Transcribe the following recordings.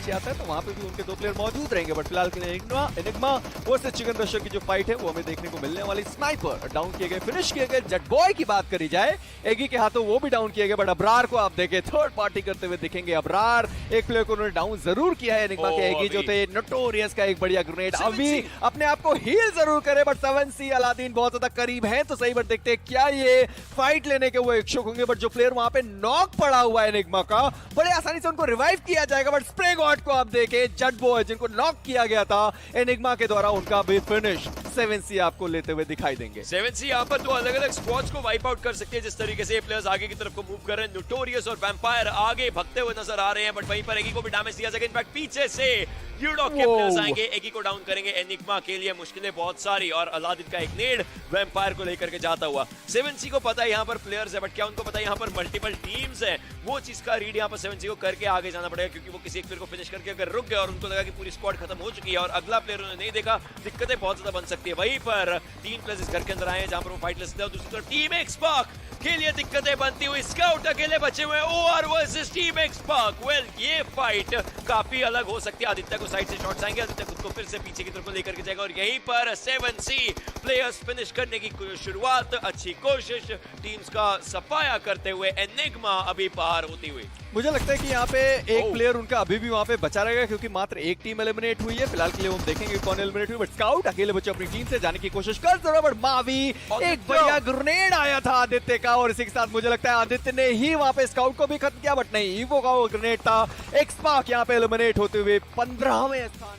नीचे आता है तो वहां पे भी उनके 2 प्लेयर मौजूद रहेंगे। बट फिलहाल के लिए एनिग्मा वर्सेस चिकन रशर की जो फाइट है वो हमें देखने को मिलने वाली। स्नाइपर डाउन किए गए, फिनिश किए गए। जेट बॉय की बात करी जाए, एगी के हाथों वो भी डाउन किए गए। बट अबरार को आप देखें थर्ड पार्टी करते हुए दिखेंगे। अबरार एक प्लेयर को उन्होंने डाउन जरूर किया है। एनिग्मा के एगी जो थे नोटोरियस का एक बढ़िया ग्रेनेड, अभी अपने आप को हील जरूर करे। बट 7C अलादीन बहुत ज्यादा करीब है तो सही। बट देखते हैं क्या ये फाइट लेने के वो इच्छुक होंगे। बट जो प्लेयर वहां पे नॉक पड़ा हुआ है एनिग्मा का, बड़े आसानी से उनको रिवाइव किया जाएगा। बट स्प्रे गॉड को आप देखें, जेट बॉय जिनको नॉक किया गया था एनिग्मा के द्वारा, उनका भी फिनिश 7C आपको लेते हुए दिखाई देंगे। 7C यहाँ पर 2 अलग-अलग स्क्वाड्स को वाइप आउट कर सकते हैं। जिस तरीके से प्लेयर्स आगे की तरफ को मूव कर रहे हैं, नोटोरियस और वैम्पायर आगे भगते हुए नजर आ रहे हैं। बट वहीं पर एगी को भी डैमेज दिया जाएगा। इनफैक्ट पीछे से यूडॉक के प्लेयर्स आएंगे, एगी को डाउन करेंगे। एनिग्मा के लिए मुश्किलें बहुत सारी और अलादीन का एक नेड वैम्पायर को लेकर के जाता हुआ। 7C को पता है यहाँ पर प्लेयर्स है, बट क्या उनको पता है यहाँ पर मल्टीपल टीम्स है? वो चीज का रीड यहाँ पर 7C को करके आगे जाना पड़ेगा, क्योंकि वो किसी एक प्लेयर को फिनिश करके अगर रुक गए और उनको लगा कि पूरी स्क्वाड खत्म हो चुकी है और अगला प्लेयर उन्होंने नहीं देखा, दिक्कतें बहुत ज्यादा बन सकती है। वहीं पर 3 प्लेयर्स इस घर के अंदर आए हैं जहां पर वो फाइट ले सकते हैं। और दूसरी तरफ टीम एक्सपार्क के लिए दिक्कतें बनती हुई, स्काउट अकेले बचे हुए हैं। OR versus team XSpark. Well, ये फाइट काफी अलग हो सकती है। आदित्य को साइड से शॉट्स आएंगे, आदित्य खुद को फिर से पीछे की तरफ को लेकर के जाएगा और यहीं पर 7C प्लेयर्स फिनिश करने की शुरुआत, अच्छी कोशिश टीम्स का सफाया करते हुए। एनिग्मा अभी पार होती हुई। मुझे लगता है कि यहाँ पे एक प्लेयर उनका अभी भी वहां पे बचा रहेगा, क्योंकि मात्र एक टीम एलिमिनेट हुई है। फिलहाल के लिए हम देखेंगे कौन एलिमिनेट हुई। बट स्काउट अकेले बच्चे अपनी टीम से जाने की कोशिश कर जरूर। बट मावी एक बढ़िया ग्रेनेड आया था आदित्य का और इसी के साथ मुझे लगता है आदित्य ने ही वहां पे स्काउट को भी खत्म किया। बट नहीं, ईवो का वो ग्रेनेड था। एक्सपार्क यहाँ पे एलिमिनेट होते हुए 15वें स्थान।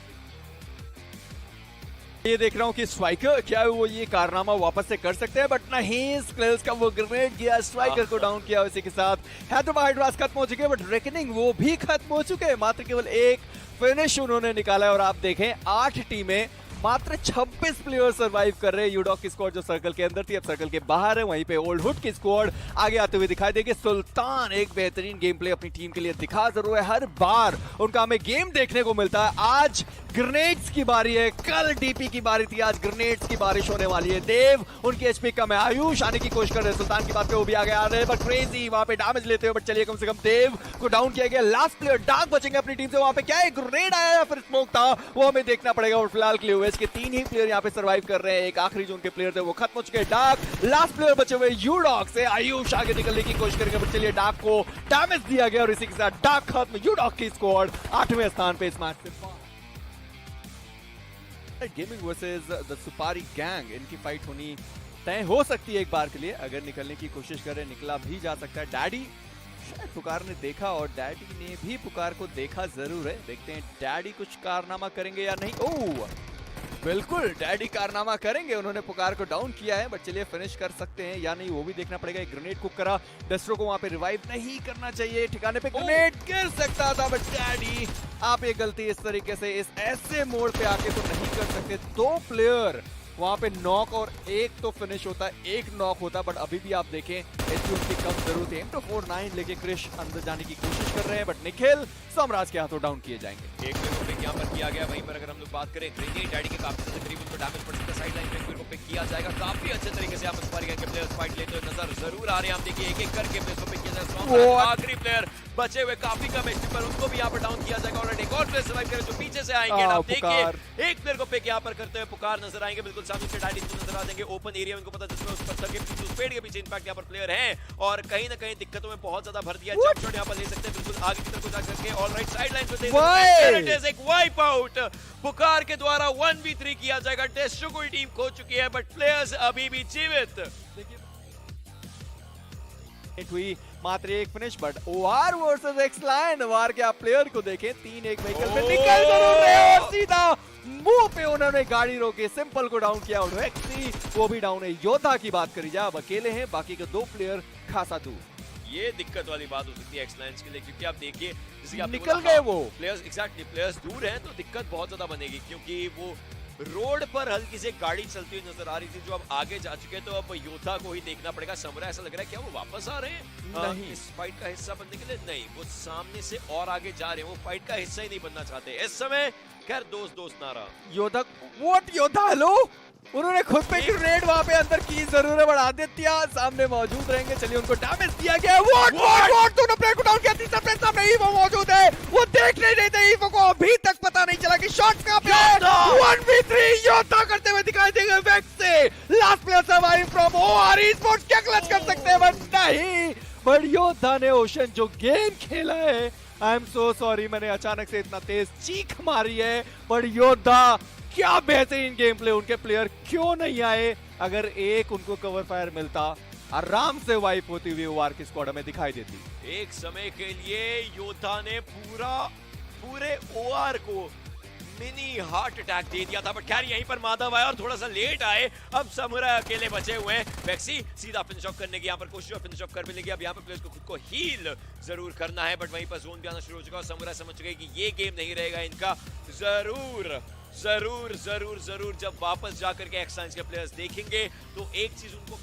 ये देख रहा हूं कि स्ट्राइकर क्या वो ये कारनामा वापस से कर सकते हैं, बट नहीं, स्किल्स का वो ग्रेनेड किया, स्ट्राइकर को डाउन किया। इसी के साथ हाइड्रास खत्म हो चुके हैं। बट रेकनिंग वो भी खत्म हो चुके हैं। मात्र केवल एक फिनिश उन्होंने निकाला है। और आप देखें 8 टीमें, मात्र 26 प्लेयर सर्वाइव कर रहे हैं। यूडॉक की स्क्वाड जो सर्कल के अंदर थी अब सर्कल के बाहर है। वहीं पे ओल्ड हुड की स्क्वाड आगे आते हुए दिखाई देगी। सुल्तान एक बेहतरीन गेम प्ले अपनी टीम के लिए दिखा जरूर है। हर बार उनका हमें गेम देखने को मिलता है। आज ग्रेनेड्स की बारी है, कल डीपी की बारी थी, आज ग्रेनेड्स की बारिश होने वाली है। देव उनकी एचपी कम है, आयुष आने की कोशिश कर रहे हैं। सुल्तान की बात पे वो भी आगे आ रहे हैं, बट क्रेजी वहां पे डैमेज लेते हुए। बट चलिए, कम से कम देव को डाउन किया गया। लास्ट प्लेयर डार्क बचेंगे अपनी टीम से। वहां पे क्या है, ग्रेनेड आया या फिर स्मोक था, वो हमें देखना पड़ेगा। और फिलहाल के लिए ओएस के 3 ही प्लेयर यहाँ पे सर्वाइव कर रहे हैं। एक आखिरी जो उनके प्लेयर थे वो खत्म हो चुके हैं। डार्क लास्ट प्लेयर बचे हुए यूडॉक से। आयुष आगे निकलने की कोशिश करेंगे, बट चलिए डार्क को डैमेज दिया गया और इसी के साथ डार्क खत्म। यूडॉक की स्क्वाड 8वें स्थान पे इस मैच से। गेमिंग वर्सेस द सुपारी गैंग, इनकी फाइट होनी तय हो सकती है एक बार के लिए। अगर निकलने की कोशिश करें, निकला भी जा सकता है। डैडी शायद पुकार ने देखा और डैडी ने भी पुकार को देखा जरूर है। देखते हैं डैडी कुछ कारनामा करेंगे या नहीं। ओह, बिल्कुल डैडी कारनामा करेंगे। उन्होंने पुकार को डाउन किया है, बट चलिए फिनिश कर सकते हैं या नहीं वो भी देखना पड़ेगा। एक ग्रेनेड कुक करा, डेस्ट्रो को वहां पे रिवाइव नहीं करना चाहिए। ठिकाने पे ग्रेनेड गिर सकता था, बट डैडी आप ये गलती इस तरीके से इस ऐसे मोड पे आके तो नहीं कर सकते। 2 प्लेयर वहां पे नॉक और एक तो फिनिश होता है, एक नॉक होता। बट अभी भी आप देखें एचपी उनकी कम जरूरत है। M249 लेके क्रिश अंदर जाने की कोशिश कर रहे हैं, बट निखिल साम्राज्य के हाथों डाउन किए जाएंगे। एक प्लेयर को पिक यहाँ पर किया गया। वहीं पर अगर हम लोग बात करें क्रेजी डैडी के काफी ज्यादा करीब उनको डैमेज पड़ सकता है। साइड लाइन पे प्लेयर को पिक किया जाएगा। काफी अच्छे तरीके से आप सुपारी गैंग के प्लेयर्स फाइट लेते हुए नजर जरूर आ रहे हैं। आप देखिए एक एक करके प्लेयर्स को पिक किया जाएगा। आखिरी प्लेयर बचे हुए काफी कम एचपी पर, उनको भी यहाँ पर डाउन किया जाएगा। और एक और प्लेयर सर्वाइव करे जो पीछे से आएंगे। आप देखिए एक प्लेयर को पिक यहाँ पर करते हुए पुकार नजर आएंगे। बिल्कुल सामने से डैडी नजर आ जाएंगे। ओपन एरिया में उनको पता चलता है उस पत्थर के पीछे, उस पेड़ के पीछे इनफैक्ट यहाँ पर प्लेयर हैं और कहीं ना कहीं दिक्कतों में बहुत ज्यादा भर दिया। जंप शॉट यहाँ पर ले सकते हैं बिल्कुल आगे की तरफ जा करके। ऑलराइट, साइड लाइन पे एक वाइप आउट पुकार के द्वारा 1v3 किया जाएगा। डेस्ट्रो की टीम खो चुकी है, बट प्लेयर्स अभी भी जीवित। हुई मात्र एक finish, but OR versus X line. वार के आप प्लेयर को देखें, 3-1 व्हीकल पे निकल जरूर रहे और सीधा मुंह पे उन्होंने गाड़ी रोकी। सिंपल को डाउन किया और एक्सी वो भी डाउन है। योद्धा की बात करी जाए, अब अकेले हैं, बाकी के 2 प्लेयर खासा दूर। ये दिक्कत वाली बात हो सकती है एक्सलाइंस के लिए, क्योंकि आप देखिए जैसे कि आप निकल गए वो प्लेयर्स। एग्जैक्टली, प्लेयर्स दूर हैं तो दिक्कत बहुत ज्यादा बनेगी, क्योंकि वो रोड पर हल्की से गाड़ी चलती हुई नजर आ रही थी जो अब आगे जा चुके हैं। तो अब योद्धा को ही देखना पड़ेगा। समरा ऐसा लग रहा है क्या वो वापस आ रहे हैं नहीं इस फाइट का हिस्सा बनने के लिए? नहीं, वो सामने से और आगे जा रहे हैं, वो फाइट का हिस्सा ही नहीं बनना चाहते इस समय। खैर दोस्त ना रहा योद्धा। व्हाट योद्धा, हेलो, उन्होंने खुद पे ग्रेनेड वहां पे अंदर की जरूर है, बट आदित्य सामने मौजूद रहेंगे। चलिए उनको डैमेज दिया गया। व्हाट दोनों प्लेयर को डाउन किया। तीसरा प्लेयर सामने ईवो मौजूद है, वो देख नहीं रहे थे ईवो को। पर योद्धा ने ओशन जो गेम खेला है, आई एम सो सॉरी, मैंने अचानक से इतना तेज चीख मारी है, पर योद्धा क्या बेहतरीन गेम प्ले, उनके प्लेयर क्यों नहीं आए? अगर एक उनको कवर फायर मिलता, आराम से वाइप होती हुई ओआर की स्क्वाड हमें दिखाई देती। एक समय के लिए योद्धा ने पूरे ओआर को मिनी हार्ट अटैक दे दिया था, बट खैर यहीं पर माधव आए और थोड़ा सा लेट आए। अब समुराई अकेले बचे हुए हैं। वैक्सी सीधा फिनिश ऑफ करने की यहाँ पर कोशिश, और फिनिश ऑफ कर भी लेंगे। अब यहाँ पर प्लेयर्स को खुद को हील जरूर करना है, बट वहीं पर जोन भी आना शुरू हो चुका है। समुराई समझ चुके कि ये गेम नहीं रहेगा इनका। जरूर जरूर जरूर जरूर जब वापस जाकर के एक्साइंस के प्लेयर्स देखेंगे तो एक चीज उनको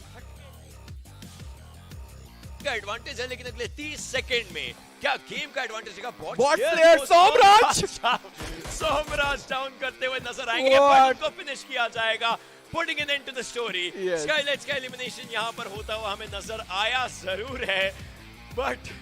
का एडवांटेज है, लेकिन अगले 30 सेकंड में क्या गेम का एडवांटेज है? Bot player Somraj Somraj down करते हुए नजर आएंगे, पर उनको फिनिश किया जाएगा। Putting an end to the story. Skylights का एलिमिनेशन यहां पर होता हुआ हमें नजर आया जरूर है, बट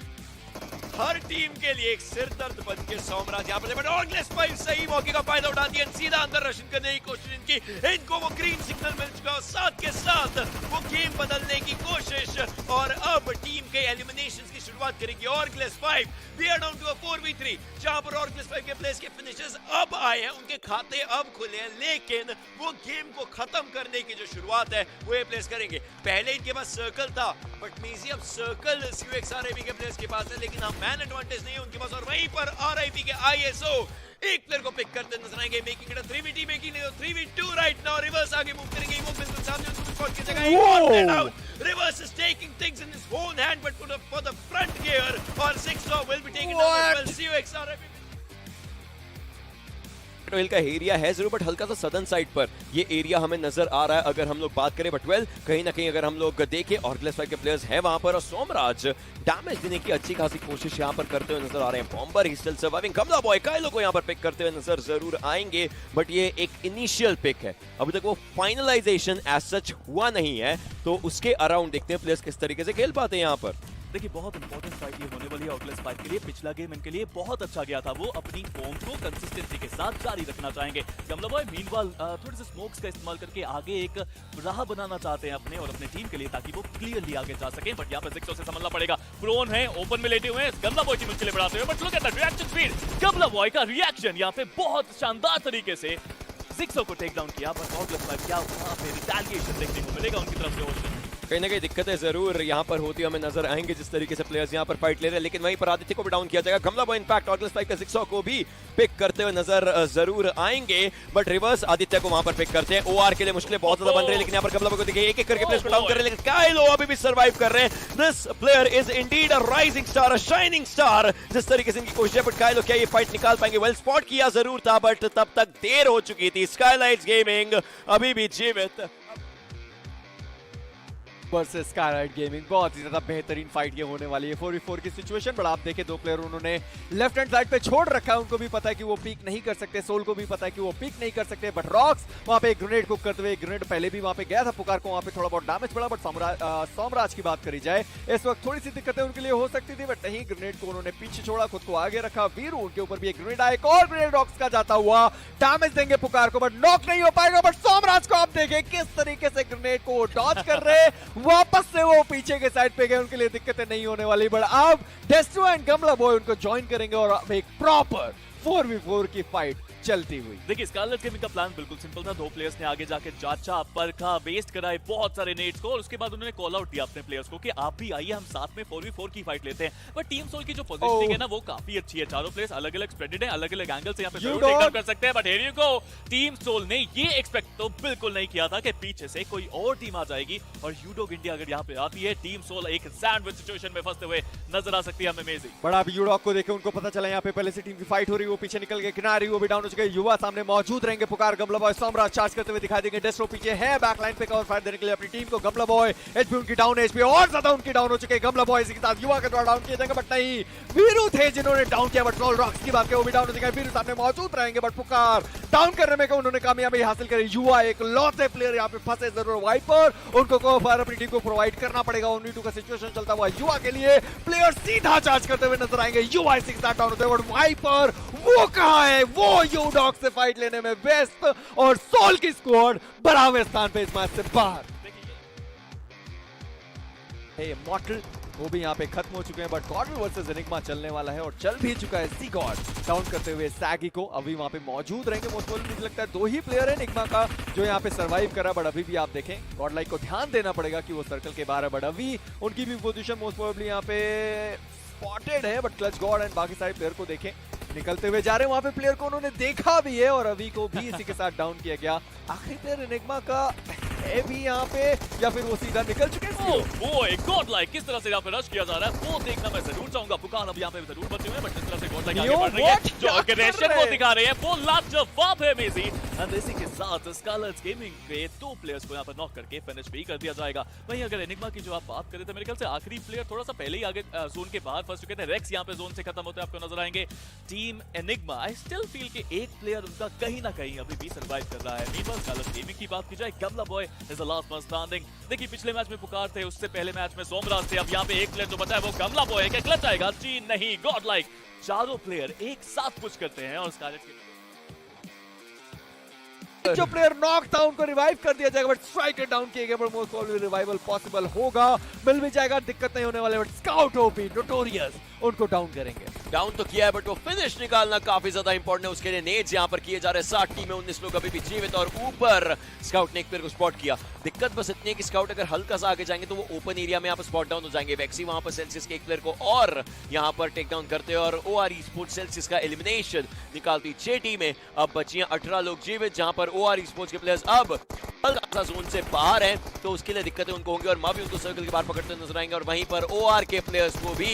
हर टीम के लिए एक सिर दर्द बन के सोमराज यहाँ पर, बट ऑर्गलेस 5 सही मौके का फायदा उठा दिया, सीधा अंदर रशन करने की कोशिश इनकी। इनको वो ग्रीन सिग्नल मिल चुका है, साथ के साथ वो गेम बदलने की कोशिश, और अब टीम के एलिमिनेशंस की शुरुआत करेगी Orgless 5। We are down to a 4v3, जहां पर ऑर्गलेस 5 के प्लेयर्स के फिनिशेस अब आए हैं, उनके खाते अब खुले हैं, लेकिन वो गेम को खत्म करने की जो शुरुआत है वो ये प्लेयर्स करेंगे। पहले इनके पास सर्कल था, बट मेजी अब सर्कल CUXRIP के प्लेयर्स के पास है, लेकिन हम मैन एडवांटेज नहीं है उनके पास। और वहीं पर RIP के ISO एक प्लेयर को पिक करते नजर आएंगे, making it a 3v3, making it a 3v2 right now. Reverse आगे मूव करेंगे, वो बिल्कुल सामने उसको स्पॉट की जगह Reverse is taking things in his own hand, but for the front gear, और 6 will be taken out as well. CUXRIP hill का एरिया है जरूर, बट हल्का सा सदर्न साइड पर ये एरिया हमें नजर आ रहा है अगर हम लोग बात करें, बट वेल कहीं ना कहीं अगर हम लोग देखें ऑर्गलेस 5 के प्लेयर्स हैं वहां पर, और सोमराज डैमेज देने की अच्छी खासी कोशिश यहां पर करते हुए नजर आ रहे हैं। Bomber he still surviving, Kamla boy Kylo को यहां पर पिक करते हुए नजर जरूर आएंगे, बट ये एक इनिशियल पिक है, अभी तक वो फाइनलाइजेशन एज सच हुआ नहीं है, तो उसके अराउंड देखते हैं प्लेयर्स किस तरीके से खेल पाते हैं यहाँ पर। देखिए बहुत इंपॉर्टेंट फाइट ये होने वाली है ऑर्गलेस 5 के लिए। पिछला गेम इनके लिए बहुत अच्छा गया था, वो अपनी फॉर्म को कंसिस्टेंसी के साथ जारी रखना चाहेंगे। कमला बॉय मीनवाइल थोड़े से स्मोक्स का इस्तेमाल करके आगे एक राह बनाना चाहते हैं अपने और अपने टीम के लिए, ताकि वो क्लियरली आगे जा सकें, बट यहाँ पर 6 से समझना पड़ेगा। प्रोन है, ओपन में लेटे हुए हैं, कमला बॉय की मुश्किलें बढ़ाते हुए, but look at the reaction speed. Kamla boy का रिएक्शन यहाँ पे बहुत शानदार तरीके से 6 को टेक डाउन किया, पर ऑर्गलेस 5 क्या वहां पे रिटेलिएशन देखने को मिलेगा उनकी तरफ से। ओशन कहीं ना कहीं दिक्कतें जरूर यहाँ पर होती हमें नजर आएंगे, जिस तरीके से प्लेयर्स यहाँ पर फाइट ले रहे हैं, लेकिन वहीं पर आदित्य को भी डाउन किया जाएगा। कमला बॉय इनफैक्ट ऑर्गलेस 5 का 6 को भी पिक करते हुए नजर जरूर आएंगे, बट रिवर्स आदित्य को वहां पर पिक करते हैं। ओआर के लिए मुश्किलें बहुत ज्यादा बन रही है, लेकिन यहाँ पर कमला बॉय को देखिए एक एक करके प्लेयर्स को डाउन कर रहे हैं, लेकिन काइलो अभी भी सर्वाइव कर रहे हैं। This player is indeed a rising star, a shining star, जिस तरीके से इनकी कोशिश है, बट काइलो क्या ये फाइट निकाल पाएंगे? वेल स्पॉट किया जरूर था, बट तब तक देर हो चुकी थी। स्काईलाइट्स गेमिंग अभी भी जीवित वर्सेस स्काईलाइट गेमिंग, बहुत ही ज्यादा बेहतरीन फाइट ये होने वाली है। 4v4 की सिचुएशन, बट आप देखें 2 प्लेयर उन्होंने लेफ्ट हैंड साइड पे छोड़ रखा है, उनको भी पता है कि वो पीक नहीं कर सकते, सोल को भी पता है कि वो पीक नहीं कर सकते, बट रॉक्स वहां पे एक ग्रेनेड कुक करते हुए, ग्रेनेड पहले भी वहां पे गया था, पुकार को वहां पे थोड़ा बहुत डैमेज पड़ा, बट सोमराज की बात करी जाए इस वक्त थोड़ी सी दिक्कतें उनके लिए हो सकती थी, बट नहीं, ग्रेनेड को उन्होंने पीछे छोड़ा, खुद को आगे रखा। वीरू उनके ऊपर भी एक ग्रेनेड आया, एक और ग्रेनेड रॉक्स का जाता हुआ, डैमेज देंगे पुकार को, बट नॉक नहीं हो पाएगा। बट सोमराज को आप देखें किस तरीके से ग्रेनेड को डॉज कर रहे, वापस से वो पीछे के साइड पे गए, उनके लिए दिक्कतें नहीं होने वाली, बट अब डेस्ट्रो एंड कमला बॉय उनको ज्वाइन करेंगे और अब एक प्रॉपर 4v4 की फाइट चलती हुई। देखिए स्कारलेट गेमिंग का प्लान बिल्कुल सिंपल था। 2 प्लेयर्स ने आगे जाके जांचा, परखा, वेस्ट कराए बहुत सारे नेट्स को, और उसके बाद उन्होंने कॉल आउट दिया अपने प्लेयर्स को कि आप भी आइए, हम साथ में 4v4 की फाइट लेते हैं। बट टीम सोल की जो पोजीशनिंग है ना, वो काफी अच्छी है। चारों प्लेयर्स अलग अलग स्प्रेडेड हैं, अलग अलग एंगल से यहाँ पे जरूर टेक डाउन कर सकते हैं, but here you go. Team Soul ने ये एक्सपेक्ट तो बिल्कुल नहीं किया था कि पीछे से कोई और टीम आ जाएगी, और यूडोग इंडिया अगर यहाँ पे आती है, टीम सोल एक सैंडविच सिचुएशन में फंसते हुए नजर आ सकती है हमें। अमेजिंग, बट आप यूडोग को देखें, उनको पता चला यहाँ पे पहले से टीम की फाइट हो रही है, वो पीछे निकल गए, किनारे वो भी डाउन हो चुके, युवा सामने मौजूद रहेंगे। पुकार गमला बॉय सोमराज चार्ज करते हुए दिखाई देंगे, डेस्ट्रो पीछे है बैकलाइन पे कवर फायर देने के लिए अपनी टीम को। गमला बॉय एचपी उनकी डाउन, एचपी और ज्यादा उनकी डाउन हो चुके हैं। गमला बॉय इसके साथ युवा के द्वारा डाउन किए जाएंगे, बट नहीं, वीरू थे जिन्होंने डाउन किया, बट रोल रॉक्स की बात करें वो भी डाउन हो चुके हैं। वीरू सामने मौजूद रहेंगे, बट पुकार डाउन करने में उन्होंने कामयाबी हासिल करी। युवा एक लौते प्लेयर यहाँ पे फंसे जरूर, वाइपर उनको कवर फायर अपनी टीम को प्रोवाइड करना पड़ेगा। 1v2 का सिचुएशन चलता हुआ युवा के लिए, प्लेयर सीधा चार्ज करते हुए नजर आएंगे। युवा इसी के साथ डाउन होते हैं, बट वाइपर वो कहाँ है? वो यूडॉग से फाइट लेने में व्यस्त, और सोल की स्क्वाड 12वें स्थान पे इस मैच से बाहर। मॉर्टल वो भी यहाँ पे खत्म हो चुके हैं, बट गॉड वर्सेस एनिग्मा चलने वाला है और चल भी चुका है। सी गॉड डाउन करते हुए सैगी को अभी वहाँ पे मौजूद रहेंगे। मोस्ट प्रोबेबली मुझे लगता है 2 ही प्लेयर है एनिग्मा का जो यहाँ पे सर्वाइव करा, बट अभी भी आप देखें गॉड लाइक को ध्यान देना पड़ेगा कि वो सर्कल के बाहर है, बट अभी उनकी भी पोजीशन मोस्ट प्रोबेबली यहाँ पे स्पॉटेड है। बट क्लच गॉड एंड बाकी सारे प्लेयर को देखें निकलते हुए जा रहे हैं, वहां पे प्लेयर को उन्होंने देखा भी है और अभी को भी इसी के साथ डाउन किया गया। आखिरी प्लेयर एनिग्मा का है भी यहाँ पे या फिर वो सीधा निकल चुके हैं? ओह गॉड लाइक किस तरह से यहाँ पे रश किया जा रहा है वो देखना मैं जरूर चाहूंगा। पुकार अब यहाँ पे जरूर बचे हुए हैं, बट जिस तरह से गॉड लाइक आगे बढ़ रही है, जो अग्रेशन वो दिखा रहे हैं वो लाजवाब है मेजी। एंड इसी के साथ स्कारलेट्स गेमिंग पे 2 प्लेयर्स को यहाँ पर नॉक करके फिनिश भी कर दिया जाएगा। वहीं अगर एनिग्मा की जो आप बात करें तो मेरे ख्याल से आखिरी प्लेयर थोड़ा सा पहले ही आगे जोन के बाहर फंस चुके थे। रेक्स यहाँ पे जोन से खत्म होते आपको नजर आएंगे। Team enigma I still feel कि एक प्लेयर उनका कहीं ना कहीं अभी भी सर्वाइव कर रहा है। मीनवाइल स्कारलेट्स गेमिंग की बात की जाए, गमला boy is the last one standing. देखिए पिछले मैच में पुकार थे, उससे पहले मैच में सोमराज थे, अब यहाँ पे एक प्लेयर जो बचा है वो गमला बॉय है। क्या क्लच आएगा? जी नहीं, गॉड लाइक चारों प्लेयर एक साथ कुछ करते हैं और स्कारलेट्स जो प्लेयर नॉक था उनको रिवाइव कर दिया जाएगा, बट स्ट्राइकर डाउन किए गए, but most probably revival possible होगा, मिल भी जाएगा, दिक्कत नहीं होने वाले। बट स्काउट ओपी नोटोरियस उनको डाउन करेंगे। डाउन तो किया है बट वो फिनिश निकालना काफी ज्यादा इंपॉर्टेंट है। उसके लिए नेड्स यहाँ पर किए जा रहे हैं। 60 टीमें 19 लोग अभी भी जीवित और ऊपर स्काउट ने एक प्लेयर को स्पॉट किया। दिक्कत बस इतनी है कि स्काउट अगर हल्का सा आगे जाएंगे तो वो ओपन एरिया में यहाँ पर स्पॉट डाउन हो जाएंगे। वैक्सी वहां पर सेल्सियस के एक प्लेयर को और यहाँ पर टेक डाउन करते हैं और OR स्पोर्ट्स सेल्सियस का एलिमिनेशन निकालती 6 टीमें। अब बची हैं 18 लोग जीवित, जहां पर OR स्पोर्ट्स के प्लेयर्स अब हल्का जोन से बाहर हैं, तो उसके लिए दिक्कतें उनको होंगी और मावी उनको सर्कल के बाहर पकड़ते नजर आएंगे। और वहीं पर OR के प्लेयर्स को भी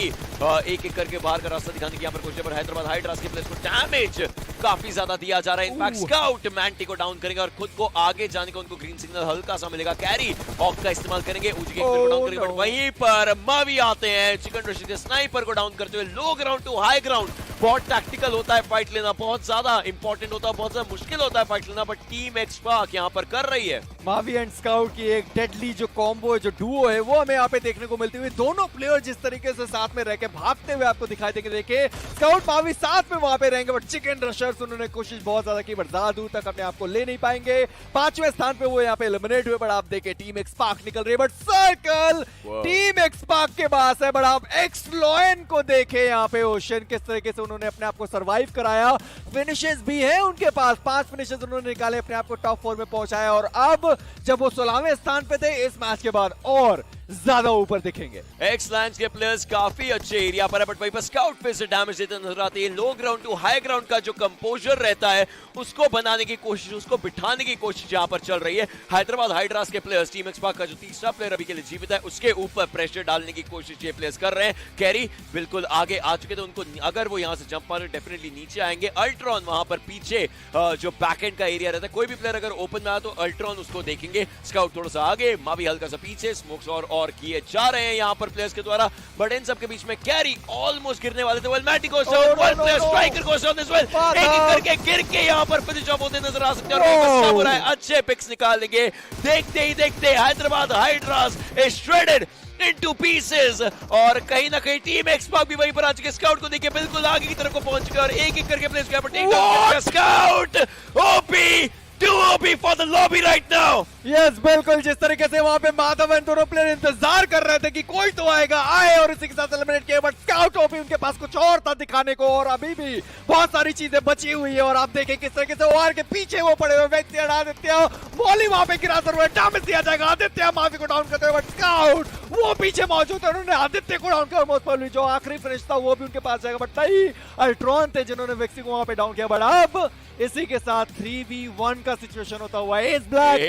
एक एक करके बाहर का रास्ता दिखाने की यहाँ पर कोशिश है, पर हैदराबाद हाइड्रास के प्लेयर्स को डैमेज काफी ज्यादा दिया जा रहा है। इनफैक्ट स्काउट मैंटी को डाउन करेंगे और खुद को आगे जाने को उनको ग्रीन सिग्नल हल्का सा मिलेगा। कैरी हॉक का इस्तेमाल करेंगे, उजी के को डाउन करेंगे, बट वहीं पर मावी आते हैं चिकन रशीद के स्नाइपर को डाउन करते हुए। लो ग्राउंड टू हाई ग्राउंड बहुत टैक्टिकल होता है फाइट लेना, बहुत ज्यादा इंपॉर्टेंट होता है, बहुत ज्यादा मुश्किल होता है फाइट लेना, बट टीम एक्सपार्क यहाँ पर कर रही है। मावी एंड स्काउट की एक डेडली जो कॉम्बो जो डुओ है वो हमें यहाँ पे देखने को मिलती हुई। दोनों प्लेयर जिस तरीके से साथ में रह के भागते हुए आपको दिखाई देंगे। देखिए स्काउट मावी साथ में वहां पे रहेंगे, बट चिकन रशर्स उन्होंने कोशिश बहुत ज्यादा की, बट ज्यादा दूर तक अपने आप को ले नहीं पाएंगे। 5वें स्थान पे वो यहाँ पे एलिमिनेट हुए, बट आप देखे टीम एक्सपार्क निकल रही है, बट सर्कल टीम एक्सपार्क के पास है। बट आप एक्सलॉयन को देखे यहाँ पे ओशन किस तरीके से उन्होंने अपने आप को सर्वाइव कराया। फिनिशेस भी है उनके पास, 5 फिनिशेस उन्होंने निकाले, अपने आप को टॉप 4 में पहुंचाया और अब जब वो 16वें स्थान पे थे, इस मैच के बाद और ज्यादा ऊपर दिखेंगे। एक्स लाइंस के प्लेयर्स काफी अच्छे एरिया पर है, बट वहीं पर स्काउट पे से डैमेज देते नजर आते हैं। लो ग्राउंड टू हाई ग्राउंड का जो कंपोजर रहता है उसको बनाने की कोशिश, उसको बिठाने की कोशिश यहाँ पर चल रही है। हैदराबाद हाइड्रास के प्लेयर्स टीम एक्सपार्क का जो तीसरा प्लेयर अभी के लिए जीवित है उसके ऊपर प्रेशर डालने की कोशिश ये प्लेयर्स कर रहे हैं। कैरी बिल्कुल आगे आ चुके थे, उनको अगर वो यहाँ से जंप मारे डेफिनेटली नीचे आएंगे। अल्ट्रॉन वहां पर पीछे जो बैकएंड का एरिया रहता है, कोई भी प्लेयर अगर ओपन में आया तो अल्ट्रॉन उसको देखेंगे। स्काउट थोड़ा सा आगे, मावी हल्का सा पीछे, स्मोक्स और किए जा रहे हैं यहाँ पर प्लेयर्स के द्वारा, बट इन सब के बीच में कैरी ऑलमोस्ट गिरने वाले थे। वेलमैटी goes down, one player striker goes down as well, एक करके गिर के यहाँ पर फिनिश ऑफ होते नजर आ सकते हैं और सब हो रहा है। अच्छे पिक्स निकालेंगे, देखते ही देखते Hyderabad hydras is shredded into pieces और कहीं ना कहीं टीम एक्सपार्क भी वहीं पर आ चुके। स्काउट को देखिए बिल्कुल आगे की तरफ को पहुंच चुके और एक एक करके प्लेयर्स को यहाँ पर टेक डाउन किया। Scout OP to OP for the lobby right now. Yes बिल्कुल, जिस तरीके से वहां पे माधव एंड दोनों प्लेयर इंतजार कर रहे थे कि कोई तो आएगा, आए और इसी के साथ एलिमिनेट किया, बट स्काउट ओपी उनके पास कुछ और था दिखाने को और अभी भी बहुत सारी चीजें बची हुई है। और आप देखें किस तरीके से ओआर के पीछे वो पड़े हुए व्यक्ति आदित्य मौली वहां पे गिरा हुआ डैमेज दिया जाएगा। आदित्य माफी को डाउन करते हुए, बट स्काउट वो पीछे मौजूद है, उन्होंने आदित्य को डाउन किया। मोस्ट प्रोबेबली जो आखिरी फिनिश था वो भी उनके पास जाएगा, बट नहीं, अल्ट्रॉन थे जिन्होंने वेक्सी को वहां पे डाउन किया। बट अब इसी के साथ 3v1 का सिचुएशन होता हुआ एस ब्लैक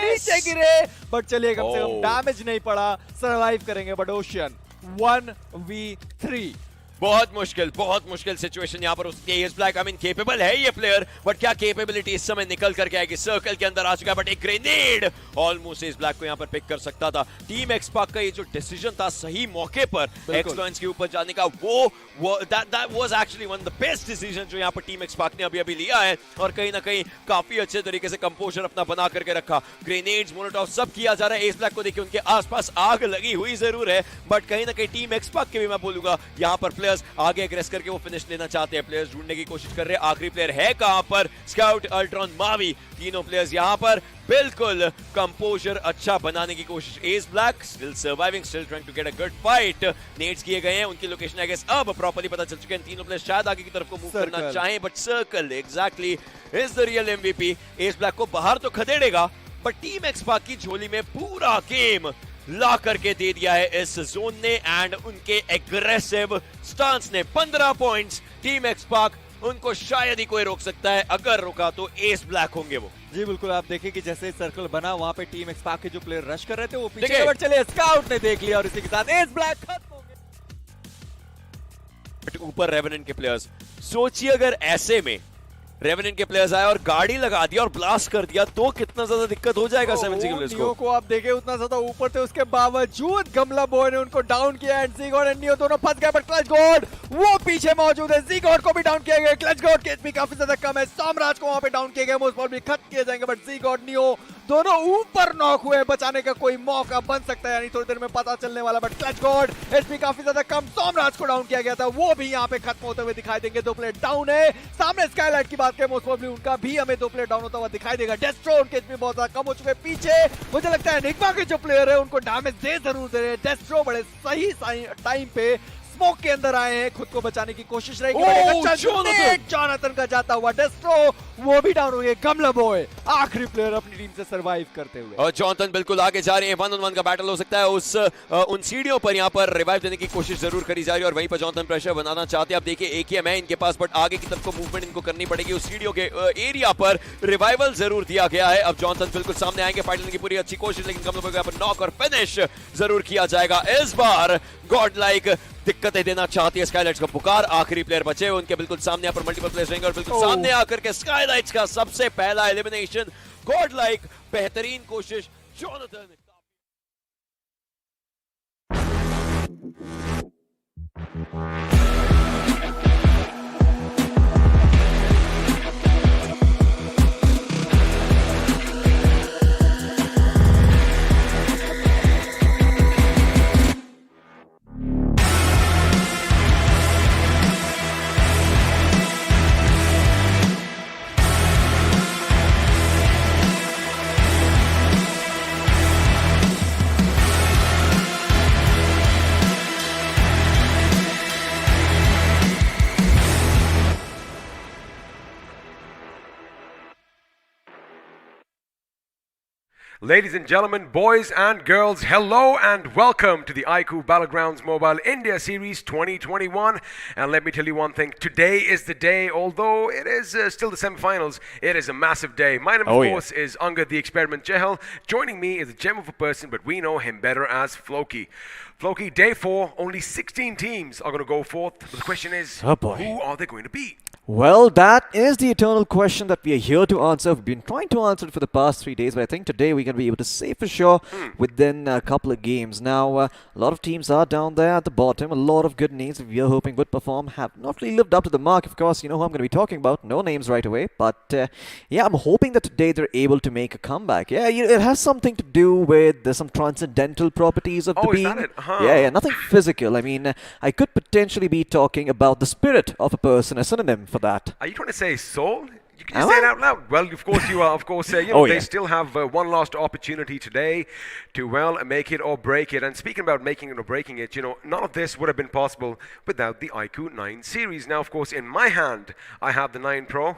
नीचे गिरे, बट चलिए कम से कम डैमेज नहीं पड़ा, सरवाइव करेंगे। बट ओशियन 1v3 बहुत मुश्किल सिचुएशन यहाँ पर उसके। S black I mean capable है ये प्लेयर, बट क्या केपेबिलिटी इस समय निकल करके आएगी। सर्कल के अंदर आ चुका है, बट एक ग्रेनेड ऑलमोस्ट एस ब्लैक को यहाँ पर पिक कर सकता था। टीम एक्सपार्क का ये जो डिसीजन था सही मौके पर एक्सलॉयंस के ऊपर जाने का, वो that was actually one of the best decisions जो यहाँ पर टीम एक्सपार्क ने अभी लिया है और कहीं ना कहीं काफी अच्छे तरीके से कंपोजर अपना बना करके रखा। ग्रेनेड्स मोलोटॉव सब किया जा रहा है। एस ब्लैक को देखिए उनके आसपास आग लगी हुई जरूर है, बट कहीं ना कहीं टीम एक्सपार्क के भी मैं बोलूंगा यहाँ पर प्लेयर्स आगे एग्रेस करके वो फिनिश लेना चाहते हैं, प्लेयर्स ढूंढने की कोशिश कर रहे हैं आखिरी प्लेयर है कहां पर, स्काउट, अल्ट्रॉन, मावी, तीनों प्लेयर्स यहां पर बिल्कुल कंपोजर अच्छा बनाने की कोशिश। एस black still surviving, still trying to get a good fight, nades किए गए हैं, उनकी लोकेशन आई गेस अब प्रॉपर्ली पता चल चुके हैं, तीनों प्लेयर्स शायद आगे की तरफ को मूव करना चाहें, but circle exactly is the real MVP. S black को बाहर तो खदेड़ेगा, बट टीम एक्स पाक की झोली में पूरा गेम ला करके दे दिया है इस जोन ने, एंड उनके एग्रेसिव स्टांस ने 15 पॉइंट्स। टीम एक्स पाक उनको शायद ही कोई रोक सकता है, अगर रोका तो एस ब्लैक होंगे वो। जी बिल्कुल, आप देखिए कि जैसे सर्कल बना वहां पे टीम एक्स पाक के जो प्लेयर रश कर रहे थे वो पीछे बढ़ चले, स्काउट ने देख लिया और इसी के साथ एस ब्लैक खत्म हो गए। ऊपर रेवेनेंट के प्लेयर्स, सोचिए अगर ऐसे में रेवेनेंट के प्लेयर्स आए और गाड़ी लगा दिया और ब्लास्ट कर दिया तो कितना ज्यादा दिक्कत हो जाएगा 7 प्लेयर्स को। आप देखे उतना ज्यादा ऊपर थे, उसके बावजूद गमला बॉय ने उनको डाउन किया एंड ज़ीगॉड एंड नियो दोनों फंस गए, बट क्लच गॉड वो पीछे मौजूद है, ज़ीगॉड को भी डाउन किया गया, क्लच गॉड के एचपी काफी ज्यादा कम है, साम्राज को वहां पे डाउन किया गया, मोस्ट प्रॉब्ली खत्म किए जाएंगे, बट ज़ीगॉड नियो दोनों ऊपर नॉक हुए, बचाने का कोई मौका बन सकता है, यानी थोड़ी देर में पता चलने वाला, बट क्लच गॉड एचपी काफी ज्यादा कम, साम्राज को डाउन किया गया था, वो भी यहाँ पे खत्म होते हुए दिखाई देंगे, 2 प्लेयर डाउन है। सामने स्काईलाइट की बात करें, मोस्ट प्रॉब्ली उनका भी हमें 2 प्लेयर डाउन होता हुआ दिखाई देगा, डेस्ट्रो उनके एचपी बहुत ज्यादा कम हो चुके हैं, पीछे मुझे लगता है निग्मा के जो प्लेयर है उनको डैमेज दे जरूर दे रहे हैं, डेस्ट्रो बड़े सही टाइम पे स्मोक के अंदर आए हैं, खुद को बचाने की कोशिश रहेगी, जॉनथन का जाता हुआ डेस्ट्रो वो भी डाउन हो गए, गमला बॉय आखिरी प्लेयर अपनी टीम से सरवाइव करते हुए, और जॉनथन बिल्कुल आगे जा रहे हैं, 1-on-1 का बैटल हो सकता है, उन सीढ़ियों पर यहाँ पर रिवाइव देने की कोशिश जरूर करी जा रही है और वहीं पर जॉनथन प्रेशर बनाना चाहते हैं। अब देखिए एक ही है इनके पास, बट आगे की तरफ को मूवमेंट इनको करनी पड़ेगी, उस सीढ़ियों के एरिया पर रिवाइवल जरूर दिया गया है। अब जॉनथन बिल्कुल सामने आएंगे, फाइट लेने की पूरी अच्छी कोशिश, लेकिन गमला बॉय पर नॉक और फिनिश जरूर किया जाएगा। इस बार गॉड लाइक दिक्कतें देना चाहती है स्काईलाइट्स का पुकार, आखिरी प्लेयर बचे उनके बिल्कुल सामने, यहाँ पर मल्टीपल प्लेयर्स रहेंगे और बिल्कुल सामने आकर के स्काईलाइट्स का सबसे पहला एलिमिनेशन, गॉड लाइक बेहतरीन कोशिश Jonathan. Ladies and gentlemen, boys and girls, hello and welcome to the iQOO BATTLEGROUNDS Mobile India Series 2021. And let me tell you one thing, today is the day, although it is still the semi-finals, it is a massive day. My name, of course, is Angad the Experiment Chehel. Joining me is a gem of a person, but we know him better as Floki. Floki, day 4, only 16 teams are going to go forth. But the question is, who are they going to be? Well, that is the eternal question that we are here to answer. We've been trying to answer it for the past 3 days, but I think today we're going to be able to say for sure within a couple of games. Now, a lot of teams are down there at the bottom. A lot of good names we are hoping would perform have not really lived up to the mark. Of course, you know who I'm going to be talking about. No names right away. But, yeah, I'm hoping that today they're able to make a comeback. Yeah, it has something to do with some transcendental properties of the being. Is that it? Yeah, nothing physical. I mean, I could potentially be talking about the spirit of a person, a synonym for that. Are you trying to say soul? You can just say it out loud. Well, of course you are. Of course, they still have one last opportunity today to, well, make it or break it. And speaking about making it or breaking it, none of this would have been possible without the iQOO 9 series. Now, of course, in my hand, I have the 9 Pro.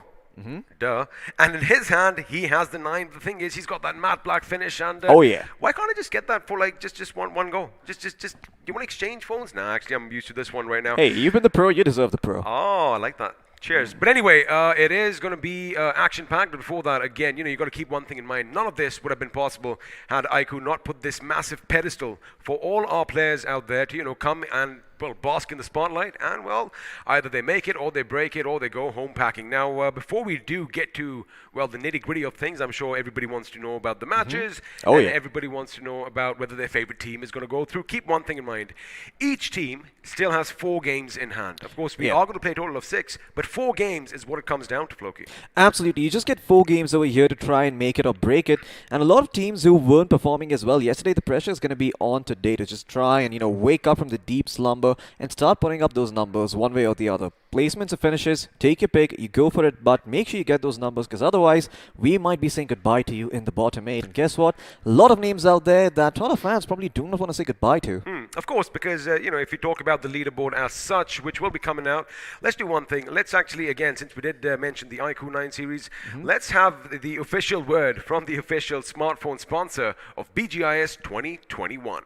Duh. And in his hand, he has the 9. The thing is, he's got that matte black finish. And why can't I just get that for like just one go? Just. You want to exchange phones? Nah, actually, I'm used to this one right now. Hey, you've been the pro. You deserve the pro. Oh, I like that. Cheers. But anyway, it is going to be action-packed. But before that, again, you've got to keep one thing in mind. None of this would have been possible had iQOO not put this massive pedestal for all our players out there to, come and, well, bask in the spotlight. And, well, either they make it or they break it or they go home packing. Now, before we do get to, well, the nitty-gritty of things, I'm sure everybody wants to know about the matches. Everybody wants to know about whether their favorite team is going to go through. Keep one thing in mind. Each team still has 4 games in hand. Of course, we are going to play a total of 6, but 4 games is what it comes down to, Floki. Absolutely. You just get 4 games over here to try and make it or break it. And a lot of teams who weren't performing as well yesterday, the pressure is going to be on today to just try and, wake up from the deep slumber number and start putting up those numbers one way or the other. Placements or finishes, take your pick, you go for it, but make sure you get those numbers because otherwise we might be saying goodbye to you in the bottom 8. And guess what? A lot of names out there that a lot of fans probably do not want to say goodbye to. Of course, because, if you talk about the leaderboard as such, which will be coming out, let's do one thing. Let's actually, again, since we did mention the iQOO 9 series, let's have the official word from the official smartphone sponsor of BGIS 2021.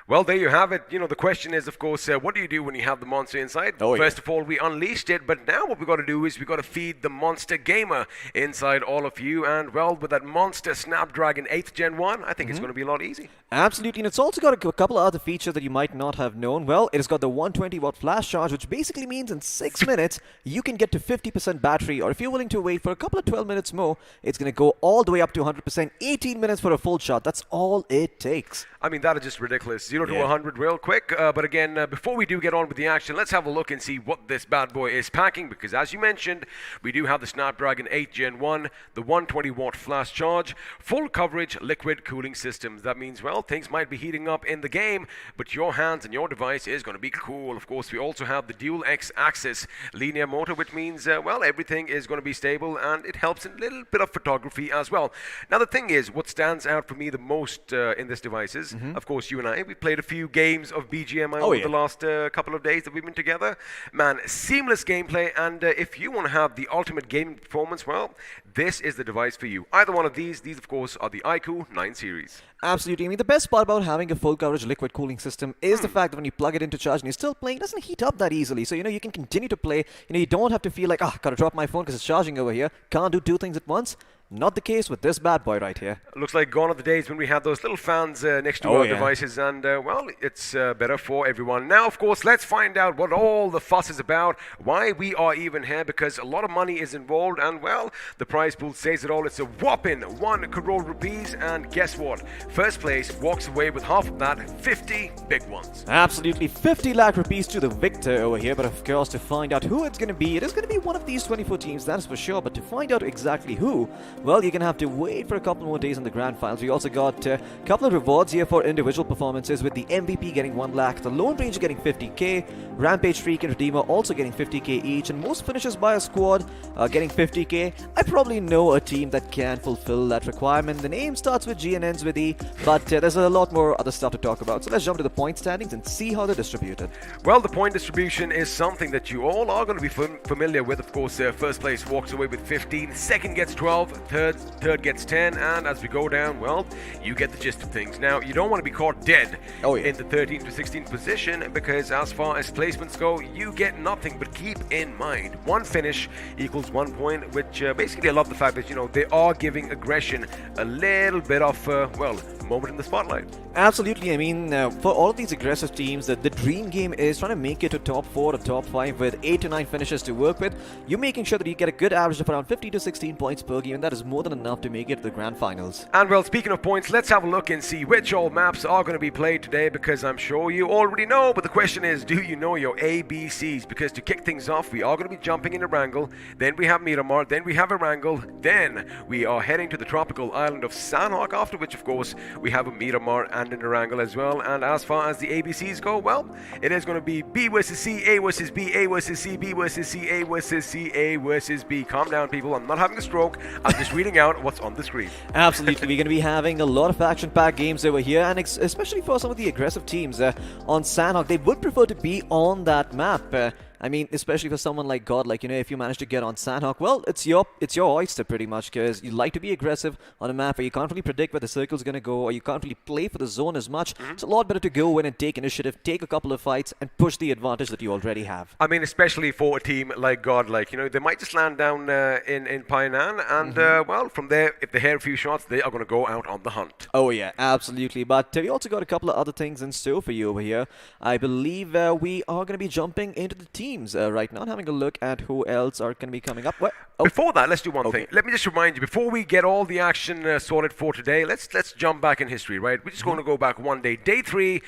Well, there you have it. The question is, of course, what do you do when you have the monster inside? Oh, yeah. First of all, we unleashed it, but now what we've got to do is we've got to feed the monster gamer inside all of you. And, well, with that monster Snapdragon 8th Gen 1, I think it's going to be a lot easy. Absolutely, and it's also got a couple of other features that you might not have known. Well, it has got the 120-watt flash charge, which basically means in 6 minutes, you can get to 50% battery, or if you're willing to wait for a couple of 12 minutes more, it's going to go all the way up to 100%, 18 minutes for a full shot. That's all it takes. I mean, that is just ridiculous. 0 to 100 real quick. But again, before we do get on with the action, let's have a look and see what this bad boy is packing. Because as you mentioned, we do have the Snapdragon 8 Gen 1, the 120-watt flash charge, full coverage liquid cooling systems. That means, well, things might be heating up in the game, but your hands and your device is going to be cool. Of course, we also have the dual X-axis linear motor, which means, well, everything is going to be stable, and it helps in a little bit of photography as well. Now, the thing is, what stands out for me the most in this device is, of course, you and I, we played a few games of BGMI over the last couple of days that we've been together. Man, seamless gameplay, and if you want to have the ultimate gaming performance, well, this is the device for you. Either one of these of course are the iQOO 9 series. Absolutely. I mean, the best part about having a full coverage liquid cooling system is the fact that when you plug it into charge and you're still playing, it doesn't heat up that easily. So, you can continue to play. You don't have to feel like, gotta drop my phone because it's charging over here. Can't do two things at once. Not the case with this bad boy right here. Looks like gone are the days when we had those little fans next to our devices, and well, it's better for everyone. Now, of course, let's find out what all the fuss is about, why we are even here, because a lot of money is involved, and well, the prize pool says it all. It's a whopping 1 crore rupees, and guess what? First place walks away with half of that, 50 big ones. Absolutely, 50 lakh rupees to the victor over here, but of course, to find out who it's going to be, it is going to be one of these 24 teams, that is for sure, but to find out exactly who, well, you're going to have to wait for a couple more days in the grand finals. We also got a couple of rewards here for individual performances, with the MVP getting 1 lakh, the Lone Ranger getting 50k, Rampage Streak and Redeemer also getting 50k each, and most finishes by a squad getting 50k. I probably know a team that can fulfill that requirement. The name starts with G and ends with E, but there's a lot more other stuff to talk about. So let's jump to the point standings and see how they're distributed. Well, the point distribution is something that you all are going to be familiar with. Of course, first place walks away with 15, second gets 12, third gets 10, and as we go down, well, you get the gist of things. Now, you don't want to be caught dead in the 13th to 16th position, because as far as placements go, you get nothing. But keep in mind, 1 finish equals 1 point, which basically I love the fact that, they are giving aggression a little bit of, well, moment in the spotlight. Absolutely. I mean, for all of these aggressive teams, the dream game is trying to make it to top 4 or top 5 with 8 to 9 finishes to work with. You're making sure that you get a good average of around 50 to 16 points per game, and that is more than enough to make it to the grand finals. And well, speaking of points, let's have a look and see which all maps are going to be played today, because I'm sure you already know, but the question is, do you know your ABCs? Because to kick things off, we are going to be jumping in Erangel, then we have Miramar, then we have Erangel, then we are heading to the tropical island of Sanhok, after which, of course, we have a Miramar and a Narangal as well. And as far as the ABCs go, well, it is going to be B versus C, A versus B, A versus C, B versus C, A versus C, A versus B. Calm down, people. I'm not having a stroke. I'm just reading out what's on the screen. Absolutely, we're going to be having a lot of action-packed games over here, and especially for some of the aggressive teams on Sandhawk, they would prefer to be on that map. I mean, especially for someone like God, like, you know, if you manage to get on Sandhawk, well, it's your oyster pretty much, because you like to be aggressive on a map where you can't really predict where the circle's going to go, or you can't really play for the zone as much. It's a lot better to go in and take initiative, take a couple of fights, and push the advantage that you already have. I mean, especially for a team like God, like, you know, they might just land down in Painan, and, well, from there, if they hear a few shots, they are going to go out on the hunt. Oh, yeah, absolutely. But we also got a couple of other things in store for you over here. I believe we are going to be jumping into the teams right now, having a look at who else are going to be coming up. Before that, let's do one thing. Let me just remind you, before we get all the action sorted for today, let's jump back in history, right? We're just going to go back one day. Day 3,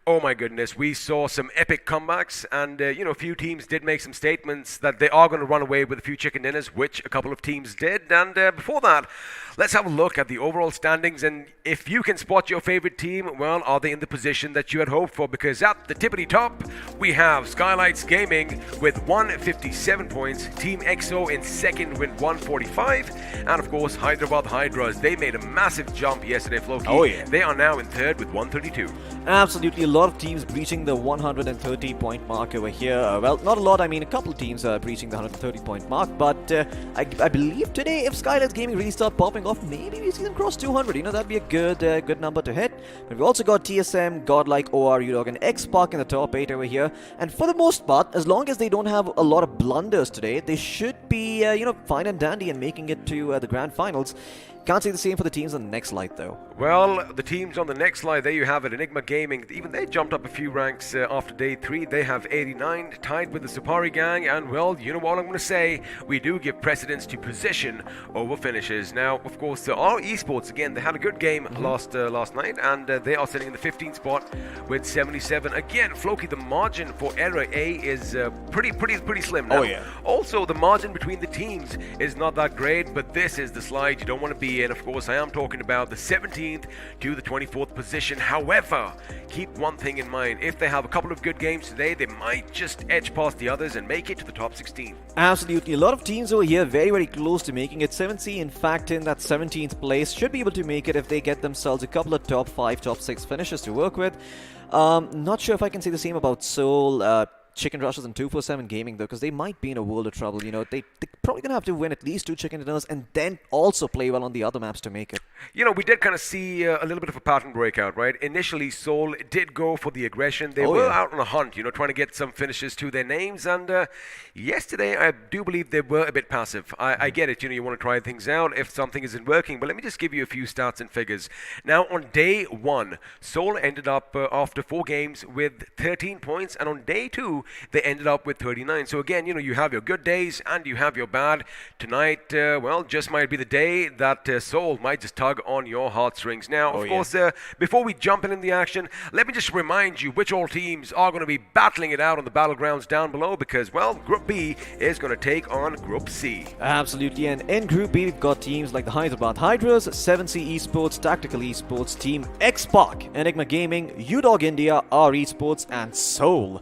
oh my goodness, we saw some epic comebacks, and, you know, a few teams did make some statements that they are going to run away with a few chicken dinners, which a couple of teams did. And before that, let's have a look at the overall standings, and if you can spot your favorite team, well, are they in the position that you had hoped for? Because at the tippity top, we have Skylights Gaming with 157 points, Team EXO in second with 145, and of course, Hyderabad Hydras, they made a massive jump yesterday, Floki. Oh, yeah. They are now in third with 132. Absolutely, a lot of teams breaching the 130-point mark over here. Well, not a lot, I mean, a couple of teams are breaching the 130-point mark, but I believe today, if Skylights Gaming really start popping off, maybe we see them cross 200. You know, that'd be a good number to hit. But we've also got TSM, Godlike, OR, UDOG, and X-Park in the top 8 over here. And for the most part, as long as they don't have a lot of blunders today, they should be, you know, fine and dandy and making it to the grand finals. Can't say the same for the teams on the next slide, though. Well, the teams on the next slide, there you have it. Enigma Gaming, even they jumped up a few ranks after day 3. They have 89, tied with the Supari gang. And, well, you know what I'm going to say. We do give precedence to position over finishes. Now, of course, our esports, again, they had a good game last night. And they are sitting in the 15th spot with 77. Again, Floki, the margin for error A is pretty slim now. Oh, yeah. Also, the margin between the teams is not that great. But this is the slide you don't want to be in. Of course, I am talking about the 17th to the 24th position. However, keep one thing in mind. If they have a couple of good games today, they might just edge past the others and make it to the top 16. Absolutely. A lot of teams over here very close to making it. 7C, in fact, in that 17th place, should be able to make it if they get themselves a couple of top 5, top 6 finishes to work with. Not sure if I can say the same about Seoul, Chicken Rushes and 247 Gaming, though, because they might be in a world of trouble. You know, they're probably going to have to win at least 2 chicken dinners and then also play well on the other maps to make it. You know, we did kind of see a little bit of a pattern breakout, right? Initially, Seoul did go for the aggression. They were out on a hunt, you know, trying to get some finishes to their names. And yesterday, I do believe they were a bit passive. I get it, you know, you want to try things out if something isn't working. But let me just give you a few stats and figures. Now, on day 1, Seoul ended up after 4 games with 13 points. And on day 2, they ended up with 39. So again, you know, you have your good days and you have your bad. Tonight, well, just might be the day that Seoul might just tug on your heartstrings. Now, of course, before we jump in the action, let me just remind you which all teams are going to be battling it out on the battlegrounds down below, because, well, Group B is going to take on Group C. Absolutely, and in Group B, we've got teams like the Hyderabad Hydras, 7C Esports, Tactical Esports, Team X-Park, Enigma Gaming, UDOG India, R Esports, and Seoul.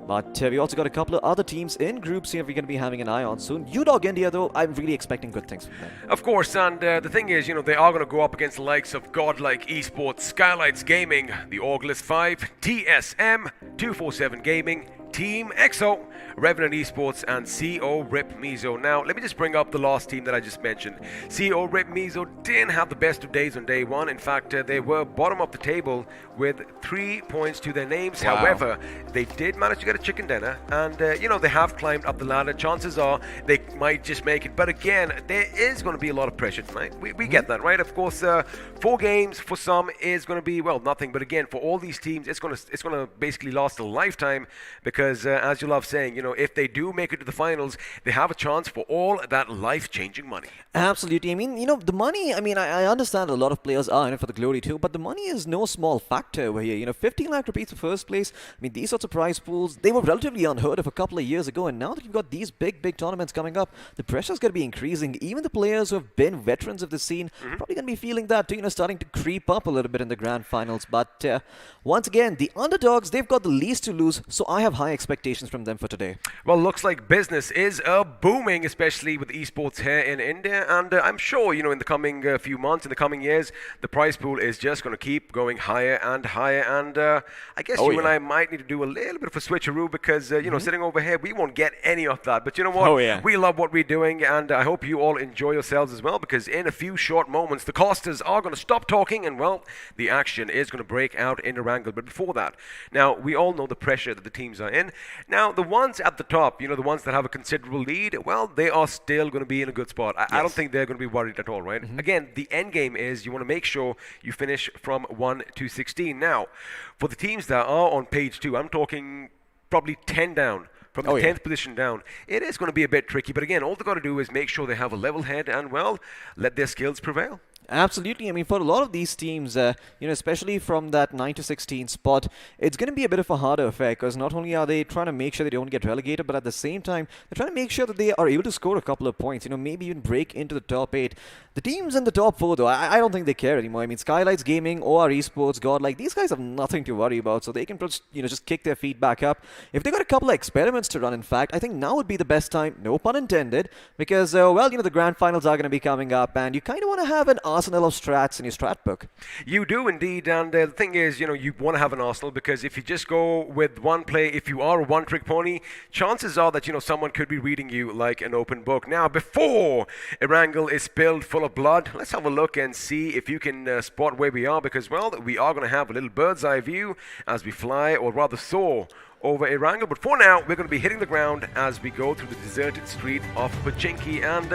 But we also got a couple of other teams in Group C that we're going to be having an eye on soon. UDOG India, though, I'm really expecting good things from them. Of course, and the thing is, you know, they are going to go up against the likes of Godlike Esports, Skylights Gaming, the August 5, TSM, 247 Gaming, Team EXO, Revenant Esports, and CO Rip Mizo. Now, let me just bring up the last team that I just mentioned. CO Rip Mizo didn't have the best of days on day 1. In fact, they were bottom of the table with 3 points to their names. Wow. However, they did manage to get a chicken dinner, and, you know, they have climbed up the ladder. Chances are they might just make it. But again, there is going to be a lot of pressure tonight. We get that, right? Of course, 4 games for some is going to be, well, nothing. But again, for all these teams, it's going to basically last a lifetime, because, as you love saying, saying, if they do make it to the finals, they have a chance for all that life-changing money. Absolutely. I mean, the money, I understand a lot of players are in it for the glory too, but the money is no small factor over here. 15 lakh rupees for first place. I mean, these sorts of prize pools, they were relatively unheard of a couple of years ago, and now that you've got these big tournaments coming up, the pressure's going to be increasing. Even the players who have been veterans of the scene probably going to be feeling that too, starting to creep up a little bit in the grand finals. But once again, the underdogs, they've got the least to lose, so I have high expectations from them for today. Well, looks like business is booming, especially with esports here in India. And I'm sure, in the coming few months, in the coming years, the prize pool is just going to keep going higher and higher. And I guess you and I might need to do a little bit of a switcheroo because, sitting over here, we won't get any of that. But you know what? Oh, yeah. We love what we're doing, and I hope you all enjoy yourselves as well, because in a few short moments, the casters are going to stop talking, and, well, the action is going to break out in Erangel. But before that, now, we all know the pressure that the teams are in. Now, the ones at the top, the ones that have a considerable lead, well, they are still going to be in a good spot. I don't think they're going to be worried at all, right? Again, the end game is you want to make sure you finish from 1 to 16. Now, for the teams that are on page 2, I'm talking probably 10 down. From the 10th position down, it is going to be a bit tricky. But again, all they've got to do is make sure they have a level head and, well, let their skills prevail. Absolutely. I mean, for a lot of these teams, especially from that 9 to 16 spot, it's going to be a bit of a harder affair because not only are they trying to make sure they don't get relegated, but at the same time, they're trying to make sure that they are able to score a couple of points, maybe even break into the top 8. The teams in the top 4, though, I don't think they care anymore. I mean, Skylights Gaming, OR Esports, Godlike, these guys have nothing to worry about, so they can just kick their feet back up. If they got a couple of experiments to run, in fact, I think now would be the best time, no pun intended, because, the grand finals are going to be coming up, and you kind of want to have an arsenal of strats in your strat book. You do indeed, and the thing is, you want to have an arsenal because if you just go with one play, if you are a one-trick pony, chances are that, someone could be reading you like an open book. Now, before Erangel is spilled full of blood, let's have a look and see if you can spot where we are because, well, we are going to have a little bird's eye view as we fly, or rather soar, over Erangel. But for now, we're going to be hitting the ground as we go through the deserted street of Pochinki. And,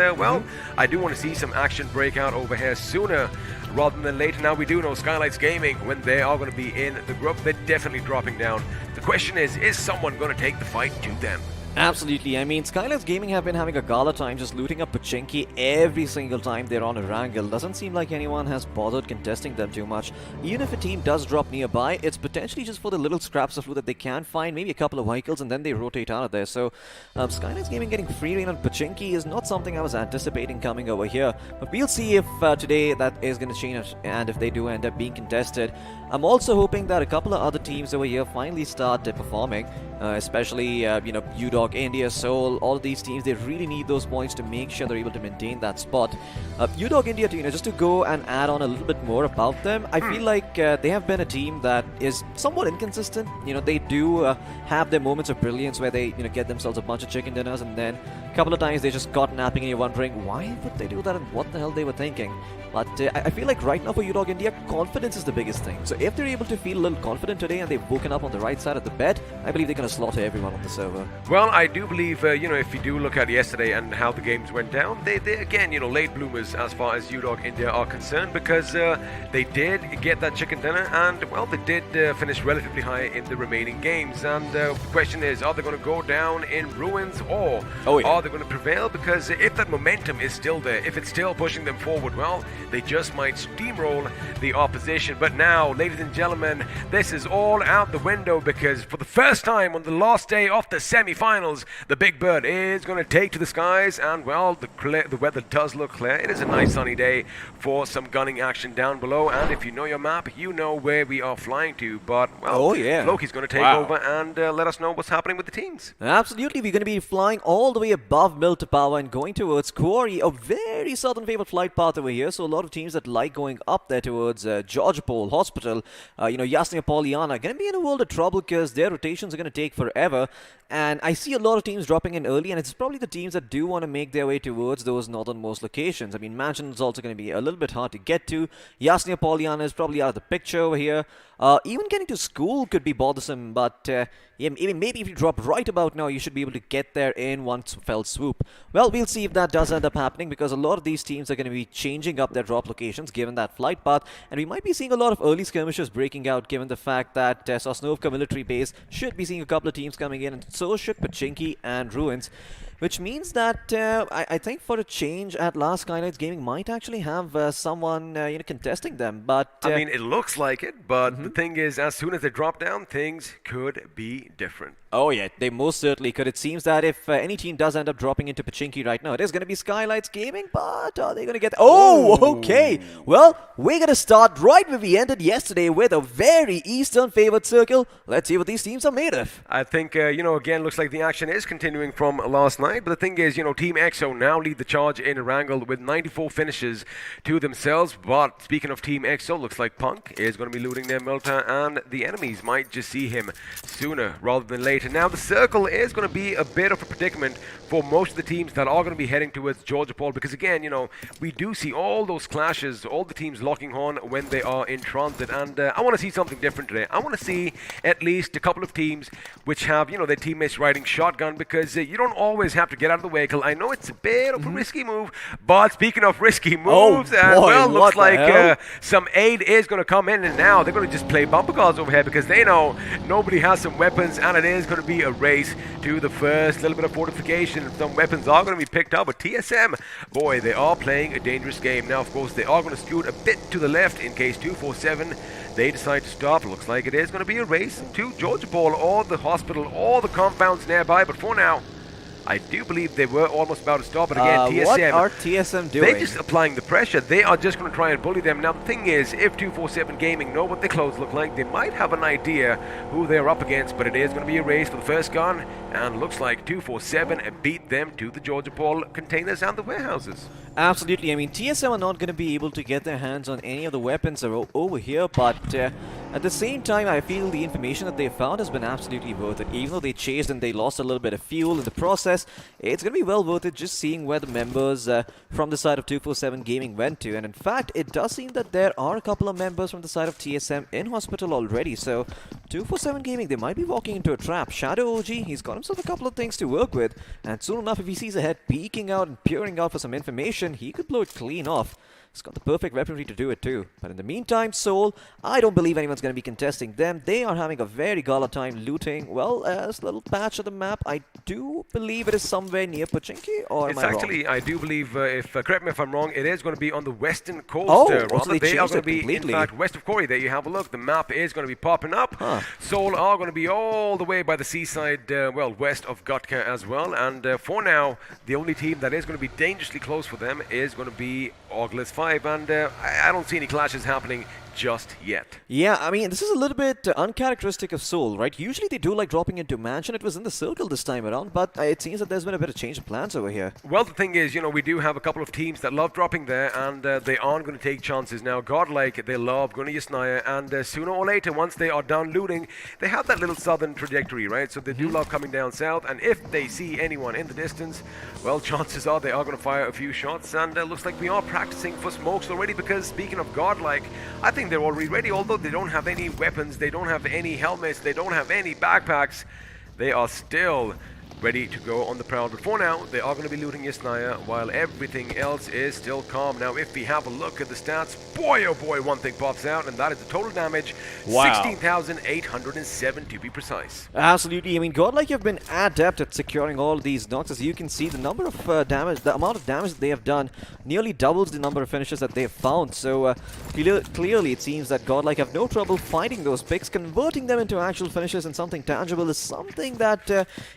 I do want to see some action break out over here sooner rather than later. Now, we do know Skylights Gaming, when they are going to be in the group, they're definitely dropping down. The question is someone going to take the fight to them? Absolutely. I mean, Skylights Gaming have been having a gala time just looting up Pochinki every single time they're on Erangel. Doesn't seem like anyone has bothered contesting them too much. Even if a team does drop nearby, it's potentially just for the little scraps of loot that they can find, maybe a couple of vehicles, and then they rotate out of there. So, Skylights Gaming getting free reign on Pochinki is not something I was anticipating coming over here. But we'll see if today that is going to change, and if they do end up being contested. I'm also hoping that a couple of other teams over here finally start performing, especially, UDOG, India, Seoul, all of these teams, they really need those points to make sure they're able to maintain that spot. UDOG India, just to go and add on a little bit more about them, I feel like they have been a team that is somewhat inconsistent. They do have their moments of brilliance where they, get themselves a bunch of chicken dinners, and then a couple of times they just got napping and you're wondering why would they do that and what the hell they were thinking. But I feel like right now for UDOG India, confidence is the biggest thing. So if they're able to feel a little confident today and they've woken up on the right side of the bed, I believe they're going to slaughter everyone on the server. Well, I do believe, if you do look at yesterday and how the games went down, they again, late bloomers as far as UDOG India are concerned, because they did get that chicken dinner and, well, they did finish relatively high in the remaining games. And the question is, are they going to go down in ruins, or are they going to prevail? Because if that momentum is still there, if it's still pushing them forward, well, they just might steamroll the opposition. But now, ladies and gentlemen, this is all out the window, because for the first time on the last day of the semi-finals, the Big Bird is going to take to the skies, and, well, the weather does look clear. It is a nice sunny day for some gunning action down below, and if you know your map, you know where we are flying to. But, well, Loki's going to take over and let us know what's happening with the teams. Absolutely, we're going to be flying all the way above Milta Power and going towards Quarry, a very southern favorite flight path over here. So a lot of teams that like going up there towards Georgopol Hospital, Yasnia Poliana, going to be in a world of trouble because their rotations are going to take forever. And I see a lot of teams dropping in early, and it's probably the teams that do want to make their way towards those northernmost locations. I mean, Mansion is also going to be a little bit hard to get to. Yasnia Poliana is probably out of the picture over here. Even getting to school could be bothersome, but maybe if you drop right about now, you should be able to get there in one fell stealth swoop. Well, we'll see if that does end up happening, because a lot of these teams are going to be changing up their drop locations given that flight path, and we might be seeing a lot of early skirmishes breaking out given the fact that Sosnovka military base should be seeing a couple of teams coming in, and so should Pachinki and Ruins. Which means that I think for a change at last, Skylights Gaming might actually have someone contesting them. But I mean, it looks like it, but the thing is, as soon as they drop down, things could be different. oh yeah, they most certainly could. It seems that if any team does end up dropping into Pachinki right now, it is going to be Skylights Gaming, but are they going to get... Oh, okay. Well, we're going to start right where we ended yesterday with a very Eastern favored circle. Let's see what these teams are made of. I think, again, looks like the action is continuing from last night. But the thing is, Team EXO now lead the charge in Erangel with 94 finishes to themselves. But speaking of Team EXO, looks like Punk is going to be looting their Milta, and the enemies might just see him sooner rather than later. Now, the circle is going to be a bit of a predicament for most of the teams that are going to be heading towards Georgia Paul, because again, we do see all those clashes, all the teams locking on when they are in transit, and I want to see something different today. I want to see at least a couple of teams which have, their teammates riding shotgun, because you don't always have to get out of the vehicle. I know it's a bit of a risky move, but speaking of risky moves, looks like some aid is going to come in, and now they're going to just play bumper cars over here because they know nobody has some weapons, and it is going to be a race to the first little bit of fortification. Some weapons are going to be picked up, but TSM, boy, they are playing a dangerous game. Now, of course, they are going to scoot a bit to the left in case 247 they decide to stop. Looks like it is going to be a race to Georgia Paul or the hospital or the compounds nearby, but for now, I do believe they were almost about to stop, but again, TSM... What are TSM doing? They're just applying the pressure. They are just going to try and bully them. Now, the thing is, if 247 Gaming know what their clothes look like, they might have an idea who they're up against, but it is going to be a race for the first gun, and looks like 247 beat them to the Georgia Paul containers and the warehouses. Absolutely. I mean, TSM are not going to be able to get their hands on any of the weapons over here, but at the same time, I feel the information that they found has been absolutely worth it. Even though they chased and they lost a little bit of fuel in the process, it's going to be well worth it just seeing where the members from the side of 247 Gaming went to. And in fact, it does seem that there are a couple of members from the side of TSM in hospital already. So 247 Gaming, they might be walking into a trap. Shadow OG, he's got himself a couple of things to work with. And soon enough, if he sees a head peeking out and peering out for some information, he could blow it clean off. He's got the perfect weaponry to do it too. But in the meantime, Seoul, I don't believe anyone's going to be contesting them. They are having a very gala time looting, well, this little patch of the map. I do believe it is somewhere near Pachinki, or am I wrong? It's actually, I do believe, correct me if I'm wrong, it is going to be on the western coast. Also they are going to be, completely. in fact, west of Kori. There you have a look. The map is going to be popping up. Seoul are going to be all the way by the seaside, west of Gotka as well. And for now, the only team that is going to be dangerously close for them is going to be August 5, and I don't see any clashes happening just yet. Yeah, I mean, this is a little bit uncharacteristic of Seoul, right? Usually they do like dropping into mansion. It was in the circle this time around, but it seems that there's been a bit of change of plans over here. Well, the thing is, we do have a couple of teams that love dropping there, and they aren't going to take chances. Now, Godlike, they love going to Yasnaya, and sooner or later, once they are done looting, they have that little southern trajectory, right? So they do love coming down south, and if they see anyone in the distance, well, chances are they are going to fire a few shots, and looks like we are practicing for smokes already, because speaking of Godlike, I think they're already ready, although they don't have any weapons, they don't have any helmets, they don't have any backpacks. They are still ready to go on the prowl, but for now, they are going to be looting Yasnaya while everything else is still calm. Now, if we have a look at the stats, boy, oh boy, one thing pops out, and that is the total damage. Wow. 16,807 to be precise. Absolutely. I mean, Godlike have been adept at securing all these knocks. As you can see, the number of damage, the amount of damage that they have done nearly doubles the number of finishes that they have found. So clearly, it seems that Godlike have no trouble finding those picks. Converting them into actual finishes and something tangible is something that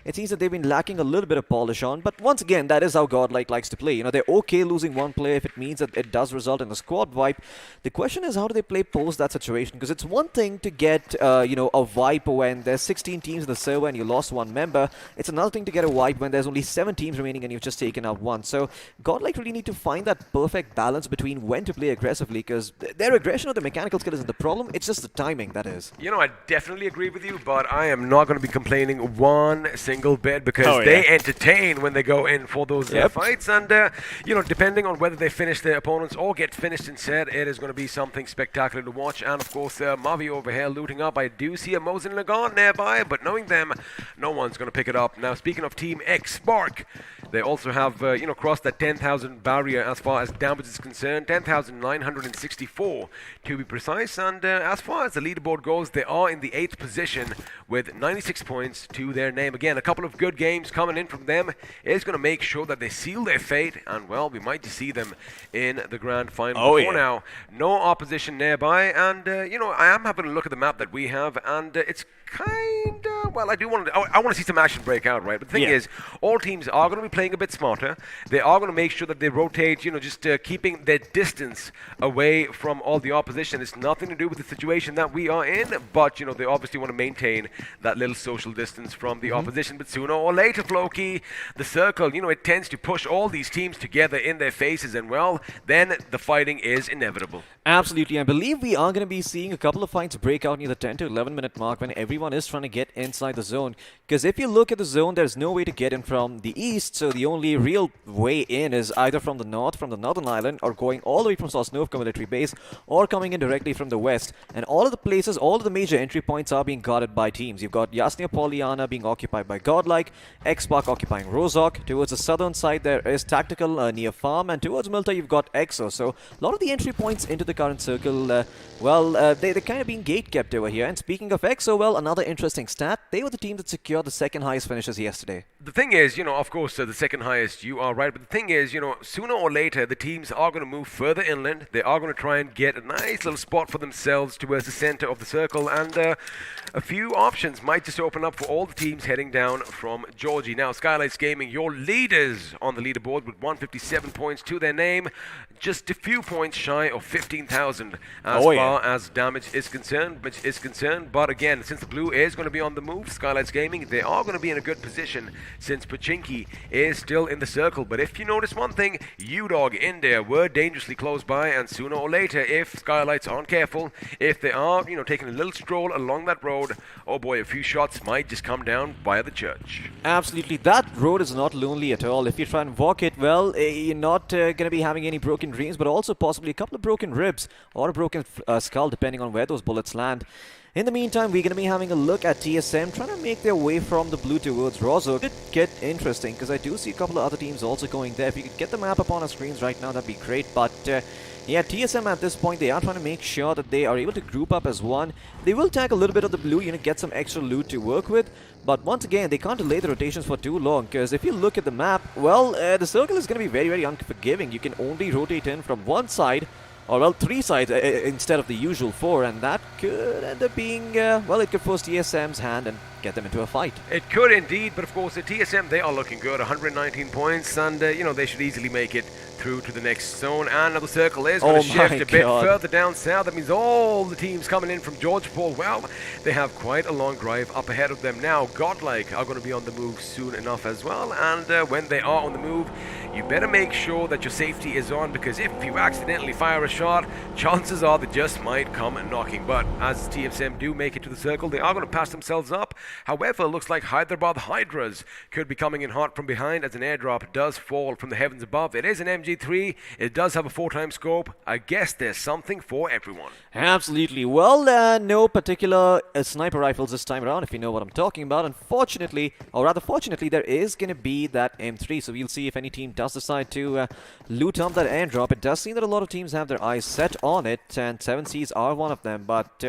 it seems that they've been lacking a little bit of polish on. But once again, that is how Godlike likes to play. They're okay losing one player if it means that it does result in a squad wipe. The question is, how do they play post that situation? Because it's one thing to get a wipe when there's 16 teams in the server and you lost one member. It's another thing to get a wipe when there's only 7 teams remaining and you've just taken out one. So Godlike really need to find that perfect balance between when to play aggressively, because their aggression or the mechanical skill isn't the problem, it's just the timing, that is. I definitely agree with you, but I am not going to be complaining one single bit, because they entertain when they go in for those fights, and depending on whether they finish their opponents or get finished instead, it is going to be something spectacular to watch. And of course, Mavi over here looting up. I do see a Mosin Lagan nearby, but knowing them, no one's going to pick it up. Now, speaking of Team X Spark, They also have, crossed that 10,000 barrier as far as damage is concerned, 10,964 to be precise. And as far as the leaderboard goes, they are in the 8th position with 96 points to their name. Again, a couple of good games coming in from them is going to make sure that they seal their fate, and well, we might just see them in the grand final. For now, no opposition nearby, and I am having a look at the map that we have, and it's kind of, well, I want to see some action break out, right? But the thing is, all teams are going to be playing a bit smarter. They are going to make sure that they rotate, just keeping their distance away from all the opposition. It's nothing to do with the situation that we are in, but, they obviously want to maintain that little social distance from the opposition. But sooner or later, Floki, the circle, it tends to push all these teams together in their faces, and well, then the fighting is inevitable. Absolutely. I believe we are going to be seeing a couple of fights break out near the 10 to 11 minute mark when everyone is trying to get inside the zone. Because if you look at the zone, there's no way to get in from the east, so the only real way in is either from the north, from the northern island, or going all the way from Sosnovka military base, or coming in directly from the west. And all of the places, all of the major entry points are being guarded by teams. You've got Yasnia Poliana being occupied by Godlike, X-Park occupying Rozok. Towards the southern side, there is Tactical near Farm, and towards Milta, you've got EXO. So a lot of the entry points into the current circle, they're kind of being gate-kept over here. And speaking of EXO, well, another interesting stat, they were the team that secured the second highest finishes yesterday. The thing is, of course, the second highest, you are right, but the thing is, sooner or later, the teams are going to move further inland. They are going to try and get a nice little spot for themselves towards the center of the circle, and a few options might just open up for all the teams heading down from Georgie. Now, Skylights Gaming, your leaders on the leaderboard with 157 points to their name, just a few points shy of 15,000 as far as damage is concerned. But again, since the blue is going to be on the move, Skylights Gaming, they are going to be in a good position since Pachinki is still in the circle. But if you notice one thing, U-Dog in there were dangerously close by, and sooner or later, if Skylights aren't careful, if they are, taking a little stroll along that road, oh boy, a few shots might just come down via the church. Absolutely, that road is not lonely at all. If you try and walk it, well, you're not going to be having any broken dreams, but also possibly a couple of broken ribs or a broken skull, depending on where those bullets land. In the meantime, we're going to be having a look at TSM trying to make their way from the blue towards Rozok. It could get interesting because I do see a couple of other teams also going there. If you could get the map up on our screens right now, that'd be great. But yeah, TSM at this point, they are trying to make sure that they are able to group up as one. They will tag a little bit of the blue, get some extra loot to work with. But once again, they can't delay the rotations for too long, because if you look at the map, well, the circle is going to be very, very unforgiving. You can only rotate in from one side, or well, 3 sides instead of the usual 4, and that could end up being, well, it could force TSM's hand and get them into a fight. It could indeed, but of course, the TSM, they are looking good, 119 points, and, they should easily make it through to the next zone. And now the circle is going to shift a bit further down south. That means all the teams coming in from Georgepol, well, they have quite a long drive up ahead of them. Now, Godlike are going to be on the move soon enough as well, and when they are on the move, you better make sure that your safety is on, because if you accidentally fire a shot, chances are they just might come knocking. But as TSM do make it to the circle, they are going to pass themselves up. However, looks like Hyderabad Hydras could be coming in hot from behind as an airdrop does fall from the heavens above. It is an MG3. It does have a 4-time scope. I guess there's something for everyone. Absolutely. Well, no particular sniper rifles this time around, if you know what I'm talking about. Unfortunately, or rather fortunately, there is going to be that M3. So we'll see if any team does decide to loot up that airdrop. It does seem that a lot of teams have their eyes set on it, and 7Cs are one of them. But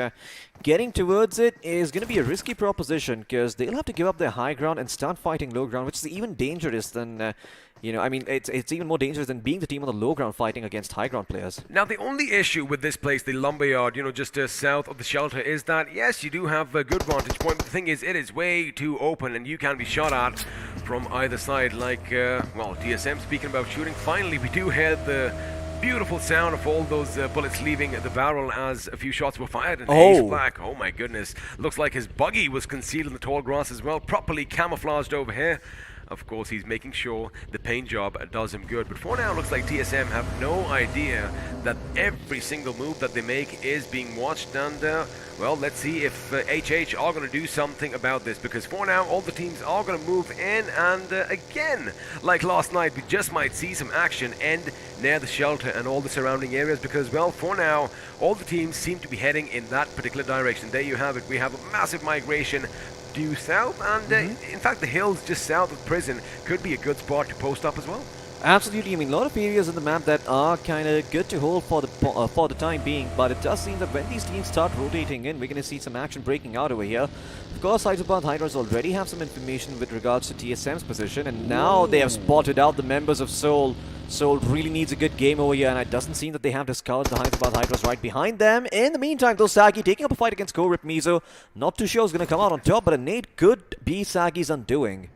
getting towards it is going to be a risky proposition, because they'll have to give up their high ground and start fighting low ground, which is even dangerous than, it's even more dangerous than being the team on the low ground fighting against high ground players. Now, the only issue with this place, the lumberyard, just south of the shelter, is that, yes, you do have a good vantage point, but the thing is, it is way too open, and you can be shot at from either side, like, TSM, speaking about shooting, finally, we do hear the beautiful sound of all those bullets leaving the barrel as a few shots were fired. And Ace Black, oh my goodness, looks like his buggy was concealed in the tall grass as well, properly camouflaged over here. Of course, he's making sure the paint job does him good. But for now, it looks like TSM have no idea that every single move that they make is being watched. And, well, let's see if HH are going to do something about this. Because for now, all the teams are going to move in. And, again, like last night, we just might see some action end near the shelter and all the surrounding areas. Because, well, for now, all the teams seem to be heading in that particular direction. There you have it. We have a massive migration due south, and in fact the hills just south of prison could be a good spot to post up as well. Absolutely. I mean, a lot of areas in the map that are kind of good to hold for the time being, but it does seem that when these teams start rotating in, we're going to see some action breaking out over here. Of course, Hyderabad Hydras already have some information with regards to TSM's position, and now they have spotted out the members of Seoul. Seoul really needs a good game over here, and it doesn't seem that they have discovered the Hyderabad Hydras right behind them. In the meantime, though, Sagi taking up a fight against Korip Mizo. Not too sure who's going to come out on top, but a nade could be Sagi's undoing.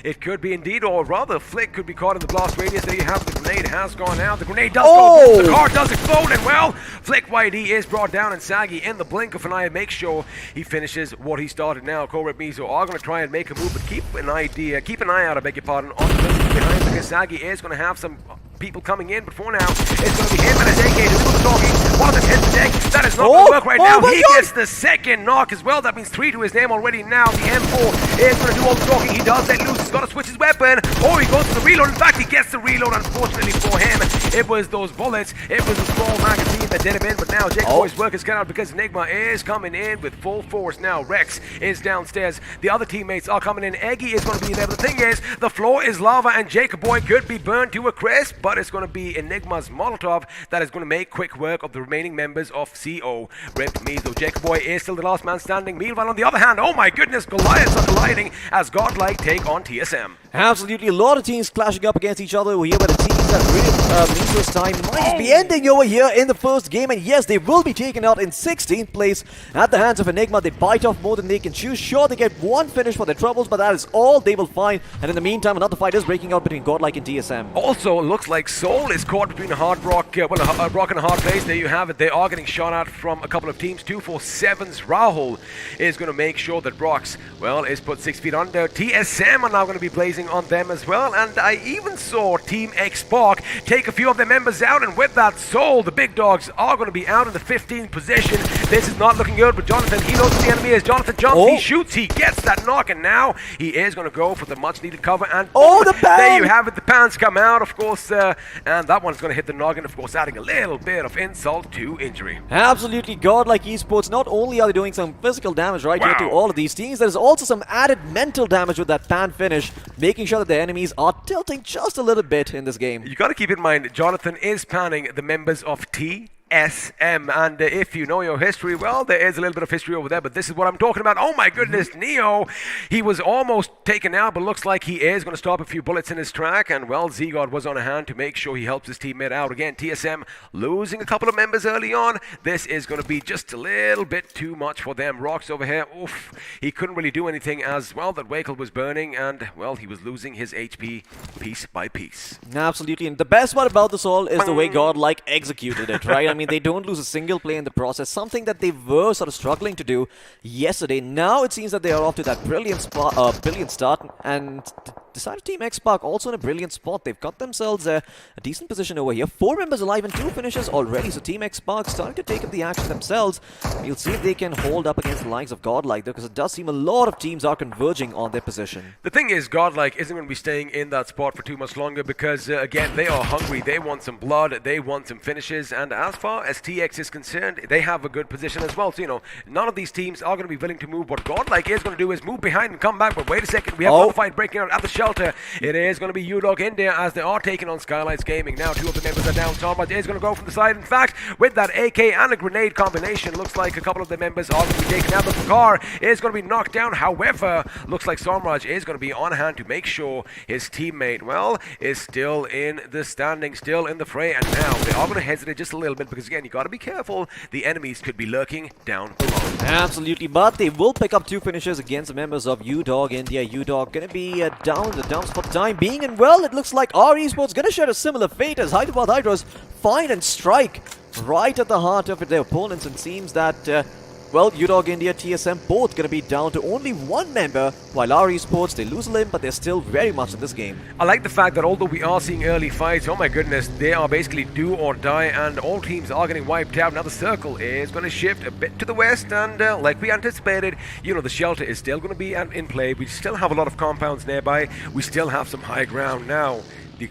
It could be indeed, or rather, Flick could be caught in the blast radius. There you have it. The grenade has gone out. The grenade does go. The car does explode, and well, Flick YD is brought down, and Sagi, in the blink of an eye, makes sure he finishes what he started now. Korip Mizo are going to try and make a move, but keep an eye out, I beg your pardon, on the building behind, because Sagi is going to have some people coming in, but for now, it's going to be him and his AK doing the talking. One of them hits the deck. That is not going to work right now. He gets the second knock as well. That means 3 to his name already now. The M4 is going to do all the talking. He does let loose. He's got to switch his weapon. Oh, he goes to the reload. In fact, he gets the reload. Unfortunately for him, it was those bullets. It was a small magazine that did him in, but now Jake Boy's work is cut out because Enigma is coming in with full force now. Rex is downstairs. The other teammates are coming in. Eggy is going to be there. But the thing is, the floor is lava, and Jacob Boy could be burned to a crisp, but it's going to be Enigma's Molotov that is going to make quick work of the remaining members of CO. Rip Mizo. Jacob Boy is still the last man standing. Meanwhile, on the other hand, oh my goodness, Goliaths are colliding as Godlike take on TSM. Absolutely, a lot of teams clashing up against each other over here, but the teams that really Mizo's time might just be ending over here in the first game, and yes, they will be taken out in 16th place at the hands of Enigma. They bite off more than they can chew. Sure, they get one finish for their troubles, but that is all they will find, and in the meantime, another fight is breaking out between Godlike and TSM. Also, looks like Seoul is caught between a hard rock, a rock and a hard place. There you have it. They are getting shot at from a couple of teams. 247's Rahul is going to make sure that Brox, well, is put 6 feet under. TSM are now going to be blazing on them as well, and I even saw Team X-Spark take a few of their members out, and with that, Seoul, the big dogs, are going to be out in the 15th position. This is not looking good, but Jonathan, he knows what the enemy is. Jonathan jumps, he shoots, he gets that knock, and now he is going to go for the much-needed cover, and the pan! There you have it. The pans come out, of course, and that one's going to hit the noggin, of course, adding a little bit of insult to injury. Absolutely, Godlike Esports, not only are they doing some physical damage right here to all of these teams, there's also some added mental damage with that pan finish, making sure that the enemies are tilting just a little bit in this game. You got to keep in mind, Jonathan is panning the members of TSM, and if you know your history, well, there is a little bit of history over there, but this is what I'm talking about. Oh my goodness, Neo, he was almost taken out, but looks like he is going to stop a few bullets in his track, and well, Zegod was on hand to make sure he helps his teammate out. Again, TSM losing a couple of members early on. This is going to be just a little bit too much for them. Rocks over here, oof, he couldn't really do anything as well. That vehicle was burning, and well, he was losing his HP piece by piece. Absolutely, and the best part about this all is the way Godlike executed it, right? I mean, they don't lose a single play in the process, something that they were sort of struggling to do yesterday. Now it seems that they are off to that brilliant start, and decided Team X-Spark also in a brilliant spot. They've got themselves a decent position over here. 4 members alive and 2 finishers already, so Team X-Spark starting to take up the action themselves. We'll see if they can hold up against the likes of Godlike, though, because it does seem a lot of teams are converging on their position. The thing is, Godlike isn't going to be staying in that spot for too much longer because, again, they are hungry. They want some blood. They want some finishes. And as far as TX is concerned, they have a good position as well. So, you know, none of these teams are going to be willing to move. What Godlike is going to do is move behind and come back. But wait a second, we have another fight breaking out at the shelter. It is going to be UDOG India as they are taking on Skylights Gaming. Now 2 of the members are down. Sarmaj is going to go from the side. In fact, with that AK and a grenade combination, looks like a couple of the members are going to be taken out. The car is going to be knocked down. However, looks like Sarmaj is going to be on hand to make sure his teammate, well, is still in the standing, still in the fray. And now they are going to hesitate just a little bit because, again, you got to be careful. The enemies could be lurking down below. Absolutely, but they will pick up 2 finishes against the members of UDOG India. UDOG going to be down in the dumps for the time being, and well, it looks like our esports going to share a similar fate as Hyderabad Hydras find and strike right at the heart of their opponents, and seems that well, UDOG India, TSM both going to be down to only 1 member, while our esports, they lose a limb, but they're still very much in this game. I like the fact that although we are seeing early fights, oh my goodness, they are basically do or die, and all teams are getting wiped out. Now the circle is going to shift a bit to the west, and like we anticipated, you know, the shelter is still going to be in play. We still have a lot of compounds nearby. We still have some high ground now. The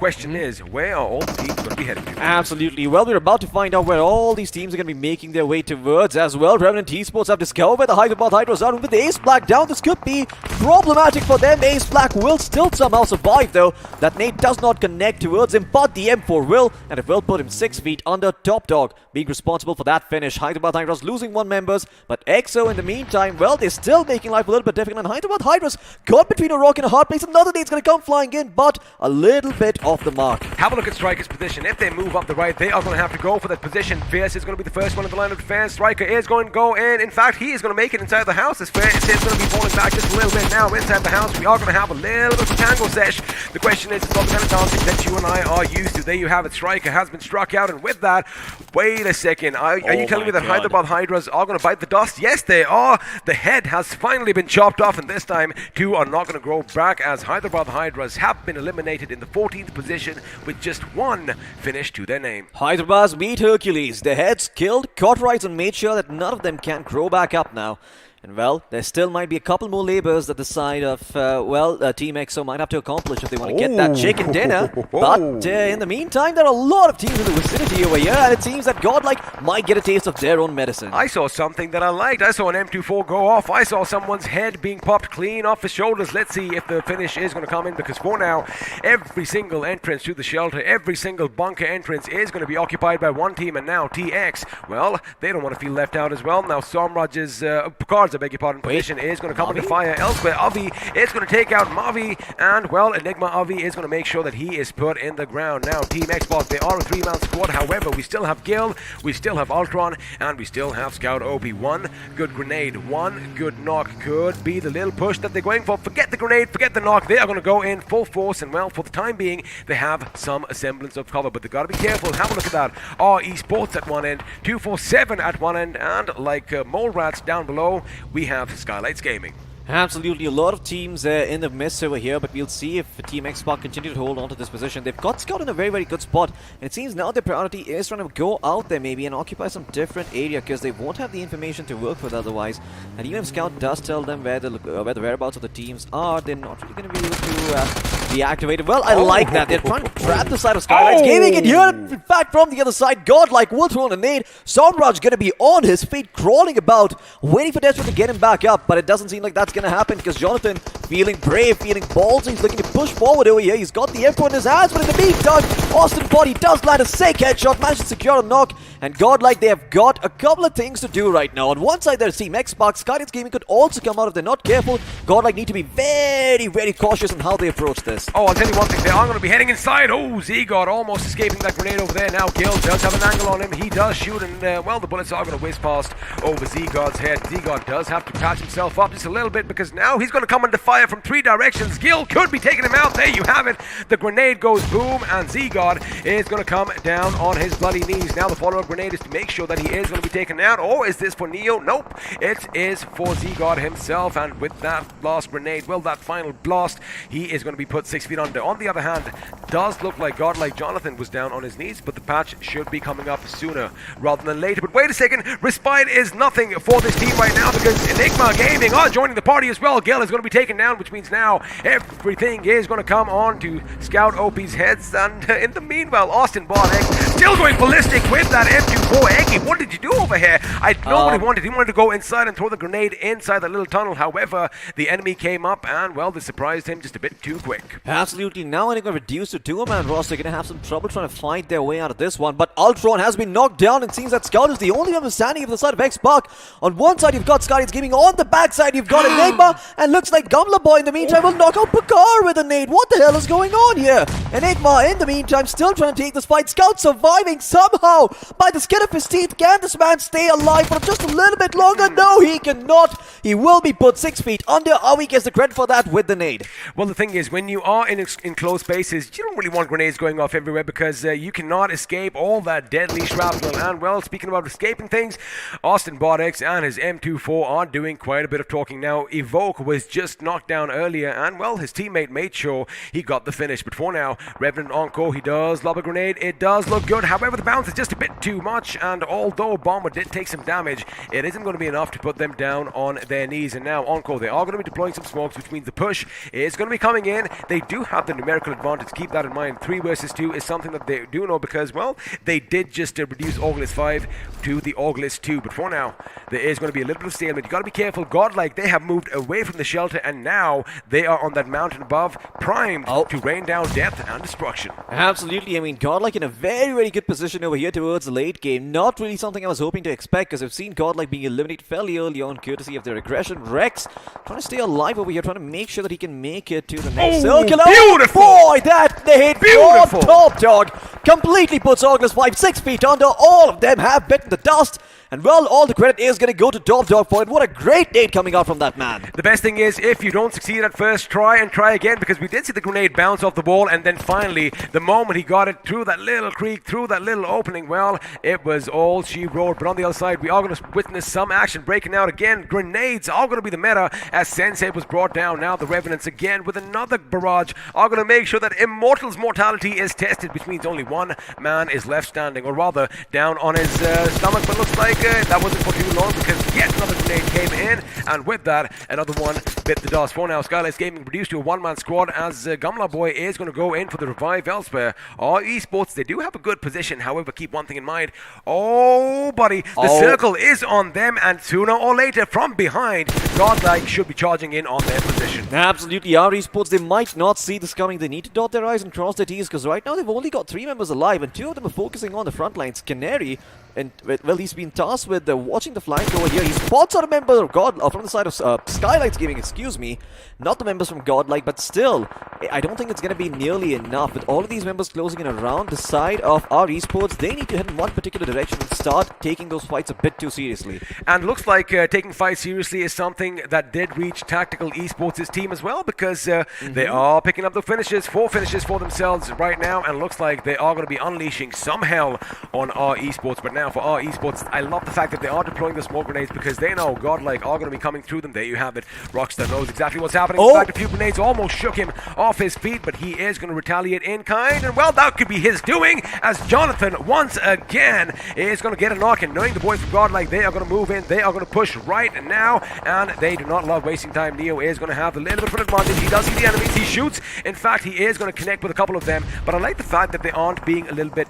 Question is, where are all the teams going to be heading to? Absolutely. Well, we're about to find out where all these teams are going to be making their way towards as well. Revenant Esports have discovered where the Hyderabad Hydras are. With the Ace Black down, this could be problematic for them. Ace Black will still somehow survive, though. That nade does not connect towards him, but the M4 will, and it will put him 6 feet under. Top Dog being responsible for that finish. Hyderabad Hydras losing 1 members, but EXO in the meantime, well, they're still making life a little bit difficult, and Hyderabad Hydras caught between a rock and a hard place. Another nade's going to come flying in, but a little bit off the mark. Have a look at Striker's position. If they move up the right, they are going to have to go for that position. Fierce is going to be the first one in the line of defense. Striker is going to go in. In fact, he is going to make it inside the house. As Fierce is going to be falling back just a little bit now inside the house. We are going to have a little bit of a tango sesh. The question is, it's all the kind of dancing that you and I are used to. There you have it. Striker has been struck out, and with that, wait a second. Are you telling me that Hyderabad Hydras are going to bite the dust? Yes, they are. The head has finally been chopped off, and this time, 2 are not going to grow back, as Hyderabad Hydras have been eliminated in the 14th position with just 1 finish to their name. Hyderabad beat Hercules. Their heads killed, cauterized, and made sure that none of them can grow back up now. And well, there still might be a couple more labors that the side of, Team EXO might have to accomplish if they want to get that chicken dinner. But in the meantime, there are a lot of teams in the vicinity over here, and it seems that Godlike might get a taste of their own medicine. I saw something that I liked. I saw an M24 go off. I saw someone's head being popped clean off his shoulders. Let's see if the finish is going to come in, because for now, every single entrance to the shelter, every single bunker entrance is going to be occupied by 1 team, and now TX, well, they don't want to feel left out as well. Now, Somraj's, Picard's, I beg your pardon, position is going to come into fire elsewhere. Avi is going to take out Mavi, and well, Enigma Avi is going to make sure that he is put in the ground. Now, Team Xbox, they are a 3-man squad. However, we still have Gil, we still have Ultron, and we still have Scout OP. 1 good grenade, 1 good knock could be the little push that they're going for. Forget the grenade, forget the knock. They are going to go in full force, and well, for the time being, they have some semblance of cover, but they've got to be careful. Have a look at that. RE Sports at one end, 247 at one end, and like mole rats down below, we have Skylights Gaming. Absolutely, a lot of teams in the mist over here, but we'll see if Team Xbox continue to hold on to this position. They've got Scout in a very, very good spot, and it seems now their priority is trying to go out there maybe and occupy some different area, because they won't have the information to work with otherwise. And even if Scout does tell them where the whereabouts of the teams are, they're not really going to be able to be activated. Well, I like that. They're trying to trap the side of Skylights Gaming, and here, in fact, from the other side, Godlike will throw in a nade. Somraj going to be on his feet, crawling about, waiting for Desperate to get him back up, but it doesn't seem like that's going to happen, because Jonathan, feeling brave, feeling ballsy, he's looking to push forward over here. He's got the M4 in his hands, but in the meantime, Austin Body does land a sick headshot, managed to secure a knock, and Godlike, they have got a couple of things to do right now. On one side, there's Team Xbox. Skylights Gaming could also come out if they're not careful. Godlike need to be very, very cautious in how they approach this. Oh, I'll tell you one thing, they are going to be heading inside. Oh, Zegod almost escaping that grenade over there. Now Gil does have an angle on him. He does shoot, and well, the bullets are going to whiz past over Zegod's head. Zegod does have to patch himself up just a little bit, because now he's going to come under fire from 3 directions. Gil could be taking him out. There you have it. The grenade goes boom, and Zegod is going to come down on his bloody knees. Now the follow-up grenade is to make sure that he is going to be taken out. Or is this for Neo? Nope. It is for Zegod himself, and with that last grenade, well, that final blast, he is going to be put 6 feet under. On the other hand, does look like Godlike Jonathan was down on his knees, but the patch should be coming up sooner rather than later. But wait a second, respite is nothing for this team right now, because Enigma Gaming are joining the party as well. Gil is going to be taken down, which means now everything is going to come on to Scout OP's heads. And in the meanwhile, Austin Bartek still going ballistic with that M24. Eggy, what did you do over here? I know what he wanted. He wanted to go inside and throw the grenade inside the little tunnel. However, the enemy came up, and well, they surprised him just a bit too quick. Absolutely. Now they're going to reduce to 2-man roster. They're going to have some trouble trying to fight their way out of this one. But Ultron has been knocked down. It seems that Scout is the only one standing on the side of X-Park. On one side, you've got Skylights Gaming. On the backside, you've got Enigma. And looks like Gumla Boy in the meantime will knock out Picard with a nade. What the hell is going on here? Enigma in the meantime still trying to take this fight. Scout surviving somehow by the skin of his teeth. Can this man stay alive for just a little bit longer? No, he cannot. He will be put 6 feet under. Awi gets the credit for that with the nade. Well, the thing is, when you are in closed spaces, you don't really want grenades going off everywhere, because you cannot escape all that deadly shrapnel. And well, speaking about escaping things, Austin Bartex and his M24 are doing quite a bit of talking now. Evoke was just knocked down earlier, and well, his teammate made sure he got the finish. But for now, Revenant Onko, he does lob a grenade. It does look good. However, the bounce is just a bit too much, and although Bomber did take some damage, it isn't going to be enough to put them down on their knees. And now Encore, they are going to be deploying some smokes, which means the push is going to be coming in. They do have the numerical advantage. Keep that in mind. 3 versus 2 is something that they do know because, well, they did just reduce Augulus 5 to the Augulus 2. But for now, there is going to be a little bit of stalemate. You got to be careful. Godlike, they have moved away from the shelter, and now they are on that mountain above, primed to rain down death and destruction. Absolutely. I mean, Godlike in a very, very good position over here towards the late game. Not really something I was hoping to expect because I've seen Godlike being eliminated fairly early on, courtesy of their aggression. Rex trying to stay alive over here, trying to make sure that he can make it to the next circle. Beautiful! Boy, that hit Beautiful! Top Dog completely puts August 5 6 feet under. All of them have bitten the dust. And well, all the credit is going to go to Top Dog for it. What a great nade coming out from that man. The best thing is, if you don't succeed at first, try and try again, because we did see the grenade bounce off the wall, and then finally, the moment he got it through that little creek, through that little opening, well, it was all she wrote. But on the other side, we are going to witness some action breaking out again. Grenades are going to be the meta as Sensei was brought down. Now the Revenants again with another barrage are going to make sure that Immortal's mortality is tested, which means only one man is left standing, or rather down on his stomach. But looks like that wasn't for too long, because yet another grenade came in, and with that, another one bit the dust. For now, Skylights Gaming reduced to a one-man squad as Gumla Boy is going to go in for the revive elsewhere. Our esports, they do have a good position, however, keep one thing in mind. Oh, buddy, the circle is on them, and sooner or later, from behind, Godlike should be charging in on their position. Absolutely, our esports, they might not see this coming. They need to dot their I's and cross their T's, because right now they've only got 3 members alive, and 2 of them are focusing on the front lines. Canary, and well, he's been tasked with watching the flank over here. He spots out a member of God from the side of Skylights Gaming, excuse me, not the members from Godlike, but still, I don't think it's going to be nearly enough. With all of these members closing in around the side of our esports, they need to head in one particular direction and start taking those fights a bit too seriously. And looks like taking fights seriously is something that did reach Tactical Esports' team as well, because they are picking up the finishes, 4 finishes for themselves right now, and looks like they are going to be unleashing some hell on our esports. But now for our esports, I love the fact that they are deploying the smoke grenades, because they know Godlike are going to be coming through them. There you have it. Rockstar knows exactly what's happening. In fact, a few grenades almost shook him off his feet, but he is going to retaliate in kind, and well, that could be his doing, as Jonathan once again is going to get a knock. And knowing the boys from Godlike, they are going to move in, they are going to push right now, and they do not love wasting time. Neo is going to have a little bit of an advantage. He does see the enemies, he shoots. In fact, he is going to connect with a couple of them, but I like the fact that they aren't being a little bit,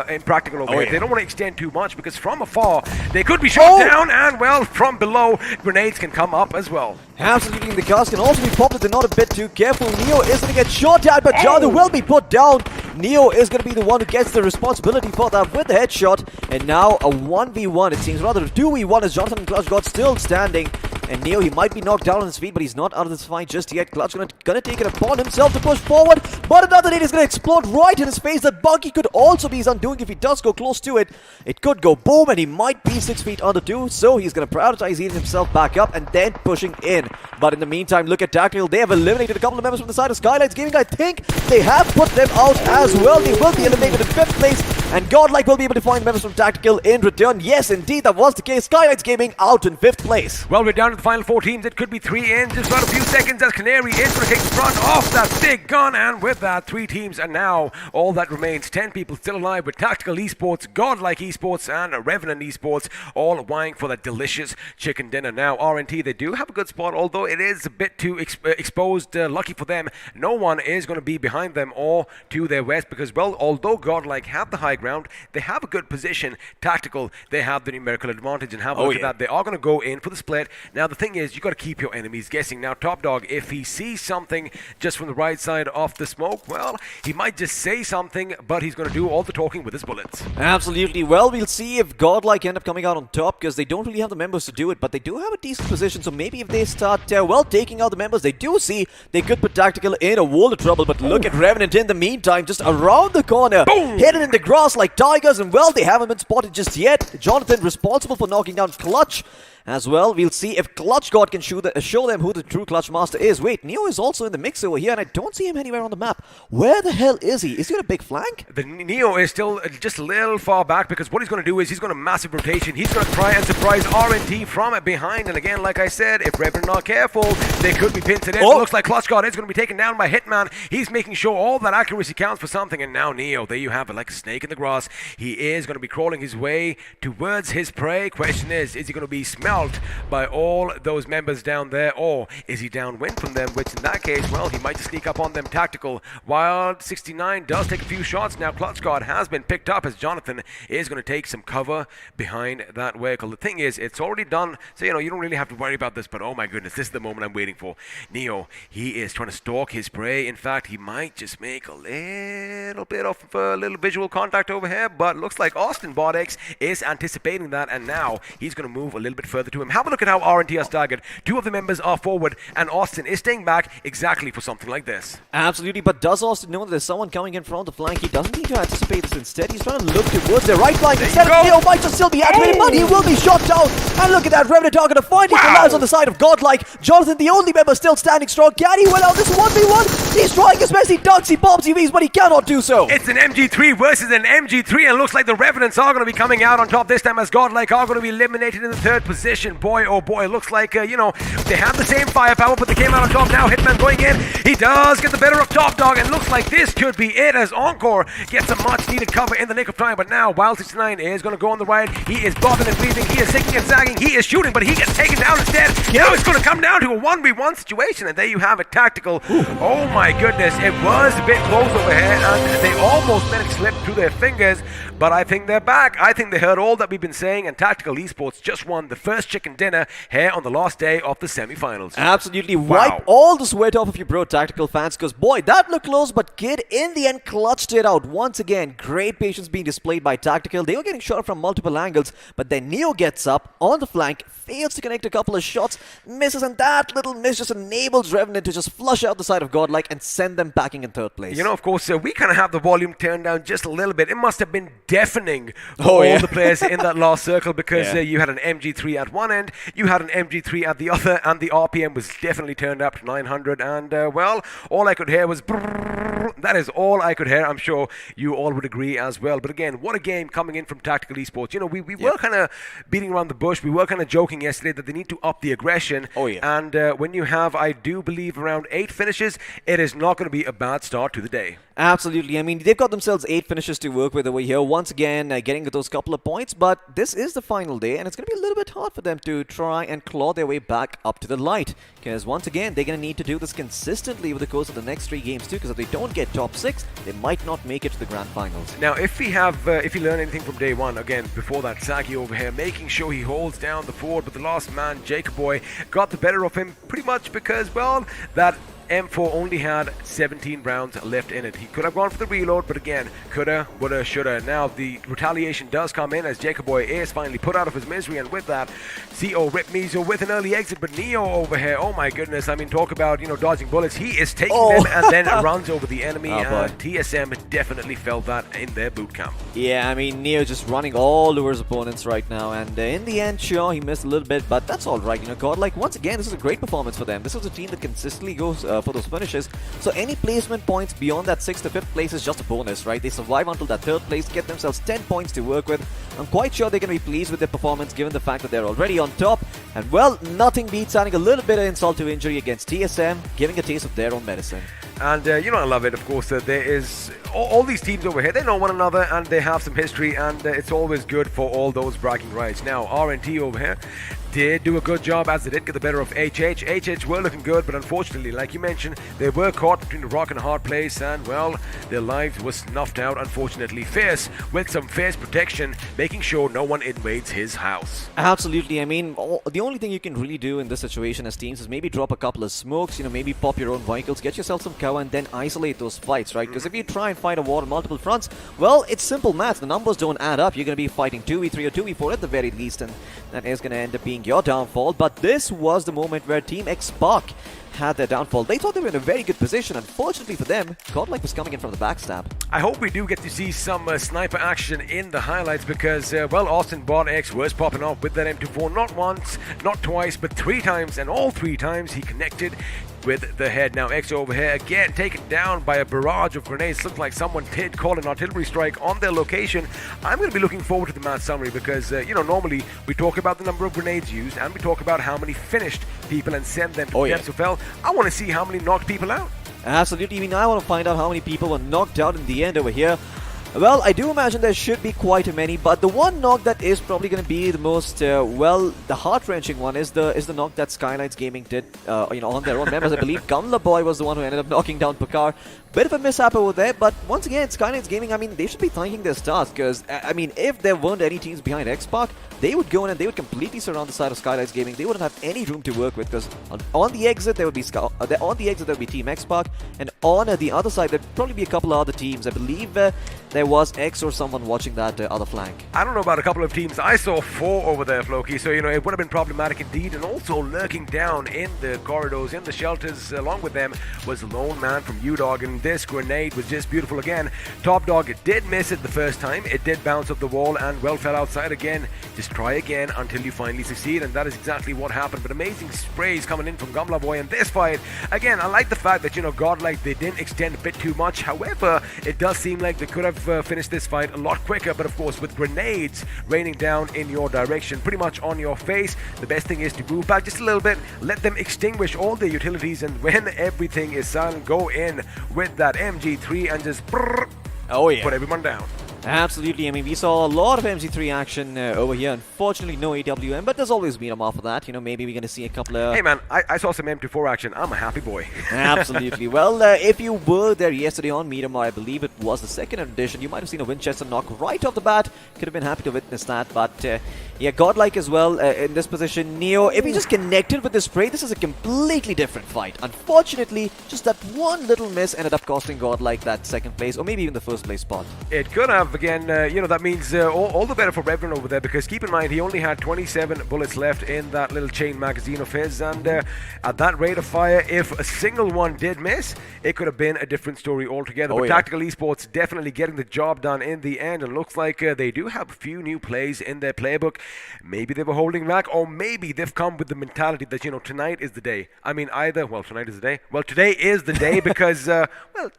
impractical over here. They don't want to extend too much, because from afar, they could be shot down, and well, from below, grenades can come up as well. Absolutely, the cars can also be popped if they're not a bit too careful. Neo is going to get shot at, but Jonathan will be put down. Neo is going to be the one who gets the responsibility for that with the headshot. And now a 1v1, it seems, rather a 2v1, as Jonathan and Clutch got still standing. And Neo, he might be knocked down on his feet, but he's not out of this fight just yet. Clutch gonna take it upon himself to push forward, but another nade is gonna explode right in his face. That Bunky could also be his undoing if he does go close to it. It could go boom, and he might be 6 feet under 2, so he's gonna prioritize healing himself back up and then pushing in. But in the meantime, look at Tactical. They have eliminated a couple of members from the side of Skylights Gaming. I think they have put them out as well. They will be eliminated in 5th place, and Godlike will be able to find members from Tactical in return. Yes, indeed, that was the case. Skylights Gaming out in 5th place. Well, we're down to the final 4 teams. It could be 3 in just about a few seconds, as Canary is going to take the front off that big gun, and with that, 3 teams, and now all that remains, 10 people still alive, with Tactical Esports, Godlike Esports, and Revenant Esports all vying for that delicious chicken dinner. Now, RNT, they do have a good spot, although it is a bit too exposed. Lucky for them, no one is going to be behind them or to their west, because, well, although Godlike have the high ground, they have a good position. Tactical, they have the numerical advantage, and have a look at that. They are going to go in for the split. Now, the thing is, you got to keep your enemies guessing. Now, Top Dog, if he sees something just from the right side of the smoke, well, he might just say something, but he's going to do all the talking with his bullets. Absolutely. Well, we'll see if Godlike end up coming out on top, because they don't really have the members to do it, but they do have a decent position, so maybe if they start, taking out the members, they do see they could put Tactical in a world of trouble. But look at Revenant in the meantime, just around the corner, hidden in the grass like tigers, and well, they haven't been spotted just yet. Jonathan responsible for knocking down Clutch as well. We'll see if Clutch God can show them who the true Clutch Master is. Wait, Neo is also in the mix over here, and I don't see him anywhere on the map. Where the hell is he? Is he on a big flank? The Neo is still just a little far back, because what he's going to do is he's going to massive rotation. He's going to try and surprise RNT from behind, and again, like I said, if Revenant are not careful, they could be pincered in. It looks like Clutch God is going to be taken down by Hitman. He's making sure all that accuracy counts for something, and now Neo, there you have it, like a snake in the grass. He is going to be crawling his way towards his prey. Question is he going to be smelt by all those members down there, or is he downwind from them, which in that case, well, he might just sneak up on them tactical. Wild 69 does take a few shots. Now Clutch Guard has been picked up as Jonathan is going to take some cover behind that vehicle. The thing is, it's already done, so you don't really have to worry about this, but oh my goodness, this is the moment I'm waiting for. Neo, he is trying to stalk his prey. In fact, he might just make a little bit of a little visual contact over here, but looks like Austin Bodex is anticipating that, and now he's going to move a little bit further to him. Have a look at how RNT are staggered. Two of the members are forward, and Austin is staying back exactly for something like this. Absolutely, but does Austin know that there's someone coming in from the flank? He doesn't need to anticipate this. Instead, he's trying to look towards the right flank. Instead, Neo might just still be activated, but he will be shot down. And look at that, Revenant are going to finally collapse on the side of Godlike. Jonathan, the only member still standing strong. Can he win out this 1v1? He's trying his best. He ducks, he bombs, he weaves, but he cannot do so. It's an MG3 versus an MG3, and looks like the Revenants are going to be coming out on top this time, as Godlike are going to be eliminated in the third position. Boy, oh boy, looks like, they have the same firepower, but they came out on top now. Hitman going in. He does get the better of Top Dog, and looks like this could be it, as Encore gets some much-needed cover in the nick of time. But now, Wild 69 is going to go on the right. He is bobbing and weaving. He is sinking and sagging. He is shooting, but he gets taken down instead. Now it's going to come down to a 1v1 situation, and there you have it, tactical. Oh my goodness, it was a bit close over here, and they almost let it slip through their fingers, but I think they're back. I think they heard all that we've been saying, and Tactical Esports just won the first chicken dinner here on the last day of the semi-finals. Absolutely. Wipe all the sweat off of you, bro, Tactical fans, because boy, that looked close, but Kid in the end clutched it out. Once again, great patience being displayed by Tactical. They were getting shot from multiple angles, but then Neo gets up on the flank, fails to connect a couple of shots, misses, and that little miss just enables Revenant to just flush out the side of Godlike and send them packing in third place. Of course, we kind of have the volume turned down just a little bit. It must have been deafening for all the players in that last circle, because you had an MG3 at one end, you had an MG3 at the other, and the RPM was definitely turned up to 900, and well, all I could hear was brrrr. That is all I could hear. I'm sure you all would agree as well. But again, what a game coming in from Tactical Esports. We were kind of beating around the bush. We were kind of joking yesterday that they need to up the aggression. And when you have, I do believe, around 8 finishes, it is not going to be a bad start to the day. Absolutely. I mean, they've got themselves 8 finishes to work with over here. Once again, getting those couple of points. But this is the final day, and it's going to be a little bit hard for them to try and claw their way back up to the light. Because once again, they're going to need to do this consistently over the course of the next 3 games too. Because if they don't get top 6, they might not make it to the grand finals. Now, if we learn anything from day one, again, before that, Saki over here, making sure he holds down the fort, but the last man, Jacob Boy, got the better of him pretty much because, well, that M4 only had 17 rounds left in it. He could have gone for the reload, but again, coulda, woulda, shoulda. Now the retaliation does come in as Jacob Boy is finally put out of his misery, and with that, CO Rip Mizo with an early exit, but Neo over here, oh my goodness, I mean, talk about, dodging bullets. He is taking them and then runs over the enemy, and TSM definitely felt that in their boot camp. Yeah, I mean, Neo just running all over his opponents right now, and in the end, sure, he missed a little bit, but that's all right. Godlike, once again, this is a great performance for them. This is a team that consistently goes for those finishes, so any placement points beyond that 6th to 5th place is just a bonus, right? They survive until that 3rd place, get themselves 10 points to work with. I'm quite sure they're going to be pleased with their performance given the fact that they're already on top, and well, nothing beats adding a little bit of insult to injury against TSM, giving a taste of their own medicine. And I love it, of course. There is all these teams over here, they know one another and they have some history, and it's always good for all those bragging rights. Now, RNT over here did do a good job as they did get the better of HH. HH were looking good, but unfortunately, like you mentioned, they were caught between a rock and a hard place, and well, their lives were snuffed out, unfortunately. Fierce with some fierce protection, making sure no one invades his house. Absolutely. I mean, the only thing you can really do in this situation as teams is maybe drop a couple of smokes, maybe pop your own vehicles, get yourself some cover, and then isolate those fights, right? Because if you try and fight a war on multiple fronts, well, it's simple math. The numbers don't add up. You're going to be fighting 2v3 or 2v4 at the very least, and that is going to end up being your downfall. But this was the moment where Team X-Spark had their downfall. They thought they were in a very good position. Unfortunately for them, Godlike was coming in from the backstab. I hope we do get to see some sniper action in the highlights because, well, Austin Bot X was popping off with that M24 not once, not twice, but 3 times, and all 3 times he connected with the head. Now X over here again taken down by a barrage of grenades. Looks like someone did call an artillery strike on their location. I'm going to be looking forward to the match summary because normally we talk about the number of grenades used and we talk about how many finished people and send them to depths of hell. I want to see how many knocked people out. Absolutely. I mean, I want to find out how many people were knocked out in the end over here. Well, I do imagine there should be quite many, but the one knock that is probably going to be the most, the heart-wrenching one is the knock that Skylights Gaming did, on their own members. I believe Gamla Boy was the one who ended up knocking down Pakar. Bit of a mishap over there, but once again, Skylights Gaming, I mean, they should be thanking their stars, because, I mean, if there weren't any teams behind X-Park, they would go in and they would completely surround the side of Skylights Gaming. They wouldn't have any room to work with, because on the exit there would be Team X-Park, and on the other side there'd probably be a couple of other teams. I believe there was X or someone watching that other flank. I don't know about a couple of teams. I saw 4 over there, Floki, so, it would have been problematic indeed. And also lurking down in the corridors, in the shelters, along with them, was Lone Man from UDog, and this grenade was just beautiful again. Top Dog did miss it the first time. It did bounce off the wall and well fell outside again. Just try again until you finally succeed, and that is exactly what happened. But amazing sprays coming in from Gamla Boy in this fight. Again, I like the fact that, Godlike, they didn't extend a bit too much. However, it does seem like they could have finished this fight a lot quicker, but of course with grenades raining down in your direction, pretty much on your face, the best thing is to move back just a little bit, let them extinguish all their utilities, and when everything is silent, go in with that MG3 and just put everyone down. Absolutely. I mean, we saw a lot of MG3 action over here. Unfortunately, no AWM, but there's always been after that. Maybe we're going to see a couple of... Hey, man, I saw some M24 action. I'm a happy boy. Absolutely. Well, if you were there yesterday on Miramar, I believe it was the second edition, you might have seen a Winchester knock right off the bat. Could have been happy to witness that. But, yeah, Godlike as well in this position. Neo, if he just connected with the spray, this is a completely different fight. Unfortunately, just that one little miss ended up costing Godlike that second place, or maybe even the first place spot. It could have. Again, that means all the better for Reverend over there, because keep in mind he only had 27 bullets left in that little chain magazine of his, and at that rate of fire, if a single one did miss, it could have been a different story altogether. But Tactical Esports definitely getting the job done in the end, and looks like they do have a few new plays in their playbook. Maybe they were holding back, or maybe they've come with the mentality that, tonight is the day. I mean, tonight is the day. Well, today is the day because,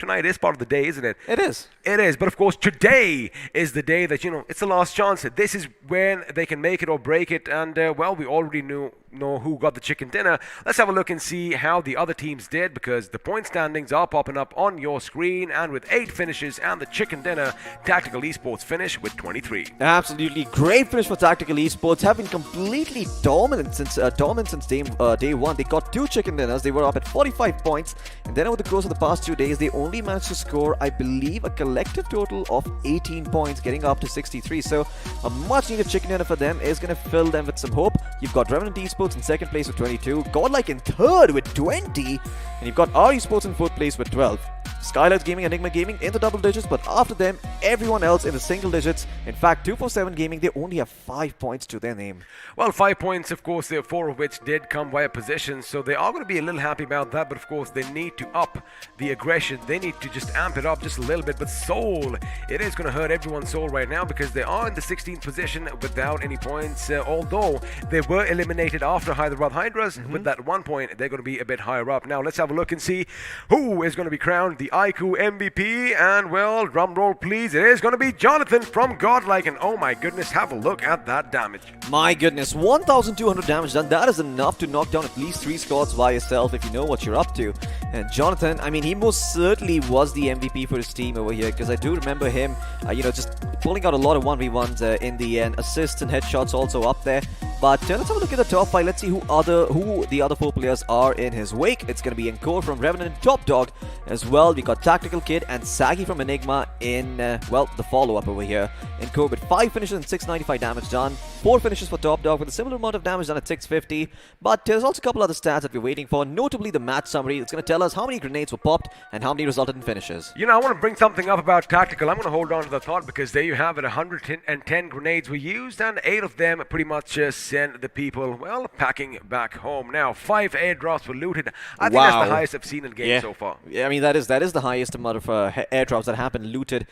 tonight is part of the day, isn't it? It is. It is, but of course, today is the day that, it's the last chance. This is when they can make it or break it, and, we already know who got the chicken dinner. Let's have a look and see how the other teams did, because the point standings are popping up on your screen, and with 8 finishes and the chicken dinner, Tactical Esports finish with 23. Absolutely great finish for Tactical Esports. Have been completely dominant since day one. They got 2 chicken dinners. They were up at 45 points, and then over the course of the past 2 days, they only managed to score, I believe, a collective total of 18 points, getting up to 63. So a much needed chicken dinner for them is going to fill them with some hope. You've got Revenant Esports in second place with 22, Godlike in third with 20, and you've got R Esports in fourth place with 12. Skylights Gaming, Enigma Gaming in the double digits, but after them, everyone else in the single digits. In fact, 247 Gaming, they only have 5 points to their name. Well, 5 points, of course, 4 of which did come via position, so they are going to be a little happy about that, but of course, they need to up the aggression. They need to just amp it up just a little bit, but Soul, it is going to hurt everyone's soul right now, because they are in the 16th position without any points, although they were eliminated after Hyderabad Hydras. With that 1 point, they're going to be a bit higher up. Now, let's have a look and see who is going to be crowned the iQOO MVP, and well, drum roll please, it is going to be Jonathan from Godlike, and oh my goodness, have a look at that damage. My goodness, 1,200 damage done. That is enough to knock down at least 3 squads by yourself if you know what you're up to. And Jonathan, I mean, he most certainly was the MVP for his team over here, because I do remember him, just pulling out a lot of 1v1s in the end. Assists and headshots also up there. But let's have a look at the top 5. Let's see who the other 4 players are in his wake. It's going to be Encore from Revenant and Top Dog as well. We got Tactical Kid and Sagi from Enigma in, the follow-up over here. Encore with 5 finishes and 695 damage done. 4 finishes for Top Dog with a similar amount of damage done at 650. But there's also a couple other stats that we're waiting for, notably the match summary. It's going to tell us how many grenades were popped and how many resulted in finishes. I want to bring something up about Tactical. I'm going to hold on to the thought, because there you have it. 110 grenades were used, and 8 of them pretty much sent the people, packing back home. Now, 5 airdrops were looted. I think that's the highest I've seen in game so far. Yeah, I mean, that is the highest amount of airdrops that have been looted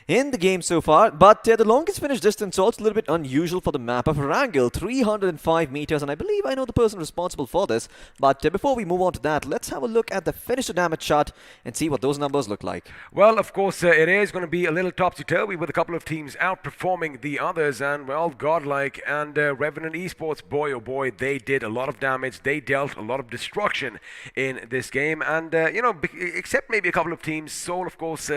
in the game so far. But the longest finish distance also a little bit unusual for the map of Wrangell, 305 meters, and I believe I know the person responsible for this. But before we move on to that, let's have a look at the finish to damage chart and see what those numbers look like. Well, of course, it is going to be a little topsy-turvy with a couple of teams outperforming the others, and Godlike and Revenant Esports, boy oh boy, they did a lot of damage. They dealt a lot of destruction in this game, and except maybe a couple of teams, Soul, of course,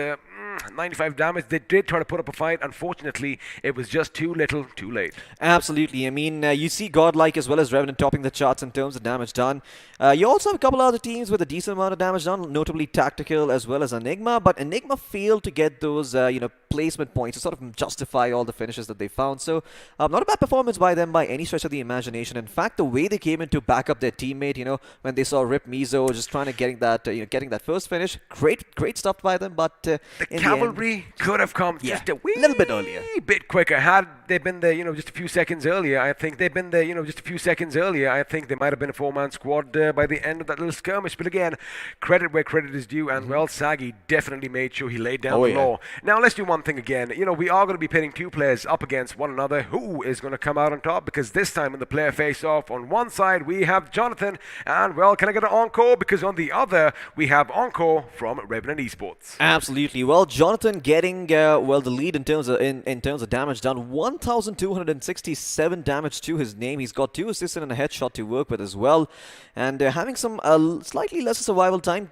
95 damage. They did try to put up a fight. Unfortunately, it was just too little, too late. Absolutely. I mean, you see Godlike as well as Revenant topping the charts in terms of damage done. You also have a couple other teams with a decent amount of damage done, notably Tactical as well as Enigma. But Enigma failed to get those, placement points to sort of justify all the finishes that they found. So, not a bad performance by them by any stretch of the imagination. In fact, the way they came in to back up their teammate, when they saw Rip Mizo just trying to getting that first finish, great stuff by them. But the cavalry could have come just a wee little bit earlier, bit quicker. Had they been there, just a few seconds earlier, I think they might have been a four-man squad by the end of that little skirmish. But again, credit where credit is due, and well, Sagi definitely made sure he laid down the law. Now let's do one thing again. We are going to be pitting two players up against one another. Who is going to come out on top? Because this time in the player face-off, on one side we have Jonathan, and well, can I get an encore? Because on the other we have encore from Revenant Esports. Absolutely. Well, Jonathan getting the lead in terms of damage done. 1,267 damage to his name. He's got 2 assists and a headshot to work with as well, and having some slightly lesser survival time.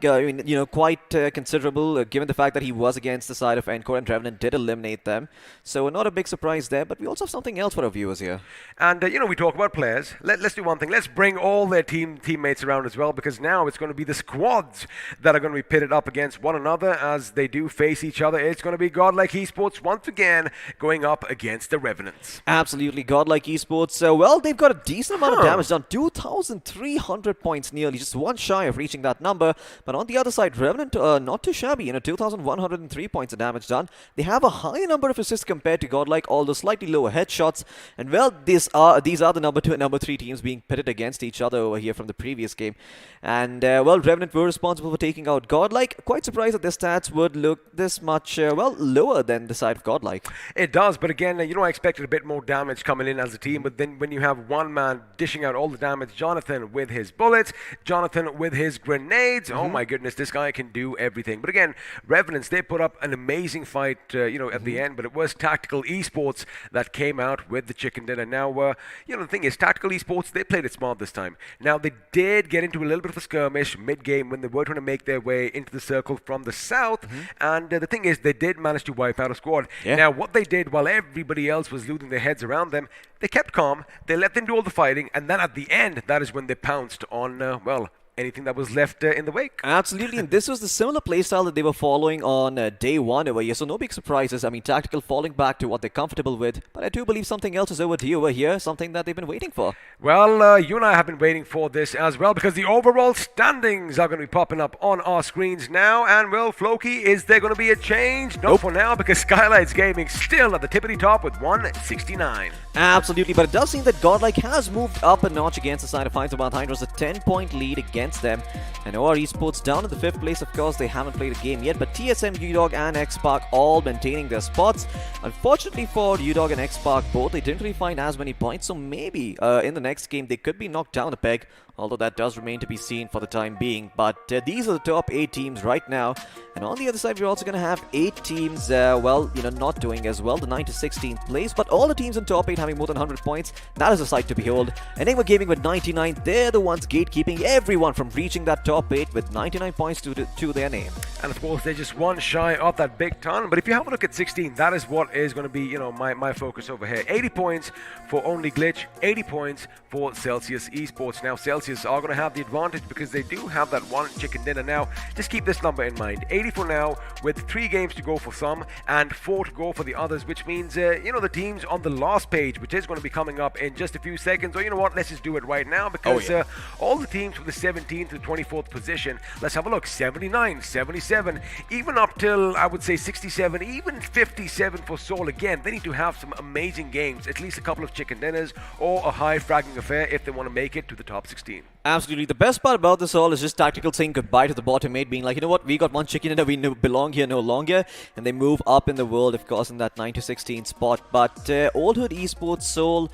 Quite considerable given the fact that he was against the side of Encore and Revenant did eliminate them. So not a big surprise there. But we also have something else for our viewers here. And we talk about players. Let's do one thing. Let's bring all their teammates around as well, because now it's going to be the squads that are going to be pitted up against one another as they do face each other. It's going to be Godlike Esports once again going up against the Revenants. Absolutely, Godlike Esports. They've got a decent amount of damage done. 2,300 points nearly, just one shy of reaching that number. But on the other side, Revenant not too shabby. 2,103 points of damage done. They have a higher number of assists compared to Godlike, although slightly lower headshots. And well, these are the number 2 and number 3 teams being pitted against each other over here from the previous game. And Revenant were responsible for taking out Godlike. Quite surprised that their stats would look this much lower than the side of Godlike. It does, but again, I expected a bit more damage coming in as a team. But then when you have one man dishing out all the damage, Jonathan with his bullets, Jonathan with his grenades. Oh my goodness, this guy can do everything. But again, Revenants, they put up an amazing fight, at the end. But it was Tactical Esports that came out with the chicken dinner. Now, the thing is, Tactical Esports, they played it smart this time. Now, they did get into a little bit of a skirmish mid-game when they were trying to make their way into the circle from the south. And the thing is, they did manage to wipe out a squad. Now, what they did while everybody else was losing their heads around them, they kept calm, they let them do all the fighting, and then at the end, that is when they pounced on, anything that was left in the wake. Absolutely, and this was the similar playstyle that they were following on day 1 over here, so no big surprises. I mean, Tactical falling back to what they're comfortable with, but I do believe something else is overdue over here, something that they've been waiting for. Well, you and I have been waiting for this as well, because the overall standings are going to be popping up on our screens now, and well, Floki, is there going to be a change? Not for now, because Skylights Gaming still at the tippity top with 169. Absolutely, but it does seem that Godlike has moved up a notch against the side of Heinz Behind. It was a 10-point lead against them. And OR Esports down in the 5th place. Of course, they haven't played a game yet, but TSM, UDog and X-Park all maintaining their spots. Unfortunately for UDog and X-Park both, they didn't really find as many points, so maybe in the next game they could be knocked down a peg, although that does remain to be seen for the time being. But these are the top 8 teams right now. And on the other side, we're also going to have 8 teams, not doing as well, the 9 to 16th place. But all the teams in top 8 having more than 100 points, that is a sight to behold. Enigma Gaming with 99, they're the ones gatekeeping everyone from reaching that top 8 with 99 points to their name. And of course, they're just one shy of that big ton. But if you have a look at 16, that is what is going to be, my focus over here. 80 points for Only Glitch, 80 points for Celsius Esports. Now, Celsius are going to have the advantage because they do have that one chicken dinner. Now, just keep this number in mind. 80 for now, with 3 games to go for some and 4 to go for the others, which means, the teams on the last page, which is going to be coming up in just a few seconds. Or you know what, let's just do it right now, because all the teams from the 17th to 24th position, let's have a look. 79, 77, even up till, I would say, 67, even 57 for Seoul. Again, they need to have some amazing games, at least a couple of chicken dinners or a high fragging affair if they want to make it to the top 16. Absolutely. The best part about this all is just Tactical saying goodbye to the bottom 8, being like, you know what, we got one chicken dinner, we belong here no longer, and they move up in the world, of course, in that 9 to 16 spot. But Old Hood Esports, Seoul,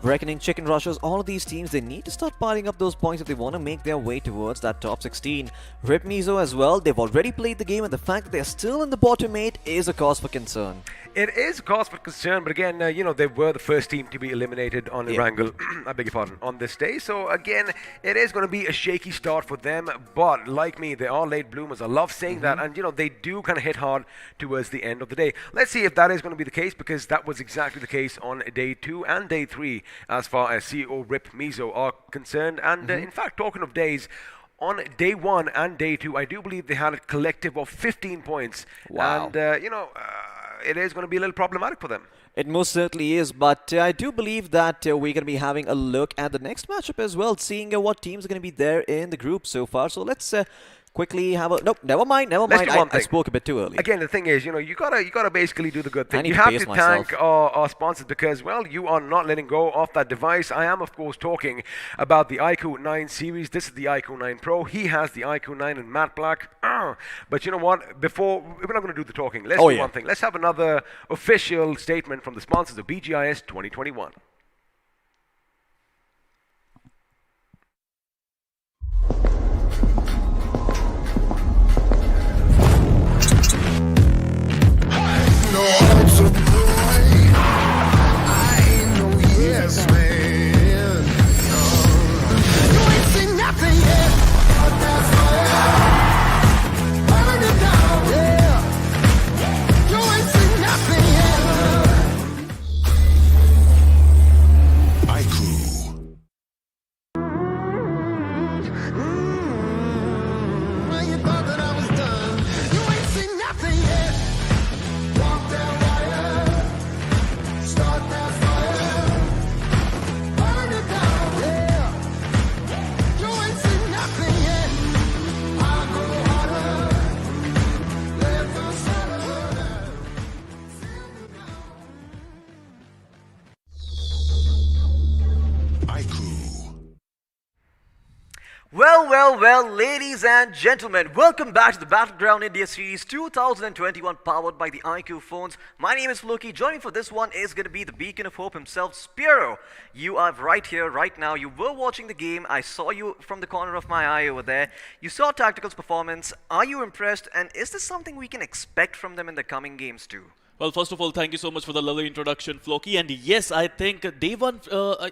Reckoning, Chicken Rushers, all of these teams, they need to start piling up those points if they want to make their way towards that top 16. Rip Mizo as well, they've already played the game, and the fact that they're still in the bottom 8 is a cause for concern. It is a cause for concern, but again, they were the first team to be eliminated on Erangel, I beg your pardon, on this day. So again, it is going to be a shaky start for them. But like me, they are late bloomers. I love saying that, and they do kind of hit hard towards the end of the day. Let's see if that is going to be the case, because that was exactly the case on day 2 and day 3 as far as CEO Rip Mizo are concerned. And in fact, talking of days, on day 1 and day 2, I do believe they had a collective of 15 points. Wow. And, it is going to be a little problematic for them. It most certainly is, but I do believe that we're going to be having a look at the next matchup as well, seeing what teams are going to be there in the group so far. So let's quickly have a... Nope, never mind. Let's do one I thing. spoke a bit too early. Again, the thing is, you gotta basically do the good I thing. need You to have pace to myself. thank our sponsors, because, well, you are not letting go of that device. I am, of course, talking about the iQOO 9 series. This is the iQOO 9 Pro. He has the iQOO 9 in matte black. But you know what? Before, we're not going to do the talking. Let's do one thing. Let's have another official statement from the sponsors of BGIS 2021. Well, ladies and gentlemen, welcome back to the Battleground India Series 2021, powered by the iQOO phones. My name is Floki. Joining me for this one is going to be the beacon of hope himself, Spiro. You are right here, right now. You were watching the game. I saw you from the corner of my eye over there. You saw Tactical's performance. Are you impressed? And is this something we can expect from them in the coming games too? Well, first of all, thank you so much for the lovely introduction, Floki. And yes, I think day 1,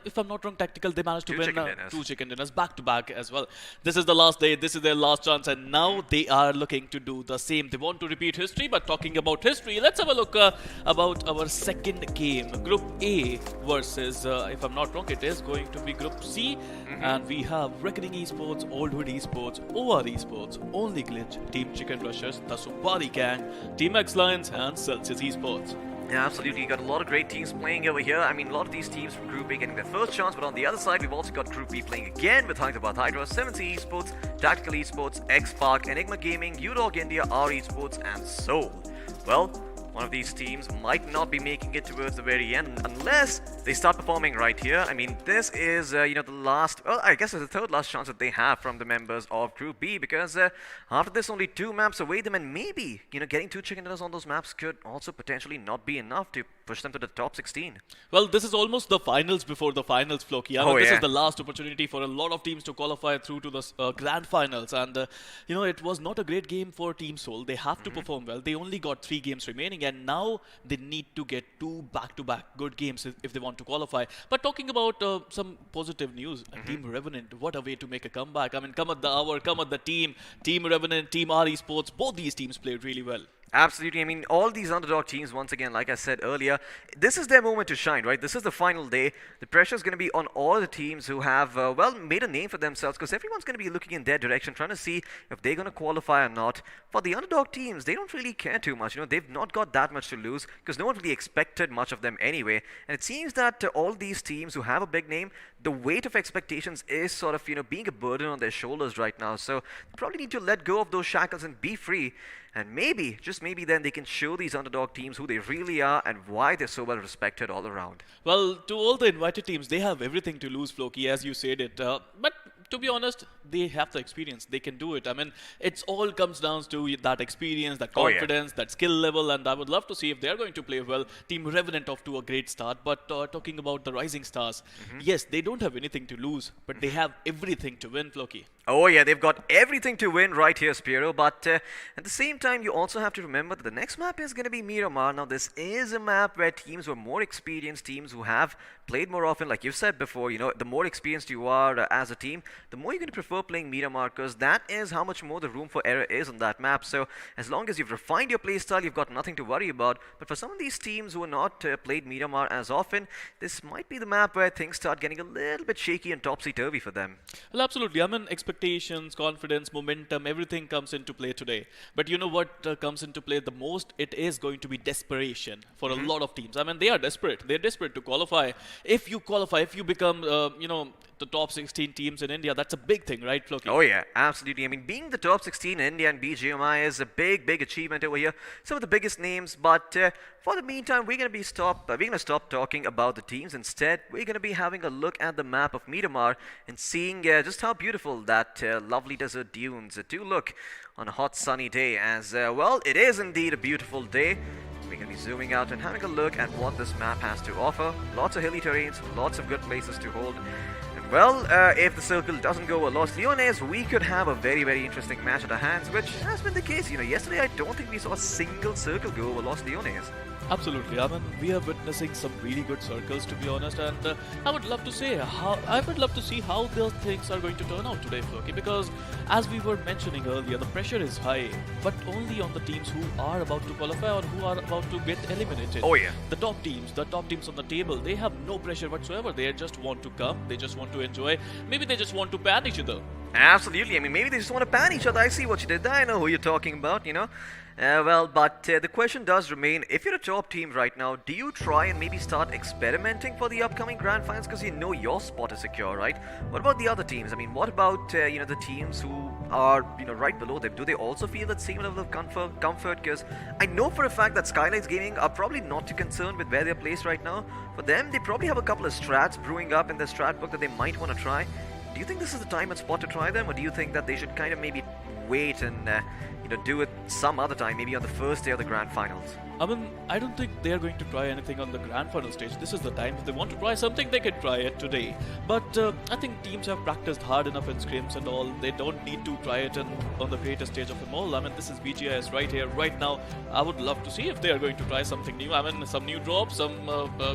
if I'm not wrong, Tactical, they managed to win 2 chicken dinners back-to-back as well. This is the last day, this is their last chance, and now they are looking to do the same. They want to repeat history, but talking about history, let's have a look about our second game. Group A versus, if I'm not wrong, it is going to be Group C. And we have Reckoning Esports, Oldwood Esports, OR Esports, Only Glitch, Team Chicken Rushers, the Supari Gang, Team X Lions, and Celsius Esports. Yeah, absolutely. You got a lot of great teams playing over here. I mean, a lot of these teams from Group A getting their first chance, but on the other side, we've also got Group B playing again with Hyderabad Hydra, 7C Esports, Tactical Esports, X-Park, Enigma Gaming, UDOG India, R Esports, and Soul. Well, one of these teams might not be making it towards the very end unless they start performing right here. I mean, this is, the last, well, I guess it's the third last chance that they have from the members of Group B, because after this, only 2 maps await them, and maybe, getting 2 chicken dinners on those maps could also potentially not be enough to push them to the top 16. Well, this is almost the finals before the finals, Floki. This is the last opportunity for a lot of teams to qualify through to the grand finals. And, it was not a great game for Team Soul. They have to perform well. They only got 3 games remaining, and now they need to get 2 back-to-back good games if they want to qualify. But talking about some positive news, Team Revenant, what a way to make a comeback. I mean, come at the hour, come at the team. Team Revenant, Team R Esports, both these teams played really well. Absolutely. I mean, all these underdog teams, once again, like I said earlier, this is their moment to shine, right? This is the final day. The pressure is going to be on all the teams who have, made a name for themselves, because everyone's going to be looking in their direction, trying to see if they're going to qualify or not. For the underdog teams, they don't really care too much. They've not got that much to lose, because no one really expected much of them anyway. And it seems that all these teams who have a big name, the weight of expectations is sort of, being a burden on their shoulders right now. So they probably need to let go of those shackles and be free. And maybe, just maybe then they can show these underdog teams who they really are and why they're so well respected all around. Well, to all the invited teams, they have everything to lose, Floki, as you said it. But to be honest, they have the experience. They can do it. I mean, it's all comes down to that experience, that Oh, yeah. confidence, that skill level, and I would love to see if they are going to play well. Team Revenant off to a great start, but talking about the Rising Stars, yes, they don't have anything to lose, but they have everything to win, Floki. Oh yeah, they've got everything to win right here, Spiro. But at the same time, you also have to remember that the next map is going to be Miramar. Now, this is a map where teams who are more experienced, teams who have played more often, like you've said before, you know, the more experienced you are as a team, the more you're going to prefer playing Miramar, because that is how much more the room for error is on that map. So as long as you've refined your playstyle, you've got nothing to worry about. But for some of these teams who are not played Miramar as often, this might be the map where things start getting a little bit shaky and topsy-turvy for them. Well, absolutely. I mean, expectations, confidence, momentum, everything comes into play today. But you know what comes into play the most? It is going to be desperation for a lot of teams. I mean, they are desperate. They're desperate to qualify. If you qualify, if you become, you know, the top 16 teams in India, that's a big thing, right, Floki? Oh yeah, absolutely. I mean, being the top 16 in India and BGMI is a big achievement over here. Some of the biggest names, but for the meantime, we're gonna stop talking about the teams. Instead, we're gonna be having a look at the map of Miramar and seeing just how beautiful that lovely desert dunes do look on a hot sunny day. As well, it is indeed a beautiful day. We're going to be zooming out and having a look at what this map has to offer. Lots of hilly terrains, lots of good places to hold. And well, if the circle doesn't go a Los Leones, we could have a very interesting match at our hands, which has been the case. You know, yesterday I don't think we saw a single circle go over Los Leones. Absolutely. I mean, we are witnessing some really good circles, to be honest, and I would love to see how those things are going to turn out today, Floki, because as we were mentioning earlier, the pressure is high, but only on the teams who are about to qualify or who are about to get eliminated. Oh yeah. The top teams on the table, they have no pressure whatsoever. They just want to come, they just want to enjoy, maybe they just want to ban each other. Absolutely. I mean, maybe they just want to ban each other. I see what you did there. I know who you're talking about, you know. But the question does remain, if you're a top team right now, do you try and maybe start experimenting for the upcoming grand finals, because you know your spot is secure, right? What about the other teams? I mean, what about, you know, the teams who are, you know, right below them? Do they also feel that same level of comfort? Because I know for a fact that Skylights Gaming are probably not too concerned with where they're placed right now. For them, they probably have a couple of strats brewing up in their strat book that they might want to try. Do you think this is the time and spot to try them, or do you think that they should kind of maybe wait and you know, do it some other time, maybe on the first day of the grand finals? I mean, I don't think they are going to try anything on the grand final stage. This is the time. If they want to try something, they can try it today. But I think teams have practiced hard enough in scrims and all. They don't need to try it on the greatest stage of them all. I mean, this is BGIS right here, right now. I would love to see if they are going to try something new. I mean, some new drops, some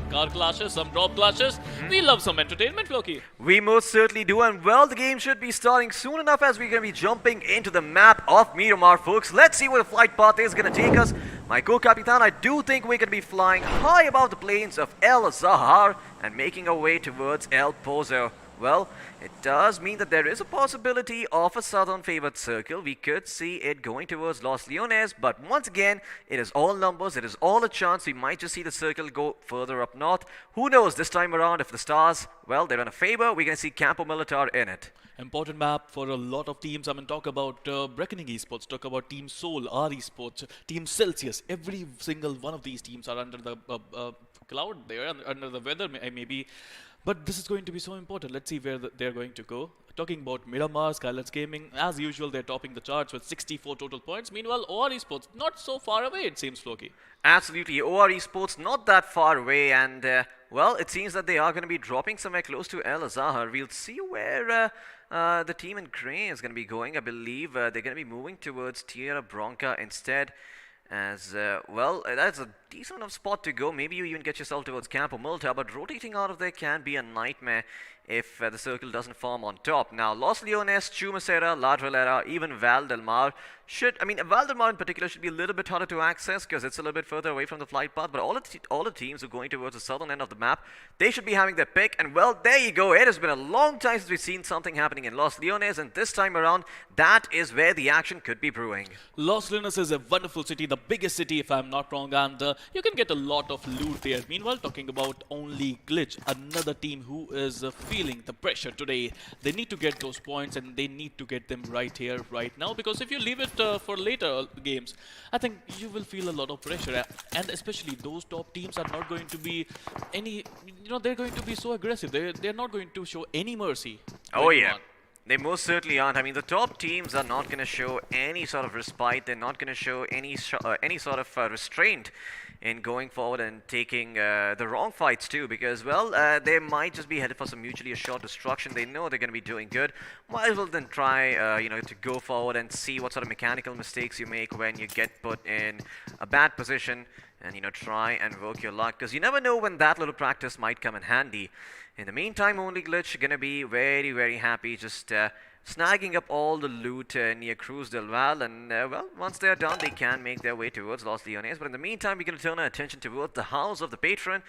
car clashes, some drop clashes. We love some entertainment, Loki. We most certainly do, and well, the game should be starting soon enough as we're going to be jumping into the map of Miramar, folks. Let's see where the flight path is going to take us. My co-capitan, I do think we're going to be flying high above the plains of El Zahar and making our way towards El Pozo. Well, it does mean that there is a possibility of a southern favored circle. We could see it going towards Los Leones, but once again, it is all numbers, it is all a chance. We might just see the circle go further up north. Who knows this time around if the stars, well, they're in a favor, we're going to see Campo Militar in it. Important map for a lot of teams. I mean, talk about Reckoning Esports, talk about Team Soul, R Esports, Team Celsius. Every single one of these teams are under the cloud there, under the weather maybe. But this is going to be so important. Let's see where they're going to go. Talking about Miramar, Skylights Gaming, as usual, they're topping the charts with 64 total points. Meanwhile, OR Esports, not so far away, it seems, Floki. Absolutely. OR Esports, not that far away. And, well, it seems that they are going to be dropping somewhere close to El Azahar. We'll see where the team in Grey is going to be going. I believe they're going to be moving towards Tierra Bronca instead. As, well, that's a decent enough spot to go. Maybe you even get yourself towards Campo Militar, but rotating out of there can be a nightmare if the circle doesn't form on top. Now, Los Leones, Chumacera, La Drolera, even Val del Mar should, I mean, Val del Mar in particular should be a little bit harder to access because it's a little bit further away from the flight path, but all the teams who are going towards the southern end of the map, they should be having their pick. And, well, there you go. It has been a long time since we've seen something happening in Los Leones, and this time around, that is where the action could be brewing. Los Leones is a wonderful city, the biggest city if I'm not wrong, and you can get a lot of loot there. Meanwhile, talking about Only Glitch, another team who is feeling the pressure today. They need to get those points and they need to get them right here, right now, because if you leave it for later games, I think you will feel a lot of pressure, and especially those top teams are not going to be any, you know, they're going to be so aggressive. They're not going to show any mercy. Oh yeah. They most certainly aren't. I mean, the top teams are not going to show any sort of respite. They're not going to show any sort of restraint in going forward and taking the wrong fights too, because well, they might just be headed for some mutually assured destruction. They know they're going to be doing good. Might as well then try, to go forward and see what sort of mechanical mistakes you make when you get put in a bad position, and try and work your luck, because you never know when that little practice might come in handy. In the meantime, only Glitch gonna be very, very happy just snagging up all the loot near Cruz del Val, and well, once they're done, they can make their way towards Los Leones. But in the meantime, we're gonna turn our attention towards the house of the patron.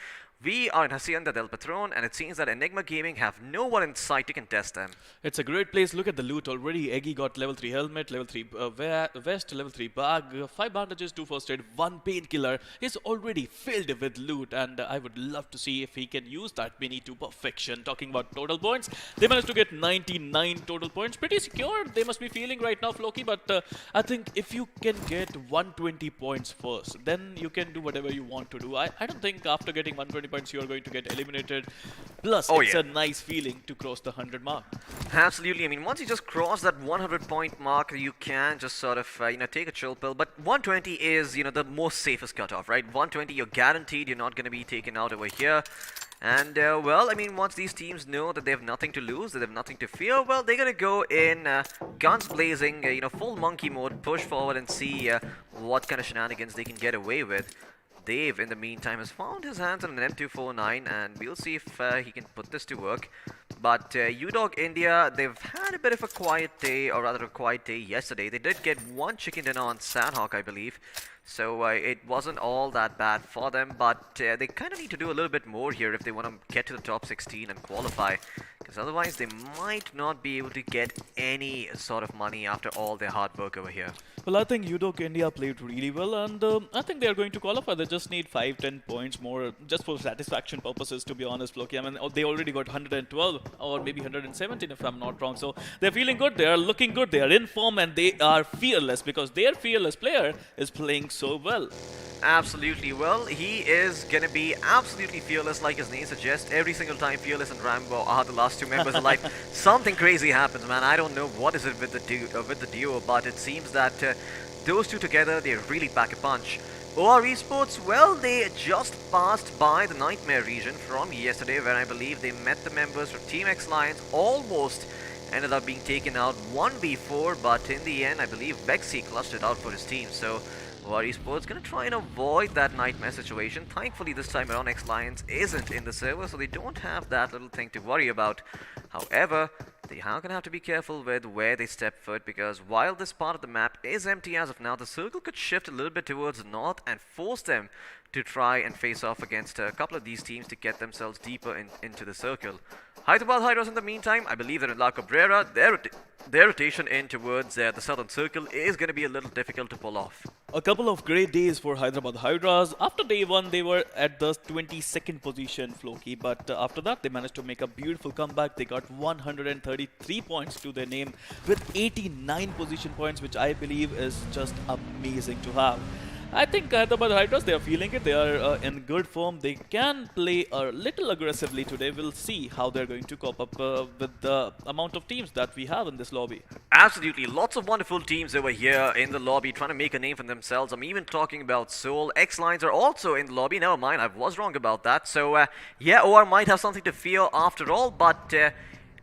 We are in Hacienda del Patron, and it seems that Enigma Gaming have no one in sight to contest them. It's a great place. Look at the loot already. Eggy got level 3 helmet, level 3 vest, level 3 bag, 5 bandages, 2 first aid, 1 painkiller. He's already filled with loot, and I would love to see if he can use that mini to perfection. Talking about total points, they managed to get 99 total points. Pretty secure. They must be feeling right now, Floki, but I think if you can get 120 points first, then you can do whatever you want to do. I don't think after getting 120 points you are going to get eliminated. Plus, it's a nice feeling to cross the 100 mark. Absolutely. I mean, once you just cross that 100 point mark, you can just sort of, take a chill pill. But 120 is, the most safest cutoff, right? 120, you're guaranteed you're not going to be taken out over here. And, well, I mean, once these teams know that they have nothing to lose, that they have nothing to fear, well, they're going to go in guns blazing, full monkey mode, push forward and see what kind of shenanigans they can get away with. Dave, in the meantime, has found his hands on an M249, and we'll see if he can put this to work. But UDog India, they've had a bit of a quiet day, or rather a quiet day yesterday. They did get 1 chicken dinner on Sandhawk, I believe. So it wasn't all that bad for them, but they kind of need to do a little bit more here if they want to get to the top 16 and qualify. Because otherwise they might not be able to get any sort of money after all their hard work over here. Well, I think UDOK India played really well, and I think they are going to qualify. They just need 5-10 points more, just for satisfaction purposes, to be honest, Loki. I mean, they already got 112, or maybe 117 if I'm not wrong. So they're feeling good, they are looking good, they are in form, and they are fearless, because their fearless player is playing so well. Absolutely. Well, he is going to be absolutely fearless, like his name suggests. Every single time Fearless and Rambo are the last two members alive, something crazy happens, man. I don't know what is it with the duo, but it seems that those two together, they really pack a punch. OR Esports, well, they just passed by the Nightmare region from yesterday, where I believe they met the members from Team X Lions, almost ended up being taken out 1v4, but in the end, I believe Vexy clutched it out for his team. So OR Esports gonna try and avoid that nightmare situation. Thankfully, this time around, X Lions isn't in the server, so they don't have that little thing to worry about. However, they are gonna have to be careful with where they step foot, because while this part of the map is empty as of now, the circle could shift a little bit towards the north and force them to try and face off against a couple of these teams to get themselves deeper into the circle. Hyderabad Hydras, in the meantime, I believe that in La Cabrera, their rotation in towards the southern circle is going to be a little difficult to pull off. A couple of great days for Hyderabad Hydras. After day 1, they were at the 22nd position, Floki, but after that, they managed to make a beautiful comeback. They got 133 points to their name with 89 position points, which I believe is just amazing to have. I think Hyderabad Hydras, they are feeling it. They are in good form. They can play a little aggressively today. We'll see how they're going to cope up with the amount of teams that we have in this lobby. Absolutely. Lots of wonderful teams over here in the lobby trying to make a name for themselves. I'm even talking about Seoul. X-Lines are also in the lobby. Never mind, I was wrong about that. So, yeah, OR might have something to fear after all, but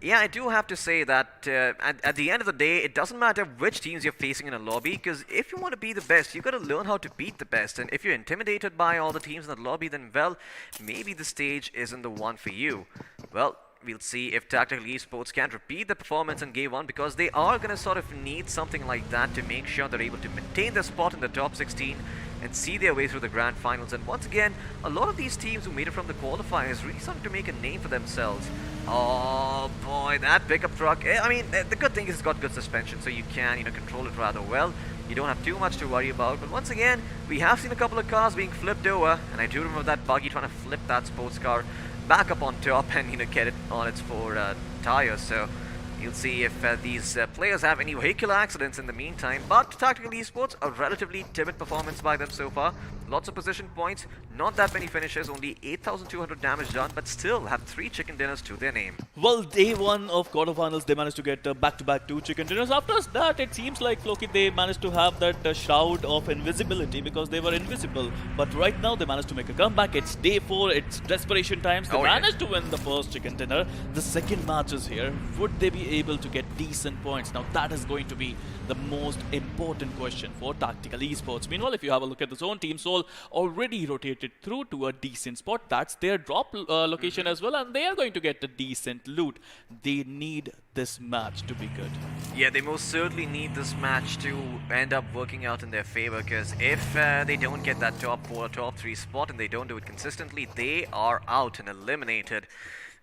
yeah, I do have to say that at the end of the day, it doesn't matter which teams you're facing in a lobby, because if you want to be the best, you've got to learn how to beat the best. And if you're intimidated by all the teams in the lobby, then, well, maybe the stage isn't the one for you. Well, we'll see if Tactical Esports can repeat the performance in Game 1, because they are going to sort of need something like that to make sure they're able to maintain their spot in the top 16 and see their way through the grand finals. And once again, a lot of these teams who made it from the qualifiers really started to make a name for themselves. Oh boy, that pickup truck. I mean, the good thing is it's got good suspension, so you can, control it rather well. You don't have too much to worry about. But once again, we have seen a couple of cars being flipped over, and I do remember that buggy trying to flip that sports car back up on top and, get it on its 4 tires. So, You'll see if these players have any vehicular accidents in the meantime. But Tactical Esports, a relatively timid performance by them so far. Lots of position points, not that many finishes, only 8,200 damage done, but still have 3 chicken dinners to their name. Well, day one of quarterfinals, they managed to get back-to-back 2 chicken dinners. After that, it seems like Floki, they managed to have that shroud of invisibility because they were invisible. But right now, they managed to make a comeback. It's day 4. It's desperation times. They managed to win the first chicken dinner. The second match is here. Would they be able to get decent points? Now, that is going to be the most important question for Tactical Esports. Meanwhile, if you have a look at the zone, Team Soul already rotated through to a decent spot. That's their drop location as well, and they are going to get a decent loot. They need this match to be good. Yeah, they most certainly need this match to end up working out in their favor, because if they don't get that top 4 or top 3 spot and they don't do it consistently, they are out and eliminated.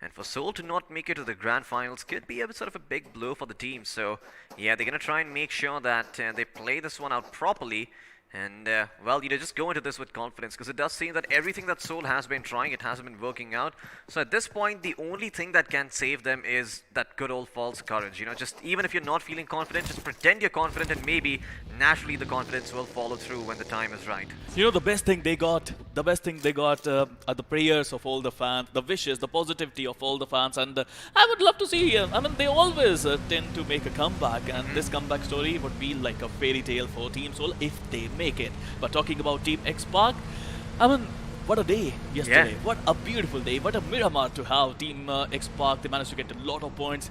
And for Seoul to not make it to the grand finals could be a sort of a big blow for the team. So yeah, they're going to try and make sure that they play this one out properly. And, well, just go into this with confidence, because it does seem that everything that Seoul has been trying, it hasn't been working out. So at this point, the only thing that can save them is that good old false courage. Just even if you're not feeling confident, just pretend you're confident, and maybe naturally the confidence will follow through when the time is right. The best thing they got, are the prayers of all the fans, the wishes, the positivity of all the fans. And I would love to see, they always tend to make a comeback, and this comeback story would be like a fairy tale for Team Soul if they make it. But talking about Team X Park, what a day yesterday. What a beautiful day. What a Miramar to have. Team X Park, they managed to get a lot of points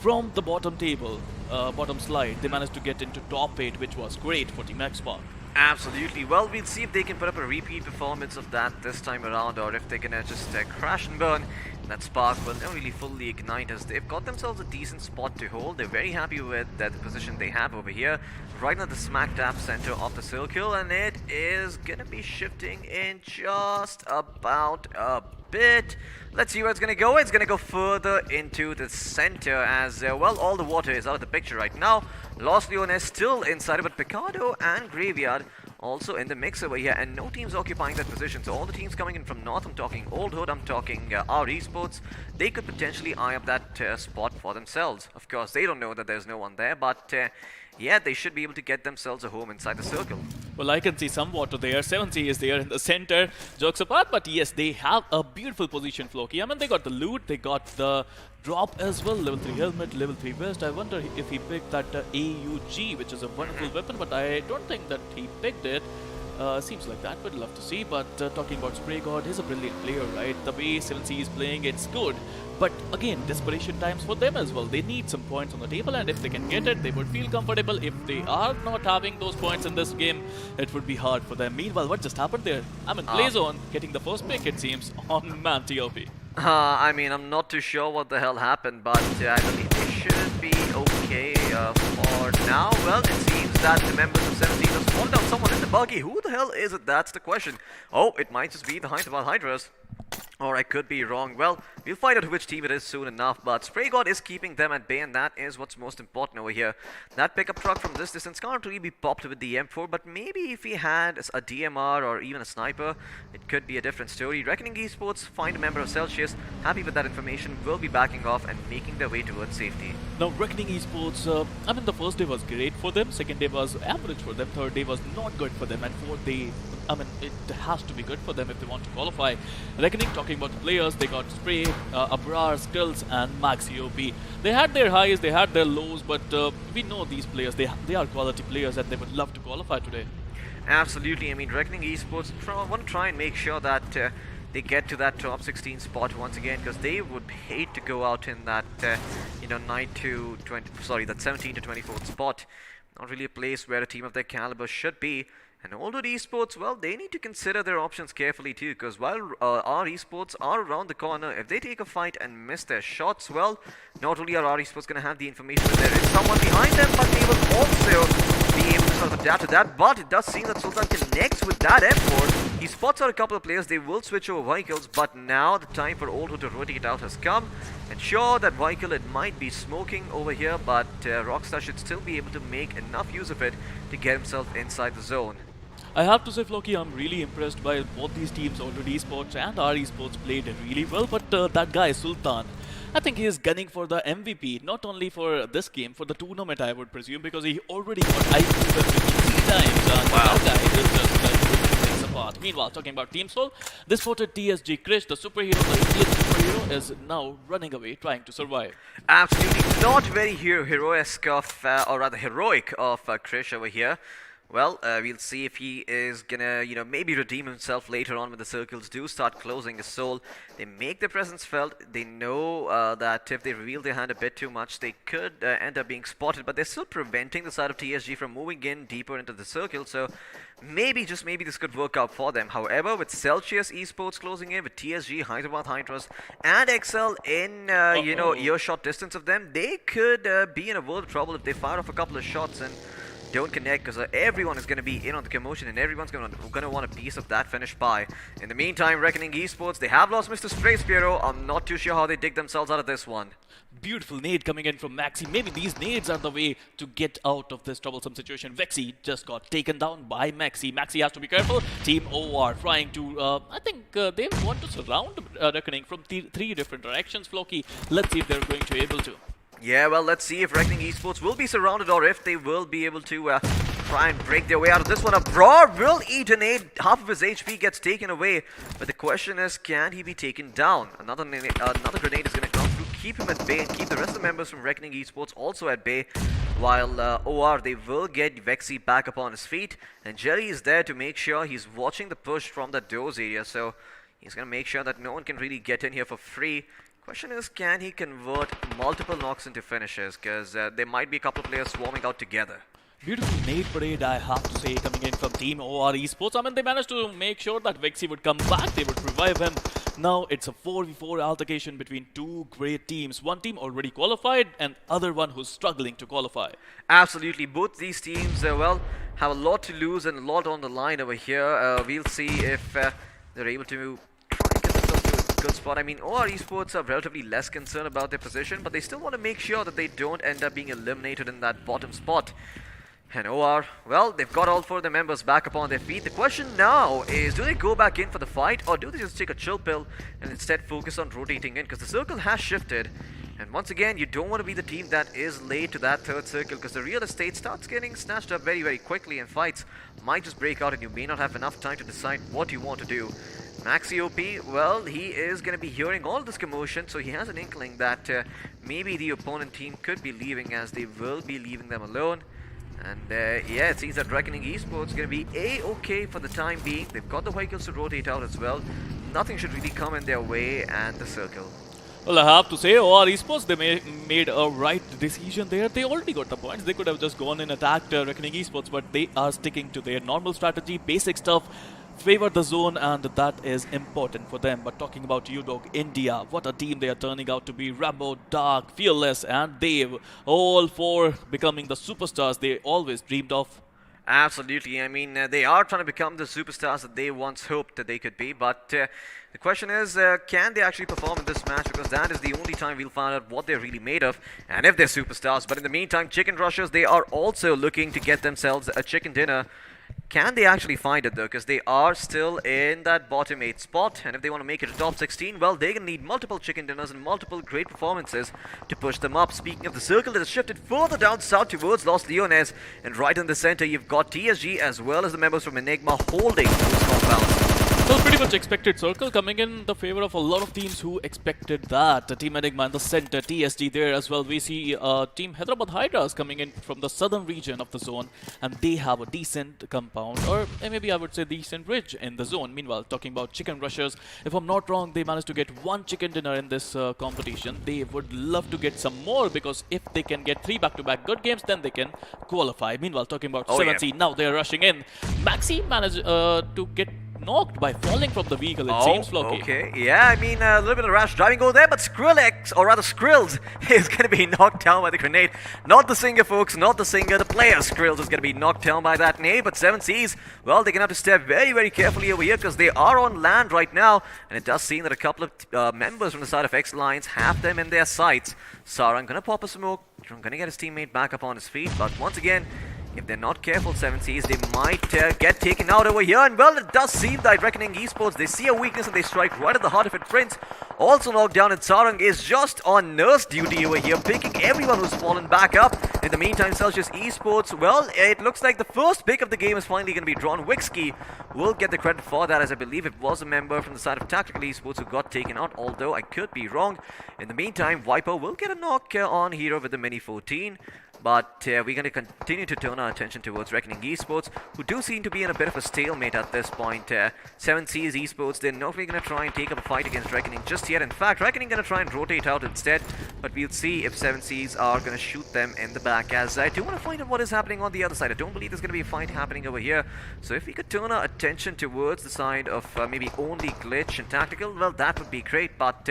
from the bottom table, bottom slide. They managed to get into top 8, which was great for Team X Park. Absolutely. Well, we'll see if they can put up a repeat performance of that this time around, or if they're gonna just crash and burn. That spark will not really fully ignite, as they've got themselves a decent spot to hold. They're very happy with the position they have over here, right at the smack dab center of the circle, and it is gonna be shifting in just about a bit. Let's see where it's gonna go. It's gonna go further into the center, as well, all the water is out of the picture right now. Lost Leon is still inside, but Picardo and Graveyard also in the mix over here, and no teams occupying that position. So all the teams coming in from north, I'm talking Old Hood, I'm talking our esports, they could potentially eye up that spot for themselves. Of course, they don't know that there's no one there, but yeah, they should be able to get themselves a home inside the circle. Well, I can see some water there. 7C is there in the center. Jokes apart, but yes, they have a beautiful position, Floki. They got the loot, they got the drop as well. Level 3 helmet, level 3 vest. I wonder if he picked that AUG, which is a wonderful weapon, but I don't think that he picked it. Seems like that, we'd love to see. But talking about Spray God, he's a brilliant player, right? The way 7C is playing, it's good. But again, desperation times for them as well. They need some points on the table, and if they can get it, they would feel comfortable. If they are not having those points in this game, it would be hard for them. Meanwhile, what just happened there? Playzone getting the first pick, it seems, on Man TOP. I'm not too sure what the hell happened, but I believe they should be okay for now. Well, it seems that the members of 17 have spotted out someone in the buggy. Who the hell is it? That's the question. Oh, it might just be the Hyderabad Hydras. Or I could be wrong. Well, we'll find out which team it is soon enough, but Spray God is keeping them at bay, and that is what's most important over here. That pickup truck from this distance can't really be popped with the M4, but maybe if he had a DMR or even a sniper, it could be a different story. Reckoning Esports find a member of Celsius, happy with that information, will be backing off and making their way towards safety. Now, Reckoning Esports, the first day was great for them, second day was average for them, third day was not good for them, and fourth day, it has to be good for them if they want to qualify. Reckoning, talking about the players, they got Spray, Abrar, Skulls, and Maxi-OP. They had their highs, they had their lows, but we know these players, they are quality players, and they would love to qualify today. Absolutely. Reckoning Esports want to try and make sure that they get to that top 16 spot once again, because they would hate to go out in that, that 17 to 24th spot. Not really a place where a team of their caliber should be. And Old Esports, well, they need to consider their options carefully too, because while our esports are around the corner, if they take a fight and miss their shots, well, not only are our esports going to have the information that there is someone behind them, but they will also be able to sort of adapt to that. But it does seem that Sultan connects with that M4. He spots out a couple of players, they will switch over vehicles, but now the time for Old Hood to rotate out has come. And sure, that vehicle, it might be smoking over here, but Rockstar should still be able to make enough use of it to get himself inside the zone. I have to say, Floki, I'm really impressed by both these teams. Old Esports and our esports played really well, but that guy, Sultan, I think he is gunning for the MVP, not only for this game, for the tournament, I would presume, because he already got iQOO MVP 3 times. And that guy is just ripping things apart. Meanwhile, talking about Team Soul, this spotted TSG Krish, the superhero, the Indian superhero, is now running away, trying to survive. Absolutely not very heroic of, or rather heroic of Krish over here. Well, we'll see if he is gonna, maybe redeem himself later on when the circles do start closing his soul. They make their presence felt. They know that if they reveal their hand a bit too much, they could end up being spotted, but they're still preventing the side of TSG from moving in deeper into the circle, so maybe, just maybe, this could work out for them. However, with Celsius Esports closing in, with TSG, Hyderabad Hydras, and XL in, earshot distance of them, they could be in a world of trouble if they fire off a couple of shots and don't connect, because everyone is going to be in on the commotion and everyone's going to want a piece of that finished pie. In the meantime, Reckoning Esports, they have lost Mr. Spray Spearo. I'm not too sure how they dig themselves out of this one. Beautiful nade coming in from Maxi. Maybe these nades are the way to get out of this troublesome situation. Vexy just got taken down by Maxi. Maxi has to be careful. Team OR trying to, I think they want to surround Reckoning from three different directions, Floki. Let's see if they're going to be able to. Yeah, well, let's see if Reckoning Esports will be surrounded or if they will be able to try and break their way out of this one. Abrar will eat an 8. Half of his HP gets taken away. But the question is, can he be taken down? Another grenade is going to come through, keep him at bay, and keep the rest of the members from Reckoning Esports also at bay. While OR, they will get Vexy back upon his feet. And Jerry is there to make sure he's watching the push from the doors area. So he's going to make sure that no one can really get in here for free. Question is, can he convert multiple knocks into finishes? Because there might be a couple of players swarming out together. Beautiful nade parade, I have to say, coming in from Team OR Esports. I mean, they managed to make sure that Vexy would come back. They would revive him. Now it's a 4v4 altercation between two great teams. One team already qualified and other one who's struggling to qualify. Absolutely. Both these teams, well, have a lot to lose and a lot on the line over here. We'll see if they're able to good spot. I mean, OR Esports are relatively less concerned about their position, but they still want to make sure that they don't end up being eliminated in that bottom spot. And OR, well, they've got all 4 of their members back upon their feet. The question now is, do they go back in for the fight, or do they just take a chill pill and instead focus on rotating in? Because the circle has shifted. And once again, you don't want to be the team that is late to that third circle, because the real estate starts getting snatched up very, very quickly, and fights might just break out and you may not have enough time to decide what you want to do. Maxi OP, well, he is going to be hearing all this commotion, so he has an inkling that maybe the opponent team could be leaving, as they will be leaving them alone. And yeah, it seems that Reckoning Esports is going to be A-okay for the time being. They've got the vehicles to rotate out as well. Nothing should really come in their way, and the circle. Well, I have to say, OR Esports, they made a right decision there. They already got the points. They could have just gone and attacked Reckoning Esports, but they are sticking to their normal strategy, basic stuff. Favor the zone, and that is important for them. But talking about UDOG India, what a team they are turning out to be. Rambo, Dark, Fearless, and Dave, all 4 becoming the superstars they always dreamed of. Absolutely. I mean, they are trying to become the superstars that they once hoped that they could be. But the question is, can they actually perform in this match? Because that is the only time we'll find out what they're really made of and if they're superstars. But in the meantime, Chicken Rushers, they are also looking to get themselves a chicken dinner. Can they actually find it though? Because they are still in that bottom 8 spot, and if they want to make it a top 16, well, they're going to need multiple chicken dinners and multiple great performances to push them up. Speaking of the circle, it has shifted further down south towards Los Leones, and right in the center you've got TSG as well as the members from Enigma holding those compounds. Well, pretty much expected circle coming in the favor of a lot of teams who expected that. Team Enigma in the center, TSG there as well. We see Team Hyderabad Hydras coming in from the southern region of the zone, and they have a decent compound, or maybe I would say decent ridge in the zone. Meanwhile, talking about Chicken Rushers, if I'm not wrong, they managed to get 1 chicken dinner in this competition. They would love to get some more, because if they can get 3 back-to-back good games, then they can qualify. Meanwhile, talking about 7C, now they're rushing in. Maxi managed to get knocked by falling from the vehicle, it seems, Floki. Okay, yeah, I mean, a little bit of rash driving over there, but Skrillex, or rather Skrills, is going to be knocked down by the grenade. Not the singer, folks, not the singer. The player Skrills is going to be knocked down by that nade, but 7Cs, well, they're going to have to step very, very carefully over here, because they are on land right now, and it does seem that a couple of members from the side of X Alliance have them in their sights. Sarang going to pop a smoke, going to get his teammate back up on his feet, but once again, If they're not careful, 7Cs, they might get taken out over here. And well, it does seem that Reckoning Esports, they see a weakness and they strike right at the heart of it. Prince also knocked down, and Sarang is just on nurse duty over here, picking everyone who's fallen back up. In the meantime, Celsius Esports, well, it looks like the first pick of the game is finally going to be drawn. Wixky will get the credit for that, as I believe it was a member from the side of Tactical Esports who got taken out, although I could be wrong. In the meantime, Viper will get a knock on Hero with the Mini 14. But we're going to continue to turn our attention towards Reckoning Esports, who do seem to be in a bit of a stalemate at this point. 7Cs Esports, they're not really going to try and take up a fight against Reckoning just yet. In fact, Reckoning going to try and rotate out instead. But we'll see if 7Cs are going to shoot them in the back, as I do want to find out what is happening on the other side. I don't believe there's going to be a fight happening over here. So if we could turn our attention towards the side of maybe only Glitch and Tactical, well, that would be great. But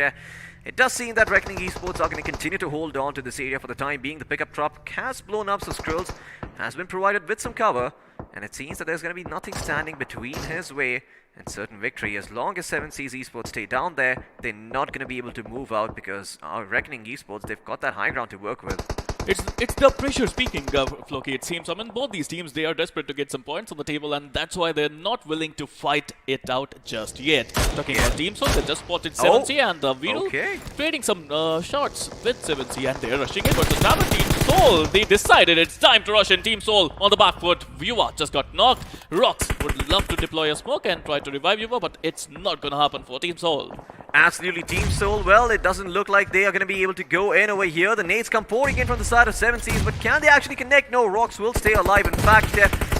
it does seem that Reckoning Esports are going to continue to hold on to this area for the time being. The pickup truck has blown up, so Skrills has been provided with some cover. And it seems that there's going to be nothing standing between his way and certain victory. As long as 7Cs Esports stay down there, they're not going to be able to move out, because our Reckoning Esports, they've got that high ground to work with. It's the pressure speaking, Floki, it seems. I mean, both these teams, they are desperate to get some points on the table, and that's why they're not willing to fight it out just yet. Talking about Team Soul, they just spotted 7C and Viru trading some shots with 7C, and they're rushing in. But the Stammer Team Soul, they decided it's time to rush in. Team Soul on the back foot. Yuva just got knocked. Rox would love to deploy a smoke and try to revive Yuva, but it's not going to happen for Team Soul. Absolutely, Team Soul, well, it doesn't look like they are going to be able to go in over here. The nades come pouring in from the side of 7Cs, but can they actually connect? No, Rox will stay alive. In fact,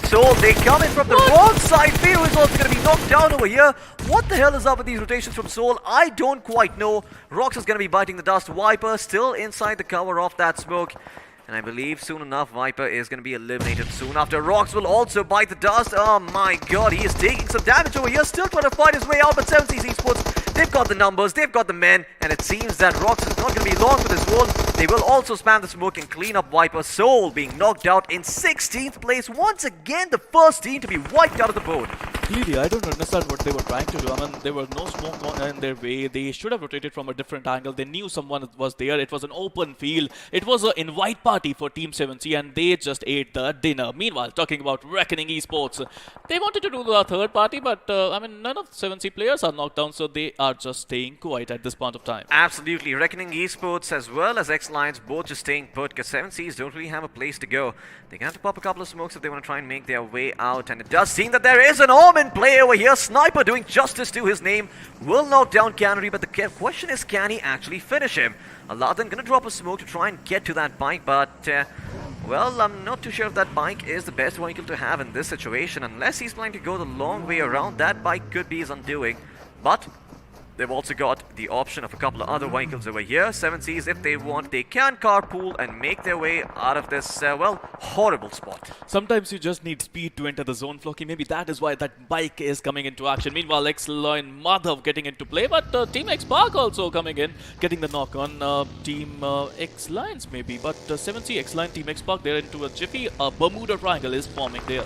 Soul, they come in from the wrong side. Viru is also going to be knocked down over here. What the hell is up with these rotations from Soul? I don't quite know. Rox is going to be biting the dust. Viper still inside the cover of that smoke. And I believe soon enough, Viper is going to be eliminated soon after. Rox will also bite the dust. Oh my god, he is taking some damage over here. Still trying to fight his way out, but 7Cs Esports, they've got the numbers, they've got the men. And it seems that Rox is not going to be long for this wall. They will also spam the smoke and clean up Viper. Soul being knocked out in 16th place. Once again, the first team to be wiped out of the board. Clearly, I don't understand what they were trying to do. I mean, there was no smoke in their way. They should have rotated from a different angle. They knew someone was there. It was an open field. It was an invite party for Team 7C, and they just ate the dinner. Meanwhile, talking about Reckoning Esports, they wanted to do the third party, but I mean, none of 7C players are knocked down, so they are just staying quiet at this point of time. Absolutely. Reckoning Esports as well as X-Lions both just staying put, because 7Cs don't really have a place to go. They're going to have to pop a couple of smokes if they want to try and make their way out. And it does seem that there is an Orm in play over here. Sniper doing justice to his name. Will knock down Canary, but the question is, can he actually finish him? Aladdin going to drop a smoke to try and get to that bike, but well, I'm not too sure if that bike is the best vehicle to have in this situation. Unless he's planning to go the long way around, that bike could be his undoing. But they've also got the option of a couple of other vehicles over here. 7Cs, if they want, they can carpool and make their way out of this, well, horrible spot. Sometimes you just need speed to enter the zone, Floki. Maybe that is why that bike is coming into action. Meanwhile, X-Lion Madhav getting into play, but Team X-Park also coming in, getting the knock on Team X-Lions maybe. But 7C, X-Lion, Team X-Park, they're into a jiffy. A Bermuda Triangle is forming there.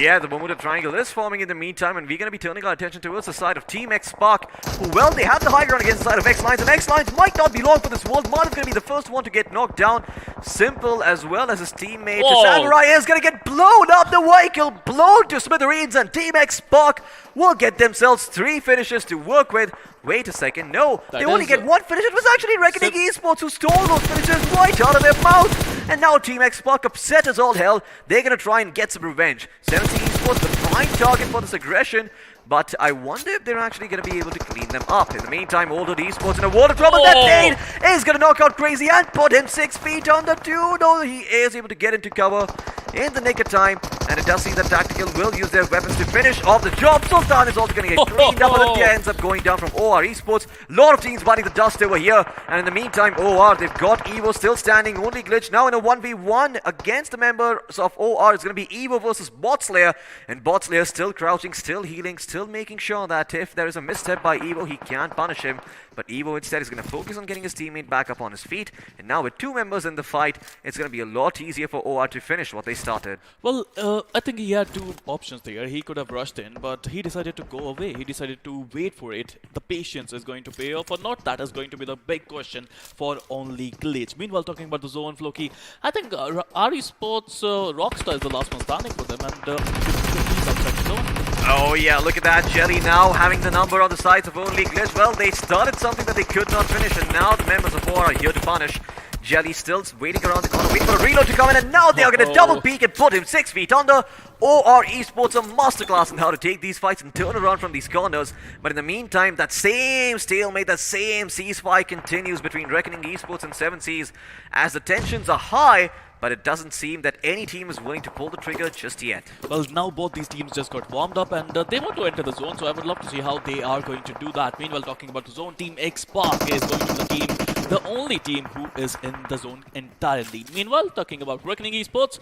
Yeah, the Bermuda Triangle is forming in the meantime, and we're going to be turning our attention towards the side of Team X-Park, who, well, they have the high ground against the side of X-Lions, and X-Lions might not be long for this world. Madhav's going to be the first one to get knocked down. Simple as well as his teammate. Samurai is going to get blown up, the vehicle blown to smithereens, and Team X-Park will get themselves 3 finishes to work with. Wait a second, no, they only get 1 finish. It was actually Reckoning Esports who stole those finishes right out of their mouth. And now Team X-Park, upset as all hell, they're going to try and get some revenge. 7C Esports, the prime target for this aggression. But I wonder if they're actually going to be able to clean them up. In the meantime, Old Esports in a world of trouble. That nade is going to knock out Crazy and put him 6 feet on the 2. No, he is able to get into cover in the nick of time. And it does seem that Tactical will use their weapons to finish off the job. Sultan is also going to get cleaned up. Olympia ends up going down from OR Esports. A lot of teams biting the dust over here. And in the meantime, OR, they've got Evo still standing. Only Glitch now in a 1v1 against the members of OR. It's going to be Evo versus Botslayer. And Botslayer still crouching, still healing, still making sure that if there is a misstep by Evo, he can't punish him. But Evo instead is going to focus on getting his teammate back up on his feet. And now with 2 members in the fight, it's going to be a lot easier for OR to finish. What they started. Well, I think he had two options there. He could have rushed in, but he decided to go away. He decided to wait for it. The patience is going to pay off or not. That is going to be the big question for only Glitch. Meanwhile, talking about the zone, Floki, I think RE Sports Rockstar is the last one standing for them, and he's outside the zone. Oh yeah, look at that. Jelly now having the number on the sides of only Glitch. Well, they started something that they could not finish, and now the members of 4 are here to punish. Jelly still waiting around the corner, waiting for a reload to come in, and now they are going to double peek and put him 6 feet under. OR Esports a masterclass in how to take these fights and turn around from these corners. But in the meantime, that same stalemate, that same ceasefire continues between Reckoning Esports and 7 Seas as the tensions are high. But it doesn't seem that any team is willing to pull the trigger just yet. Well, now both these teams just got warmed up and they want to enter the zone, so I would love to see how they are going to do that. Meanwhile, talking about the zone, Team X Park is going to be the team, the only team who is in the zone entirely. Meanwhile, talking about Reckoning Esports,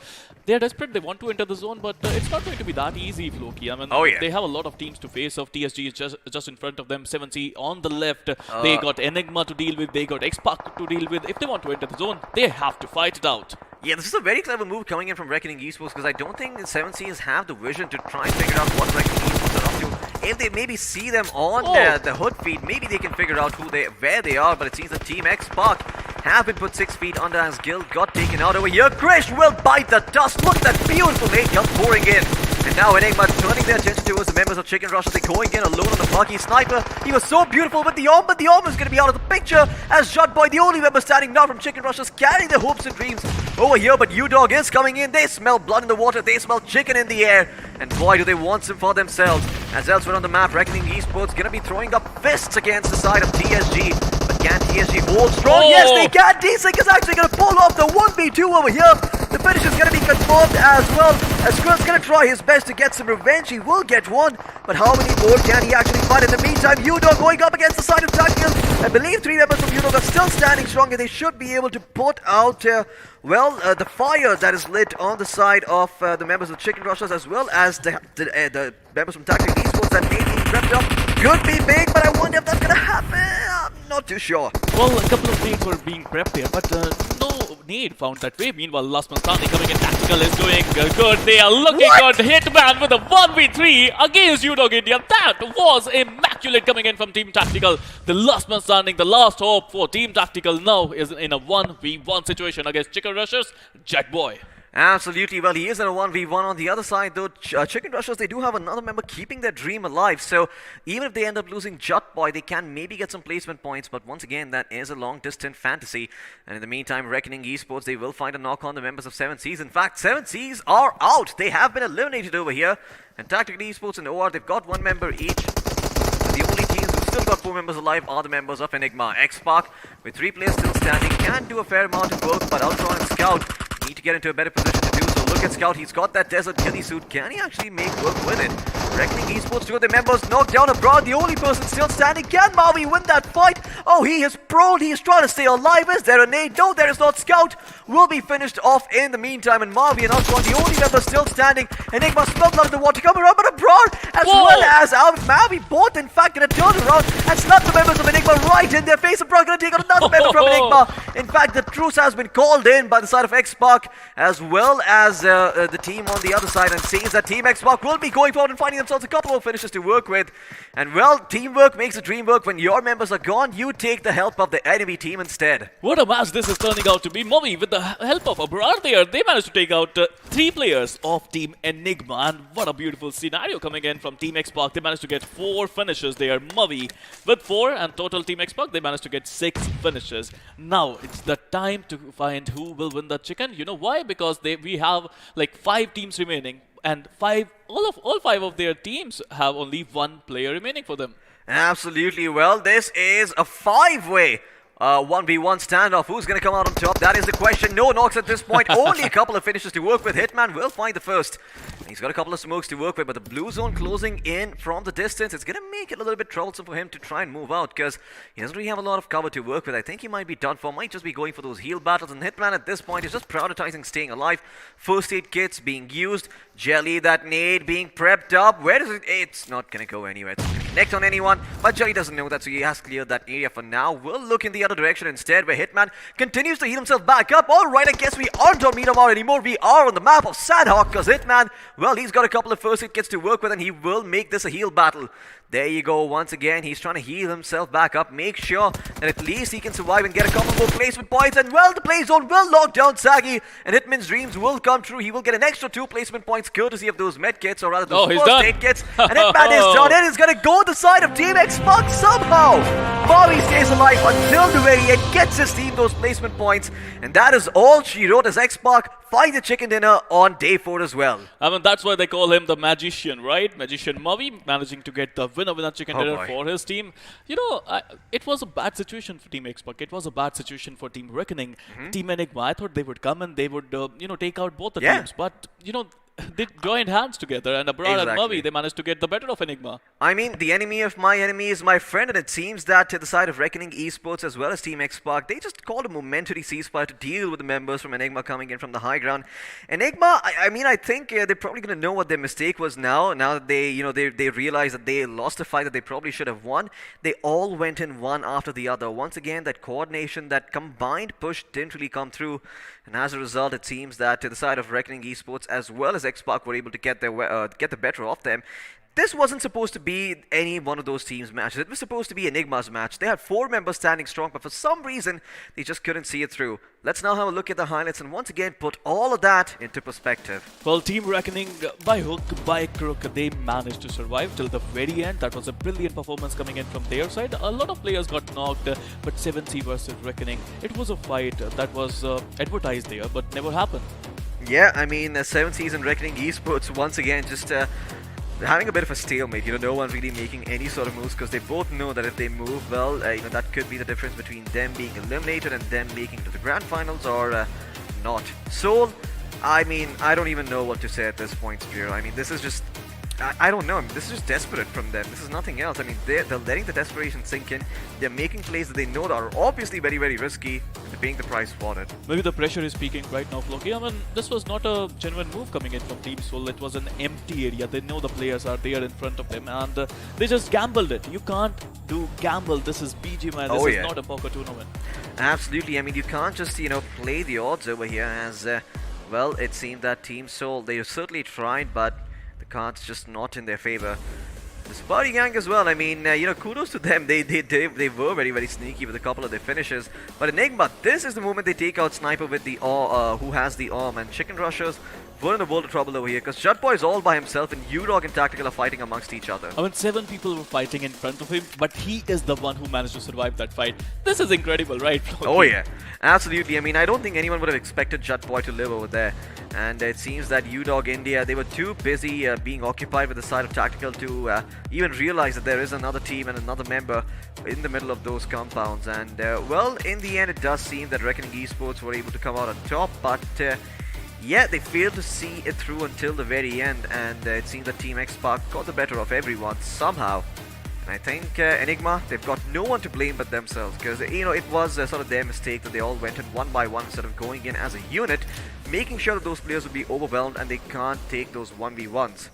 they are desperate, they want to enter the zone, but it's not going to be that easy, Floki. I mean, they have a lot of teams to face off. TSG is just in front of them, 7C on the left. They got Enigma to deal with, they got X Park to deal with. If they want to enter the zone, they have to fight it out. Yeah, this is a very clever move coming in from Reckoning Esports because I don't think the 7Cs have the vision to try and figure out what Reckoning Esports are up to. If they maybe see them on the hood feed, maybe they can figure out where they are, but it seems that Team X Park have been put 6 feet under as Guild got taken out over here. Krish will bite the dust. Look at that beautiful nade come pouring in. And now Enigma turning their attention towards the members of Chicken Rush. They're going in alone on the Bucky Sniper. He was so beautiful with the arm, but the arm is going to be out of the picture as Judboy, the only member standing now from Chicken Rush, is carrying their hopes and dreams over here. But U-Dog is coming in. They smell blood in the water. They smell chicken in the air. And boy, do they want some for themselves. As elsewhere on the map, Reckoning Esports going to be throwing up fists against the side of TSG. But can TSG hold strong? Yes, they can. D-Sync is actually going to pull off the 1v2 over here. The finish is going to be confirmed as well. As Skrill's going to try his best to get some revenge. He will get one. But how many more can he actually find? In the meantime, U-Dog going up against the side of Tactical. I believe 3 members from U-Dog are still standing strong, and they should be able to put out the fire that is lit on the side of the members of Chicken Rushers, as well as the members from Tactical Esports that may be prepped up. Could be big, but I wonder if that's going to happen. I'm not too sure. Well, a couple of nades were being prepped there, but no nade found that way. Meanwhile, Last Man Standing coming in. Tactical is doing good. They are looking good. Hitman with a 1v3 against U-Dog India. That was immaculate coming in from Team Tactical. The Last Man Standing, the last hope for Team Tactical now is in a 1v1 situation against Chicken Rushers, Jackboy. Absolutely. Well, he is in a 1v1 on the other side, though. Chicken Rushers, they do have another member keeping their dream alive. So even if they end up losing Jutboy, they can maybe get some placement points. But once again, that is a long-distant fantasy. And in the meantime, Reckoning Esports, they will find a knock on the members of 7 Seas. In fact, 7 Seas are out. They have been eliminated over here. And Tactical Esports and OR, they've got 1 member each. The only teams who still got 4 members alive are the members of Enigma. X-Park, with 3 players still standing, can do a fair amount of work, but Ultron and Scout need to get into a better position to do so. Look at Scout, he's got that desert ghillie suit. Can he actually make work with it? Reckoning Esports, 2 of the members knocked down abroad. The only person still standing. Can Mavi win that fight? Oh, he is prone. He is trying to stay alive. Is there a nade? No, there is not. Scout will be finished off in the meantime. And Mavi and Ultron, the only members still standing. Enigma smelled blood in the water coming around, but abroad as well as out. Mavi both, in fact, going to turn around and slap the members of Enigma right in their face. Abroad going to take out another member from Enigma. In fact, the truce has been called in by the side of X-Park, as well as the team on the other side, and seems that Team X-Park will be going forward and finding themselves a couple of finishes to work with. And well, teamwork makes the dream work. When your members are gone, you take the help of the enemy team instead. What a match this is turning out to be. Movi, with the help of Abrar there, they managed to take out 3 players of Team Enigma. And what a beautiful scenario coming in from Team X-Park. They managed to get 4 finishes there. Movi with 4, and total Team X-Park, they managed to get 6 finishes. Now, it's the time to find who will win the chicken. You know why? Because we have like 5 teams remaining, and all 5 of their teams have only 1 player remaining for them. Absolutely. Well, this is a 5-way 1v1 standoff. Who's going to come out on top? That is the question. No knocks at this point. Only a couple of finishes to work with. Hitman will find the first. He's got a couple of smokes to work with, but the blue zone closing in from the distance, it's going to make it a little bit troublesome for him to try and move out, because he doesn't really have a lot of cover to work with. I think he might be done for. Might just be going for those heal battles, and Hitman at this point is just prioritizing staying alive. First aid kits being used. Jelly, that nade being prepped up. Where does it? It's not going to go anywhere. It's connect on anyone, but Jelly doesn't know that, so he has cleared that area for now. We'll look in the other direction instead, where Hitman continues to heal himself back up. Alright, I guess we aren't on Miramar anymore. We are on the map of Sandhawk, because Hitman, well, he's got a couple of first aid kits to work with, and he will make this a heal battle. There you go, once again, he's trying to heal himself back up, make sure that at least he can survive and get a couple more placement points, and well, the play zone will lock down Saggy, and Hitman's dreams will come true. He will get an extra 2 placement points courtesy of those med kits, or rather those first aid kits, and Hitman is done. It is going to go the side of Team Xbox somehow. Bobby stays alive until the very end, gets his team those placement points, and that is all she wrote as Xbox finds the chicken dinner on day 4 as well. I mean, that's why they call him the magician, right? Magician Mavi, managing to get the winner chicken dinner for his team. You know, it was a bad situation for Team Xbox. It was a bad situation for Team Reckoning. Team Enigma, I thought they would come and they would, take out both the teams. But, they joined hands together, and Abrar and Mavi, they managed to get the better of Enigma. I mean, the enemy of my enemy is my friend, and it seems that to the side of Reckoning Esports as well as Team Xbox, they just called a momentary ceasefire to deal with the members from Enigma coming in from the high ground. Enigma, I think they're probably going to know what their mistake was now. Now that they realize that they lost a fight that they probably should have won. They all went in one after the other. Once again, that coordination, that combined push didn't really come through. And as a result, it seems that to the side of Reckoning Esports as well as Xbox were able to get the better of them. This wasn't supposed to be any one of those teams' matches. It was supposed to be Enigma's match. They had 4 members standing strong, but for some reason, they just couldn't see it through. Let's now have a look at the highlights and once again put all of that into perspective. Well, Team Reckoning, by hook, by crook, they managed to survive till the very end. That was a brilliant performance coming in from their side. A lot of players got knocked, but 7C versus Reckoning, it was a fight that was advertised there, but never happened. Yeah, I mean, 7Cs and Reckoning Esports once again just having a bit of a stalemate. No one's really making any sort of moves because they both know that if they move, well, that could be the difference between them being eliminated and them making it to the grand finals or not. So, I mean, I don't even know what to say at this point, Spiro. I mean, this is just, I don't know. I mean, this is just desperate from them. This is nothing else. I mean, they're letting the desperation sink in. They're making plays that they know that are obviously very, very risky. They're paying the price for it. Maybe the pressure is speaking right now, Floki. I mean, this was not a genuine move coming in from Team Soul. It was an empty area. They know the players are there in front of them, and they just gambled it. You can't do gamble. This is BG, man. This is not a poker tournament. Absolutely. I mean, you can't just, play the odds over here as, well, it seemed that Team Soul, they certainly tried, but the cards just not in their favor. The Spotty Gang as well, I mean, kudos to them. They were very, very sneaky with a couple of their finishes. But Enigma, this is the moment they take out Sniper with the who has the arm, and Chicken Rushers were in a world of trouble over here because Jutboy is all by himself and U-Dog and Tactical are fighting amongst each other. I mean, 7 people were fighting in front of him, but he is the one who managed to survive that fight. This is incredible, right? Oh yeah, absolutely. I mean, I don't think anyone would have expected Jutboy to live over there. And it seems that U-Dog India, they were too busy being occupied with the side of Tactical to even realize that there is another team and another member in the middle of those compounds. And well, in the end, it does seem that Reckoning Esports were able to come out on top, but yeah, they failed to see it through until the very end, and it seems that Team X-Spark got the better of everyone somehow. And I think Enigma, they've got no one to blame but themselves, because it was sort of their mistake that they all went in one by one instead of going in as a unit, making sure that those players would be overwhelmed and they can't take those 1v1s.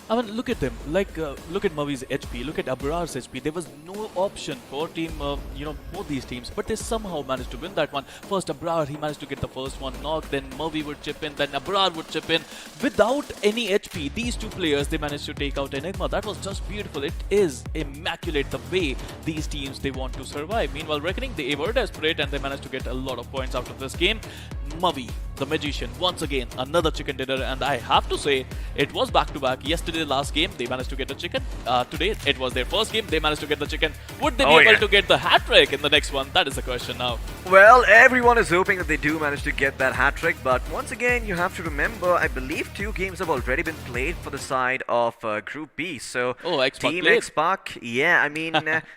I mean, look at them. Like, look at Mavi's HP, look at Abrar's HP. There was no option for team, both these teams, but they somehow managed to win that one. First, Abrar, he managed to get the first one knocked, then Mavi would chip in, then Abrar would chip in. Without any HP, these two players, they managed to take out Enigma. That was just beautiful. It is immaculate the way these teams, they want to survive. Meanwhile, Reckoning, they were desperate and they managed to get a lot of points out of this game. Mavi, the magician, once again, another chicken dinner, and I have to say, it was back-to-back. Yesterday, last game, they managed to get the chicken. Today, it was their first game, they managed to get the chicken. Would they be able to get the hat-trick in the next one? That is the question now. Well, everyone is hoping that they do manage to get that hat-trick, but once again, you have to remember, I believe 2 games have already been played for the side of Group B, so Team X-Spark, yeah, I mean,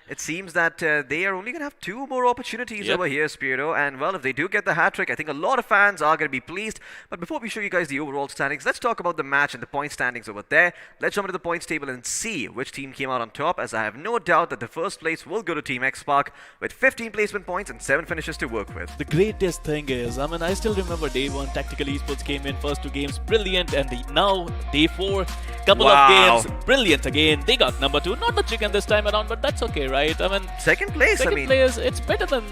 it seems that they are only going to have 2 more opportunities over here, Spiro, and well, if they do get the hat-trick, I think a lot of fans are going to be pleased. But before we show you guys the overall standings, let's talk about the match and the point standings over there. Let's jump into the points table and see which team came out on top, as I have no doubt that the first place will go to Team X-Spark with 15 placement points and 7 finishes to work with. The greatest thing is, I mean, I still remember day 1, Tactical Esports came in, first 2 games, brilliant, and now day 4, Couple Wow. of games, brilliant again. They got number 2, not the chicken this time around, but that's okay, right? I mean, Second place, second place, it's better than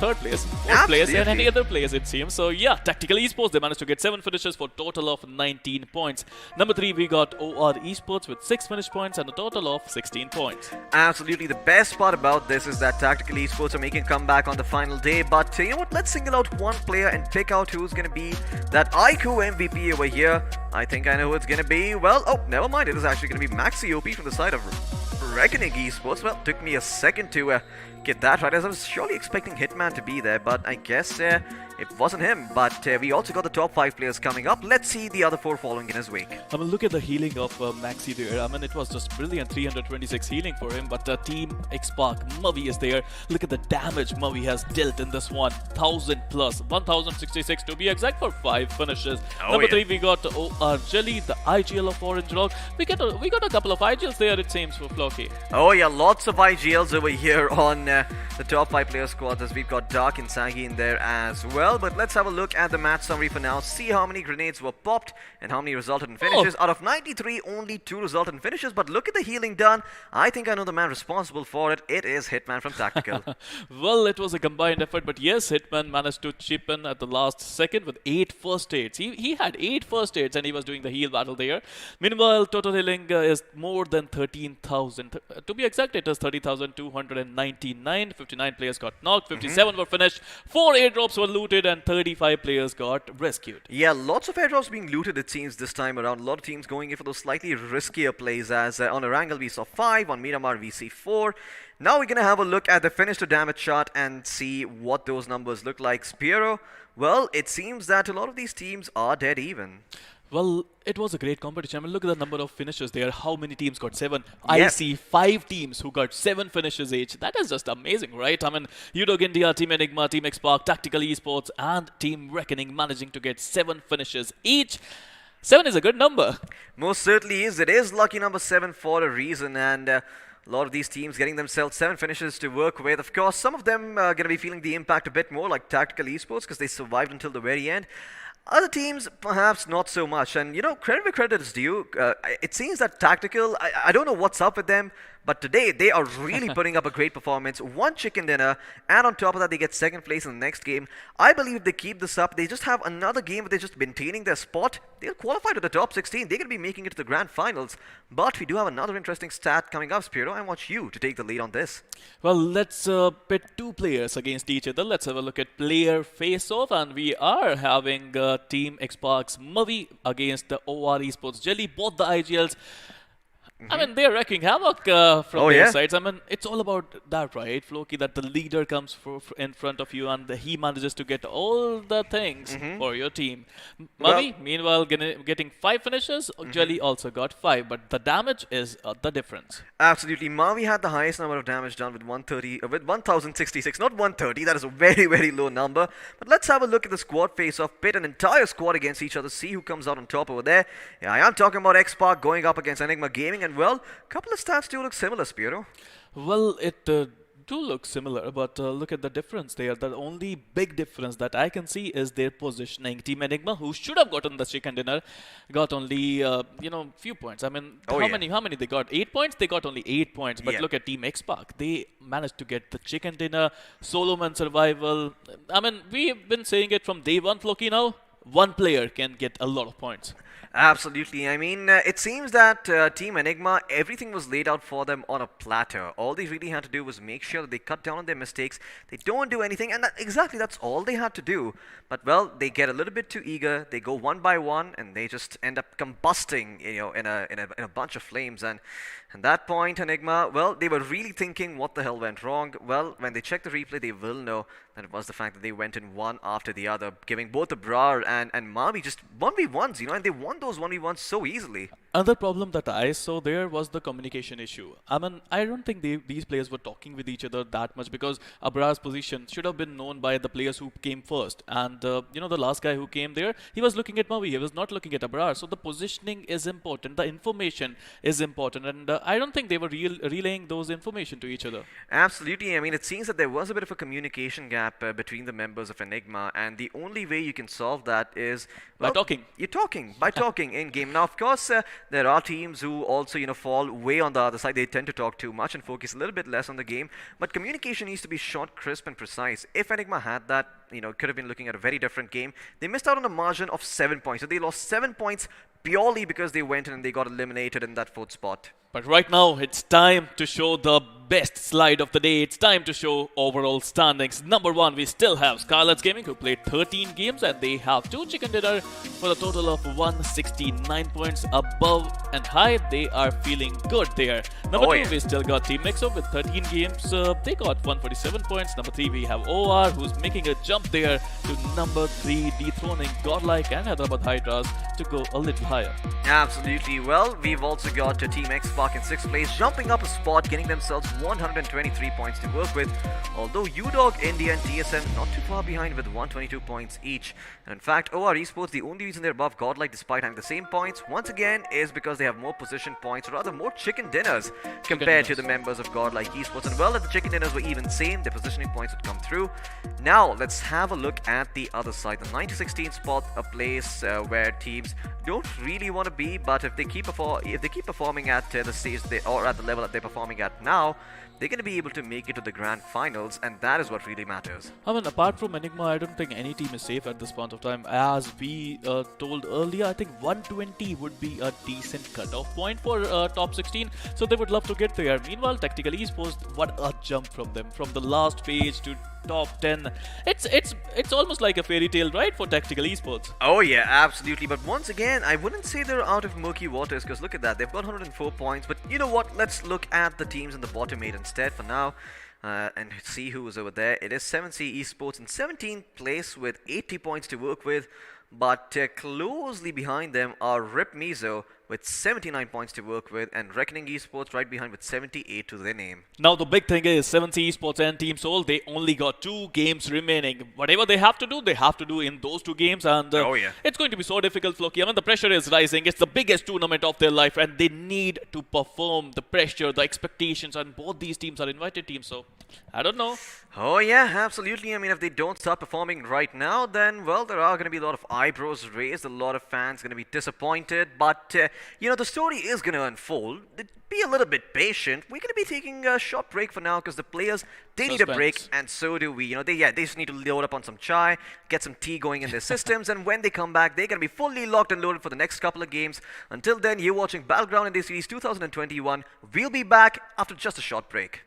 third place, fourth place, and any other place it seems. So yeah, Tactical Esports, they managed to get 7 finishes for a total of 19 points. Number 3, we got OR Esports with 6 finish points and a total of 16 points. Absolutely, the best part about this is that Tactical Esports are making a comeback on the final day. But you know what? Let's single out one player and pick out who's going to be that iQOO MVP over here. I think I know who it's going to be. Well, oh, never mind. It is actually going to be Maxi OP from the side of Reckoning Esports. Well, took me a second to get that right, as I was surely expecting Hitman to be there, but I guess it wasn't him. But we also got the top 5 players coming up. Let's see the other 4 following in his wake. I mean, look at the healing of Maxi there. I mean, it was just brilliant, 326 healing for him. But Team Xpark, Mavi is there. Look at the damage Mavi has dealt in this one. 1000 plus, 1066 to be exact for 5 finishes. Number 3, we got OR Jelly, the IGL of Orange Rock. We got a couple of IGLs there, it seems, for Floki. Oh yeah, lots of IGLs over here on the top 5 player squads, as we've got Dark and Sagi in there as well. But let's have a look at the match summary for now, see how many grenades were popped and how many resulted in finishes. Out of 93, only 2 resulted in finishes, but look at the healing done. I think I know the man responsible for it. It is Hitman from Tactical. Well, it was a combined effort, but yes, Hitman managed to chip in at the last second with 8 first aids. He had 8 first aids and he was doing the heal battle there. Meanwhile, total healing is more than 13,000. To be exact, it is 30,299. 59 players got knocked, 57 were finished, 4 airdrops were looted, and 35 players got rescued. Yeah, lots of airdrops being looted, it seems, this time around. A lot of teams going in for those slightly riskier plays, as on Erangel we saw 5, on Miramar we see 4. Now we're going to have a look at the finish to damage chart and see what those numbers look like. Spiro, well, it seems that a lot of these teams are dead even. Well, it was a great competition. I mean, look at the number of finishes there. How many teams got 7? Yeah. I see 5 teams who got 7 finishes each. That is just amazing, right? I mean, Udog India, Team Enigma, Team Xpark, Tactical Esports, and Team Reckoning managing to get 7 finishes each. 7 is a good number. Most certainly is. It is lucky number 7 for a reason, and a lot of these teams getting themselves 7 finishes to work with. Of course, some of them are going to be feeling the impact a bit more, like Tactical Esports, because they survived until the very end. Other teams, perhaps not so much. And, you know, credit where credit is due. It seems that Tactical, I don't know what's up with them, but today they are really putting up a great performance. 1 chicken dinner, and on top of that, they get 2nd place in the next game. I believe if they keep this up, they just have another game where they're just maintaining their spot. They'll qualify to the top 16. They're going to be making it to the grand finals. But we do have another interesting stat coming up, Spiro. I want you to take the lead on this. Well, let's pit 2 players against each other. Let's have a look at player face-off, and we are having Team Xpark's Mavi against the OR Esports Jelly, both the IGLs. I mean, they're wrecking havoc from their sides. I mean, it's all about that, right, Floki, that the leader comes in front of you and he manages to get all the things for your team. Mavi, meanwhile, getting 5 finishes. Jelly also got 5, but the damage is the difference. Absolutely. Mavi had the highest number of damage done with 1,066. Not 130. That is a very, very low number. But let's have a look at the squad face-off. Pit an entire squad against each other. See who comes out on top over there. Yeah, I am talking about Xpark going up against Enigma Gaming. And, well, a couple of stats do look similar, Spiro. Well, it do look similar, but look at the difference there. The only big difference that I can see is their positioning. Team Enigma, who should have gotten the chicken dinner, got only few points. I mean, how many they got? 8 points. They got only 8 points. But look at Team Xpark. They managed to get the chicken dinner, solo man survival. I mean, we've been saying it from day one, Floki. Now, 1 player can get a lot of points. Absolutely. I mean, it seems that Team Enigma, everything was laid out for them on a platter. All they really had to do was make sure that they cut down on their mistakes. They don't do anything, and that's all they had to do. But, well, they get a little bit too eager. They go one by one, and they just end up combusting, in a bunch of flames. And at that point, Enigma, well, they were really thinking what the hell went wrong. Well, when they check the replay, they will know that it was the fact that they went in one after the other, giving both Abrar and Mavi just 1v1s, and they won those 1v1s so easily. Another problem that I saw there was the communication issue. I mean, I don't think these players were talking with each other that much, because Abrar's position should have been known by the players who came first. And, the last guy who came there, he was looking at Mavi, he was not looking at Abrar. So the positioning is important, the information is important, and I don't think they were relaying those information to each other. Absolutely. I mean, it seems that there was a bit of a communication gap between the members of Enigma, and the only way you can solve that is, well, by talking. By talking in game. Now, of course, there are teams who also, fall way on the other side. They tend to talk too much and focus a little bit less on the game. But communication needs to be short, crisp, and precise. If Enigma had that, could have been looking at a very different game. They missed out on a margin of 7 points. So they lost 7 points purely because they went in and they got eliminated in that 4th spot. But right now, it's time to show the best slide of the day. It's time to show overall standings. Number 1, we still have Scarlets Gaming, who played 13 games, and they have 2 chicken dinner for a total of 169 points. Above and high, they are feeling good there. Number 2, we still got Team Mixo with 13 games. They got 147 points. Number 3, we have OR, who's making a jump there to number 3, dethroning Godlike and Hyderabad Hydras to go a little higher. Absolutely. Well, we've also got Team X Spark in 6th place, jumping up a spot, getting themselves 123 points to work with. Although UDOG, India and TSM not too far behind with 122 points each. And in fact, OR Esports, the only reason they're above Godlike despite having the same points, once again, is because they have more position points, or rather more chicken dinners compared to the members of Godlike Esports. And well, if the chicken dinners were even same, their positioning points would come through. Now, let's have a look at the other side. The 9-16 spot, a place where teams don't really want to be, but if they keep performing at the stage or at the level that they're performing at now, they're going to be able to make it to the grand finals, and that is what really matters. I mean, apart from Enigma, I don't think any team is safe at this point of time. As we told earlier, I think 120 would be a decent cutoff point for top 16, so they would love to get there. Meanwhile, Tactical Esports, what a jump from them, from the last page to top 10. It's almost like a fairy tale, right, for Tactical Esports? Oh yeah, absolutely. But once again, I wouldn't say they're out of murky waters, because look at that, they've got 104 points. But you know what, let's look at the teams in the bottom 8 instead for now, and see who is over there. It is 7C Esports in 17th place with 80 points to work with, but closely behind them are Rip Mizo with 79 points to work with, and Reckoning Esports right behind with 78 to their name. Now the big thing is 7C Esports and Team Soul, they only got 2 games remaining. Whatever they have to do in those 2 games, and it's going to be so difficult, Floki. I mean, the pressure is rising. It's the biggest tournament of their life, and they need to perform. The pressure, the expectations, and both these teams are invited teams, so I don't know. Oh yeah, absolutely. I mean, if they don't start performing right now, then, well, there are going to be a lot of eyebrows raised, a lot of fans going to be disappointed, but the story is going to unfold. Be a little bit patient. We're going to be taking a short break for now because the players, they need a break, and so do we. They just need to load up on some chai, get some tea going in their systems, and when they come back, they're going to be fully locked and loaded for the next couple of games. Until then, you're watching Battleground India Series 2021. We'll be back after just a short break.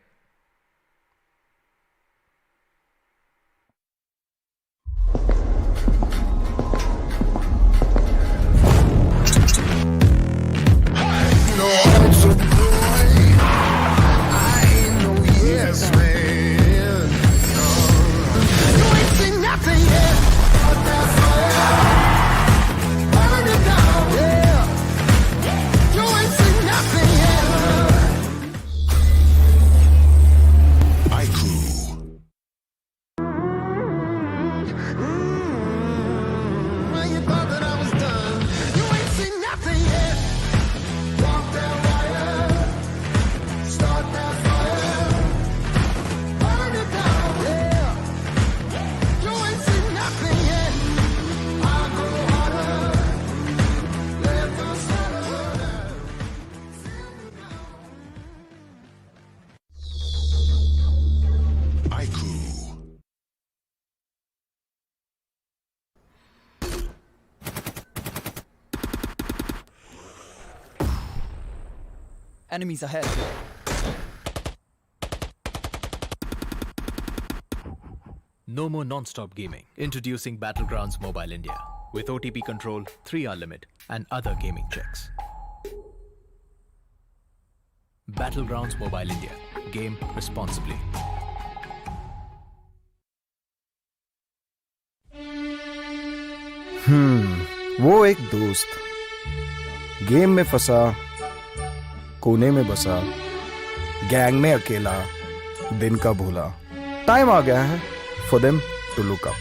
Enemies ahead. No more non-stop gaming. Introducing Battlegrounds Mobile India with OTP control, 3-hour limit, and other gaming tricks. Battlegrounds Mobile India. Game responsibly. वो एक दोस्त game में फंसा, कोने में बसा, gang में अकेला, दिन का भूला. टाइम आ गया है for them to look up.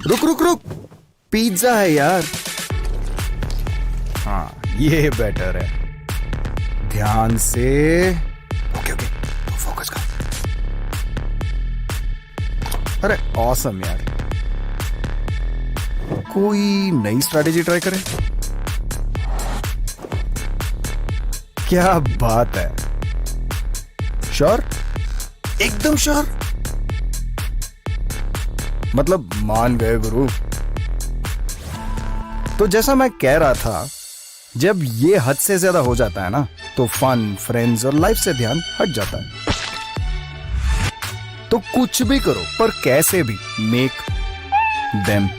रुक रुक रुक, पिज्जा है यार. हाँ, ये बेटर है. ध्यान से. ओके ओके, फोकस कर. अरे ऑसम यार. कोई नई स्ट्रैटेजी ट्राई करें? क्या बात है, श्योर? एकदम श्योर? मतलब मान गए गुरु। तो जैसा मैं कह रहा था, जब ये हद से ज्यादा हो जाता है ना, तो फन, फ्रेंड्स और लाइफ से ध्यान हट जाता है। तो कुछ भी करो, पर कैसे भी मेक देम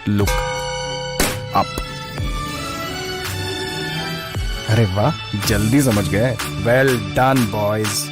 लुक अप। अरे वाह, जल्दी समझ गए। Well done boys.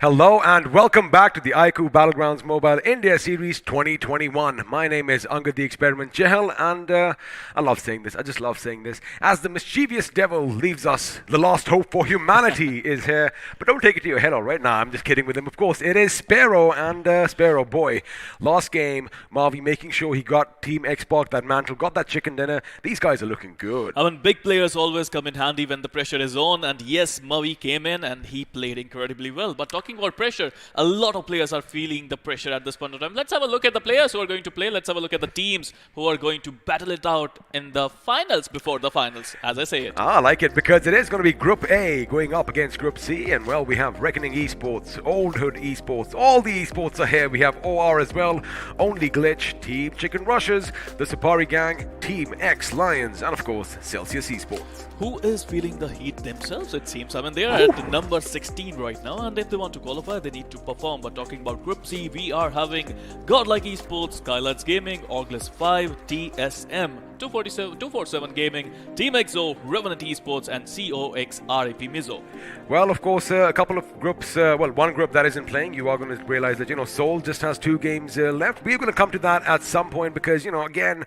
Hello and welcome back to the iQOO Battlegrounds Mobile India Series 2021. My name is Angad the Experiment Chahal, and I love saying this. I just love saying this. As the mischievous devil leaves us, the last hope for humanity is here. But don't take it to your head, all right? Nah, I'm just kidding with him. Of course, it is Sparrow, and Sparrow, boy, last game, Marvy making sure he got Team Xbox that mantle, got that chicken dinner. These guys are looking good. I mean, big players always come in handy when the pressure is on, and yes, Marvy came in and he played incredibly well. But talking about pressure, a lot of players are feeling the pressure at this point of time. Let's have a look at the players who are going to play. Let's have a look at the teams who are going to battle it out in the finals before the finals, as I say it. I like it because it is going to be Group A going up against Group C, and well, we have Reckoning Esports, Old Hood Esports, all the esports are here. We have OR as well, Only Glitch, Team Chicken Rushers, the Sapari Gang, Team X Lions, and of course, Celsius Esports. Who is feeling the heat themselves, it seems. I mean, they are at number 16 right now, and if they want to qualify, they need to perform. But talking about Group C, we are having Godlike Esports, Skylights Gaming, August 5, TSM, 247 Gaming, Team XO, Revenant Esports, and COX RAP Mizo. Well, of course, a couple of groups, well, one group that isn't playing, you are going to realize that, Seoul just has 2 games left. We're going to come to that at some point because, again,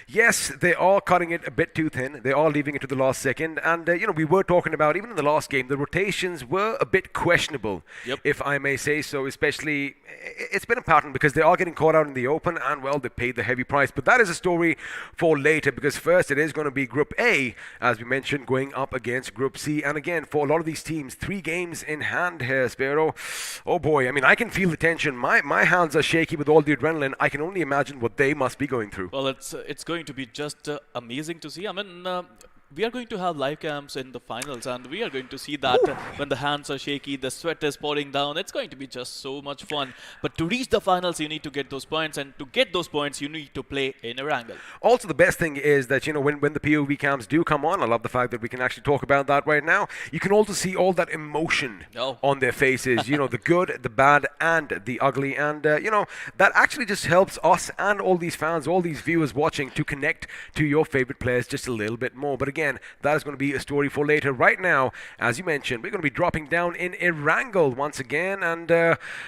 yes, they are cutting it a bit too thin. They are leaving it to the last second. And, we were talking about, even in the last game, the rotations were a bit questionable, if I may say so, especially, it's been a pattern because they are getting caught out in the open and, well, they paid the heavy price. But that is a story for later because first it is going to be Group A, as we mentioned, going up against Group C. And again, for a lot of these teams, 3 games in hand here, Sparrow. Oh boy, I mean, I can feel the tension. My hands are shaky with all the adrenaline. I can only imagine what they must be going through. Well, it's going to be just amazing to see. I mean, we are going to have live cams in the finals, and we are going to see that when the hands are shaky, the sweat is pouring down. It's going to be just so much fun. But to reach the finals, you need to get those points, and to get those points, you need to play in a wrangle. Also, the best thing is that, when the POV cams do come on, I love the fact that we can actually talk about that right now. You can also see all that emotion on their faces, the good, the bad, and the ugly. And, that actually just helps us and all these fans, all these viewers watching to connect to your favorite players just a little bit more. But again, that is going to be a story for later. Right now, as you mentioned, we're going to be dropping down in a wrangle once again. And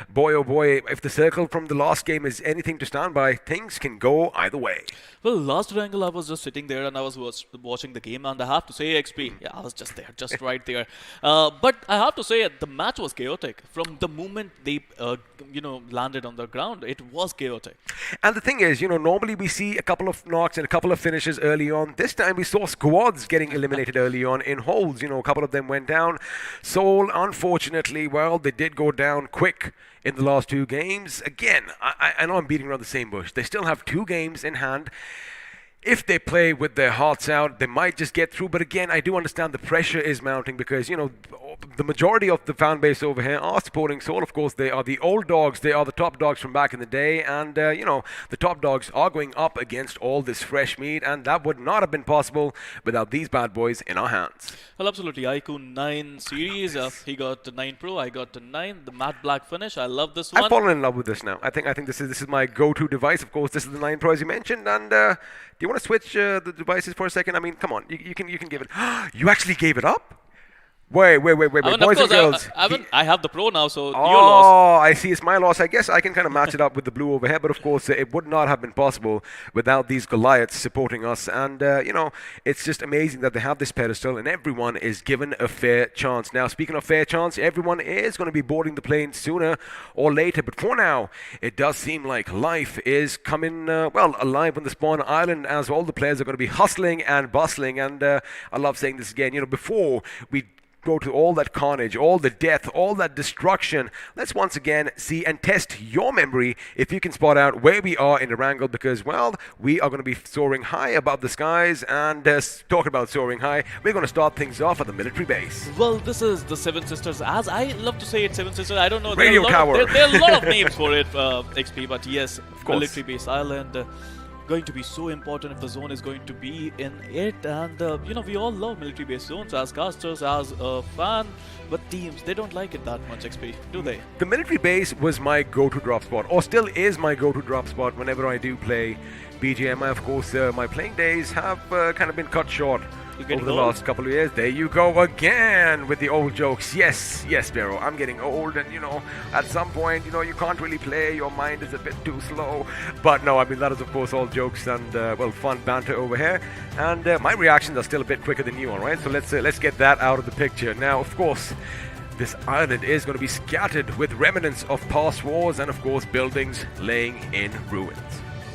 boy, oh boy, if the circle from the last game is anything to stand by, things can go either way. Well, last wrangle, I was just sitting there and I was watching the game, and I have to say, XP, yeah, I was just there, just right there. But I have to say, the match was chaotic. From the moment they, landed on the ground, it was chaotic. And the thing is, normally we see a couple of knocks and a couple of finishes early on. This time we saw squads getting eliminated early on in holds. A couple of them went down. Seoul, unfortunately, well, they did go down quick in the last 2 games. Again, I know I'm beating around the same bush. They still have 2 games in hand. If they play with their hearts out, they might just get through. But again, I do understand the pressure is mounting because, the majority of the fan base over here are supporting Seoul. Of course, they are the old dogs. They are the top dogs from back in the day. And, the top dogs are going up against all this fresh meat. And that would not have been possible without these bad boys in our hands. Well, absolutely. iQOO 9 series. He got the 9 Pro. I got the 9. The matte black finish. I love this one. I've fallen in love with this now. I think this is my go-to device. Of course, this is the 9 Pro as you mentioned. And do you want to switch the devices for a second? I mean, come on. You can give it. You actually gave it up? Wait, boys and girls. I have the Pro now, so your Oh, loss. I see. It's my loss. I guess I can kind of match it up with the blue over here, but of course, it would not have been possible without these Goliaths supporting us. And, it's just amazing that they have this pedestal and everyone is given a fair chance. Now, speaking of fair chance, everyone is going to be boarding the plane sooner or later. But for now, it does seem like life is coming, alive on the spawn island as all the players are going to be hustling and bustling. And I love saying this again, before we go to all that carnage, all the death, all that destruction. Let's once again see and test your memory if you can spot out where we are in the wrangle because, well, we are going to be soaring high above the skies and talking about soaring high, we're going to start things off at the military base. Well, this is the Seven Sisters. As I love to say it, Seven Sisters. I don't know. Radio Tower. There are a lot of names for it, XP, but yes, of course. military base island. Going to be so important if the zone is going to be in it, and we all love military base zones as casters, as a fan, but teams, they don't like it that much, XP, do they? The military base was my go-to drop spot, or still is my go-to drop spot whenever I do play BGMI. Of course, my playing days have kind of been cut short over the last couple of years. There you go again with the old jokes. Yes, Sparrow, I'm getting old, and at some point, you can't really play. Your mind is a bit too slow. But no, I mean, that is of course all jokes and fun banter over here. And my reactions are still a bit quicker than you, all right? So let's get that out of the picture. Now, of course, this island is going to be scattered with remnants of past wars and of course buildings laying in ruins.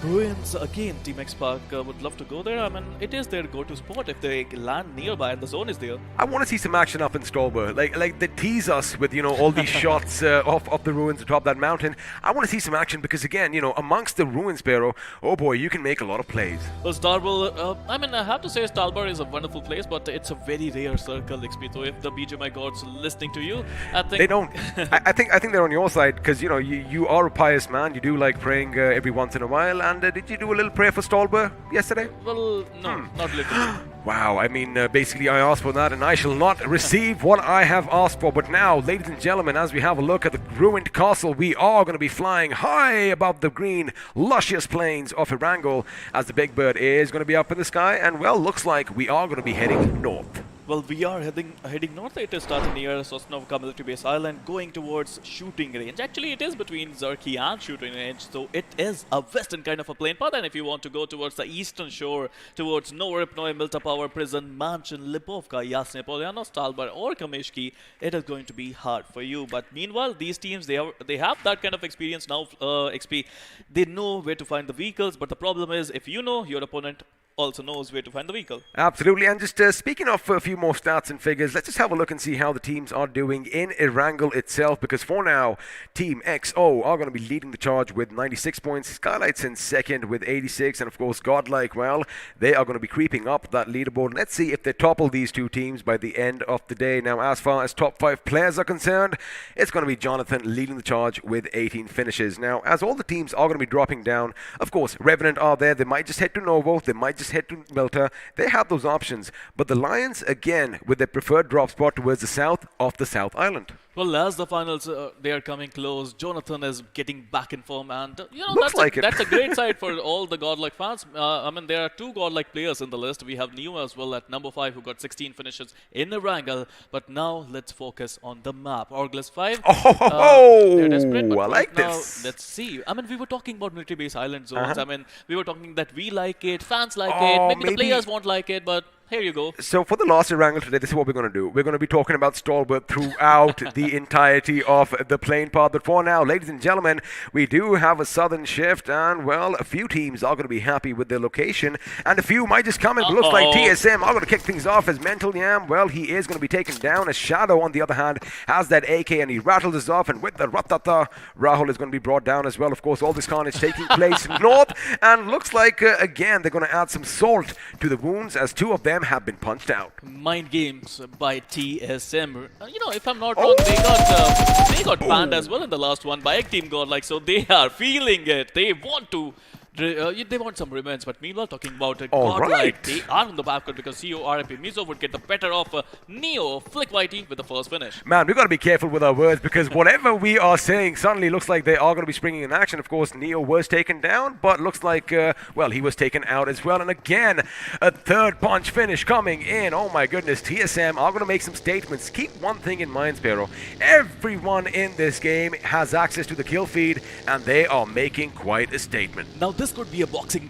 Ruins again. Team X Park would love to go there. I mean, it is their go-to spot if they land nearby and the zone is there. I want to see some action up in Stolber. Like they tease us with all these shots of the ruins atop that mountain. I want to see some action because again, amongst the ruins, Sparrow, oh boy, you can make a lot of plays. Well, Starball, I have to say Starball is a wonderful place, but it's a very rare circle, XP. So if the BGMI gods listening to you, I think they don't. I think they're on your side because you are a pious man. You do like praying every once in a while. And did you do a little prayer for Stolber yesterday? Well, no, not literally. Wow, I mean, basically I asked for that and I shall not receive what I have asked for. But now, ladies and gentlemen, as we have a look at the ruined castle, we are going to be flying high above the green, luscious plains of Erangel as the big bird is going to be up in the sky. And, well, looks like we are going to be heading north. Well, we are heading north. It is starting near Sosnovka military base island, going towards shooting range. Actually, it is between Zerki and shooting range, so it is a western kind of a plane path. And if you want to go towards the eastern shore, towards Novoripnoy, Milta Power Prison, Mansion, Lipovka, Yasne, Polyano, Stalbar, or Kamishki, it is going to be hard for you. But meanwhile, these teams, they have that kind of experience now, XP. They know where to find the vehicles, but the problem is, if you know your opponent also knows where to find the vehicle. Absolutely, and just speaking of a few more stats and figures, let's just have a look and see how the teams are doing in Erangel itself, because for now, Team XO are going to be leading the charge with 96 points, Skylights in second with 86, and of course Godlike, well, they are going to be creeping up that leaderboard. Let's see if they topple these two teams by the end of the day. Now, as far as top 5 players are concerned, it's going to be Jonathan leading the charge with 18 finishes. Now, as all the teams are going to be dropping down, of course, Revenant are there, they might just head to Novo, they might just head to Melta, they have those options, but the Lions, again, with their preferred drop spot towards the south of the South Island. Well, as the finals they are coming close, Jonathan is getting back in form, and Looks like it. that's a great side for all the Godlike fans. I mean, there are 2 Godlike players in the list. We have Neo as well at number 5, who got 16 finishes in Erangel. But now let's focus on the map. Orglis 5. They're desperate, but I like now, this. let's see. I mean, we were talking about military-based island zones. I mean, we were talking that we like it, fans like it, maybe the players won't like it, but here you go. So for the last Erangel today, this is what we're going to do. We're going to be talking about Stalwart throughout the entirety of the playing part. But for now, ladies and gentlemen, we do have a southern shift, and well, a few teams are going to be happy with their location, and a few might just come in. But looks like TSM are going to kick things off as Mental Yam. Well, he is going to be taken down. As Shadow, on the other hand, has that AK and he rattles us off, and with the Ratata, Rahul is going to be brought down as well. Of course, all this carnage taking place north, and looks like again they're going to add some salt to the wounds as 2 of them have been punched out. Mind games by TSM. If I'm not wrong, they got banned as well in the last one by Team Godlike, so they are feeling it. They want to. They want some revenge, but meanwhile, talking about it, Godlike, they are on the back foot because CEO RIP Mizo would get the better of Neo Flick Whitey with the first finish. Man, we've got to be careful with our words, because whatever we are saying suddenly looks like they are going to be springing in action. Of course, Neo was taken down, but looks like, well, he was taken out as well. And again, a third punch finish coming in. Oh my goodness, TSM are going to make some statements. Keep one thing in mind, Sparrow. Everyone in this game has access to the kill feed, and they are making quite a statement. Now, this could be a boxing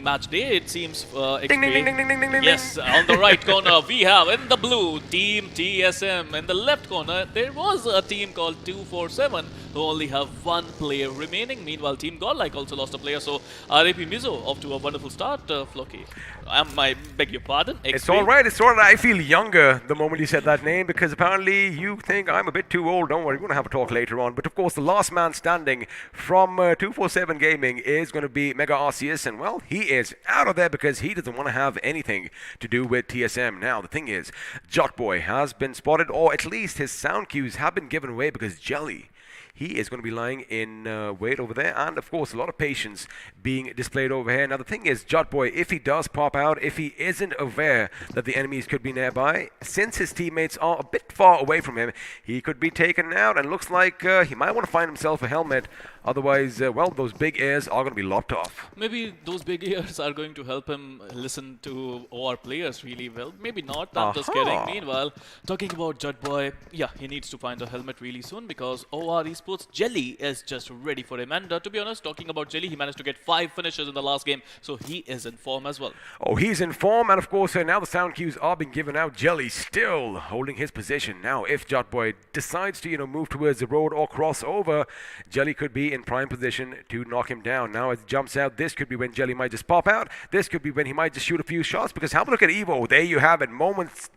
match day, it seems. Ding, ding, ding, ding, ding, ding, ding, yes, on the right corner, we have in the blue, Team TSM. In the left corner, there was a team called 247 who only have 1 player remaining. Meanwhile, Team Godlike also lost a player, so RAP Mizo off to a wonderful start, Floki. I beg your pardon. It's all right. I feel younger the moment you said that name, because apparently you think I'm a bit too old. Don't worry, we're going to have a talk later on. But of course, the last man standing from 247 Gaming is going to be Mega Arceus, and well, he is out of there because he doesn't want to have anything to do with TSM. Now, the thing is, Jotboy has been spotted, or at least his sound cues have been given away, because Jelly, he is going to be lying in wait over there, and of course a lot of patience being displayed over here. Now the thing is, Jotboy, if he does pop out, if he isn't aware that the enemies could be nearby, since his teammates are a bit far away from him, he could be taken out, and looks like he might want to find himself a helmet. Otherwise, well, those big ears are going to be lopped off. Maybe those big ears are going to help him listen to OR players really well. Maybe not, I'm just kidding. Meanwhile, talking about Judboy, yeah, he needs to find a helmet really soon, because OR Esports Jelly is just ready for him. And to be honest, talking about Jelly, he managed to get 5 finishes in the last game, so he is in form as well. Oh, he's in form, and of course, now the sound cues are being given out. Jelly still holding his position. Now, if Jotboy decides to, move towards the road or cross over, Jelly could be in prime position to knock him down. Now, as it jumps out, this could be when Jelly might just pop out. This could be when he might just shoot a few shots, because have a look at Evo. There you have it.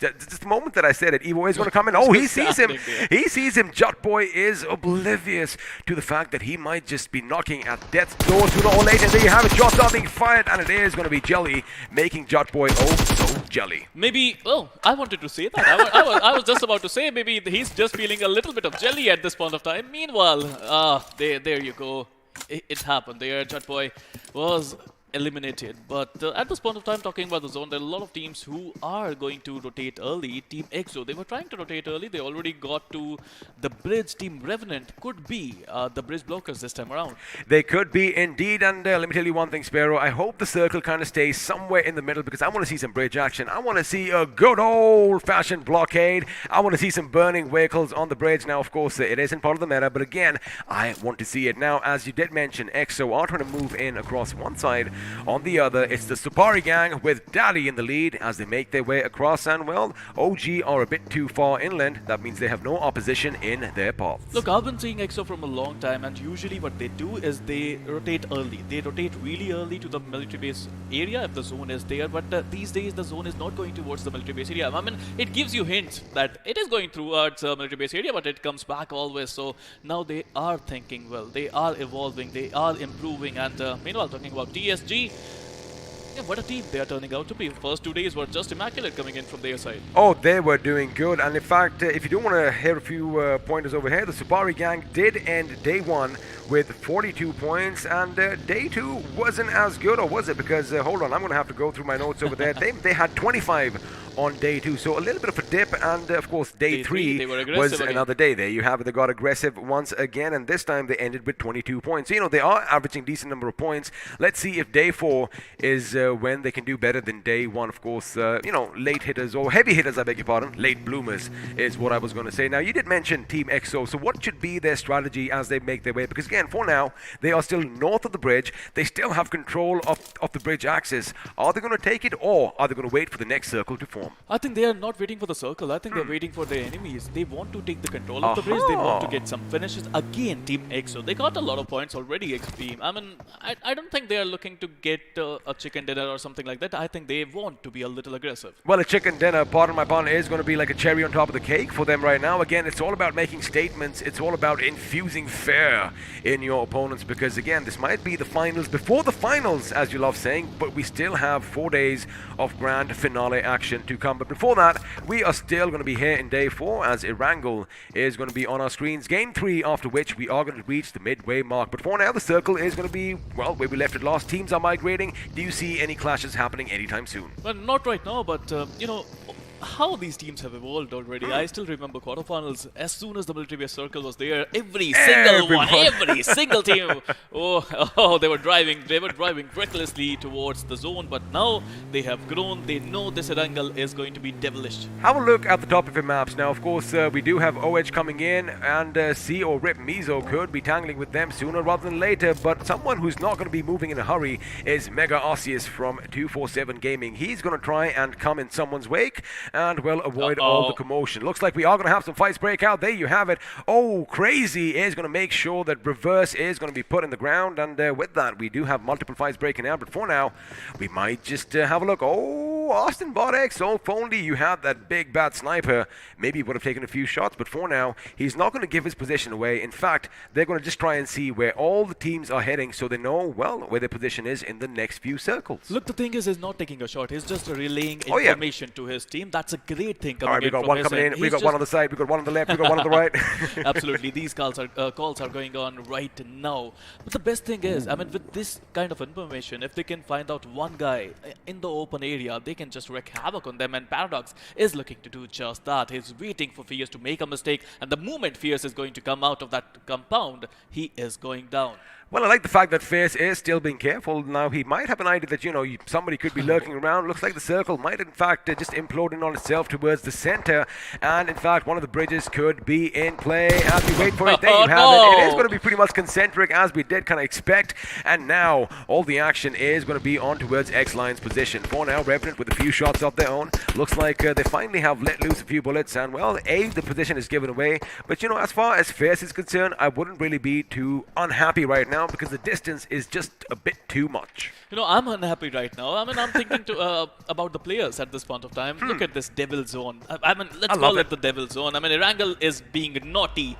Just the moment that I said it, Evo is going to come in. Oh, he sees him. He sees him. Jotboy is oblivious to the fact that he might just be knocking at death's door sooner or later. There you have it. Shots are being fired, and it is going to be Jelly making Jotboy so jelly. Maybe, well, I wanted to say that. I was just about to say maybe he's just feeling a little bit of jelly at this point of time. Meanwhile, there you go. It happened there. Jotboy was eliminated, but at this point of time, talking about the zone, there are a lot of teams who are going to rotate early. Team EXO, they were trying to rotate early. They already got to the bridge. Team Revenant could be the bridge blockers this time around. They could be indeed, and let me tell you one thing, Sparrow. I hope the circle kind of stays somewhere in the middle, because I want to see some bridge action. I want to see a good old-fashioned blockade. I want to see some burning vehicles on the bridge. Now, of course, it isn't part of the meta, but again, I want to see it. Now, as you did mention, EXO are trying to move in across one side On the other, it's the Supari gang with Daddy in the lead as they make their way across, and well, OG are a bit too far inland. That means they have no opposition in their paths. Look, I've been seeing EXO from a long time, and usually what they do is they rotate early. They rotate really early to the military base area if the zone is there, but these days the zone is not going towards the military base area. I mean, it gives you hints that it is going towards military base area, but it comes back always. So now they are thinking well, they are evolving, they are improving, and meanwhile, talking about TSG, yeah, what a team they are turning out to be. First 2 days were just immaculate coming in from their side. Oh, they were doing good. And in fact, if you do want to hear a few pointers over here, the Supari gang did end day 1 with 42 points, and day 2 wasn't as good, or was it? Because, hold on, I'm going to have to go through my notes over there. They had 25 on day 2, so a little bit of a dip, and of course day 3 was again. Another day. There you have it. They got aggressive once again, and this time they ended with 22 points. So, you know, they are averaging decent number of points. Let's see if day 4 is when they can do better than day 1. Of course, you know, late hitters, or heavy hitters, I beg your pardon, late bloomers is what I was going to say. Now, you did mention Team EXO, so what should be their strategy as they make their way? Because again, for now, they are still north of the bridge. They still have control of the bridge axis. Are they going to take it, or are they going to wait for the next circle to form? I think they are not waiting for the circle. I think they're waiting for their enemies. They want to take the control of the bridge. They want to get some finishes. Again, Team EXO, they got a lot of points already, XP. I mean, I don't think they are looking to get a chicken dinner or something like that. I think they want to be a little aggressive. Well, a chicken dinner, pardon my pun, is going to be like a cherry on top of the cake for them right now. Again, it's all about making statements. It's all about infusing fear in your opponents, because again, this might be the finals before the finals, as you love saying, but we still have 4 days of grand finale action to come. But before that, we are still going to be here in day 4 as Erangel is going to be on our screens. Game 3, after which we are going to reach the midway mark. But for now, the circle is going to be, well, where we left it last. Teams are migrating. Do you see any clashes happening anytime soon? Well, not right now, but you know, how these teams have evolved already. I still remember quarterfinals. As soon as the military base circle was there, every single team, they were driving recklessly towards the zone. But now they have grown. They know this Erangel is going to be devilish. Have a look at the top of your maps. Now, of course, we do have OH coming in, and C or Rip Mizo could be tangling with them sooner rather than later. But someone who's not going to be moving in a hurry is Mega Arceus from 247 Gaming. He's going to try and come in someone's wake and, well, avoid all the commotion. Looks like we are going to have some fights break out. There you have it. Oh, Crazy is going to make sure that Reverse is going to be put in the ground, and with that, we do have multiple fights breaking out. But for now, we might just have a look. Oh, Austin Bodex, oh, if only you had that big bad sniper, maybe he would have taken a few shots. But for now, he's not going to give his position away. In fact, they're going to just try and see where all the teams are heading, so they know, well, where their position is in the next few circles. Look, the thing is, he's not taking a shot. He's just relaying information to his team. That's a great thing coming in. All right, we got one coming in. We got one on the side. We got one on the left. We got one on the right. Absolutely, these calls are going on right now. But the best thing is, I mean, with this kind of information, if they can find out one guy in the open area, they can just wreak havoc on them. And Paradox is looking to do just that. He's waiting for Fierce to make a mistake, and the moment Fierce is going to come out of that compound, he is going down. Well, I like the fact that Fierce is still being careful. Now, he might have an idea that, you know, somebody could be lurking around. Looks like the circle might, in fact, just implode in on itself towards the center. And, in fact, one of the bridges could be in play as we wait for it. There you have it. It is going to be pretty much concentric, as we did kind of expect. And now, all the action is going to be on towards X-Line's position. For now, Revenant with a few shots of their own. Looks like they finally have let loose a few bullets. And, well, the position is given away. But, you know, as far as Fierce is concerned, I wouldn't really be too unhappy right now, because the distance is just a bit too much. You know, I'm unhappy right now. I mean, I'm thinking about the players at this point of time. Look at this devil zone. I mean, let's call it the devil zone. I mean, Erangel is being naughty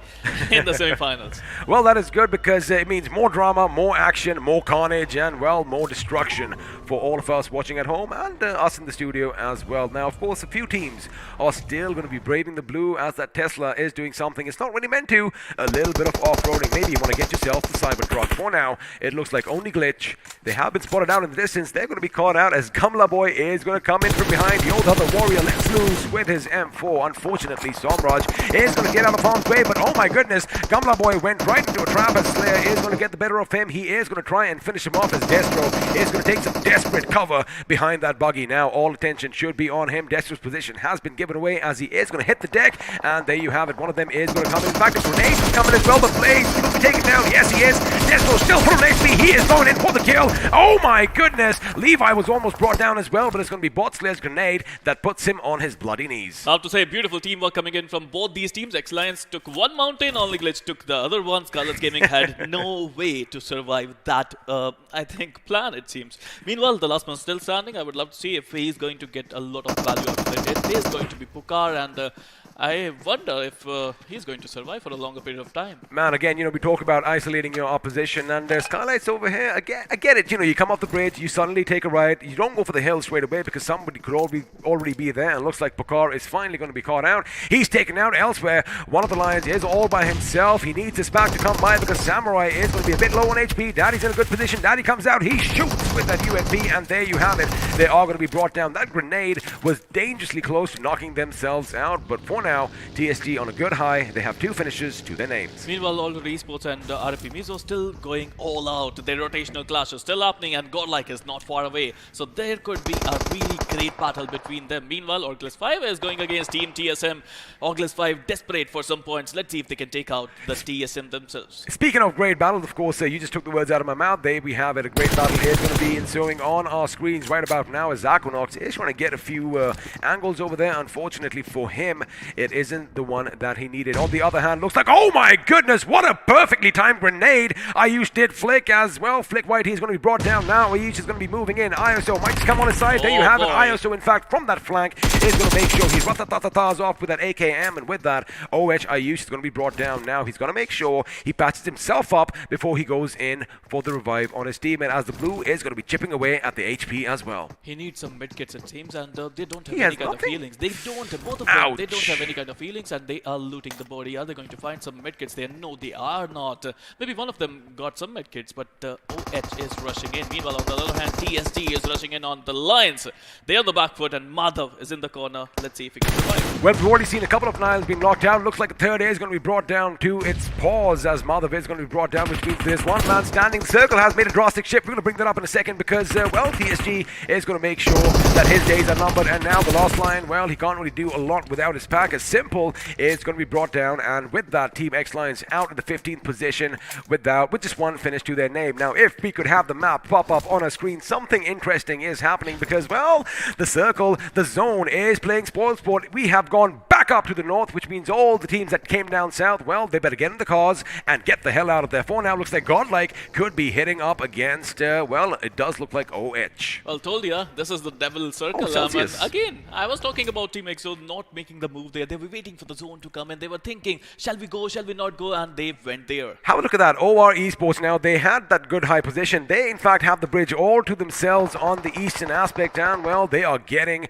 in the semifinals. Well, that is good, because it means more drama, more action, more carnage, and, well, more destruction for all of us watching at home, and us in the studio as well. Now, of course, a few teams are still going to be braving the blue, as that Tesla is doing something it's not really meant to. A little bit of off-roading. Maybe you want to get yourself the Cybertruck. For now, it looks like only Glitch. They have been spotted out in the distance. They're going to be caught out as Gamla Boy is going to come in from behind. The old other warrior lets loose with his M4. Unfortunately, Somraj is going to get out of harm's way, but oh my goodness, Gamla Boy went right into a trap, as Slayer is going to get the better of him. He is going to try and finish him off, as Destro is going to take some desperate cover behind that buggy. Now, all attention should be on him. Destro's position has been given away, as he is going to hit the deck, and there you have it. One of them is going to come in. In fact, a grenade is coming as well, but Blaze will be taken down. Yes, he is. pedestal, still full HP. He is going in for the kill. Oh my goodness. Levi was almost brought down as well, but it's going to be Botslayer's grenade that puts him on his bloody knees. I have to say, beautiful teamwork coming in from both these teams. X-Lions took one mountain, only Glitch took the other one. Scarlet Gaming had no way to survive that, I think, plan, it seems. Meanwhile, the last man still standing. I would love to see if he's going to get a lot of value out of it. It is going to be Pukar, and I wonder if he's going to survive for a longer period of time. Man, again, we talk about isolating your opposition, and Skylight's over here. Again, I get it. You come off the bridge, you suddenly take a right. You don't go for the hill straight away because somebody could already be there, and looks like Pukar is finally going to be caught out. He's taken out elsewhere. One of the Lions is all by himself. He needs his back to come by because Samurai is going to be a bit low on HP. Daddy's in a good position. Daddy comes out. He shoots with that UMP, and there you have it. They are going to be brought down. That grenade was dangerously close to knocking themselves out, but for now, TSG on a good high. They have 2 finishes to their names. Meanwhile, all the esports and RFP Mizo still going all out. Their rotational clash is still happening, and Godlike is not far away. So there could be a really great battle between them. Meanwhile, Orglis 5 is going against Team TSM. Orglis 5 desperate for some points. Let's see if they can take out the TSM themselves. Speaking of great battles, of course, you just took the words out of my mouth. There we have it. A great battle is going to be ensuing on our screens right about now as Zakonox is trying to get a few angles over there. Unfortunately for him, it isn't the one that he needed. On the other hand, looks like, oh my goodness, what a perfectly timed grenade. Ayush did flick as well. Flick White, he's going to be brought down now. Ayush is going to be moving in. ISO might just come on his side. There you have it. ISO, in fact, from that flank is going to make sure he ratatatata's off with that AKM, and with that, OH Ayush is going to be brought down now. He's going to make sure he patches himself up before he goes in for the revive on his team, and as the blue is going to be chipping away at the HP as well. He needs some medkits, it seems, and they don't have He any has kind of nothing? feelings. They don't, both of them, Ouch. they don't have any kind of feelings, and they are looting the body. Are they going to find some medkits there? No, they are not. Maybe one of them got some medkits, but OH is rushing in. Meanwhile, on the other hand, TSG is rushing in on the Lions. They are the back foot, and Madhav is in the corner. Let's see if he can survive. Well, we've already seen a couple of Niles being knocked down. Looks like the third A is going to be brought down to its paws as Madhav is going to be brought down, which means there's one man standing. The circle has made a drastic shift. We're going to bring that up in a second because, well, TSG is going to make sure that his days are numbered. And now the last line, well, he can't really do a lot without his pack. As Simple is going to be brought down, and with that, Team X Lions out in the 15th position with just one finish to their name. Now, if we could have the map pop up on a screen, something interesting is happening because, well, the circle, the zone is playing spoilsport. We have gone back up to the north, which means all the teams that came down south, well, they better get in the cars and get the hell out of there. For now, looks like Godlike could be hitting up against, well, it does look like OH. Well, told ya, this is the devil circle. Celsius. Again, I was talking about Team EXO not making the move there. They were waiting for the zone to come, and they were thinking, shall we go, shall we not go, and they went there. Have a look at that. OR Esports now, they had that good high position. They, in fact, have the bridge all to themselves on the eastern aspect, and, well, they are getting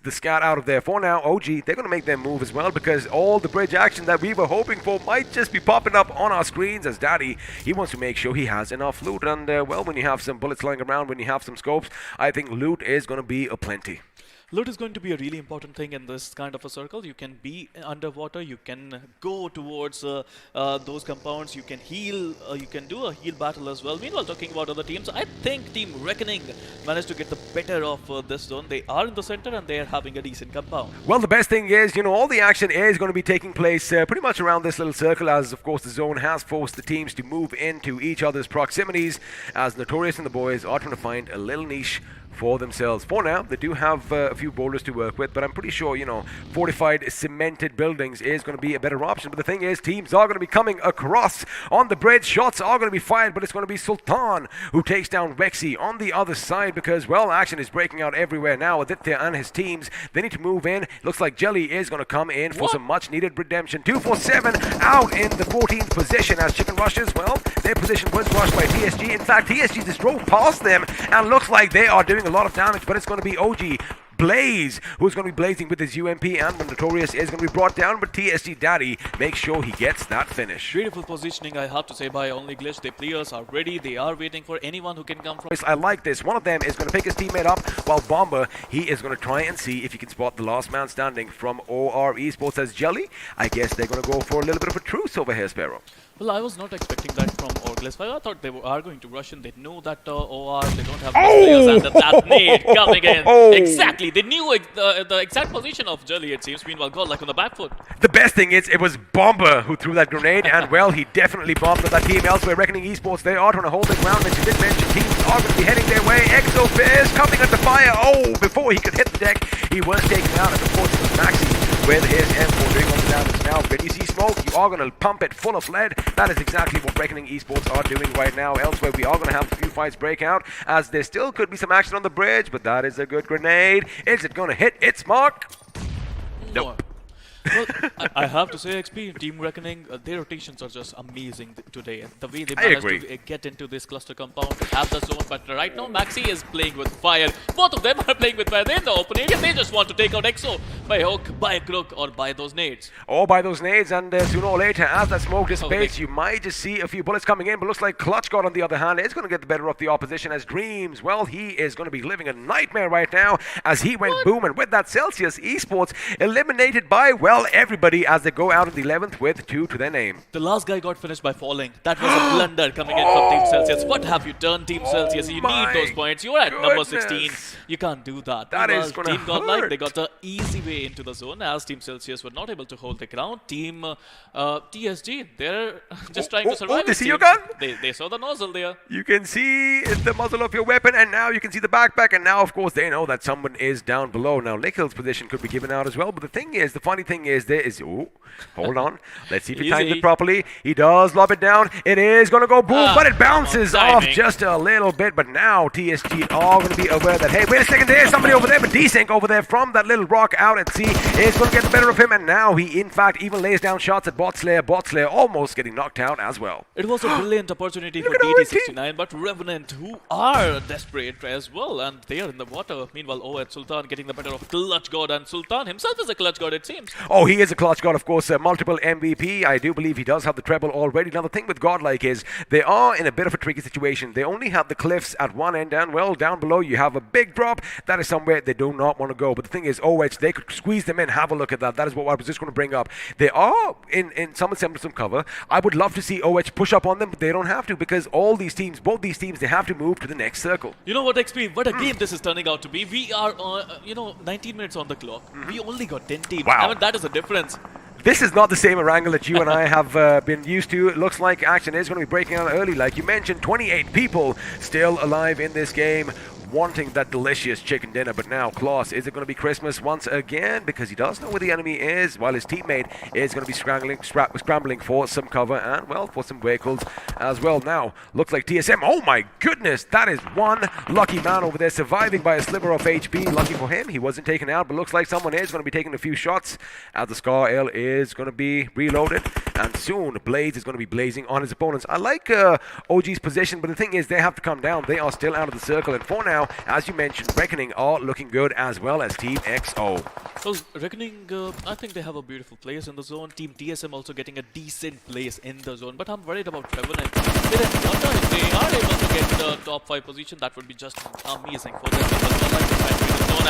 the scat out of there. For now, OG, they're going to make their move as well because all the bridge action that we were hoping for might just be popping up on our screens as Daddy, he wants to make sure he has enough loot. And, well, when you have some bullets lying around, when you have some scopes, I think loot is going to be aplenty. Loot is going to be a really important thing in this kind of a circle. You can be underwater, you can go towards those compounds, you can heal, you can do a heal battle as well. Meanwhile, talking about other teams, I think Team Reckoning managed to get the better of this zone. They are in the center and they are having a decent compound. Well, the best thing is, all the action is going to be taking place pretty much around this little circle as, of course, the zone has forced the teams to move into each other's proximities as Notorious and the boys are trying to find a little niche for themselves. For now, they do have a few boulders to work with, but I'm pretty sure, fortified, cemented buildings is going to be a better option. But the thing is, teams are going to be coming across on the bridge. Shots are going to be fired, but it's going to be Sultan who takes down Rexy on the other side because, well, action is breaking out everywhere now. Aditya and his teams, they need to move in. Looks like Jelly is going to come in for some much-needed redemption. 247 out in the 14th position as Chicken rushes. Well, their position was rushed by TSG. In fact, TSG just drove past them and looks like they are doing a lot of damage, but it's going to be OG Blaze who's going to be blazing with his UMP, and the Notorious is going to be brought down, but TSG Daddy makes sure he gets that finish. Beautiful positioning, I have to say, by Only Glitch. The players are ready. They are waiting for anyone who can come from. I like this. One of them is going to pick his teammate up, while Bomber, he is going to try and see if he can spot the last man standing from OR Esports as Jelly. I guess they're going to go for a little bit of a truce over here, Sparrow. Well, I was not expecting that from Orgles 5. I thought they are going to rush in. They know that OR, they don't have much players, and that nade coming in. Exactly. They knew the exact position of Jelly, it seems. Meanwhile, God, like on the back foot. The best thing is, it was Bomber who threw that grenade, and well, he definitely bombed that team. Elsewhere, Reckoning Esports, they are trying to hold the ground, and you did mention teams are going to be heading their way. Exo is coming under fire. Oh, before he could hit the deck, he was taken out, and of course, it was Maxi with his M4 doing all the damage now. When you see smoke, you are going to pump it full of lead. That is exactly what Reckoning Esports are doing right now. Elsewhere, we are going to have a few fights break out, as there still could be some action on the bridge, but that is a good grenade. Is it going to hit its mark? Nope. Well, I have to say, XP, Team Reckoning, their rotations are just amazing today. The way they I managed agree. to get into this cluster compound, have the zone, but right now Maxi is playing with fire. Both of them are playing with fire. They're in the open area. They just want to take out EXO by hook, by crook, or by those nades. Or by those nades, and sooner or later, as that smoke dissipates, you might just see a few bullets coming in, but looks like Clutch God, on the other hand, is going to get the better of the opposition, as Dreams, well, he is going to be living a nightmare right now, as he went boom, and with that, Celsius Esports eliminated by, well, everybody, as they go out in the 11th with 2 to their name. The last guy got finished by falling. That was a blunder coming in from Team Celsius. What have you done, Team Celsius? You need those points. You're at number 16. You can't do that. That is going to Team Godlike, hurt. they got the easy way into the zone, as Team Celsius were not able to hold the ground. Team TSG, they're just trying to survive. They it see your seems. gun? They saw the nozzle there. You can see the muzzle of your weapon, and now you can see the backpack, and now, of course, they know that someone is down below. Now, Nikhil's position could be given out as well, but the thing is, the funny thing is, there is... Ooh, hold on. Let's see if he times it properly. He does lob it down. It is going to go boom, but it bounces off just a little bit, but now TSG are going to be aware that, hey, wait a second, there's somebody over there, but Desync over there from that little rock out at sea is going to get the better of him, and now he, in fact, even lays down shots at Bot Slayer almost getting knocked out as well. It was a brilliant opportunity for DT69, but Revenant, who are desperate as well, and they are in the water. Meanwhile, at Sultan getting the better of Clutch God, and Sultan himself is a Clutch God, it seems. Oh, he is a Clutch God, of course, multiple MVP. I do believe he does have the treble already. Now, the thing with Godlike is they are in a bit of a tricky situation. They only have the cliffs at one end, and well, down below you have a big drop. That is somewhere they do not want to go. But the thing is, OH, they could squeeze them in. Have a look at that. That is what I was just going to bring up. They are in some semblance of cover. I would love to see OH push up on them, but they don't have to, because all these teams, both these teams, they have to move to the next circle. You know what, XP? What a game this is turning out to be. We are, 19 minutes on the clock. We only got 10 teams. Wow. I mean, that is the difference. This is not the same wrangle that you and I have been used to. It looks like action is going to be breaking out early. Like you mentioned, 28 people still alive in this game, wanting that delicious chicken dinner. But now, Klaus, is it going to be Christmas once again? Because he does know where the enemy is, while his teammate is going to be scrambling for some cover and, well, for some vehicles as well. Now, looks like TSM. Oh my goodness, that is one lucky man over there, surviving by a sliver of HP. Lucky for him, he wasn't taken out, but looks like someone is going to be taking a few shots, as the Scar L is going to be reloaded, and soon Blaze is going to be blazing on his opponents. I like OG's position, but the thing is, they have to come down. They are still out of the circle, and for now, as you mentioned, Reckoning are looking good, as well as Team XO. Well, Reckoning, I think they have a beautiful place in the zone. Team TSM also getting a decent place in the zone, but I'm worried about Revenant. If they are able to get the top 5 position, that would be just amazing for them.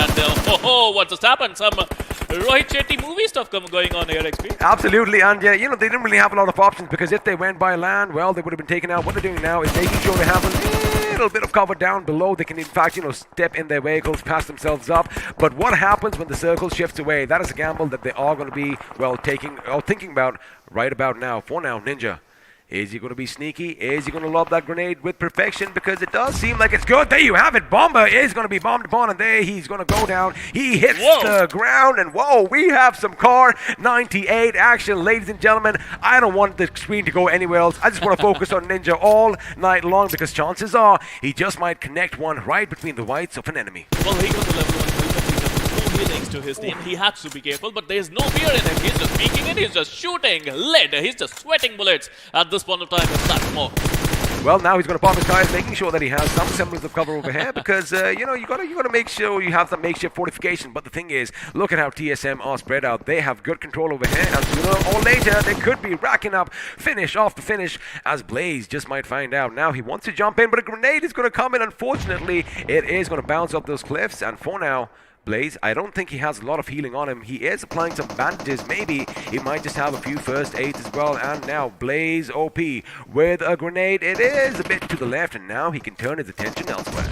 And what just happened? Some Rohit Shetty movie stuff going on here, XP. Absolutely, and yeah, they didn't really have a lot of options, because if they went by land, well, they would have been taken out. What they're doing now is making sure they have a little bit of cover down below. They can, in fact, step in their vehicles, pass themselves up. But what happens when the circle shifts away? That is a gamble that they are going to be, well, thinking about right about now. For now, Ninja. Is he going to be sneaky? Is he going to lob that grenade with perfection? Because it does seem like it's good. There you have it. Bomber is going to be bombed upon, and there he's going to go down. He hits the ground, and whoa, we have some car 98 action, ladies and gentlemen. I don't want the screen to go anywhere else. I just want to focus on Ninja all night long, because chances are he just might connect one right between the whites of an enemy. Well, he got the level 1 healings to his team. He has to be careful, but there's no fear in him. He's just peeking in, he's just shooting lead, he's just sweating bullets at this point of time. It's that smoke. Well, now he's going to pop his tires, making sure that he has some semblance of cover over here, because you got to make sure you have some makeshift fortification. But the thing is, look at how TSM are spread out. They have good control over here, and sooner or later they could be racking up finish after finish, as Blaze just might find out. Now he wants to jump in, but a grenade is going to come in. Unfortunately, it is going to bounce off those cliffs, and for now, Blaze, I don't think he has a lot of healing on him. He is applying some bandages. Maybe he might just have a few first aids as well. And now Blaze OP with a grenade. It is a bit to the left, and now he can turn his attention elsewhere.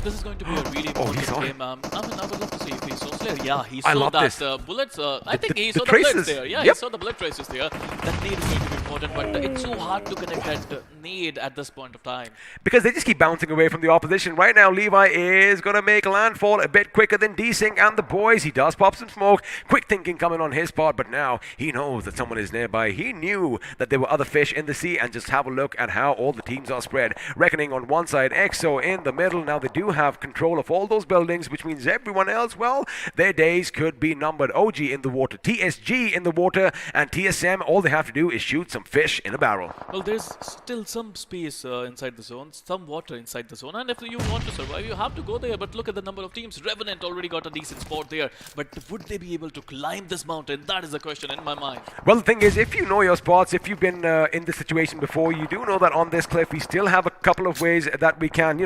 This is going to be a really important game. I would love to see if he saw Slayer. Yeah, he I saw love that this. Bullets. I think he the saw the traces. bullets there. Yeah, Yep. he saw the bullet traces there. That nade is going to be important, but it's so hard to connect that nade at this point of time. Because they just keep bouncing away from the opposition. Right now, Levi is going to make landfall a bit quicker than Desync and the boys. He does pop some smoke. Quick thinking coming on his part, but now he knows that someone is nearby. He knew that there were other fish in the sea, and just have a look at how all the teams are spread. Reckoning on one side, EXO in the middle. Now they do have control of all those buildings, which means everyone else, well, their days could be numbered. OG in the water, TSG in the water, and TSM, all they have to do is shoot some fish in a barrel. Well, there's still some space inside the zone, some water inside the zone, and if you want to survive, you have to go there. But look at the number of teams. Revenant already got a decent spot there, but would they be able to climb this mountain? That is the question in my mind. Well, the thing is, if you know your spots, if you've been in this situation before, you do know that on this cliff, we still have a couple of ways that we can,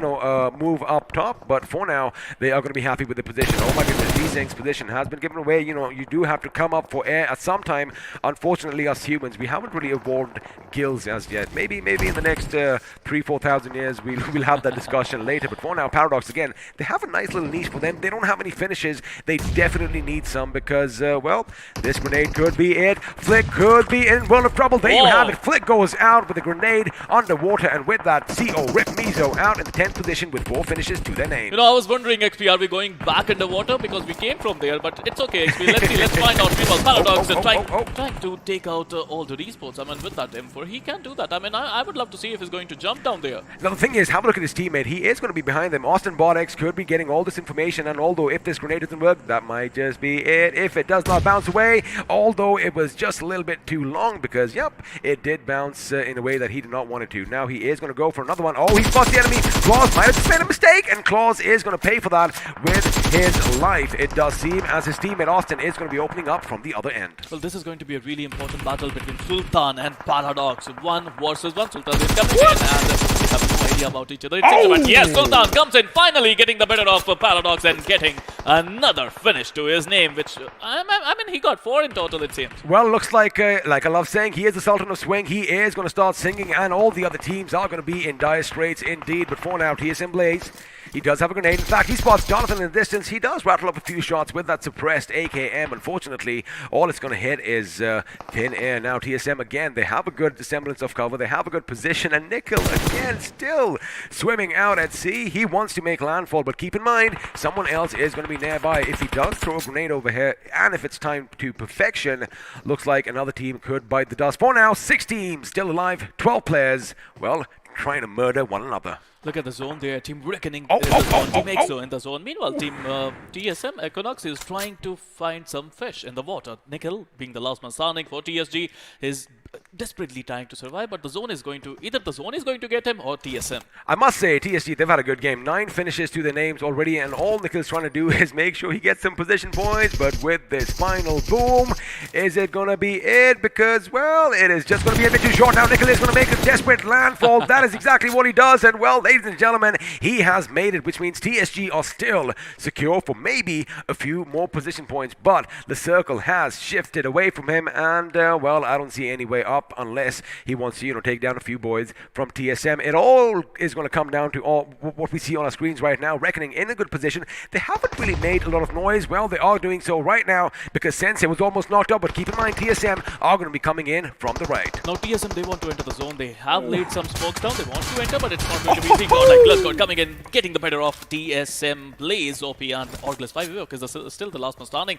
move up top. But for now, they are going to be happy with the position. Oh my goodness, Desyn's position has been given away. You do have to come up for air at some time. Unfortunately, us humans, we haven't really evolved gills as yet. Maybe in the next 3,000-4,000 years, we'll have that discussion later. But for now, Paradox, again, they have a nice little niche for them. They don't have any finishes. They definitely need some because, well, this grenade could be it. Flick could be in world of trouble. There you have it. Flick goes out with a grenade underwater, and with that, CO rip Mizo out in the 10th position with 4 finishes to their name. I was wondering, XP, are we going back underwater because we came from there? But it's okay, XP. Let's see. Let's find out. Meanwhile, Paradox trying to take out all the resports. I mean, with that M4, he can do that. I mean, I would love to see if he's going to jump down there. Now, the thing is, have a look at his teammate. He is going to be behind them. Austin Bodex could be getting all this information, and although if this grenade doesn't work, that might just be it. If it does not bounce away, although it was just a little bit too long because, yep, it did bounce in a way that he did not want it to. Now he is going to go for another one. Oh, he's lost the enemy. Claus might have just made a mistake, and Claus is going to pay for that with his life. It does seem as his teammate Austin is going to be opening up from the other end. Well, this is going to be a really important battle between Sultan and Paradox. 1 versus 1. Sultan is coming in, and they have no idea about each other. But yes, Sultan comes in, finally getting the better of Paradox and getting another finish to his name, which, I mean, he got 4 in total, it seems. Well, looks like I love saying, he is the Sultan of Swing. He is going to start singing, and all the other teams are going to be in dire straits indeed. But for now, TSM Blaze, he does have a grenade. In fact, he spots Jonathan in the distance. He does rattle up a few shots with that suppressed AKM. Unfortunately, all it's going to hit is thin air. Now, TSM, again, they have a good semblance of cover. They have a good position. And Nickel, again, still swimming out at sea. He wants to make landfall, but keep in mind, someone else is going to be nearby. If he does throw a grenade over here, and if it's time to perfection, looks like another team could bite the dust. For now, 6 teams still alive, 12 players, well, trying to murder one another. Look at the zone there. Team Reckoning in the zone. Team EXO in the zone. Meanwhile, Team TSM Equinox is trying to find some fish in the water. Nickel, being the last man standing for TSG, is desperately trying to survive, but the zone is going to, either the zone is going to get him or TSM. I must say, TSG, they've had a good game. 9 finishes to their names already, and all Nickel's trying to do is make sure he gets some position points. But with this final boom, is it going to be it? Because, well, it is just going to be a bit too short now. Nickel is going to make a desperate landfall. That is exactly what he does. And, well, ladies and gentlemen, he has made it, which means TSG are still secure for maybe a few more position points. But the circle has shifted away from him, and, well, I don't see any way up unless he wants to, take down a few boys from TSM. It all is going to come down to what we see on our screens right now. Reckoning in a good position. They haven't really made a lot of noise. Well, they are doing so right now because Sensei was almost knocked out, but keep in mind, TSM are going to be coming in from the right. Now, TSM, they want to enter the zone. They have laid some smokes down. They want to enter, but it's not going to be easy. Like Glusgod coming in, getting the better of TSM Blaze, OP, and Orglis 5 because still the last man standing.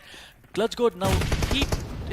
Glusgod now,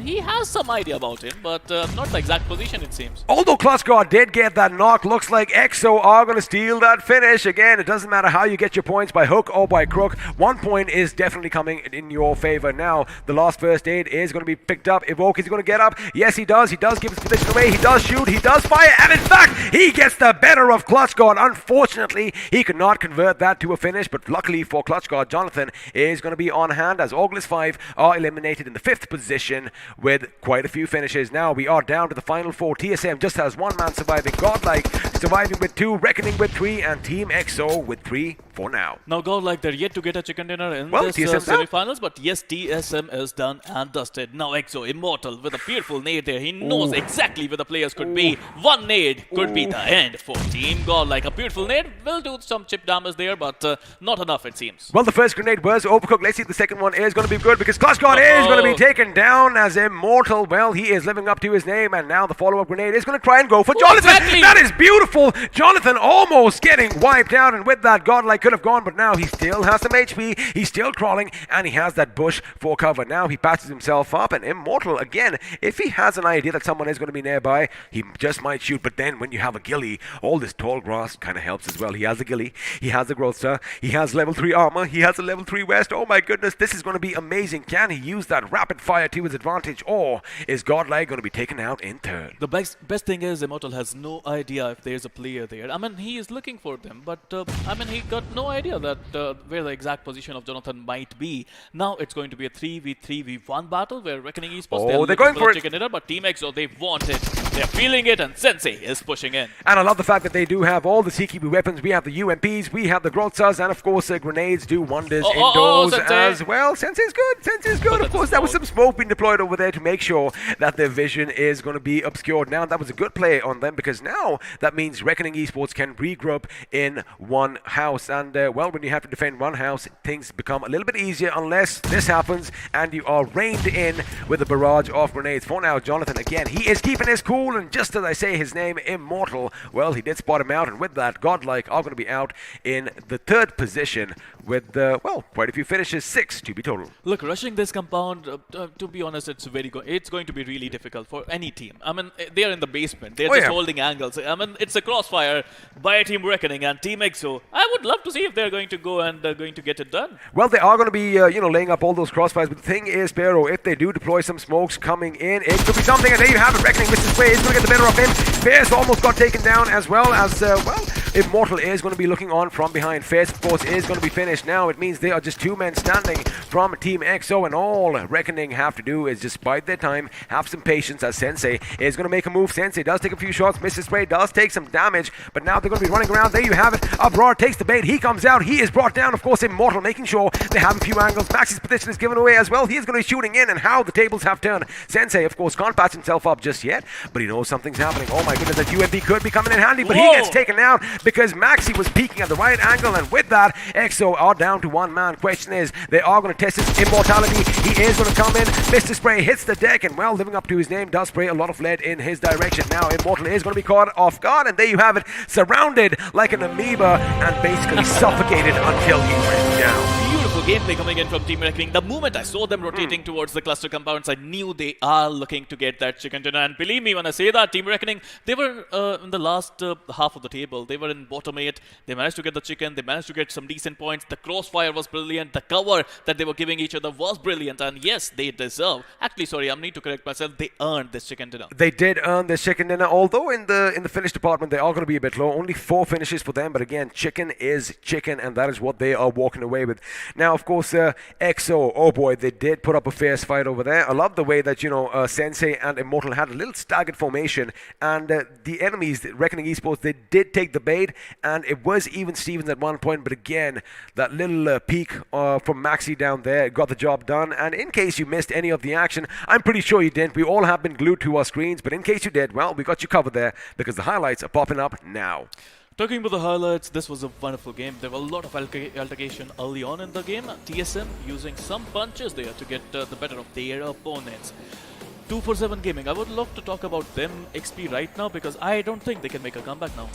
he has some idea about him, but not the exact position, it seems. Although Glusgod did get that knock, looks like EXO are going to steal that finish. Again, it doesn't matter how you get your points, by hook or by crook. 1 point is definitely coming in your favor. Now, the last first aid is going to be picked up. Evoke is going to get up. Yes, he does. He does give his position away. He does shoot. He does fire. And in fact, he gets the better of Glusgod. Unfortunately, he could not convert that to a finish, but luckily for Glusgod, Jonathan is going to be on hand as Orglis 5 are eliminated in the 5th position. with quite a few finishes. Now we are down to the final 4. TSM just has 1 man surviving. Godlike surviving with 2, Reckoning with 3, and Team EXO with 3 for now. Now, Godlike, they're yet to get a chicken dinner in Well, this TSM's out. semi-finals, but yes, TSM is done and dusted. Now, EXO, Immortal, with a beautiful nade there. He knows exactly where the players could be. One nade could be the end for Team Godlike. A beautiful nade will do some chip damage there, but not enough, it seems. Well, the first grenade was overcooked. Let's see if the second one is going to be good, because Clutchguard is going to be taken down as Immortal. Well, he is living up to his name, and now the follow-up grenade is going to try and go for Jonathan. Exactly. That is beautiful. Jonathan almost getting wiped out, and with that, Godlike could have gone, but now he still has some HP. He's still crawling, and he has that bush for cover. Now he patches himself up, and Immortal, again, if he has an idea that someone is going to be nearby, he just might shoot. But then when you have a ghillie, all this tall grass kind of helps as well. He has a ghillie, he has a growth star, he has level 3 armor, he has a level 3 vest. Oh my goodness, this is going to be amazing. Can he use that rapid fire to his advantage, or is Godlike going to be taken out in third? The best thing is Immortal has no idea if there's a player there. I mean, he is looking for them, but I mean, he got no idea that where the exact position of Jonathan might be. Now it's going to be a 3v1 battle where Reckoning Esports, they're going for it. chicken dinner, but Team EXO, they want it. They're feeling it, and Sensei is pushing in. And I love the fact that they do have all the CQB weapons. We have the UMPs, we have the growth stars, and of course grenades do wonders indoors as well. Sensei's good. Sensei's good. Of course, there was some smoke being deployed over there to make sure that their vision is going to be obscured. Now that was a good play on them, because now that means Reckoning Esports can regroup in one house. And well, when you have to defend one house, things become a little bit easier unless this happens and you are reined in with a barrage of grenades. For now, Jonathan, again, he is keeping his cool, and just as I say his name, Immortal, well, he did spot him out, and with that, Godlike are going to be out in the third position with, well, quite a few finishes, 6 to be total. Look, rushing this compound, to be honest, it's going to be really difficult for any team. I mean, they're in the basement. They're just holding angles. I mean, it's a crossfire by Team Reckoning and Team EXO. I would love to see if they're going to go and going to get it done. Well, they are going to be, laying up all those crossfires. But the thing is, Pero, if they do deploy some smokes coming in, it could be something. And there you have it. Reckoning Mrs. Way is going to get the better of him. Fierce almost got taken down, as well as, well, Immortal is going to be looking on from behind. Fierce, of course, is going to be finished. Now it means they are just 2 men standing from Team EXO, and all Reckoning have to do is just bide their time, have some patience, as Sensei is going to make a move. Sensei does take a few shots. Mrs. Spray does take some damage, but now they're going to be running around. There you have it. Uproar takes the bait. He comes out. He is brought down. Of course, Immortal making sure they have a few angles. Maxi's position is given away as well. He is going to be shooting in, and how the tables have turned. Sensei, of course, can't patch himself up just yet, but he knows something's happening. Oh my goodness, that UMP could be coming in handy, but he gets taken out because Maxi was peeking at the right angle, and with that, EXO are down to 1 man. Question is, they are going to test his immortality. He is going to come in. Mr. Spray hits the deck, and well, living up to his name, does spray a lot of lead in his direction. Now, Immortal is going to be caught off guard, and there you have it, surrounded like an amoeba and basically suffocated until he went down. Beautiful gameplay coming in from Team Reckoning. The moment I saw them rotating towards the cluster compounds, I knew they are looking to get that chicken dinner. And believe me when I say that, Team Reckoning, they were in the last half of the table. They were in bottom 8. They managed to get the chicken. They managed to get some decent points. The crossfire was brilliant. The cover that they were giving each other was brilliant. And yes, they deserve. Actually, sorry, I need to correct myself. They earned this chicken dinner. They did earn this chicken dinner, although in the finish department they are going to be a bit low. Only 4 finishes for them, but again, chicken is chicken, and that is what they are walking away with. Now, of course, EXO, oh boy, they did put up a fierce fight over there. I love the way that, Sensei and Immortal had a little staggered formation, and the enemies, Reckoning Esports, they did take the bait, and it was even Stevens at one point, but again, that little peek from Maxi down there got the job done. And in case you missed any of the action, I'm pretty sure you didn't. We all have been glued to our screens, but in case you did, well, we got you covered there, because the highlights are popping up now. Talking about the highlights, this was a wonderful game. There were a lot of altercation early on in the game. TSM using some punches there to get the better of their opponents. 247 Gaming, I would love to talk about them XP right now, because I don't think they can make a comeback now.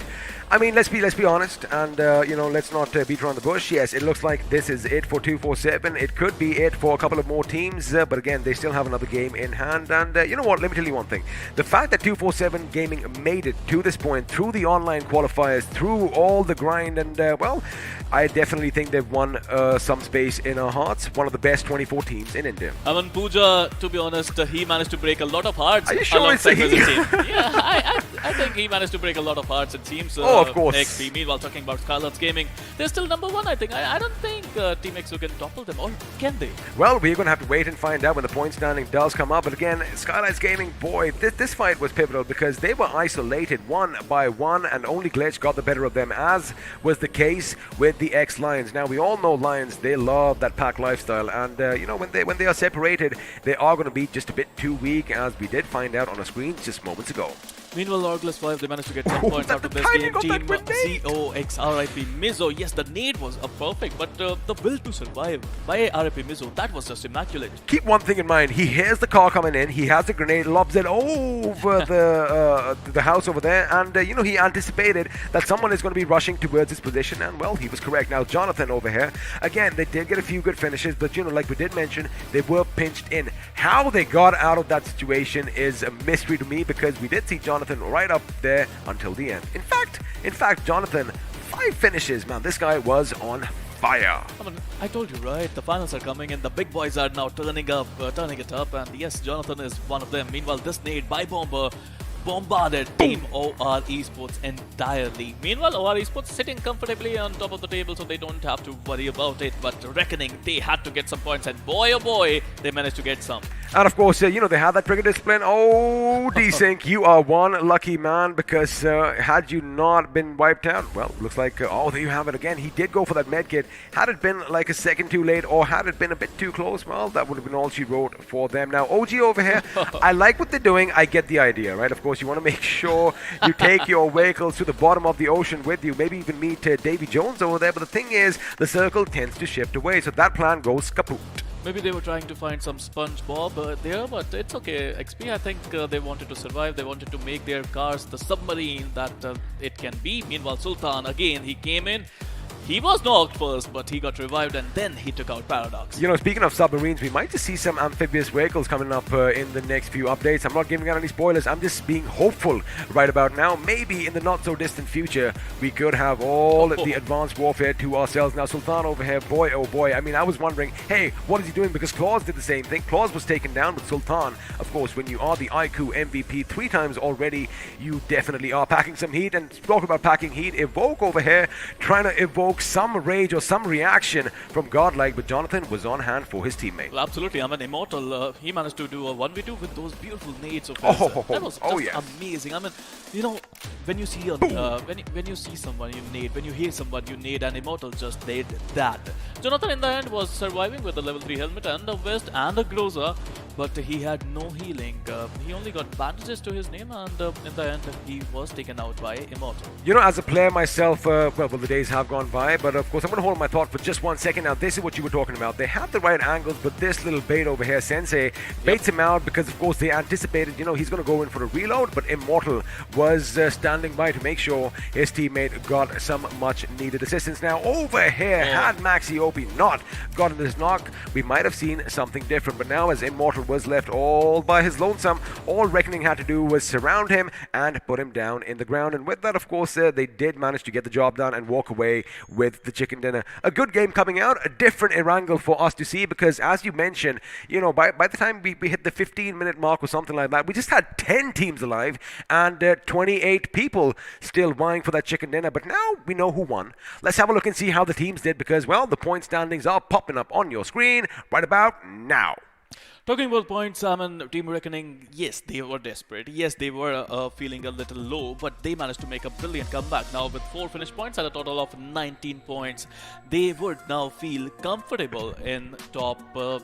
I mean, let's be honest, and let's not beat around the bush. Yes, it looks like this is it for 247. It could be it for a couple of more teams, but again, they still have another game in hand. And you know what? Let me tell you one thing: the fact that 247 Gaming made it to this point through the online qualifiers, through all the grind, and well, I definitely think they've won some space in our hearts. One of the best 24 teams in India. I mean, Pooja, to be honest, he managed to break a lot of hearts. Are you sure it's alongside he? his team. Yeah, I think he managed to break a lot of hearts, it seems. Oh, of course. XP. Meanwhile, talking about Scarlet's Gaming, they're still number one, I think. I don't think Team iQOO can topple them, or can they? Well, we're going to have to wait and find out when the point standing does come up. But again, Skylights Gaming, boy, this fight was pivotal because they were isolated one by one and only Glitch got the better of them, as was the case with the X-Lions. Now, we all know Lions, they love that pack lifestyle. And, when they are separated, they are going to be just a bit too weak, as we did find out on a screen just moments ago. Meanwhile, Orgless 5, they managed to get 10 points out of this timing game. of Team that grenade! COX RIP Mizzo. Yes, the nade was perfect, but the will to survive by RIP Mizzo, that was just immaculate. Keep one thing in mind. He hears the car coming in. He has the grenade, lobs it over the house over there, and he anticipated that someone is going to be rushing towards his position, and well, he was correct. Now Jonathan over here, again, they did get a few good finishes, but like we did mention, they were pinched in. How they got out of that situation is a mystery to me, because we did see Jonathan right up there until the end. In fact, Jonathan, 5 finishes, man. This guy was on fire. I told you, right? The finals are coming and the big boys are now turning it up, and yes, Jonathan is one of them. Meanwhile, this nade by Bomber bombarded Team OR Esports entirely. Meanwhile, OR Esports sitting comfortably on top of the table, so they don't have to worry about it. But Reckoning, they had to get some points, and boy oh boy, they managed to get some. And of course, they had that trigger discipline. Oh, Desync, you are one lucky man, because had you not been wiped out, well, looks like, there you have it again. He did go for that med kit. Had it been like a second too late, or had it been a bit too close, well, that would have been all she wrote for them. Now, OG over here, I like what they're doing. I get the idea, right? Of course, you want to make sure you take your vehicles to the bottom of the ocean with you. Maybe even meet Davy Jones over there. But the thing is, the circle tends to shift away, so that plan goes kaput. Maybe they were trying to find some SpongeBob there, but it's okay. XP, I think they wanted to survive. They wanted to make their cars the submarine that it can be. Meanwhile, Sultan, again, he came in. He was knocked first, but he got revived, and then he took out Paradox. Speaking of submarines, we might just see some amphibious vehicles coming up in the next few updates. I'm not giving out any spoilers. I'm just being hopeful right about now. Maybe in the not-so-distant future, we could have all the advanced warfare to ourselves. Now, Sultan over here, boy, oh boy. I mean, I was wondering, hey, what is he doing? Because Claus did the same thing. Claus was taken down, but Sultan, of course, when you are the iQOO MVP 3 times already, you definitely are packing some heat. And talk about packing heat, Evoke over here, trying to evoke some rage or some reaction from Godlike, but Jonathan was on hand for his teammate. Well, absolutely. I mean, Immortal, he managed to do a 1v2 with those beautiful nades of his. That was just amazing. I mean, when you see when you see someone you nade, when you hear someone you nade, and Immortal just did that. Jonathan in the end was surviving with a level 3 helmet and a vest and a Groza, but he had no healing. He only got bandages to his name, and in the end he was taken out by Immortal. As a player myself, well, the days have gone by, but of course I'm going to hold my thought for just 1 second. Now, this is what you were talking about. They have the right angles, but this little bait over here, Sensei, baits him out because, of course, they anticipated, he's going to go in for a reload, but Immortal was standing by to make sure his teammate got some much-needed assistance. Now, over here, had Maxi OP not gotten this knock, we might have seen something different, but now as Immortal was left all by his lonesome, all Reckoning had to do was surround him and put him down in the ground, and with that, of course, they did manage to get the job done and walk away with the chicken dinner. A good game coming out, a different Erangel for us to see, because as you mentioned, by the time we hit the 15-minute mark or something like that, we just had 10 teams alive and 28 people still vying for that chicken dinner. But now we know who won. Let's have a look and see how the teams did, because, well, the point standings are popping up on your screen right about now. Talking about points, Team Reckoning, yes, they were desperate. Yes, they were feeling a little low, but they managed to make a brilliant comeback. Now, with 4 finished points and a total of 19 points, they would now feel comfortable in top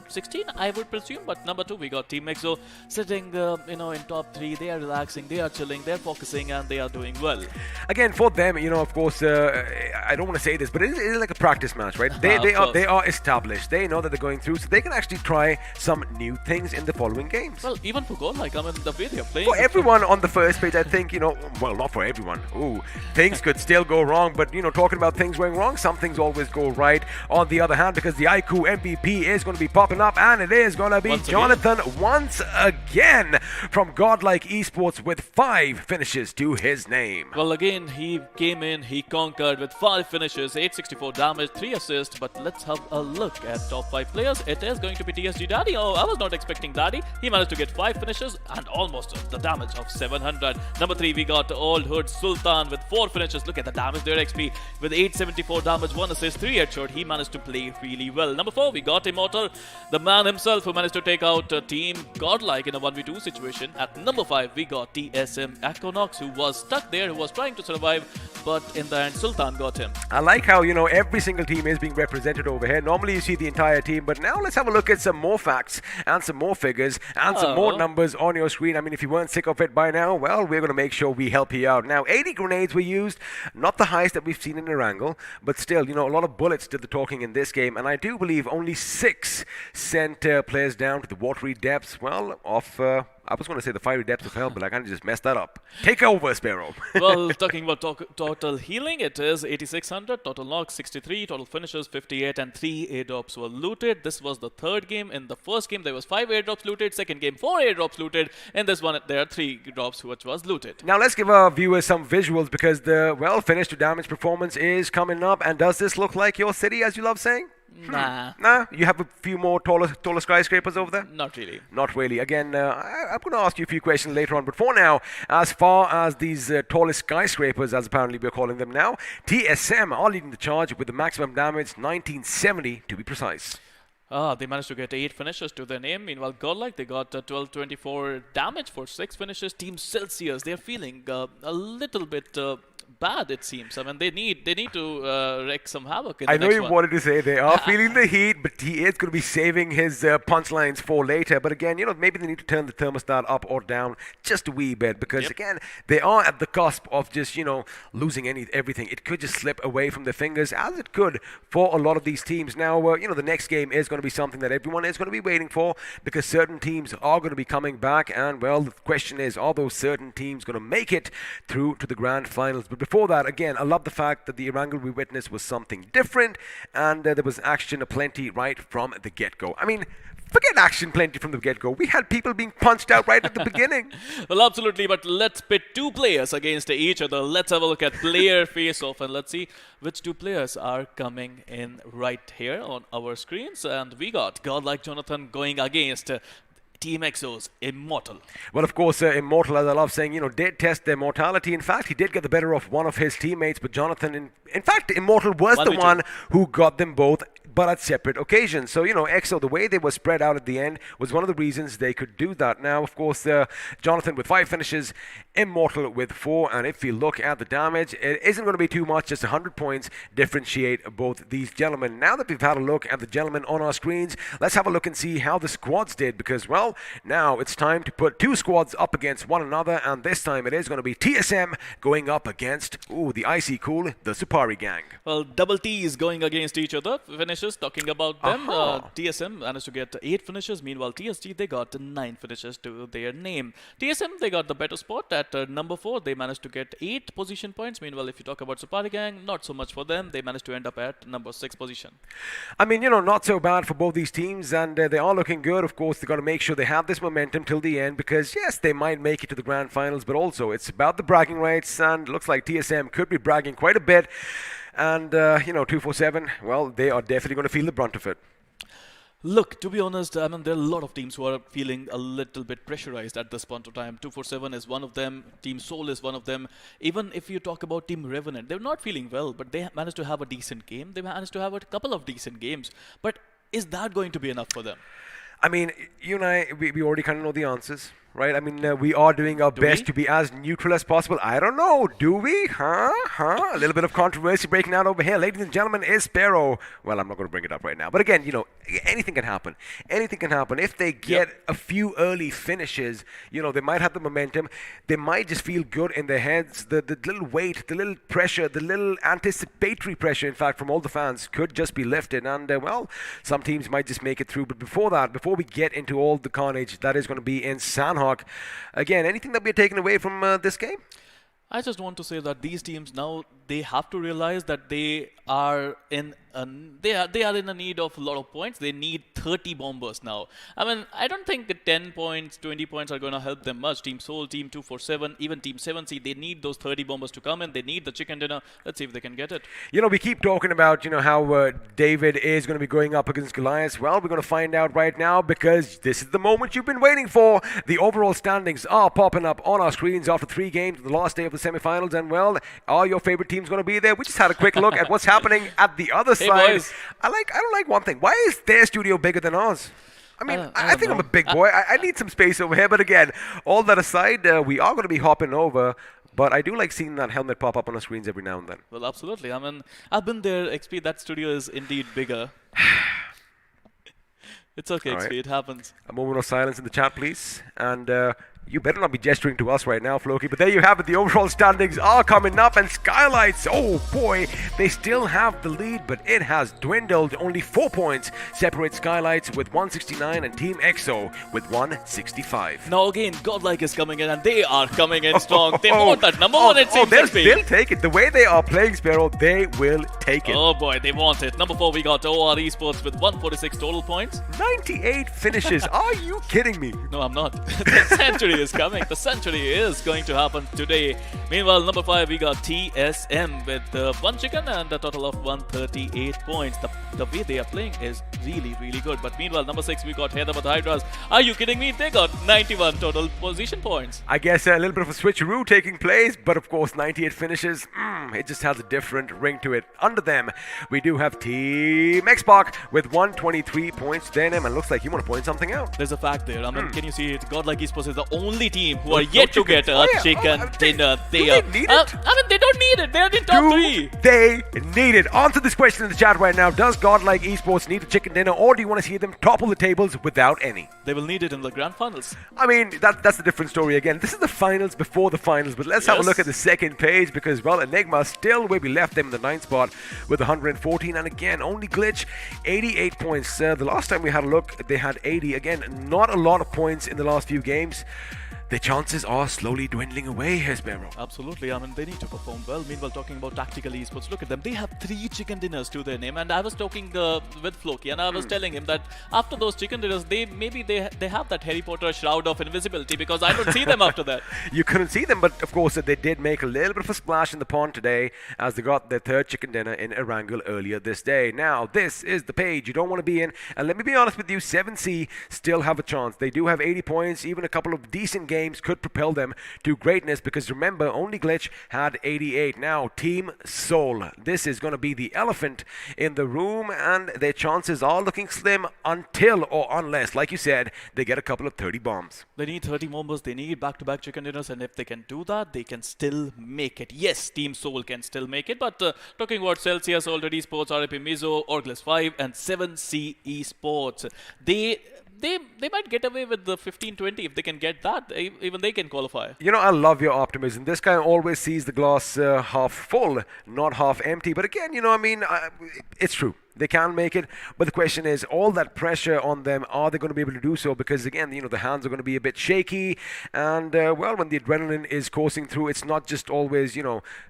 16, I would presume. But number 2, we got Team iQOO sitting, in top 3. They are relaxing, they are chilling, they're focusing, and they are doing well. Again, for them, of course, I don't want to say this, but it is like a practice match, right? They are established. They know that they're going through, so they can actually try some new things in the following games. Well, even for Godlike, the way they're playing. For everyone on the first page, I think, well, not for everyone. Ooh, things could still go wrong, but, talking about things going wrong, some things always go right. On the other hand, because the iQOO MVP is going to be popping up, and it is going to be Jonathan once again from Godlike Esports with 5 finishes to his name. Well, again, he came in, he conquered with 5 finishes, 864 damage, 3 assists, but let's have a look at top 5 players. It is going to be TSG Daddy. Oh, I was not expecting that. He managed to get 5 finishes and almost the damage of 700. Number 3, we got Old Hood Sultan with 4 finishes. Look at the damage there, XP. With 874 damage, 1 assist, 3 headshot. He managed to play really well. Number 4, we got Immortal, the man himself who managed to take out Team Godlike in a 1v2 situation. At number 5, we got TSM Equinox, who was stuck there, who was trying to survive, but in the end, Sultan got him. I like how, every single team is being represented over here. Normally you see the entire team, but now let's have a look at some more facts and some more figures and some more numbers on your screen. I mean, if you weren't sick of it by now, well, we're going to make sure we help you out. Now, 80 grenades were used, not the highest that we've seen in Erangel, but still, a lot of bullets did the talking in this game, and I do believe only 6 sent players down to the watery depths, well, of... I was going to say the fiery depths of hell, but I kind of just messed that up. Take over, Sparrow. Well, talking about total healing, it is 8600, total knocks 63, total finishes 58, and 3 airdrops were looted. This was the third game. In the first game, there was 5 airdrops looted. Second game, 4 airdrops looted. In this one, there are 3 drops which was looted. Now, let's give our viewers some visuals because the, finish to damage performance is coming up. And does this look like your city, as you love saying? Nah. Nah? You have a few more taller skyscrapers over there? Not really. Not really. Again, I'm going to ask you a few questions later on. But for now, as far as these tallest skyscrapers, as apparently we're calling them now, TSM are leading the charge with the maximum damage, 1970 to be precise. They managed to get 8 finishes to their name. Meanwhile, Godlike, they got 1224 damage for 6 finishes. Team Celsius, they're feeling a little bit... bad, it seems. I mean, they need to wreak some havoc in the I know next you one. wanted to say they are feeling the heat, but he is going to be saving his punchlines for later. But again, maybe they need to turn the thermostat up or down just a wee bit because again, they are at the cusp of just losing everything. It could just slip away from their fingers, as it could for a lot of these teams. Now, the next game is going to be something that everyone is going to be waiting for because certain teams are going to be coming back, and the question is, are those certain teams going to make it through to the grand finals? But before that, again, I love the fact that the Erangel we witnessed was something different, and there was action aplenty right from the get-go. I mean, forget action plenty from the get-go. We had people being punched out right at the beginning. Well, absolutely, but let's pit 2 players against each other. Let's have a look at player face-off, and let's see which 2 players are coming in right here on our screens. And we got Godlike Jonathan going against Team EXO's Immortal. Well, of course, Immortal, as I love saying, did test their mortality. In fact, he did get the better of one of his teammates, but Jonathan, in fact, Immortal was the one who got them both, but at separate occasions. So, EXO, the way they were spread out at the end was one of the reasons they could do that. Now, of course, Jonathan with 5 finishes, Immortal with 4, and if you look at the damage, it isn't going to be too much, just 100 points differentiate both these gentlemen. Now that we've had a look at the gentlemen on our screens, let's have a look and see how the squads did, because, now it's time to put 2 squads up against one another, and this time it is going to be TSM going up against, the iQOO, the Supari gang. Well, double T is going against each other. Finishes, talking about them, TSM managed to get 8 finishes. Meanwhile, TSG, they got 9 finishes to their name. TSM, they got the better spot at number 4. They managed to get 8 position points. Meanwhile, if you talk about Supari gang, not so much for them. They managed to end up at number 6 position. I mean, not so bad for both these teams, and they are looking good. Of course, they've got to make sure they have this momentum till the end, because yes, they might make it to the grand finals, but also it's about the bragging rights, and it looks like TSM could be bragging quite a bit. And 247, well, they are definitely going to feel the brunt of it. Look, to be honest, I mean, there are a lot of teams who are feeling a little bit pressurized at this point of time. 247 is one of them. Team Soul is one of them. Even if you talk about Team Revenant, they're not feeling well, but they managed to have a decent game. They managed to have a couple of decent games. But is that going to be enough for them? I mean, you and I, we already kind of know the answers, right? I mean, we are doing our best to be as neutral as possible. I don't know. Do we? A little bit of controversy breaking out over here. Ladies and gentlemen, is Sparrow. Well, I'm not going to bring it up right now. But again, anything can happen. Anything can happen. If they get a few early finishes, they might have the momentum. They might just feel good in their heads. The little weight, the little pressure, the little anticipatory pressure, in fact, from all the fans could just be lifted. And, some teams might just make it through. But before we get into all the carnage that is going to be in Sanhok, again, anything that we're taking away from this game? I just want to say that these teams now, they have to realize that they are in they are in a need of a lot of points. They need 30 bombers now. I mean, I don't think 10 points, 20 points are going to help them much. Team Soul, Team 247, even Team 7C, they need those 30 bombers to come in. They need the chicken dinner. Let's see if they can get it. You know, we keep talking about, how David is going to be going up against Goliath. Well, we're going to find out right now because this is the moment you've been waiting for. The overall standings are popping up on our screens after 3 games, the last day of the semifinals. And, well, are your favorite teams going to be there? We just had a quick look at what's happening at the other side. Boys. I don't like one thing. Why is their studio bigger than ours? I mean, I think I'm a big boy. I need some space over here. But again, all that aside, we are going to be hopping over. But I do like seeing that helmet pop up on our screens every now and then. Well, absolutely. I mean, I've been there, XP. That studio is indeed bigger. It's okay, All XP. right. It happens. A moment of silence in the chat, please. And you better not be gesturing to us right now, Floki. But there you have it. The overall standings are coming up. And Skylights, oh boy, they still have the lead, but it has dwindled. Only 4 points separate Skylights with 169 and Team EXO with 165. Now again, Godlike is coming in, and they are coming in strong. They want that number 1 it seems, XP. They'll take it. The way they are playing, Sparrow, they will take it. Oh boy, they want it. Number 4, we got OR Esports with 146 total points. 98 finishes. Are you kidding me? No, I'm not. The century is coming. The century is going to happen today. Meanwhile, number 5, we got TSM with 1 chicken and a total of 138 points. The way they are playing is really, really good. But meanwhile, number 6, we got Hyderabad Hydras. Are you kidding me? They got 91 total position points. I guess a little bit of a switcheroo taking place, but of course 98 finishes, it just has a different ring to it. Under them, we do have Team Xbox with 123 points. Then, and looks like you want to point something out. There's a fact there. I mean, can you see it? Godlike Esports is the only team who are yet to get a chicken dinner. They need it? I mean, they don't need it. They're in top 3. They need it. Answer this question in the chat right now. Does Godlike Esports need a chicken dinner, or do you want to see them topple the tables without any? They will need it in the grand finals. I mean, that's a different story again. This is the finals before the finals, but let's have a look at the second page because, well, Enigma still where we left them in the 9th spot with 114, and again, only Glitch, 88 points. The last time we had a look, they had 80. Again, not a lot of points in the last few games. The chances are slowly dwindling away here, Sparrow. Absolutely. I mean, they need to perform well. Meanwhile, talking about tactical esports, look at them. They have 3 chicken dinners to their name. And I was talking with Floki, and I was telling him that after those chicken dinners, they have that Harry Potter shroud of invisibility because I don't see them after that. You couldn't see them, but of course they did make a little bit of a splash in the pond today as they got their 3rd chicken dinner in Erangel earlier this day. Now, this is the page you don't want to be in. And let me be honest with you, 7C still have a chance. They do have 80 points. Even a couple of decent games could propel them to greatness because remember, only Glitch had 88. Now, Team Soul. This is going to be the elephant in the room, and their chances are looking slim until or unless, like you said, they get a couple of 30 bombs. They need 30 bombers. They need back-to-back chicken dinners, and if they can do that, they can still make it. Yes, Team Soul can still make it, but talking about Celsius, Already Sports, RIP Mizo, Orglis 5, and 7C Esports, they might get away with the 15-20 if they can get that. Even they can qualify. You know, I love your optimism. This guy always sees the glass half full, not half empty. But again, it's true. They can make it. But the question is, all that pressure on them, are they going to be able to do so? Because again, the hands are going to be a bit shaky. And, well, when the adrenaline is coursing through, it's not just always,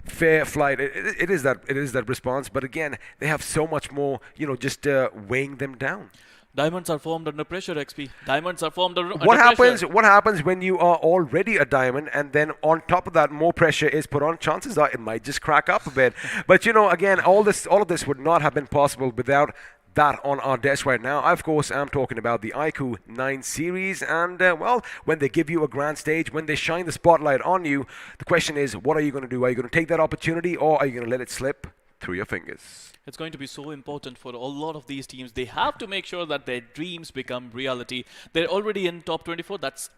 fair flight. It is that response. But again, they have so much more, just weighing them down. Diamonds are formed under pressure, XP. Diamonds are formed under pressure. What happens when you are already a diamond and then on top of that more pressure is put on? Chances are it might just crack up a bit. But again, all of this would not have been possible without that on our desk right now. I, of course, am talking about the iQOO 9 series. And, well, when they give you a grand stage, when they shine the spotlight on you, the question is, what are you going to do? Are you going to take that opportunity or are you going to let it slip through your fingers? It's going to be so important for a lot of these teams. They have to make sure that their dreams become reality. They're already in top 24. That's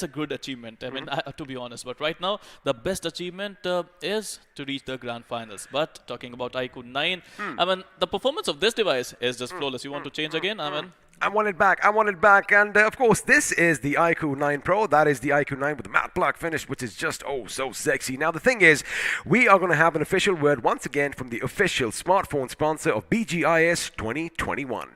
a good achievement. I mean, to be honest. But right now, the best achievement is to reach the grand finals. But talking about iQOO 9, I mean, the performance of this device is just flawless. You want to change again? I want it back. And of course, this is the iQOO 9 Pro. That is the iQOO 9 with the matte black finish, which is just, so sexy. Now, the thing is, we are going to have an official word once again from the official smartphone sponsor of BGIS 2021.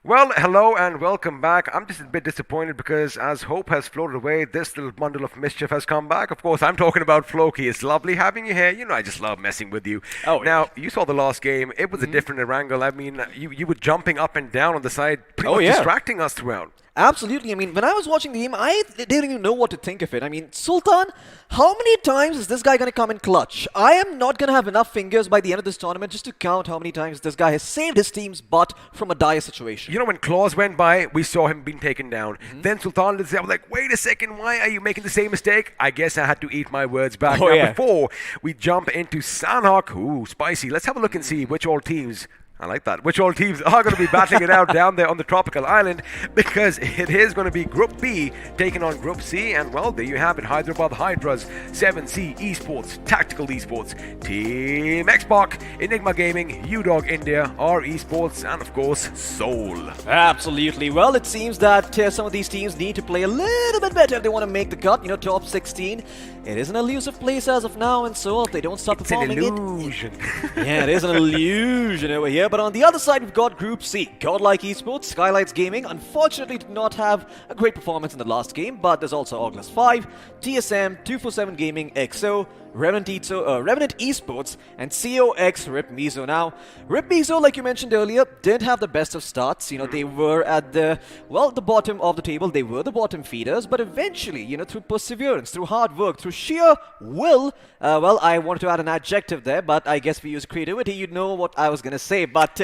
Well, hello and welcome back. I'm just a bit disappointed because as hope has floated away, this little bundle of mischief has come back. Of course, I'm talking about Floki. It's lovely having you here. You know, I just love messing with you. Oh, now, you saw the last game. It was a different wrangle. I mean, you were jumping up and down on the side, pretty much distracting us throughout. Absolutely. I mean, when I was watching the game, I didn't even know what to think of it. I mean, Sultan, how many times is this guy going to come in clutch? I am not going to have enough fingers by the end of this tournament just to count how many times this guy has saved his team's butt from a dire situation. You know, when Claus went by, we saw him being taken down. Then Sultan did say, I was like, wait a second, why are you making the same mistake? I guess I had to eat my words back. Before we jump into Sanhok, ooh, spicy. Let's have a look and see which all teams I like that. Which all teams are going to be battling it out down there on the tropical island, because it is going to be Group B taking on Group C. And well, there you have it. Hyderabad Hydras, 7C Esports, Tactical Esports, Team Xbox, Enigma Gaming, UDog India, R Esports, and of course, Seoul. Absolutely. Well, it seems that some of these teams need to play a little bit better if they want to make the cut. You know, top 16. It is an elusive place as of now, and so if they don't start performing it's an illusion. Yeah, it is an illusion over here. But on the other side, we've got Group C. Godlike Esports, Skylights Gaming, unfortunately did not have a great performance in the last game, but there's also August 5, TSM, 247 Gaming, XO, Revenant Esports, and COX Rip Mizo. Now, Rip Mizo, like you mentioned earlier, did have the best of starts. You know, they were at the bottom of the table. They were the bottom feeders, but eventually, you know, through perseverance, through hard work, through sheer will, I wanted to add an adjective there, but I guess we use creativity. You know what I was going to say, but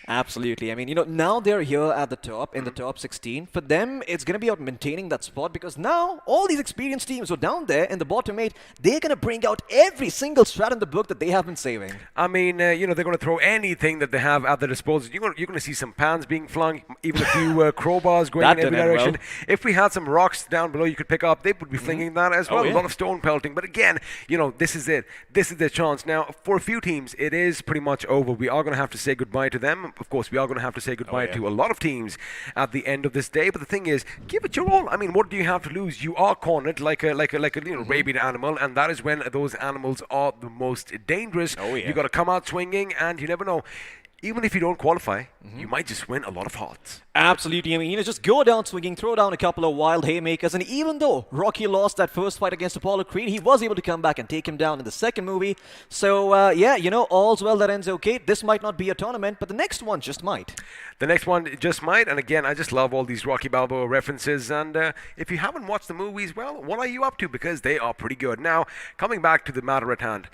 absolutely. I mean, you know, now they're here at the top, in the top 16. For them, it's going to be about maintaining that spot, because now all these experienced teams who are down there in the bottom 8, they're going to bring out every single strat in the book that they have been saving. I mean, you know, they're going to throw anything that they have at their disposal. You're going to see some pans being flung, even a few crowbars going in every direction. Well. If we had some rocks down below you could pick up, they would be flinging that as well. A lot of stone pelting. But again, you know, this is it. This is their chance. Now, for a few teams, it is pretty much over. We are going to have to say goodbye to them. Of course, we are going to have to say goodbye to a lot of teams at the end of this day. But the thing is, give it your all. I mean, what do you have to lose? You are cornered like a you know, rabid animal, and that is when those animals are the most dangerous. You got to come out swinging, and you never know. Even if you don't qualify, you might just win a lot of hearts. Absolutely. I mean, you know, just go down swinging, throw down a couple of wild haymakers, and even though Rocky lost that first fight against Apollo Creed, he was able to come back and take him down in the second movie. So, yeah, you know, all's well that ends okay. This might not be a tournament, but the next one just might. The next one just might, and again, I just love all these Rocky Balboa references, and if you haven't watched the movies, well, what are you up to? Because they are pretty good. Now, coming back to the matter at hand.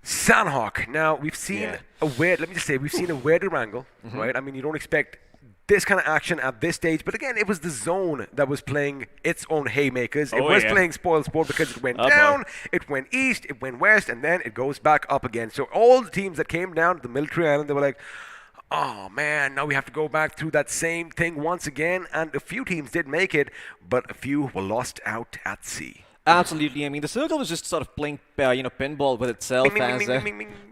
Sanhok. Now, we've seen we've seen a weirder angle, right? I mean, you don't expect this kind of action at this stage, but again, it was the zone that was playing its own haymakers. It was playing spoil sport because it went down, it went east, it went west, and then it goes back up again. So all the teams that came down to the military island, they were like, oh man, now we have to go back through that same thing once again. And a few teams did make it, but a few were lost out at sea. Absolutely. I mean, the circle was just sort of playing, pinball with itself.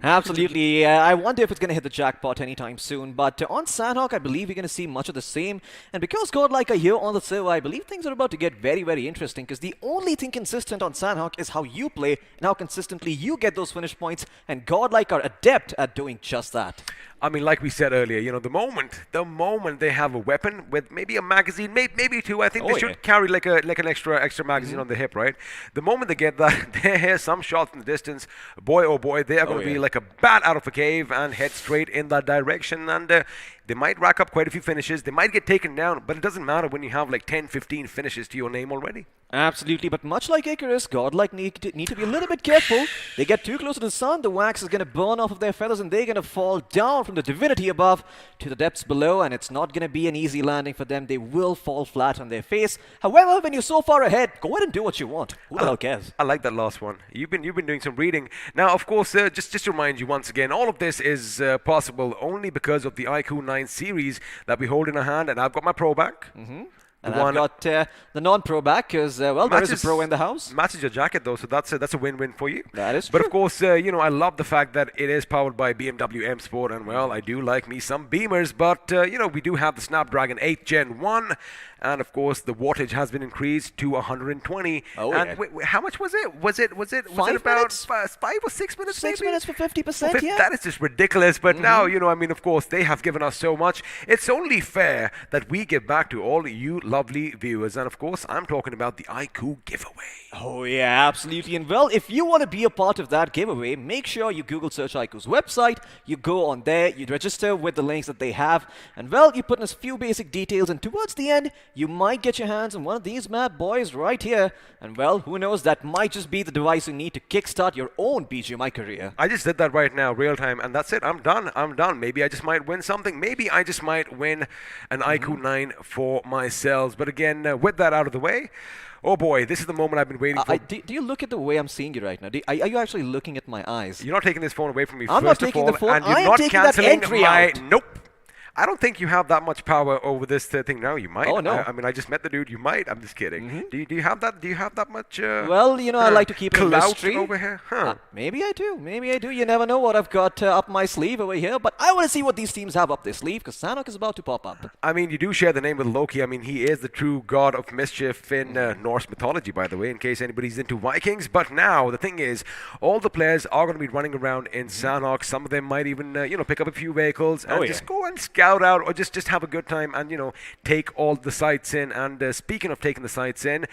Absolutely. I wonder if it's going to hit the jackpot anytime soon. But on Sanhok, I believe we're going to see much of the same. And because Godlike are here on the server, I believe things are about to get very, very interesting. Because the only thing consistent on Sanhok is how you play and how consistently you get those finish points. And Godlike are adept at doing just that. I mean, like we said earlier, you know, the moment they have a weapon with maybe a magazine, maybe two, I think they should carry like an extra magazine on the hip, right? The moment they get that, they hear some shots in the distance. Boy, oh boy, they are going to be like a bat out of a cave and head straight in that direction. And they might rack up quite a few finishes. They might get taken down, but it doesn't matter when you have like 10, 15 finishes to your name already. Absolutely, but much like Icarus, Godlike need to be a little bit careful. They get too close to the sun, the wax is going to burn off of their feathers, and they're going to fall down from the divinity above to the depths below, and it's not going to be an easy landing for them. They will fall flat on their face. However, when you're so far ahead, go ahead and do what you want. Who the hell cares? I like that last one. You've been doing some reading. Now, of course, just to remind you once again, all of this is possible only because of the iQOO 9 series that we hold in our hand, and I've got my Pro back. And The I've one- got the non-pro back because, well, there is a pro in the house. Matches your jacket though, so that's a win-win for you. That is But true. of course, I love the fact that it is powered by BMW M Sport, and well, I do like me some Beamers, but we do have the Snapdragon 8 Gen 1, and of course the wattage has been increased to 120. Oh, and yeah. wait, how much was it? Was it 5 about minutes? 5 or 6 minutes? 6 maybe? minutes for 50%, yeah. That is just ridiculous. But now, of course, they have given us so much. It's only fair that we give back to all you lovely viewers. And of course, I'm talking about the iQOO giveaway. Oh yeah, absolutely. And well, if you want to be a part of that giveaway, make sure you Google search iQOO's website, you go on there, you register with the links that they have, and well, you put in a few basic details, and towards the end, you might get your hands on one of these mad boys right here. And well, who knows, that might just be the device you need to kickstart your own BGMI career. I just did that right now, real time, and that's it. I'm done. Maybe I just might win something. Maybe I just might win an iQOO 9 for myself. But again, with that out of the way, oh boy, this is the moment I've been waiting for. Do you look at the way I'm seeing you right now? Are you actually looking at my eyes? You're not taking this phone away from me, I'm first not taking of all, the phone. and you're I am not taking that canceling entry my... out. Nope. I don't think you have that much power over this thing now. You might. Oh, no. I mean, I just met the dude. You might. I'm just kidding. Do you have that? Do you have that much? Well, I like to keep it a clout mystery. over here. Huh. Maybe I do. Maybe I do. You never know what I've got up my sleeve over here. But I want to see what these teams have up their sleeve because Sanhok is about to pop up. I mean, you do share the name with Loki. I mean, he is the true god of mischief in Norse mythology, by the way, in case anybody's into Vikings. But now, the thing is, all the players are going to be running around in Sanhok. Some of them might even, pick up a few vehicles and just go and scout out or just have a good time and, take all the sights in. And speaking of taking the sights in,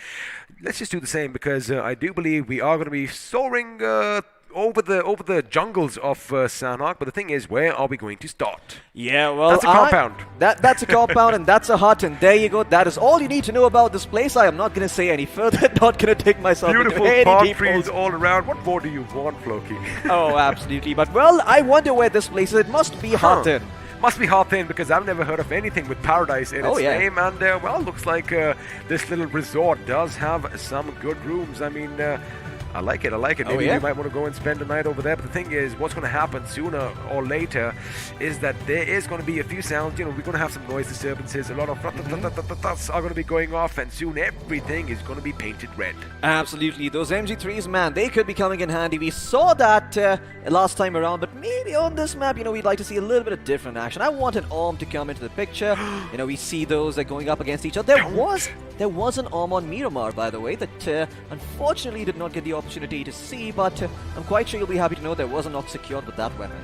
let's just do the same because I do believe we are going to be soaring over the jungles of Sanhok. But the thing is, where are we going to start? Yeah, well, That's a compound. That's a compound and that's a hut, and there you go. That is all you need to know about this place. I am not going to say any further. Not going to take myself Beautiful into any palm deep trees holes. all around. What more do you want, Floki? Oh, absolutely. But well, I wonder where this place is. It must be Hutton. Must be Hothin because I've never heard of anything with paradise in its name. And well, looks like this little resort does have some good rooms. I mean, I like it. Maybe we might want to go and spend the night over there. But the thing is, what's going to happen sooner or later is that there is going to be a few sounds. We're going to have some noise disturbances. A lot of are going to be going off, and soon everything is going to be painted red. Absolutely. Those MG3s, man, they could be coming in handy. We saw that last time around, but maybe on this map, we'd like to see a little bit of different action. I want an arm to come into the picture. We see those going up against each other. There was an arm on Miramar, by the way, that unfortunately did not get the opportunity to see, but I'm quite sure you'll be happy to know there was a knock secured with that weapon.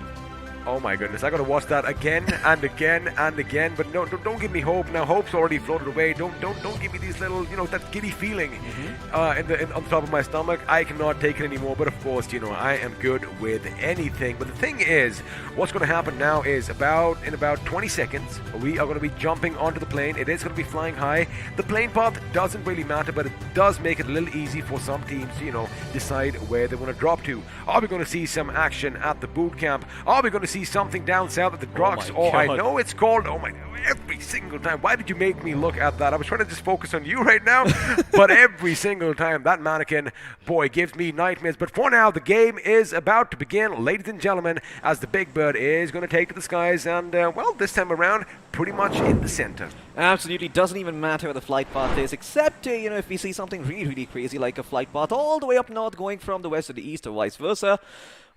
Oh my goodness, I gotta watch that again and again and again. But no, don't give me hope. Now hope's already floated away. Don't give me these little, that giddy feeling on the top of my stomach. I cannot take it anymore. But of course, I am good with anything. But the thing is, what's gonna happen now is in about 20 seconds, we are gonna be jumping onto the plane. It is gonna be flying high. The plane path doesn't really matter, but it does make it a little easy for some teams to, decide where they want to drop to. Are we gonna see some action at the boot camp? Are we gonna see something down south at the docks? I know it's called, every single time. Why did you make me look at that? I was trying to just focus on you right now, but every single time that mannequin, boy, gives me nightmares. But for now, the game is about to begin, ladies and gentlemen, as the Big Bird is going to take to the skies, and well, this time around, pretty much in the center. Absolutely, doesn't even matter where the flight path is, except, if we see something really, really crazy like a flight path all the way up north going from the west to the east or vice versa.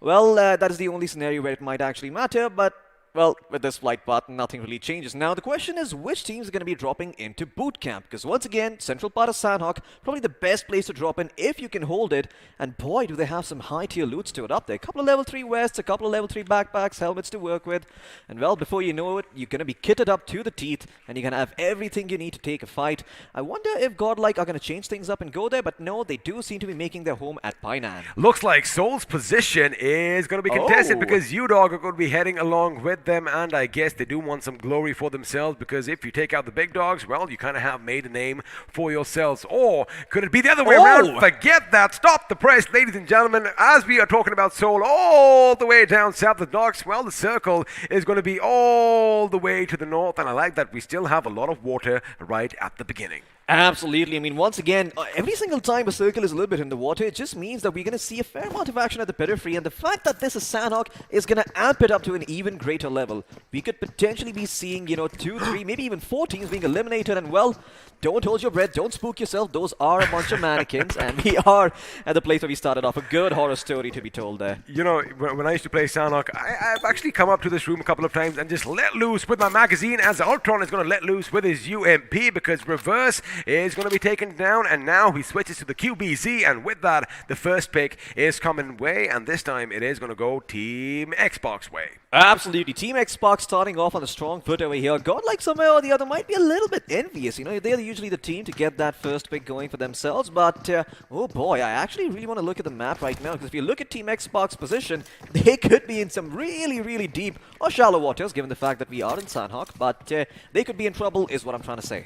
Well, that is the only scenario where it might actually matter, but well, with this flight path, nothing really changes. Now, the question is which teams are going to be dropping into boot camp? Because once again, central part of Sanhok, probably the best place to drop in if you can hold it. And boy, do they have some high-tier loot stored up there. A couple of level 3 vests, a couple of level 3 backpacks, helmets to work with. And well, before you know it, you're going to be kitted up to the teeth, and you're going to have everything you need to take a fight. I wonder if Godlike are going to change things up and go there, but no, they do seem to be making their home at Painan. Looks like Soul's position is going to be contested because U-Dog are going to be heading along with them, and I guess they do want some glory for themselves because if you take out the big dogs, well, you kind of have made a name for yourselves. Or could it be the other way around? Forget that. Stop the press, ladies and gentlemen. As we are talking about Soul all the way down south of the docks, well, the circle is going to be all the way to the north, and I like that we still have a lot of water right at the beginning. Absolutely. I mean, once again, every single time a circle is a little bit in the water, it just means that we're going to see a fair amount of action at the periphery. And the fact that this is Sandhawk is going to amp it up to an even greater level. We could potentially be seeing, 2, 3, maybe even 4 teams being eliminated. And, well, don't hold your breath. Don't spook yourself. Those are a bunch of mannequins. And we are at the place where we started off. A good horror story to be told there. When I used to play Sandhawk, I've actually come up to this room a couple of times and just let loose with my magazine, as Ultron is going to let loose with his UMP, because Reverse is going to be taken down, and now he switches to the QBZ, and with that, the first pick is coming way, and this time it is going to go Team Xbox way. Absolutely. Team Xbox starting off on a strong foot over here. God, like somehow or the other, might be a little bit envious. They're usually the team to get that first pick going for themselves, but oh boy, I actually really want to look at the map right now, because if you look at Team Xbox position, they could be in some really, really deep or shallow waters, given the fact that we are in Sandhawk, but they could be in trouble is what I'm trying to say.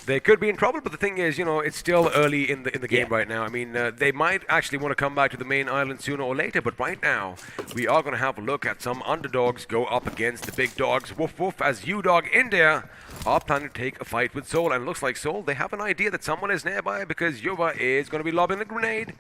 They could be in trouble, but the thing is, it's still early in the game right now. I mean, they might actually want to come back to the main island sooner or later, but right now, we are going to have a look at some underdogs go up against the big dogs. Woof woof, as U-Dog India are planning to take a fight with Seoul, and it looks like Seoul, they have an idea that someone is nearby, because Yuva is going to be lobbing a grenade.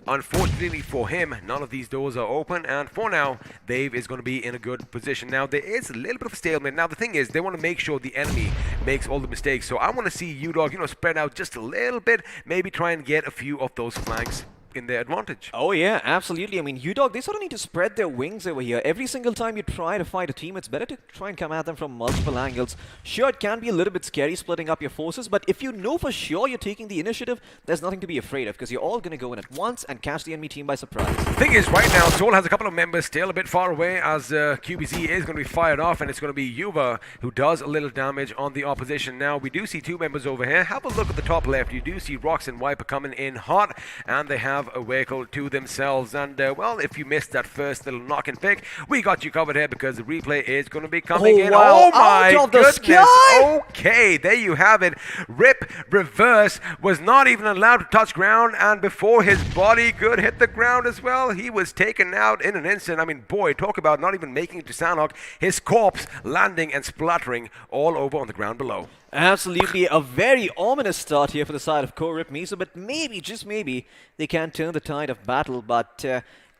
Unfortunately for him, none of these doors are open, and for now, Dave is going to be in a good position. Now, there is a little bit of a stalemate. Now, the thing is, they want to make sure the enemy makes all the mistakes, so I want to see U-Dog, spread out just a little bit, maybe try and get a few of those flanks in their advantage. Oh yeah, absolutely. I mean, U-Dog, they sort of need to spread their wings over here. Every single time you try to fight a team, it's better to try and come at them from multiple angles. Sure, it can be a little bit scary splitting up your forces, but if you know for sure you're taking the initiative, there's nothing to be afraid of, because you're all going to go in at once and catch the enemy team by surprise. The thing is, right now, Seoul has a couple of members still a bit far away, as QBZ is going to be fired off, and it's going to be Yuva who does a little damage on the opposition. Now, we do see 2 members over here. Have a look at the top left. You do see Rox and Wiper coming in hot, and they have a vehicle to themselves. And, well, if you missed that first little knock and pick, we got you covered here, because the replay is going to be coming in. Wow. Oh, my Out of the goodness. sky! Okay, there you have it. Rip Reverse was not even allowed to touch ground, and before his body could hit the ground as well, he was taken out in an instant. I mean, boy, talk about not even making it to Sandhawk. His corpse landing and splattering all over on the ground below. Absolutely, a very ominous start here for the side of Rip Miso, but maybe, just maybe, they can turn the tide of battle, but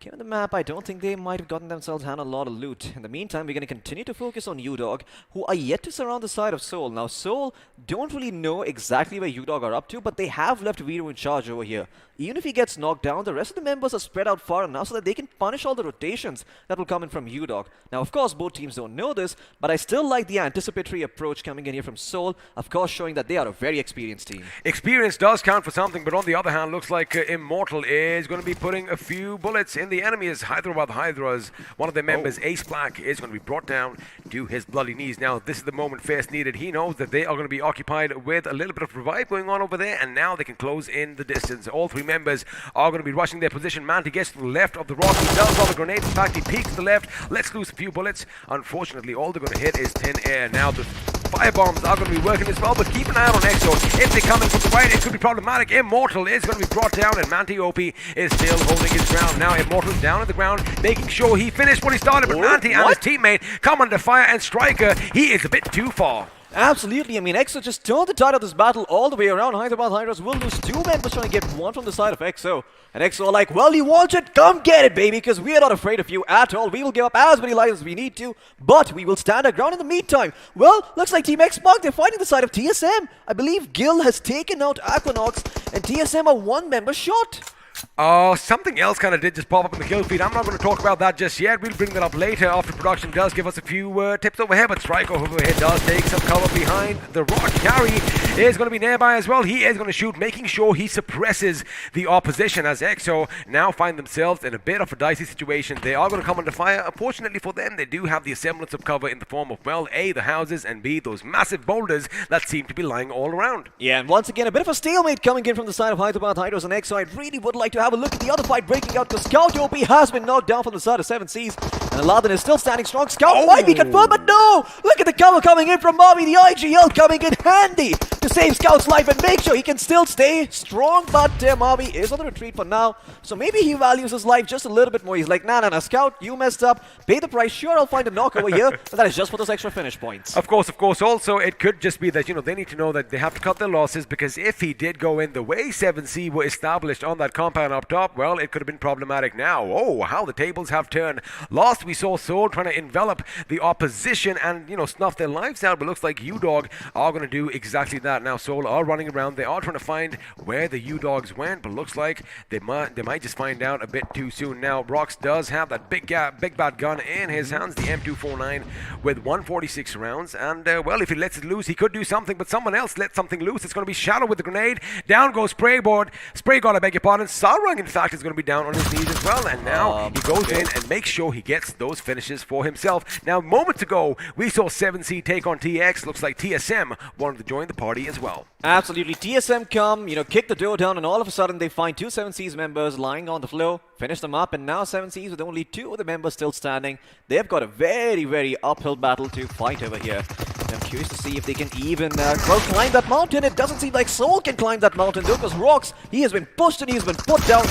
given the map, I don't think they might have gotten themselves hand a lot of loot. In the meantime, we're going to continue to focus on U-Dog, who are yet to surround the side of Seoul. Now, Seoul don't really know exactly where U-Dog are up to, but they have left Viro in charge over here. Even if he gets knocked down, the rest of the members are spread out far enough so that they can punish all the rotations that will come in from U-Dog. Now, of course, both teams don't know this, but I still like the anticipatory approach coming in here from Seoul, of course showing that they are a very experienced team. Experience does count for something, but on the other hand, looks like Immortal is going to be putting a few bullets in the enemy, as Hyderabad Hydras, one of their members, Ace Black, is going to be brought down to his bloody knees. Now, this is the moment first needed. He knows that they are going to be occupied with a little bit of revive going on over there, and now they can close in the distance. All 3 members are going to be rushing their position. Manti gets to the left of the rock. He does all the grenades. In fact, he peeks to the left. Let's lose a few bullets. Unfortunately, all they're going to hit is thin air. Now, the firebombs are going to be working as well, but keep an eye out on Exo. If they come in from the right, it could be problematic. Immortal is going to be brought down, and Manti OP is still holding his ground. Now, Immortal's down on the ground, making sure he finished what he started, but Manti and his teammate come under fire, and Striker, he is a bit too far. Absolutely. I mean, EXO just turned the tide of this battle all the way around. Hyderabad Hydras will lose 2 members trying to get one from the side of EXO. And EXO are like, well, you want it? Come get it, baby, because we are not afraid of you at all. We will give up as many lives as we need to, but we will stand our ground in the meantime. Well, looks like Team Xbox, they're fighting the side of TSM. I believe Gil has taken out Aquanox, and TSM are 1 member short. Something else kind of did just pop up in the kill feed. I'm not going to talk about that just yet. We'll bring that up later after production does give us a few tips over here. But Striker over here does take some cover behind the rock. Carry is going to be nearby as well. He is going to shoot, making sure he suppresses the opposition, as EXO now find themselves in a bit of a dicey situation. They are going to come under fire. Unfortunately for them, they do have the semblance of cover in the form of, well, A, the houses, and B, those massive boulders that seem to be lying all around. Yeah, and once again, a bit of a stalemate coming in from the side of Hyderabad Hydras and EXO. I really would like to have a look at the other fight breaking out, because Scout OP has been knocked down from the side of 7 Seas, and Aladdin is still standing strong. Scout might be confirmed, but no! Look at the cover coming in from Marby, the IGL coming in handy to save Scout's life and make sure he can still stay strong. But Mavi is on the retreat for now, so maybe he values his life just a little bit more. He's like, nah, Scout, you messed up. Pay the price. Sure, I'll find a knock over here, but that is just for those extra finish points. Of course. Also, it could just be that, they need to know that they have to cut their losses, because if he did go in the way 7C were established on that compound up top, well, it could have been problematic now. Oh, how the tables have turned. Last we saw Seoul trying to envelop the opposition and, snuff their lives out, but looks like U-Dog are going to do exactly that. Now, Seoul are running around. They are trying to find where the U-Dogs went, but looks like they might just find out a bit too soon. Now, Rox does have that big bad gun in his hands, the M249 with 146 rounds, and well, if he lets it loose, he could do something, but someone else let something loose. It's going to be Shadow with the grenade. Down goes Spray God, I beg your pardon. Sarang, in fact, is going to be down on his knees as well, and now he goes in and makes sure he gets those finishes for himself. Now, moments ago, we saw 7C take on TX. Looks like TSM wanted to join the party as well. Absolutely. TSM come, kick the door down, and all of a sudden they find two 7C's members lying on the floor, finish them up, and now 7C's with only two of the members still standing. They've got a very, very uphill battle to fight over here. And I'm curious to see if they can even climb that mountain. It doesn't seem like Seoul can climb that mountain though, because Rox, he has been pushed and he's been put down.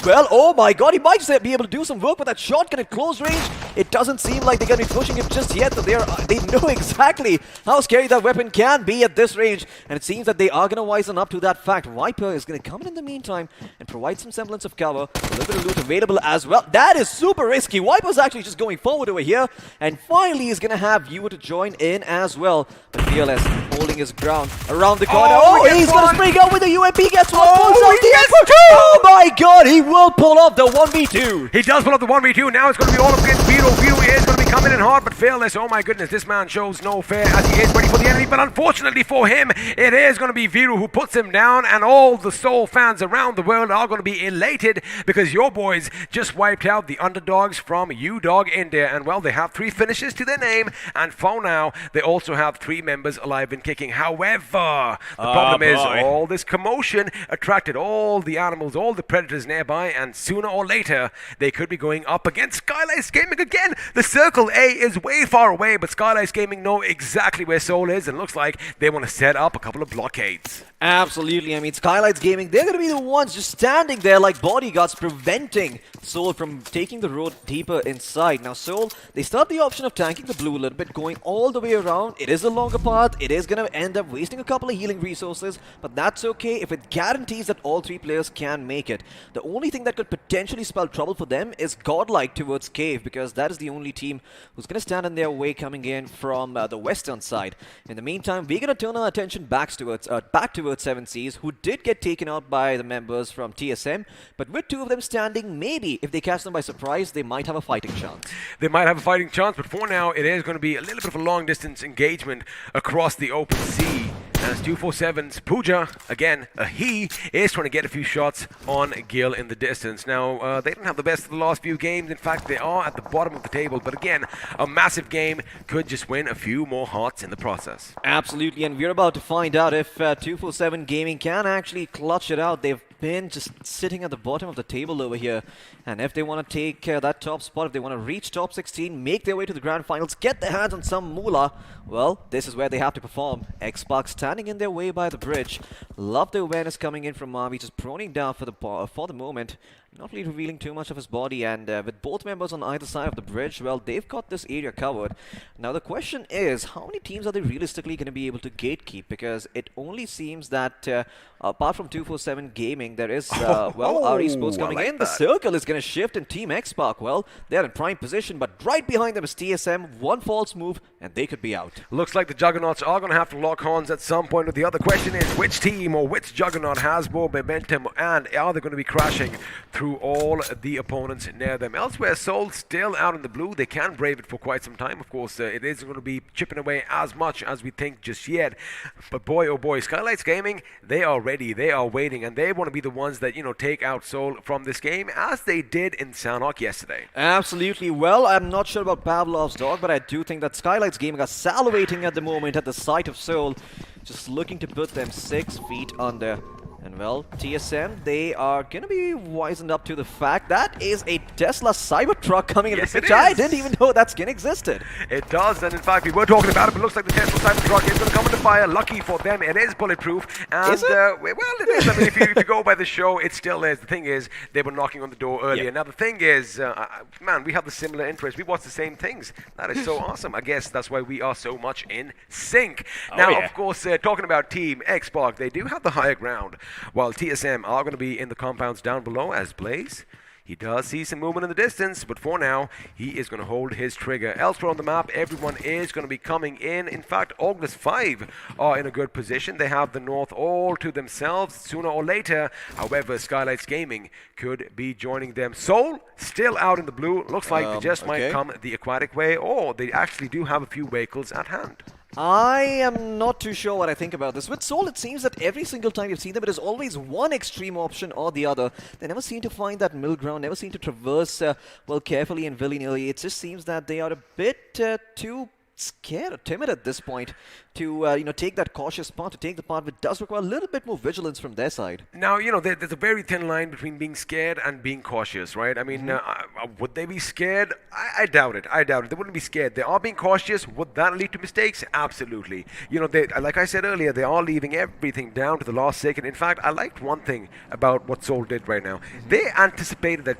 Well, oh my god, he might be able to do some work with that shotgun at close range. It doesn't seem like they're going to be pushing him just yet, but they know exactly how scary that weapon can be at this range, and it seems that they are going to wisen up to that fact. Viper is going to come in the meantime and provide some semblance of cover. A little bit of loot available as well. That is super risky. Viper's actually just going forward over here, and finally he's going to have Viewer to join in as well. But Fearless holding his ground around the corner. He's going to spring out with the UMP. Gets one. Oh my god, he will pull off the 1v2. He does pull off the 1v2. Now it's going to be all up against Vero. Vero is going to be coming in hard, but Fearless, oh my goodness, this man shows no fear as he is ready for the enemy. But unfortunately for him, it is going to be Vero who puts him down, and all the Seoul fans around the world are going to be elated because your boys just wiped out the underdogs from U-Dog India. And well, they have 3 finishes to their name, and for now, they also have 3 members alive and kicking. However, the problem is all this commotion attracted all the animals, all the predators nearby, and sooner or later, they could be going up against Skylights Gaming again. The Circle A is way far away, but Skylights Gaming know exactly where Seoul is, and looks like they want to set up a couple of blockades. Absolutely. I mean, Skylights Gaming, they're going to be the ones just standing there like bodyguards, preventing Seoul from taking the road deeper inside. Now, Seoul, they start the option of tanking the blue a little bit, going all the way around. It is a longer path. It is going to end up wasting a couple of healing resources, but that's okay if it guarantees that all 3 players can make it. The only thing that could potentially spell trouble for them is Godlike towards Cave, because that is the only team who's going to stand in their way coming in from the western side. In the meantime, we're going to turn our attention back towards 7Cs, who did get taken out by the members from TSM, but with 2 of them standing, maybe if they catch them by surprise, they might have a fighting chance. They might have a fighting chance, but for now, it is going to be a little bit of a long-distance engagement across the open sea. As 247's Pooja, again, he is trying to get a few shots on Gil in the distance. Now, they didn't have the best of the last few games. In fact, they are at the bottom of the table. But again, a massive game could just win a few more hearts in the process. Absolutely, and we're about to find out if 247 Gaming can actually clutch it out. They've been just sitting at the bottom of the table over here, and if they want to take that top spot, if they want to reach top 16, make their way to the grand finals, get their hands on some moolah, well, this is where they have to perform. X-Spark standing in their way by the bridge. Love the awareness coming in from Mavi, just proning down for the moment, not really revealing too much of his body, and with both members on either side of the bridge, well, they've got this area covered. Now the question is, how many teams are they realistically going to be able to gatekeep? Because it only seems that apart from 247 Gaming, there is, RE Sports coming in. The circle is going to shift, and Team X-Spark, well, they're in prime position, but right behind them is TSM. One false move, and they could be out. Looks like the Juggernauts are going to have to lock horns at some point. But the other question is, which team or which Juggernaut has more momentum, and are they going to be crashing through all the opponents near them? Elsewhere, Seoul still out in the blue. They can brave it for quite some time. Of course, it isn't going to be chipping away as much as we think just yet. But boy, oh boy, Skylights Gaming, they are ready. They are waiting, and they want to be the ones that, take out Seoul from this game, as they did in Sanhok yesterday. Absolutely. Well, I'm not sure about Pavlov's dog, but I do think that Skylights Gaming are salivating at the moment at the sight of Seoul, just looking to put them 6 feet under. And well, TSM, they are going to be wisened up to the fact that is a Tesla Cybertruck coming in Yes, the it pitch. I is. didn't even know that skin existed. It does, and in fact, we were talking about it, but it looks like the Tesla Cybertruck is going to come into fire. Lucky for them, it is bulletproof. And, Is it? well, it is. I mean, if you go by the show, it still is. The thing is, they were knocking on the door earlier. Yeah. Now, the thing is, man, we have the similar interests. We watch the same things. That is so awesome. I guess that's why we are so much in sync. Now, yeah. of course, talking about Team Xbox, they do have the higher ground, while TSM are going to be in the compounds down below as Blaze. He does see some movement in the distance, but for now, he is going to hold his trigger. Elsewhere on the map, everyone is going to be coming in. In fact, August 5 are in a good position. They have the North all to themselves sooner or later. However, Skylights Gaming could be joining them. Soul, still out in the blue. Looks like they just might okay. come the aquatic way, or they actually do have a few vehicles at hand. I am not too sure what I think about this. With Soul, it seems that every single time you've seen them, it is always one extreme option or the other. They never seem to find that middle ground, never seem to traverse, well, carefully and willy-nilly. It just seems that they are a bit too scared or timid at this point to, take that cautious part, to take the part which does require a little bit more vigilance from their side. Now, there's a very thin line between being scared and being cautious, right? I mean, would they be scared? I doubt it. I doubt it. They wouldn't be scared. They are being cautious. Would that lead to mistakes? Absolutely. Like I said earlier, they are leaving everything down to the last second. In fact, I liked one thing about what Soul did right now. They anticipated that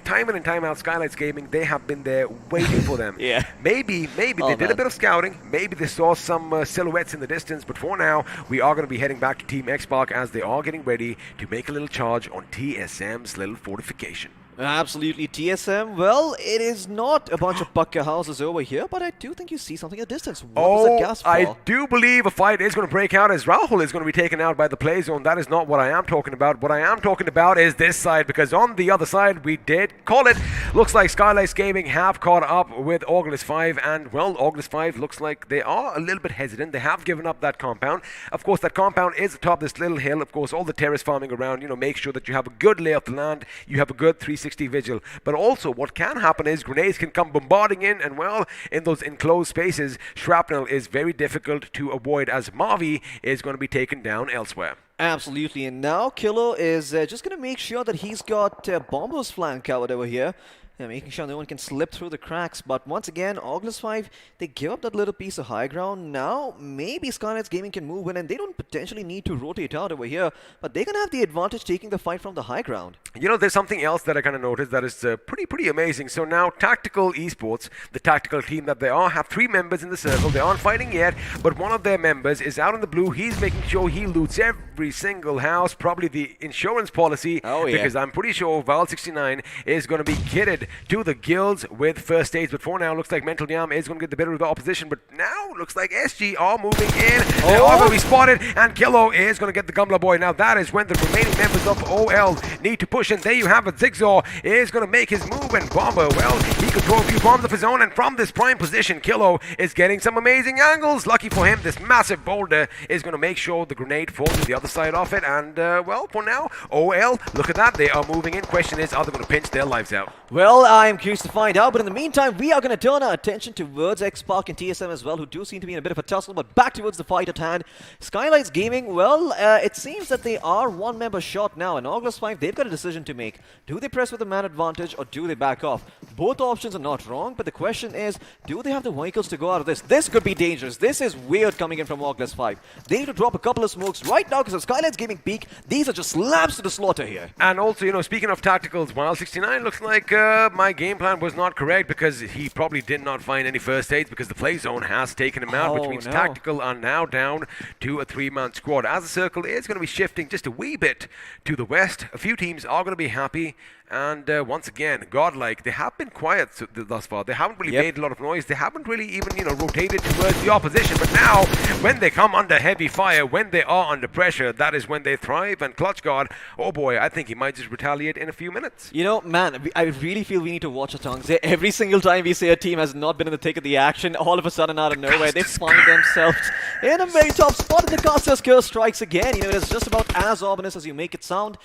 time in and time out, Skylights Gaming, they have been there waiting for them. Yeah. Maybe they did a bit of scouting. Maybe they saw some silhouettes in the distance. But for now, we are going to be heading back to Team Xbox as they are getting ready to make a little charge on TSM's little fortification. Absolutely, TSM. Well, it is not a bunch of pucker houses over here, but I do think you see something in the distance. What was that gas for? I do believe a fight is going to break out as Rahul is going to be taken out by the play zone. That is not what I am talking about. What I am talking about is this side, because on the other side, we did call it. Looks like Skylights Gaming have caught up with August 5, and, well, August 5 looks like they are a little bit hesitant. They have given up that compound. Of course, that compound is atop this little hill. Of course, all the terrace farming around, make sure that you have a good lay of the land. You have a good 360 vigil. But also, what can happen is grenades can come bombarding in, and, well, in those enclosed spaces, shrapnel is very difficult to avoid as Mavi is going to be taken down elsewhere. Absolutely, and now Kilo is just going to make sure that he's got Bomber's flank covered over here. Making sure no one can slip through the cracks. But once again, August 5, they give up that little piece of high ground. Now, maybe Skylights Gaming can move in, and they don't potentially need to rotate out over here. But they're going to have the advantage taking the fight from the high ground. There's something else that I kind of noticed that is pretty amazing. So now, Tactical Esports, the tactical team that they are, have 3 members in the circle. They aren't fighting yet, but one of their members is out in the blue. He's making sure he loots every single house, probably the insurance policy. Oh, yeah. Because I'm pretty sure Val69 is going to be kitted to the guilds with first aids. But for now, looks like Mental Yam is going to get the better of the opposition. But now, looks like SG are moving in. They are going to be spotted, and Kilo is going to get the Gumbler Boy. Now, that is when the remaining members of OL need to push in. There you have it. Zigzor is going to make his move, and Bomber, well, he could throw a few bombs of his own, and from this prime position, Kilo is getting some amazing angles. Lucky for him, this massive boulder is going to make sure the grenade falls to the other side of it. And, well, for now, OL, look at that. They are moving in. Question is, are they going to pinch their lives out? Well, I'm curious to find out, but in the meantime, we are going to turn our attention towards X-Park and TSM as well, who do seem to be in a bit of a tussle, but back towards the fight at hand. Skylights Gaming, well, it seems that they are one member short now, and August 5, they've got a decision to make. Do they press with a man advantage, or do they back off? Both options are not wrong, but the question is, do they have the vehicles to go out of this? This could be dangerous. This is weird coming in from August 5. They need to drop a couple of smokes right now, because of Skylights Gaming peak, these are just slabs to the slaughter here. And also, speaking of tacticals, while 69 looks like my game plan was not correct, because he probably did not find any first aids, because the play zone has taken him out, which means Tactical are now down to a 3-man squad. As the circle is going to be shifting just a wee bit to the west, a few teams are going to be happy. And once again, Godlike, they have been quiet thus far. They haven't really made a lot of noise. They haven't really even, rotated towards the opposition. But now, when they come under heavy fire, when they are under pressure, that is when they thrive. And Clutch God, oh boy, I think he might just retaliate in a few minutes. Man, I really feel we need to watch our tongues. Every single time we say a team has not been in the thick of the action, all of a sudden out of nowhere, they find themselves in a very top spot, and the Caster's Curse strikes again. It is just about as ominous as you make it sound.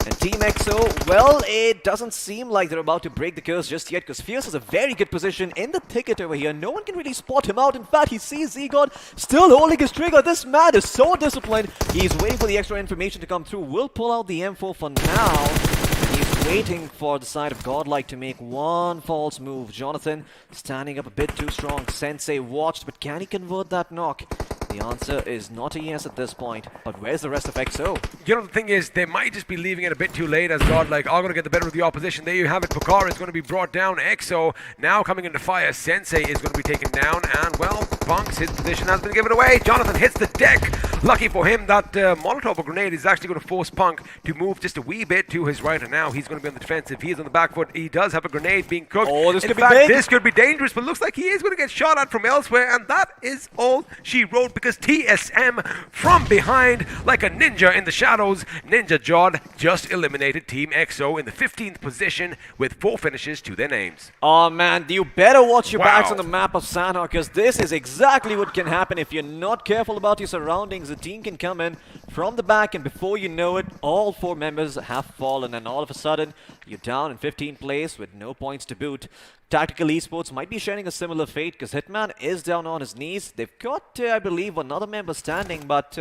And Team EXO, well, it doesn't seem like they're about to break the curse just yet because Fierce has a very good position in the thicket over here. No one can really spot him out. In fact, he sees Z-God still holding his trigger. This man is so disciplined. He's waiting for the extra information to come through. Will pull out the M4 for now. He's waiting for the side of Godlike to make one false move. Jonathan standing up a bit too strong. Sensei watched, but can he convert that knock? The answer is not a yes at this point, but where's the rest of EXO? You know, the thing is, they might just be leaving it a bit too late as Godlike are going to get the better of the opposition. There you have it. Pokara is going to be brought down. EXO now coming into fire. Sensei is going to be taken down. And, well, Punks, his position has been given away. Jonathan hits the deck. Lucky for him, that Molotov grenade is actually going to force Punk to move just a wee bit to his right. And now he's going to be on the defensive. He is on the back foot. He does have a grenade being cooked. Oh, this in could fact, be big. This could be dangerous, but looks like he is going to get shot at from elsewhere. And that is all she wrote because TSM from behind like a ninja in the shadows. Ninja Jod just eliminated Team EXO in the 15th position with 4 finishes to their names. Oh man, you better watch your backs Wow. on the map of Sanhok because this is exactly what can happen if you're not careful about your surroundings. The team can come in from the back and before you know it, all 4 members have fallen and all of a sudden, you're down in 15th place with no points to boot. Tactical Esports might be sharing a similar fate because Hitman is down on his knees. They've got, I believe, another member standing, but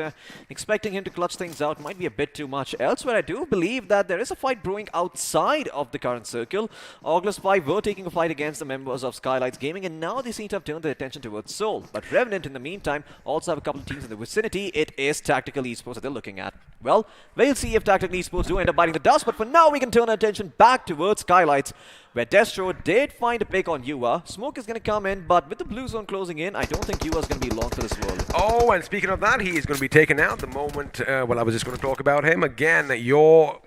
expecting him to clutch things out might be a bit too much. Elsewhere, I do believe that there is a fight brewing outside of the current circle. August 5 were taking a fight against the members of Skylights Gaming, and now they seem to have turned their attention towards Seoul. But Revenant, in the meantime, also have a couple of teams in the vicinity. It is Tactical Esports that they're looking at. Well, we'll see if Tactical Esports do end up biting the dust, but for now, we can turn our attention back towards Skylights, where Destro did find a pick on Yua. Smoke is going to come in, but with the blue zone closing in, I don't think Yua is going to be long for this world. Oh, and speaking of that, he is going to be taken out the moment, well, I was just going to talk about him. Again, your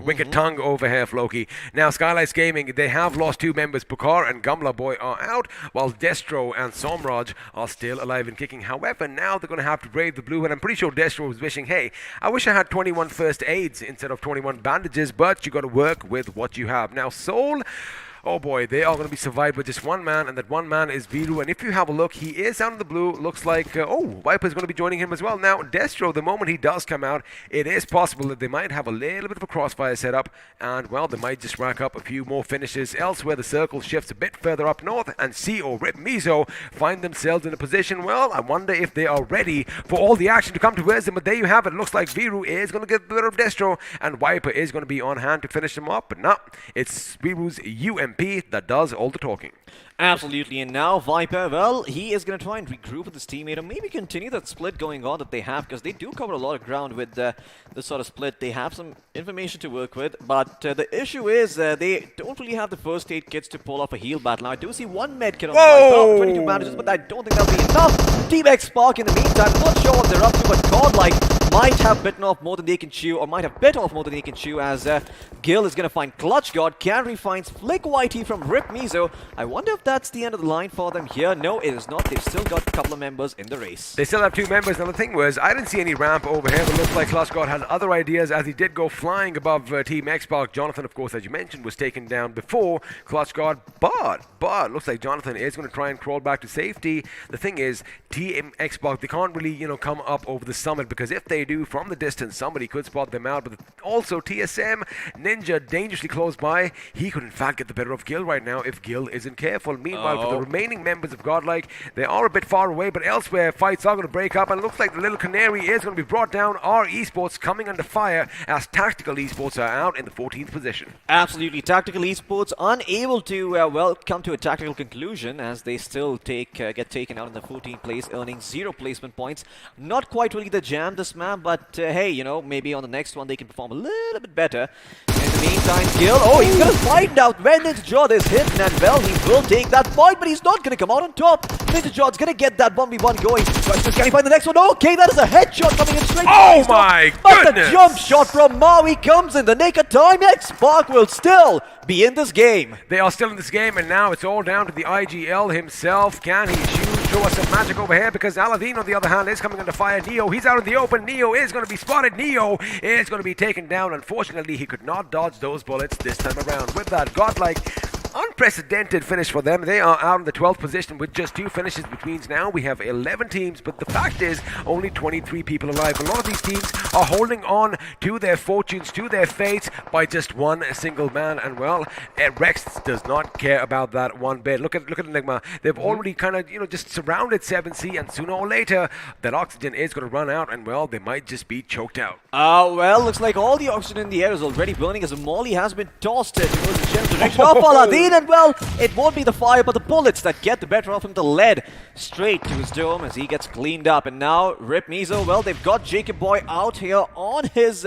wicked tongue over here, Floki. Now, Skylights Gaming, they have lost 2 members. Pukar and Gumla Boy are out, while Destro and Somraj are still alive and kicking. However, now they're going to have to brave the blue, and I'm pretty sure Destro was wishing, hey, I wish I had 21 first aids instead of 21 bandages, but you got to work with what you have. Now, Soul, oh boy, they are going to be survived with just 1 man, and that 1 man is Viru. And if you have a look, he is out in the blue. Looks like, oh, Viper's going to be joining him as well. Now, Destro, the moment he does come out, it is possible that they might have a little bit of a crossfire set up, and, well, they might just rack up a few more finishes. Elsewhere, the circle shifts a bit further up north, and C or Rip Mizo find themselves in a position, well, I wonder if they are ready for all the action to come towards them. But there you have it. It looks like Viru is going to get the better of Destro, and Viper is going to be on hand to finish them up. But no, it's Viru's UMP that does all the talking. Absolutely, and now Viper, well, he is going to try and regroup with his teammate and maybe continue that split going on that they have because they do cover a lot of ground with this sort of split. They have some information to work with, but the issue is they don't really have the first aid kits to pull off a heal battle. Now, I do see 1 med kit on Viper, 22 bandages, but I don't think that'll be enough. Team X Spark in the meantime, not sure what they're up to, but Godlike might have bitten off more than they can chew, or might have bit off more than they can chew, as Gil is going to find Clutch God. Canry finds Flick YT from Rip Mizo. I wonder if that's the end of the line for them here. No, it is not. They've still got a couple of members in the race. They still have 2 members. Now, the thing was, I didn't see any ramp over here, but looks like Clutch God had other ideas as he did go flying above Team Xbox. Jonathan, of course, as you mentioned, was taken down before Clutch God, but looks like Jonathan is going to try and crawl back to safety. The thing is, Team Xbox, they can't really, come up over the summit because if they do, from the distance, somebody could spot them out. But also, TSM, Ninja dangerously close by. He could, in fact, get the better of Gil right now if Gil isn't careful. Meanwhile, for the remaining members of Godlike, they are a bit far away, but elsewhere, fights are going to break up, and it looks like the little canary is going to be brought down. Our esports coming under fire as Tactical Esports are out in the 14th position. Absolutely. Tactical Esports unable to, well, come to a tactical conclusion as they still get taken out in the 14th place, earning 0 placement points. Not quite really the jam this map, but hey, maybe on the next one they can perform a little bit better. In the meantime, Gil, he's going to find out when Ninja Jod is hit, and well, he will take that point, but he's not going to come out on top. Ninja Jod's going to get that 1v1 going. But can he find the next one? Okay, that is a headshot coming in straight. Oh my But goodness! the jump shot from Maui comes in the nick of time. X-Spark will still be in this game. They are still in this game, and now it's all down to the IGL himself. Can he show us some magic over here? Because Aladdin, on the other hand, is coming under fire. Neo, he's out in the open. Neo is going to be spotted. Neo is going to be taken down. Unfortunately, he could not dodge those bullets this time around. With that, Godlike unprecedented finish for them. They are out in the 12th position with just 2 finishes between. Now we have 11 teams, but the fact is only 23 people alive. A lot of these teams are holding on to their fortunes, to their fates by just one single man. And well, Rex does not care about that one bit. Look at Enigma. They've already kind of, just surrounded 7C, and sooner or later that oxygen is going to run out, and well, they might just be choked out. Well, looks like all the oxygen in the air is already burning as Molly has been tossed towards the general direction of Aladdin, and well, it won't be the fire but the bullets that get the better of him. The lead straight to his dome as he gets cleaned up, and now Rip Mizo, well, they've got Jacob Boy out here on his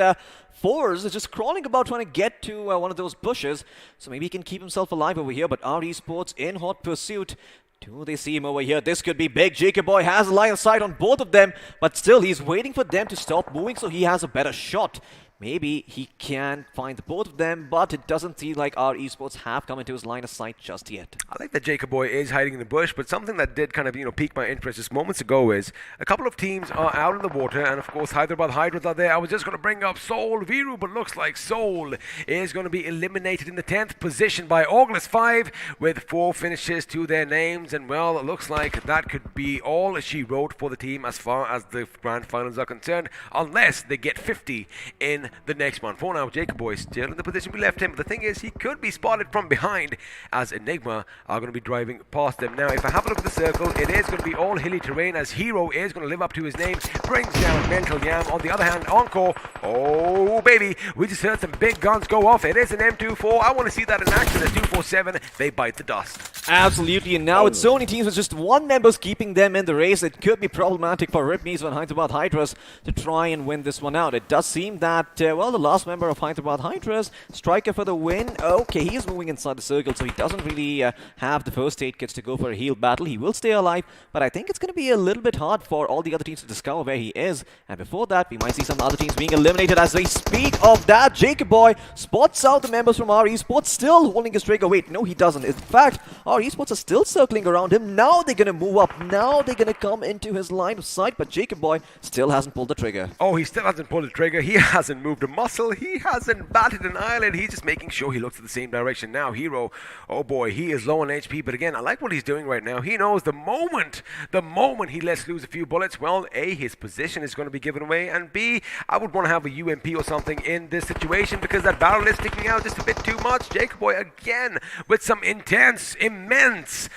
fours, just crawling about trying to get to one of those bushes, so maybe he can keep himself alive over here, but our esports in hot pursuit. Do they see him over here? This could be big. Jacob Boy has a line of sight on both of them, but still he's waiting for them to stop moving so he has a better shot. Maybe he can find both of them, but it doesn't seem like our esports have come into his line of sight just yet. I like that Jacob Boy is hiding in the bush, but something that did kind of, pique my interest just moments ago is a couple of teams are out in the water, and of course Hyderabad Hydras are there. I was just going to bring up Soul Viru, but looks like Soul is going to be eliminated in the 10th position by August 5 with 4 finishes to their names, and well, it looks like that could be all she wrote for the team as far as the grand finals are concerned, unless they get 50 in the next one. For now, Jacob Boy still in the position we left him, but the thing is, he could be spotted from behind as Enigma are going to be driving past them. Now, if I have a look at the circle, it is going to be all hilly terrain as Hero is going to live up to his name, brings down Mental Yam. On the other hand, Encore, oh baby, we just heard some big guns go off. It is an M24. I want to see that in action as 247, they bite the dust. Absolutely, and now it's only teams with just one member's keeping them in the race. It could be problematic for Rip Mizo and Hyderabad Hydras to try and win this one out. It does seem that, well, the last member of Hyderabad Hydras, Striker for the win. Okay, he is moving inside the circle, so he doesn't really have the first aid kits to go for a heal battle. He will stay alive, but I think it's going to be a little bit hard for all the other teams to discover where he is. And before that, we might see some other teams being eliminated as we speak of that. Jacob Boy spots out the members from our esports, still holding his trigger. Wait, no, he doesn't. In fact, our esports are still circling around him. Now they're going to move up. Now they're going to come into his line of sight, but Jacob Boy still hasn't pulled the trigger. Oh, he still hasn't pulled the trigger. He hasn't moved a muscle. He hasn't batted an eyelid. He's just making sure he looks at the same direction. Now, Hero, oh boy, he is low on HP, but again, I like what he's doing right now. He knows the moment he lets loose a few bullets, well, A, his position is going to be given away, and B, I would want to have a UMP or something in this situation because that barrel is sticking out just a bit too much. Jacob Boy again with some intense, immense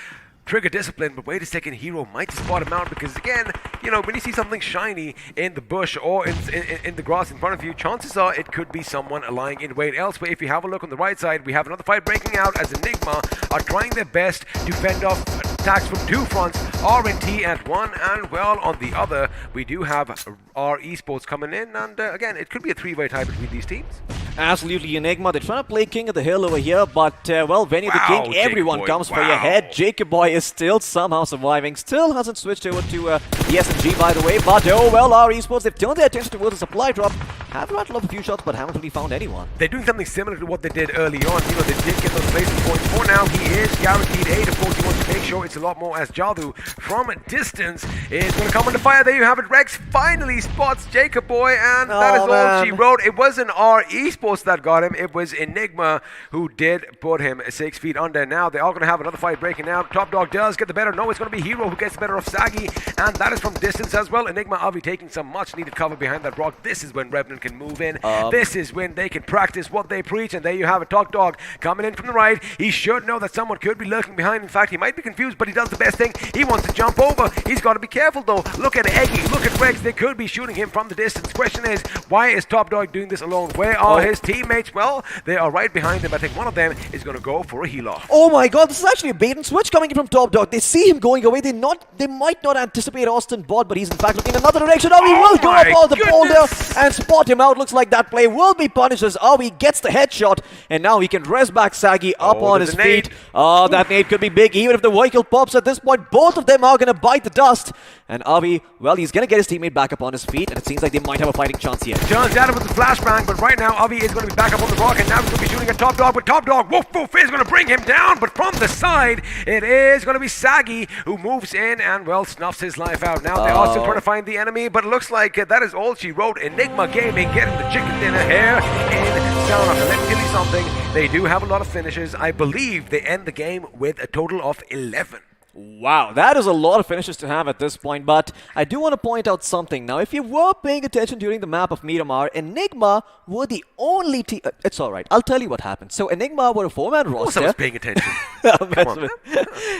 trigger discipline, but wait a second, Hero might just spot him out because again, when you see something shiny in the bush or in the grass in front of you, chances are it could be someone lying in wait. Elsewhere, if you have a look on the right side, we have another fight breaking out as Enigma are trying their best to fend off attacks from 2 fronts, RNT at one, and well, on the other, we do have our esports coming in, and again, it could be a 3-way tie between these teams. Absolutely, Enigma. They're trying to play King of the Hill over here, but, well, when you're the king, everyone comes for your head. Jacob Boy is still somehow surviving. Still hasn't switched over to the SMG, by the way, but, oh, well, our esports, they've turned their attention towards the supply drop. Have rattled off a few shots, but haven't really found anyone. They're doing something similar to what they did early on. They did get those placement points. For now, he is guaranteed 8. Of course, he wants to make sure it's a lot more as Jadu from a distance is going to come under fire. There you have it. Rex finally spots Jacob Boy, and that is all she wrote. It wasn't our esports that got him. It was Enigma who did put him 6 feet under. Now they are going to have another fight breaking out. Top Dog does get the better. No, it's going to be Hero who gets the better of Sagi, and that is from distance as well. Enigma Avi taking some much needed cover behind that rock. This is when Revenant can move in. This is when they can practice what they preach, and there you have it. Top Dog coming in from the right. He should know that someone could be lurking behind. In fact, he might be confused, but he does the best thing. He wants to jump over. He's got to be careful though. Look at Eggy. Look at Rex. They could be shooting him from the distance. Question is, why is Top Dog doing this alone? Where are his teammates? Well, they are right behind him. I think one of them is going to go for a heal off. Oh my god, this is actually a bait and switch coming in from Top Dog. They see him going away. They might not anticipate Austin Bot, but he's in fact looking in another direction. He will go up on the boulder and spot him out. Looks like that play will be punished as Avi gets the headshot, and now he can rest back Sagi up on his feet. That nade could be big, even if the vehicle pops at this point. Both of them are going to bite the dust, and Avi, well, he's going to get his teammate back up on his feet, and it seems like they might have a fighting chance here. Turns out it was a flashbang, but right now Avi is going to be back up on the rock, and now he's going to be shooting at Top Dog, but Top Dog, woof woof, is going to bring him down, but from the side, it is going to be Sagi who moves in and, well, snuffs his life out. Now they are still trying to find the enemy, but it looks like that is all she wrote. Enigma Gaming getting the chicken dinner here in Sound. Let me tell you something. They do have a lot of finishes. I believe they end the game with a total of 11. Wow, that is a lot of finishes to have at this point, but I do want to point out something. Now, if you were paying attention during the map of Miramar, Enigma were the only team... it's alright, I'll tell you what happened. So, Enigma were a 4-man roster. Of course I was paying attention. Come on.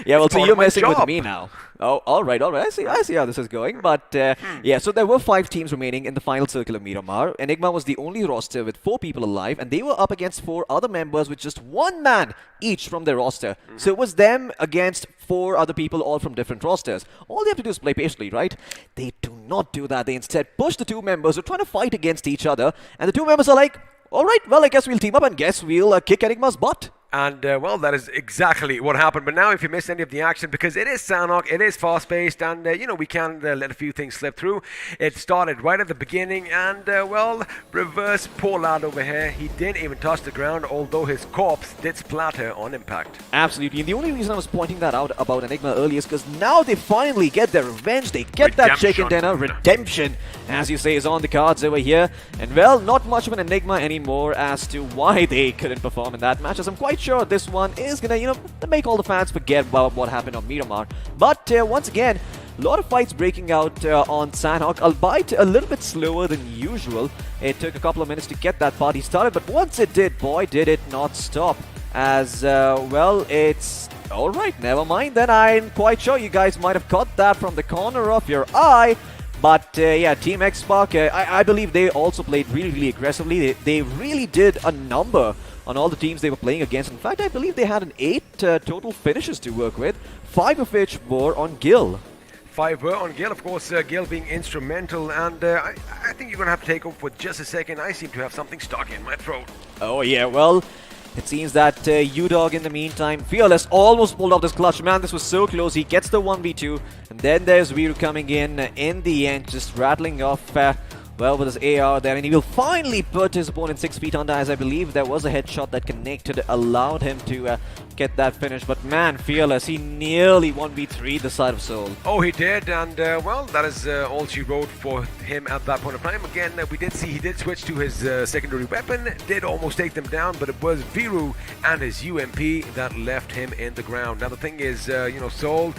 Yeah, well, so you're messing with job. me now. Oh, alright. I see how this is going. But, yeah, so there were 5 teams remaining in the final circle of Miramar. Enigma was the only roster with 4 people alive, and they were up against 4 other members with just 1 man each from their roster. So it was them against 4 other people, all from different rosters. All they have to do is play patiently, right? They do not do that. They instead push the 2 members who are trying to fight against each other, and the 2 members are like, alright, well, I guess we'll team up and guess we'll kick Enigma's butt. And, well, that is exactly what happened. But now if you missed any of the action, because it is Sanhok, it is fast-paced, and, you know, we can let a few things slip through. It started right at the beginning, and, well, reverse Pollard over here. He didn't even touch the ground, although his corpse did splatter on impact. Absolutely. And the only reason I was pointing that out about Enigma earlier is because now they finally get their revenge. They get that chicken dinner. Redemption, as you say, is on the cards over here. And, well, not much of an enigma anymore as to why they couldn't perform in that match, as I'm quite sure this one is gonna, you know, make all the fans forget about what happened on Miramar. But once again, a lot of fights breaking out on Sanhok, albeit a little bit slower than usual. It took a couple of minutes to get that party started, but once it did, boy, did it not stop. As, well, it's... Alright, never mind then. I'm quite sure you guys might have caught that from the corner of your eye. But, yeah, Team X-Spark, I believe they also played really, really aggressively. They really did a number on all the teams they were playing against. In fact, I believe they had 8 total finishes to work with, 5 of which were on Gil. 5 were on Gil, of course, Gil being instrumental, and I think you're going to have to take over for just a second. I seem to have something stuck in my throat. Oh, yeah, well... It seems that U-Dog in the meantime, Fearless, almost pulled off this clutch. Man, this was so close. He gets the 1v2. And then there's Viru coming in the end, just rattling off, well, with his AR there. And he will finally put his opponent 6 feet under, as I believe there was a headshot that connected, allowed him to get that finish. But man, Fearless, he nearly 1v3'd the side of Seoul. Oh, he did, and well, that is all she wrote for him at that point of time. Again, we did see he did switch to his secondary weapon, did almost take them down, but it was Viru and his UMP that left him in the ground. Now the thing is, you know, Seoul,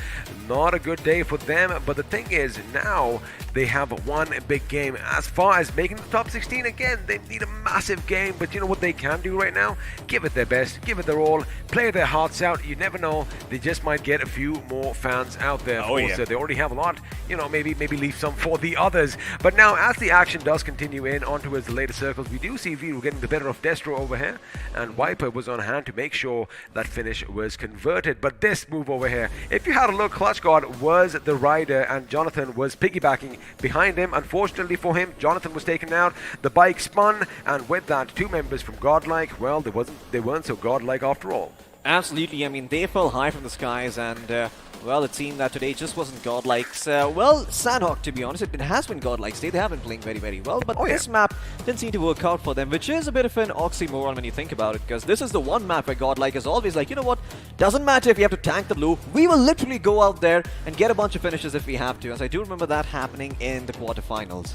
not a good day for them, but the thing is, now they have one big game. As far as making the top 16, again, they need a massive game, but you know what they can do right now? Give it their best, give it their all, play their hearts out. You never know, they just might get a few more fans out there. Of course, they already have a lot, you know, maybe leave some for the others. But now, as the action does continue in onto his later circles, we do see Viru getting the better of Destro over here, and Viper was on hand to make sure that finish was converted. But this move over here, if you had a look, Clutch God was the rider, and Jonathan was piggybacking behind him. Unfortunately for him, Jonathan was taken out, the bike spun, and with that, 2 members from Godlike, well, they weren't so godlike after all. Absolutely, I mean, they fell high from the skies, and well, it seemed that today just wasn't Godlike's. Well, Sanhok, to be honest, it has been Godlike's day. They have been playing very, very well, but this map didn't seem to work out for them, which is a bit of an oxymoron when you think about it, because this is the one map where Godlike is always like, you know what, doesn't matter if you have to tank the blue, we will literally go out there and get a bunch of finishes if we have to, as I do remember that happening in the quarterfinals.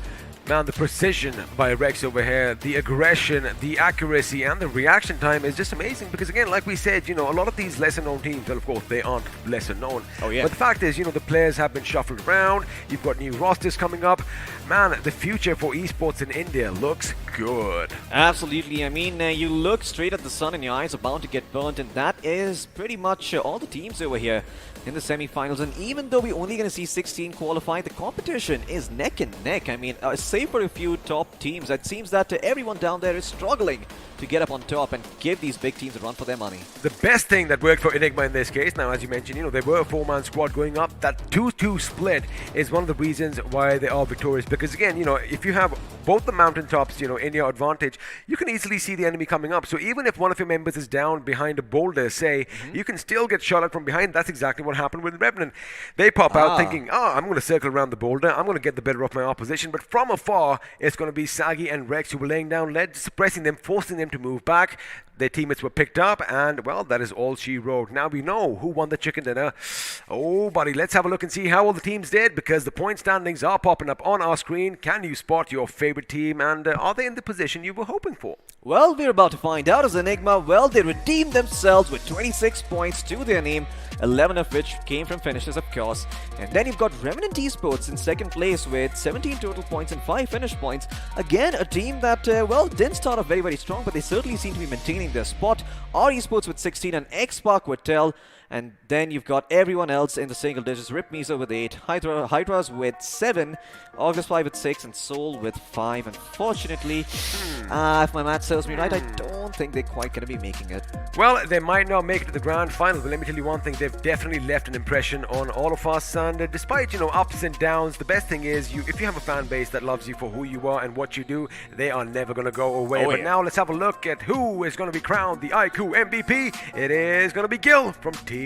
Man, the precision by Rex over here, the aggression, the accuracy, and the reaction time is just amazing. Because again, like we said, you know, a lot of these lesser-known teams, well, of course, they aren't lesser-known. Oh, yeah. But the fact is, you know, the players have been shuffled around. You've got new rosters coming up. Man, the future for esports in India looks good. Absolutely. I mean, you look straight at the sun and your eyes are bound to get burnt, and that is pretty much all the teams over here in the semi-finals. And even though we're only going to see 16 qualify, the competition is neck and neck. I mean, save for a few top teams, it seems that everyone down there is struggling to get up on top and give these big teams a run for their money. The best thing that worked for Enigma in this case, now as you mentioned, you know, they were a 4-man squad going up. That 2-2 split is one of the reasons why they are victorious. Because again, you know, if you have both the mountaintops, you know, in your advantage, you can easily see the enemy coming up. So even if one of your members is down behind a boulder, say, you can still get shot at from behind. That's exactly what happened with Revenant. They pop out thinking, I'm going to circle around the boulder, I'm going to get the better of my opposition. But from afar, it's going to be Sagi and Rex who were laying down lead, suppressing them, forcing them to move back. their teammates were picked up, and well, that is all she wrote. Now we know who won the chicken dinner. Oh, buddy, let's have a look and see how all the teams did, because the point standings are popping up on our screen. Can you spot your favorite team, and are they in the position you were hoping for? Well, we're about to find out as Enigma. Well, they redeemed themselves with 26 points to their name, 11 of which came from finishes, of course. And then you've got Remnant Esports in second place with 17 total points and 5 finish points. Again, a team that, well, didn't start off very, very strong, but they certainly seem to be maintaining their spot. R Esports with 16 and X-Spark with 12. And then you've got everyone else in the single digits. Rip Miso with 8, Hydras with 7, August 5 with 6, and Soul with 5. Unfortunately, if my math serves me right, I don't think they're quite going to be making it. Well, they might not make it to the grand final, but let me tell you one thing, they've definitely left an impression on all of us, and despite, ups and downs, the best thing is, if you have a fan base that loves you for who you are and what you do, they are never going to go away. But now let's have a look at who is going to be crowned the iQOO MVP. It is going to be Gil from Team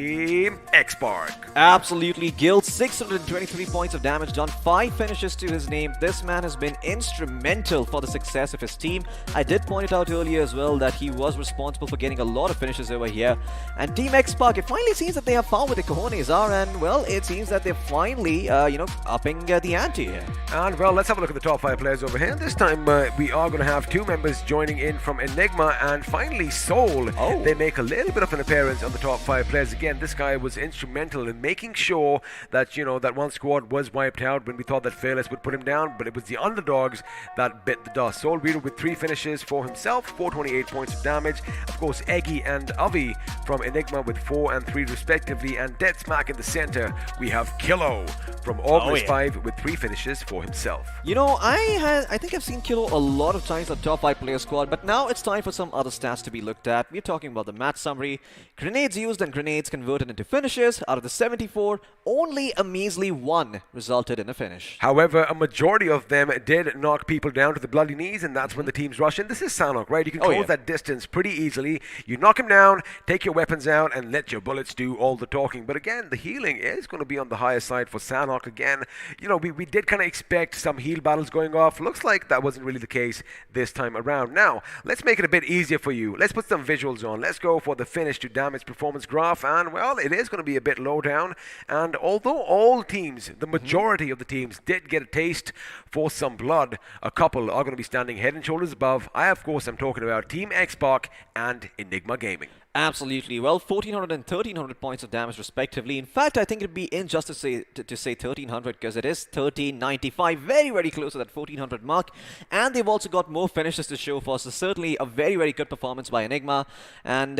X-Spark. Absolutely, Gil, 623 points of damage done, 5 finishes to his name. This man has been instrumental for the success of his team. I did point it out earlier as well that he was responsible for getting a lot of finishes over here. And Team X-Spark, it finally seems that they have found what the cojones are, and well, it seems that they're finally, upping the ante here. And well, let's have a look at the top 5 players over here. This time we are going to have 2 members joining in from Enigma, and finally Soul. They make a little bit of an appearance on the top 5 players. Again, this guy was instrumental in making sure that, that one squad was wiped out when we thought that Fearless would put him down, but it was the underdogs that bit the dust. Soul Reader with 3 finishes for himself, 428 points of damage. Of course, Eggy and Avi from Enigma with 4 and 3 respectively, and dead smack in the center, we have Kilo from August 5 with 3 finishes for himself. I think I've seen Kilo a lot of times on top 5 player squad, but now it's time for some other stats to be looked at. We're talking about the match summary. Grenades used and grenades converted into finishes. Out of the 74, only a measly 1 resulted in a finish. However, a majority of them did knock people down to the bloody knees, and that's when the teams rush in. This is Sanhok, right? You can close that distance pretty easily. You knock him down, take your weapons out, and let your bullets do all the talking. But again, the healing is going to be on the higher side for Sanhok. Again, we did kind of expect some heal battles going off. Looks like that wasn't really the case this time around. Now, let's make it a bit easier for you. Let's put some visuals on. Let's go for the finish to damage performance graph, and well, it is going to be a bit low down. And although all teams, the majority of the teams, did get a taste for some blood, a couple are going to be standing head and shoulders above. Of course, I'm talking about Team X-Spark and Enigma Gaming. Absolutely. Well, 1,400 and 1,300 points of damage respectively. In fact, I think it'd be injustice to say 1,300 because it is 1,395, very, very close to that 1,400 mark. And they've also got more finishes to show for, so certainly a very, very good performance by Enigma. And,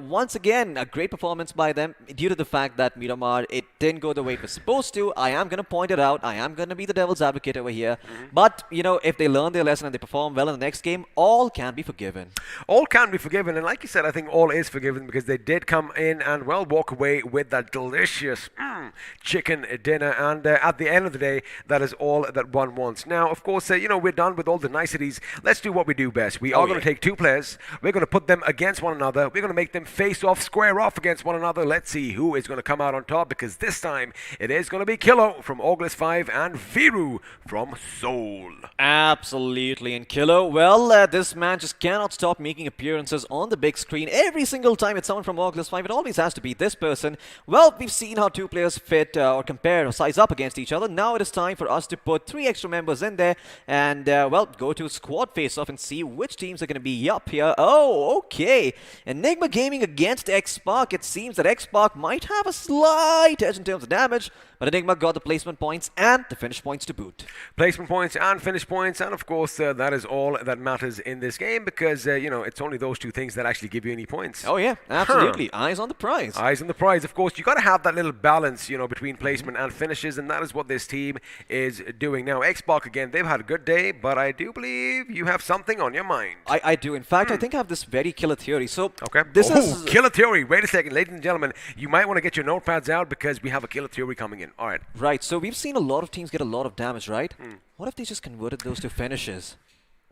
once again, a great performance by them due to the fact that Miramar, it didn't go the way it was supposed to. I am going to point it out. I am going to be the devil's advocate over here. But, if they learn their lesson and they perform well in the next game, all can be forgiven. All can be forgiven. And like you said, I think all is forgiven, because they did come in and well walk away with that delicious chicken dinner, and at the end of the day, that is all that one wants. Now, of course, we're done with all the niceties. Let's do what we do best. We are going to take 2 players, we're going to put them against one another, we're going to make them face off, square off against one another. Let's see who is going to come out on top, because this time it is going to be Kilo from August 5 and Viru from Soul. Absolutely. And Kilo, well, this man just cannot stop making appearances on the big screen. Every single time it's someone from August 5, it always has to be this person. Well, we've seen how 2 players fit or compare or size up against each other. Now it is time for us to put 3 extra members in there and, go to squad face-off and see which teams are going to be up here. Oh, okay. Enigma Gaming against X-Spark. It seems that X-Spark might have a slight edge in terms of damage, but Enigma got the placement points and the finish points to boot. Placement points and finish points, and of course, that is all that matters in this game, because, it's only those 2 things that actually give you any points. Oh, yeah, absolutely. Eyes on the prize. Eyes on the prize. Of course, you got to have that little balance, between placement and finishes, and that is what this team is doing. Now, X-Spark, again, they've had a good day, but I do believe you have something on your mind. I do. In fact, I think I have this very killer theory. So, okay. This is killer theory. Wait a second, ladies and gentlemen. You might want to get your notepads out, because we have a killer theory coming in. All right. Right. So we've seen a lot of teams get a lot of damage, right? What if they just converted those to finishes?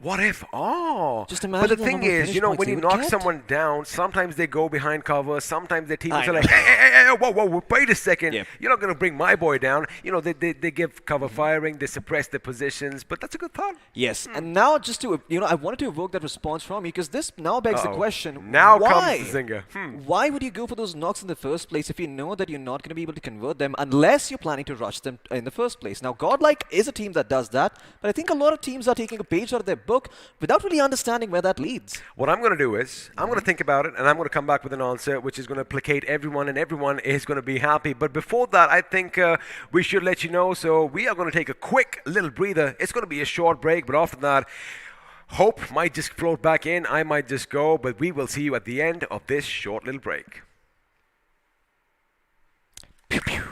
What if? Oh. Just But imagine the the thing number of is, finish you know, points when they you would knock get. someone down, sometimes they go behind cover, sometimes their teammates I are like, know. hey, whoa, wait a second. Yep. You're not going to bring my boy down. You know, they give cover firing, they suppress their positions, but that's a good thought. Yes, and now just to, I wanted to evoke that response from you because this now begs the Uh-oh. question, Now why? comes the zinger. Why would you go for those knocks in the first place if you know that you're not going to be able to convert them unless you're planning to rush them in the first place? Now, Godlike is a team that does that, but I think a lot of teams are taking a page out of their book without really understanding where that leads. What I'm going to do is, I'm going to think about it, and I'm going to come back with an answer which is going to placate everyone, and everyone is going to be happy. But before that, I think we should let you know, so we are going to take a quick little breather. It's going to be a short break, but after that, Hope might just float back in, I might just go, but we will see you at the end of this short little break. Pew, pew.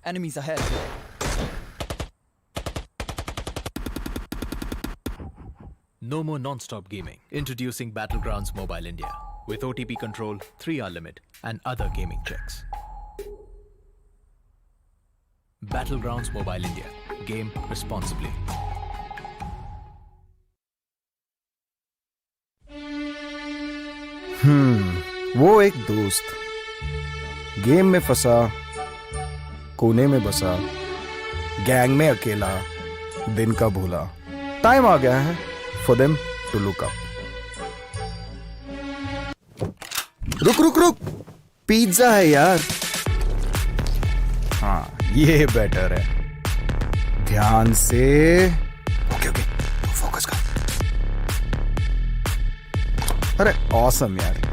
Enemies ahead. No more non-stop gaming. Introducing Battlegrounds Mobile India with OTP control, 3-hour limit, and other gaming checks. Battlegrounds Mobile India. Game responsibly. वो एक दोस्त game में फंसा, कोने में बसा, gang में अकेला, दिन का भूला. टाइम आ गया है for them to look up. रुक रुक रुक, पिज्जा है यार. हाँ, ये बेटर है. ध्यान से. ओके ओके, फोकस कर. अरे ऑसम यार.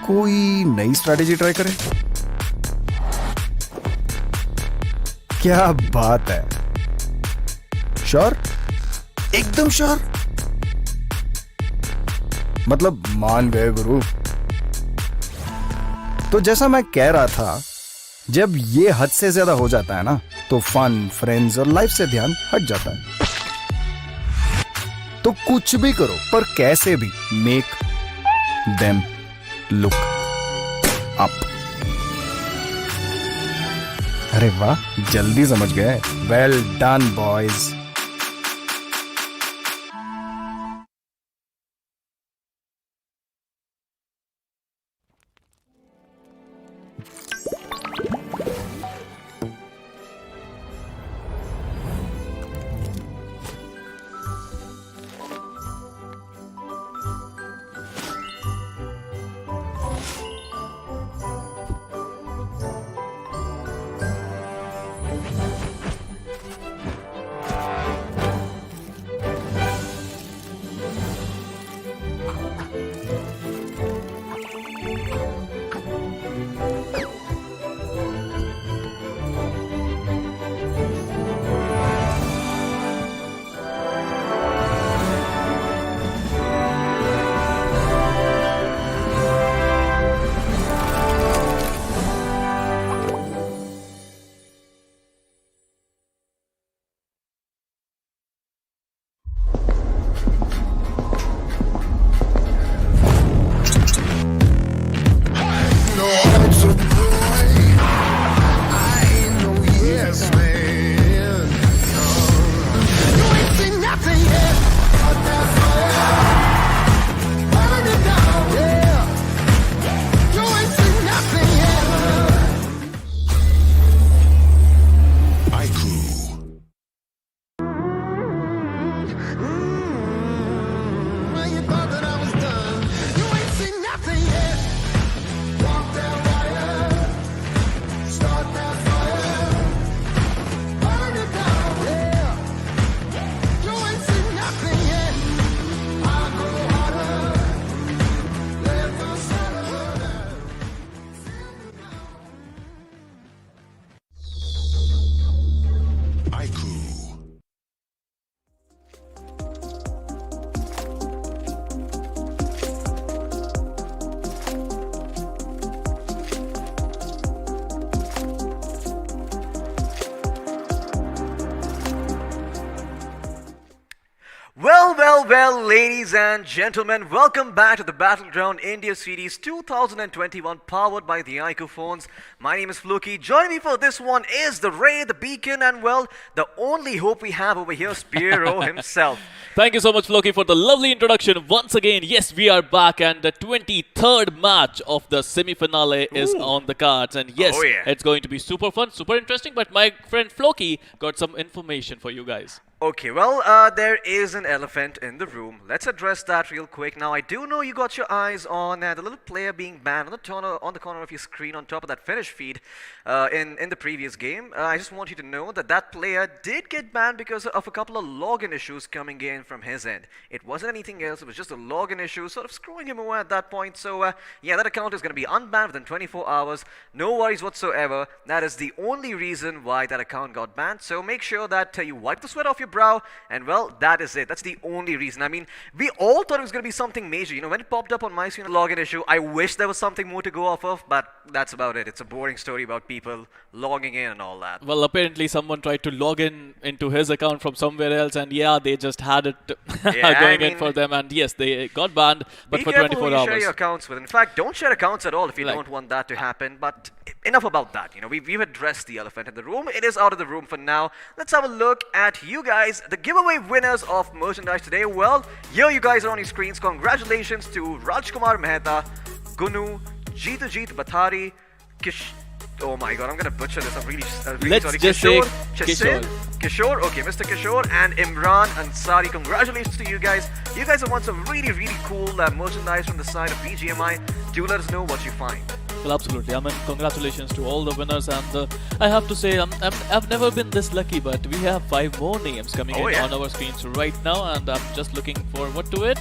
कोई नई स्ट्रैटेजी ट्राई करें. क्या बात है. श्योर, एकदम श्योर. मतलब मान गए गुरु. तो जैसा मैं कह रहा था, जब ये हद से ज्यादा हो जाता है ना, तो फन, फ्रेंड्स और लाइफ से ध्यान हट जाता है. तो कुछ भी करो, पर कैसे भी मेक देम लुक अप. अरे वाह, जल्दी समझ गए. Well done boys. Well, ladies and gentlemen, welcome back to the Battleground India Series 2021, powered by the iQOO phones. My name is Floki. Joining me for this one is the Ray, the Beacon, and well, the only hope we have over here, Spiro himself. Thank you so much, Floki, for the lovely introduction. Once again, yes, we are back, and the 23rd match of the semi-finale is on the cards. And yes, it's going to be super fun, super interesting. But my friend Floki got some information for you guys. Okay, well, there is an elephant in the room. Let's address that real quick. Now, I do know you got your eyes on the little player being banned on the corner of your screen on top of that finish feed in the previous game. I just want you to know that that player did get banned because of a couple of login issues coming in from his end. It wasn't anything else. It was just a login issue, sort of screwing him away at that point. So, yeah, that account is going to be unbanned within 24 hours. No worries whatsoever. That is the only reason why that account got banned. So make sure that you wipe the sweat off your brow, and well, that is it. That's the only reason. I mean, we all thought it was going to be something major. You know, when it popped up on my screen, a login issue, I wish there was something more to go off of, but that's about it. It's a boring story about people logging in and all that. Well, apparently someone tried to log into his account from somewhere else, and yeah, they just had it going in for them, and yes, they got banned, but for 24 hours. Be careful who you share your accounts with. In fact, don't share accounts at all if you don't want that to happen, but enough about that. You know, we've addressed the elephant in the room. It is out of the room for now. Let's have a look at you guys, the giveaway winners of merchandise today. Well, here you guys are on your screens. Congratulations to Rajkumar Mehta, Gunu, Jeet Bathari, Kish. Oh my god, I'm gonna butcher this. I'm really Let's sorry. Just Kishore, say Kishore. Okay, Mr. Kishore and Imran Ansari. Congratulations to you guys. You guys have won some really cool merchandise from the side of BGMI. Do let us know what you find. Well, absolutely. I mean, congratulations to all the winners, and I have to say, I've never been this lucky, but we have 5 more names coming in on our screens right now, and I'm just looking forward to it.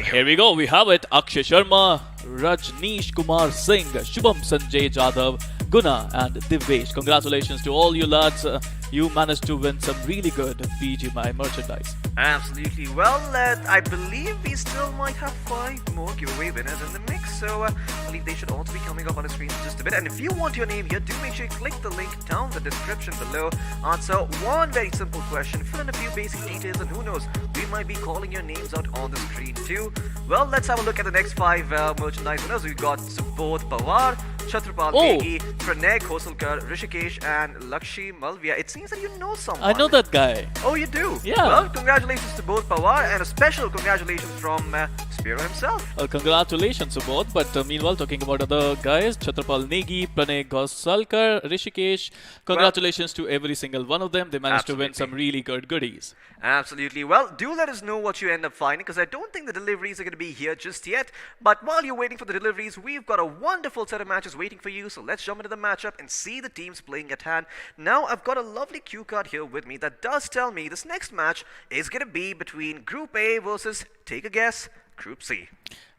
Here we go. We have it. Akshay Sharma, Rajneesh Kumar Singh, Shubham Sanjay Jadhav, Guna, and Divyesh. Congratulations to all you lads. You managed to win some really good BGMI merchandise. Absolutely. Well, I believe we still might have 5 more giveaway winners in the mix, so I believe they should also be coming up on the screen in just a bit. And if you want your name here, do make sure you click the link down the description below. Answer one very simple question, fill in a few basic details, and who knows, we might be calling your names out on the screen too. Well, let's have a look at the next 5 merchandise winners. We've got Subodh Pawar, Chhatrapal Negi, Pranay Khosalkar, Rishikesh, and Lakshi Malviya. It seems that you know someone. I know that guy. Oh, you do? Yeah. Well, congratulations to both Pawar, and a special congratulations from Spiro himself. Congratulations to both. But meanwhile, talking about other guys, Chhatrapal Negi, Pranay Khosalkar, Rishikesh, congratulations to every single one of them. They managed to win some really good goodies. Absolutely. Well, do let us know what you end up finding, because I don't think the deliveries are going to be here just yet. But while you're waiting for the deliveries, we've got a wonderful set of matches waiting for you. So let's jump into the matchup and see the teams playing at hand. Now, I've got a lovely cue card here with me that does tell me this next match is going to be between Group A versus, take a guess, Group C.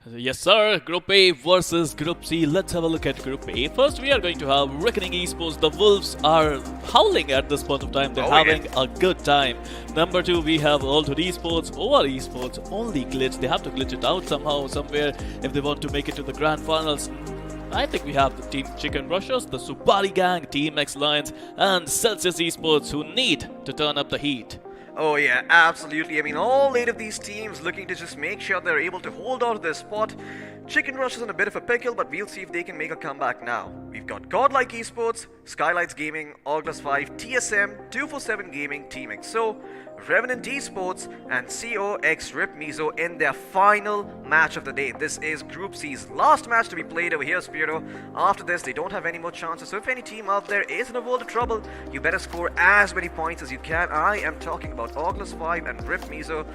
Yes, sir. Group A versus Group C. Let's have a look at Group A. First, we are going to have Reckoning Esports. The Wolves are howling at this point of time. They're having a good time. Number 2, we have Altered Esports. OR Esports only glitch. They have to glitch it out somehow, somewhere, if they want to make it to the grand finals. I think we have the Team Chicken Rushers, the Subari Gang, Team X Lions, and Celsius Esports, who need to turn up the heat. Oh yeah, absolutely. I mean, all 8 of these teams looking to just make sure they're able to hold on to their spot. Chicken Rush is in a bit of a pickle, but we'll see if they can make a comeback now. We've got Godlike Esports, Skylights Gaming, August 5, TSM, 247 Gaming, Team XO, Revenant Esports, and COX Rip Mizo in their final match of the day. This is Group C's last match to be played over here, Spiro. After this, they don't have any more chances. So if any team out there is in a world of trouble, you better score as many points as you can. I am talking about August 5 and Rip Mizo,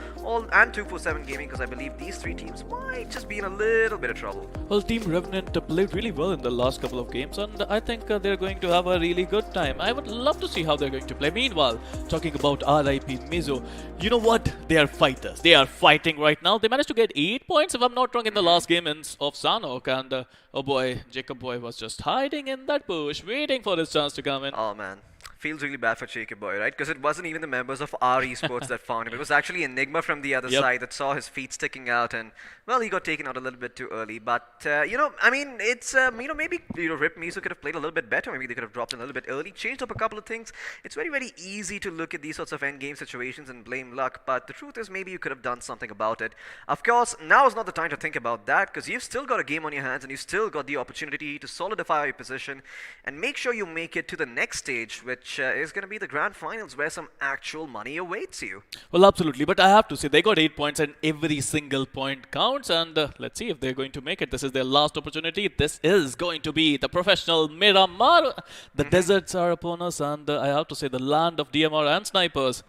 and 247 Gaming, because I believe these 3 teams might just be in a little bit of trouble. Well, Team Revenant played really well in the last couple of games, and I think they're going to have a really good time. I would love to see how they're going to play. Meanwhile, talking about RIP Mizo, you know what? They are fighters. They are fighting right now. They managed to get 8 points, if I'm not wrong, in the last game of Sanok, and oh boy, Jacob Boy was just hiding in that bush, waiting for his chance to come in. Oh man. feels really bad for Jacob Boy, right? Because it wasn't even the members of our esports that found him. It was actually Enigma from the other side that saw his feet sticking out, and well, he got taken out a little bit too early. But I mean, it's maybe Rip Miso could have played a little bit better. Maybe they could have dropped in a little bit early, changed up a couple of things. It's very, very easy to look at these sorts of end game situations and blame luck. But the truth is, maybe you could have done something about it. Of course, now is not the time to think about that, because you've still got a game on your hands, and you've still got the opportunity to solidify your position and make sure you make it to the next stage, which is going to be the grand finals, where some actual money awaits you. Well, absolutely. But I have to say, they got 8 points and every single point counts. And let's see if they're going to make it. This is their last opportunity. This is going to be the professional Miramar. The deserts are upon us. And I have to say, the land of DMR and snipers.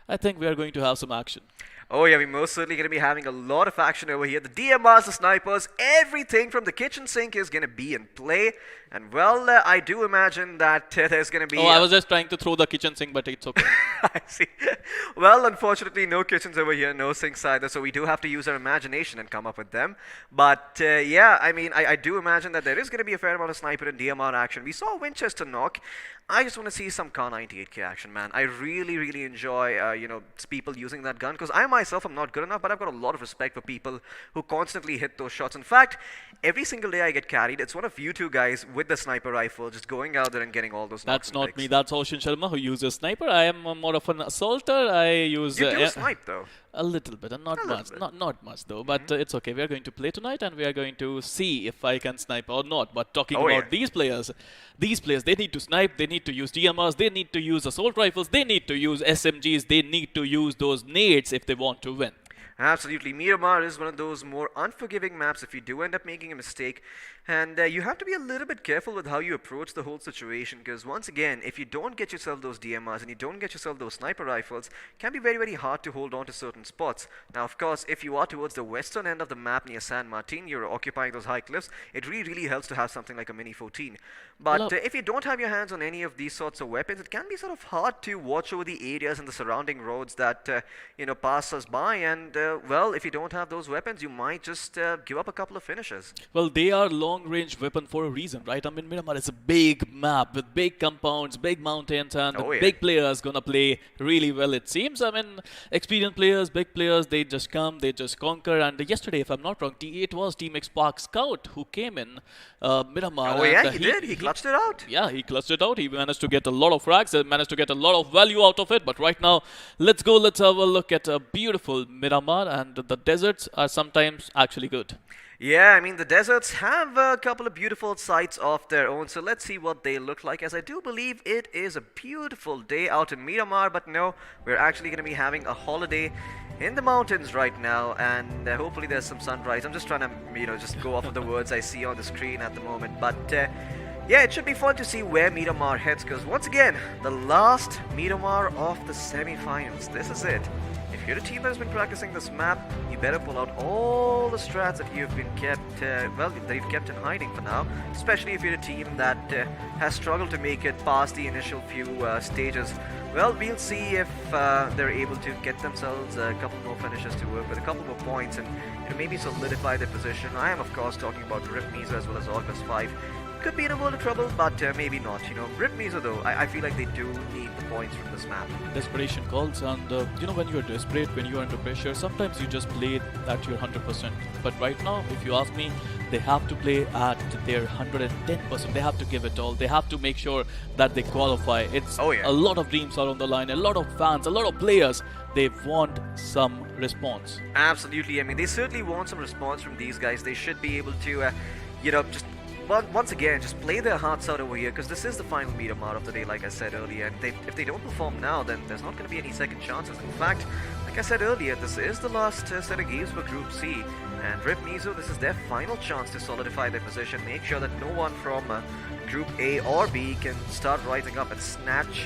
I think we are going to have some action. Oh yeah, we're most certainly going to be having a lot of action over here. The DMRs, the snipers, everything from the kitchen sink is going to be in play. And well, I do imagine that there's going to be... Oh, I was just trying to throw the kitchen sink, but it's okay. I see. Well, unfortunately, no kitchens over here, no sinks either, so we do have to use our imagination and come up with them. But yeah, I mean, I do imagine that there is going to be a fair amount of sniper and DMR action. We saw Winchester knock. I just want to see some Kar 98K action, man. I really, really enjoy, people using that gun, because I myself am not good enough, but I've got a lot of respect for people who constantly hit those shots. In fact, every single day I get carried, it's one of you two guys with the sniper rifle just going out there and getting all those knocks. That's not me. That's Ocean Sharma who uses sniper. I am more of an assaulter. I use... You do snipe, though. A little bit, and not much. Not much, though. But it's okay. We are going to play tonight, and we are going to see if I can snipe or not. But talking about these players, they need to snipe. They need to use DMRs. They need to use assault rifles. They need to use SMGs. They need to use those nades if they want to win. Absolutely. Miramar is one of those more unforgiving maps if you do end up making a mistake. And you have to be a little bit careful with how you approach the whole situation, because once again, if you don't get yourself those DMRs and you don't get yourself those sniper rifles, it can be very, very hard to hold on to certain spots. Now, of course, if you are towards the western end of the map near San Martin, you're occupying those high cliffs, it really, really helps to have something like a Mini 14. But if you don't have your hands on any of these sorts of weapons, it can be sort of hard to watch over the areas and the surrounding roads that, pass us by. And, well, if you don't have those weapons, you might just give up a couple of finishes. Well, they are long-range weapon for a reason, right? I mean, Miramar is a big map with big compounds, big mountains, and big players gonna play really well, it seems. I mean, experienced players, big players, they just come, they just conquer. And yesterday, if I'm not wrong, it was Team X Spark Scout who came in Miramar. Oh yeah, he did. He clutched it out. Yeah, he clutched it out. He managed to get a lot of frags, managed to get a lot of value out of it. But right now, let's go. Let's have a look at a beautiful Miramar, and the deserts are sometimes actually good. Yeah, I mean, the deserts have a couple of beautiful sights of their own, so let's see what they look like, as I do believe it is a beautiful day out in Miramar. But no, we're actually going to be having a holiday in the mountains right now, and hopefully there's some sunrise. I'm just trying to, just go off of the words I see on the screen at the moment. But yeah, it should be fun to see where Miramar heads, because once again, the last Miramar of the semi-finals. This is it. If you're a team that has been practicing this map, you better pull out all the strats that you've been kept, that you've kept in hiding for now. Especially if you're a team that has struggled to make it past the initial few stages. Well, we'll see if they're able to get themselves a couple more finishes to work with, a couple more points, and maybe solidify their position. I am, of course, talking about Rip Miso as well as August 5. Could be in a world of trouble, but maybe not. Rip Miso, though, I feel like they do need the points from this map. Desperation calls, and when you're desperate, when you're under pressure, sometimes you just play at your 100%. But right now, if you ask me, they have to play at their 110%. They have to give it all. They have to make sure that they qualify. It's a lot of dreams are on the line, a lot of fans, a lot of players. They want some response. Absolutely. I mean, they certainly want some response from these guys. They should be able to, just... Well, once again, just play their hearts out over here, because this is the final Miramar of the day, like I said earlier. And if they don't perform now, then there's not going to be any second chances. In fact, like I said earlier, this is the last set of games for Group C. And Rip Miso, this is their final chance to solidify their position. Make sure that no one from Group A or B can start rising up and snatch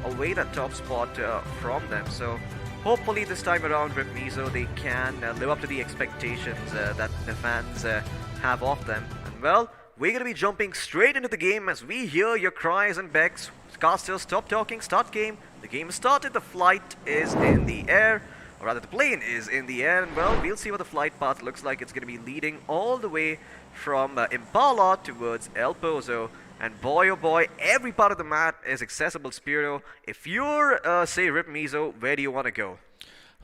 away that top spot from them. So hopefully this time around, Rip Miso, they can live up to the expectations that the fans have of them. And well, we're going to be jumping straight into the game as we hear your cries and begs. Casters, stop talking, start game. The game has started, the flight is in the air. Or rather, the plane is in the air. And well, we'll see what the flight path looks like. It's going to be leading all the way from Impala towards El Pozo. And boy, oh boy, every part of the map is accessible, Spiro. If you're, say, Rip Mizo, where do you want to go?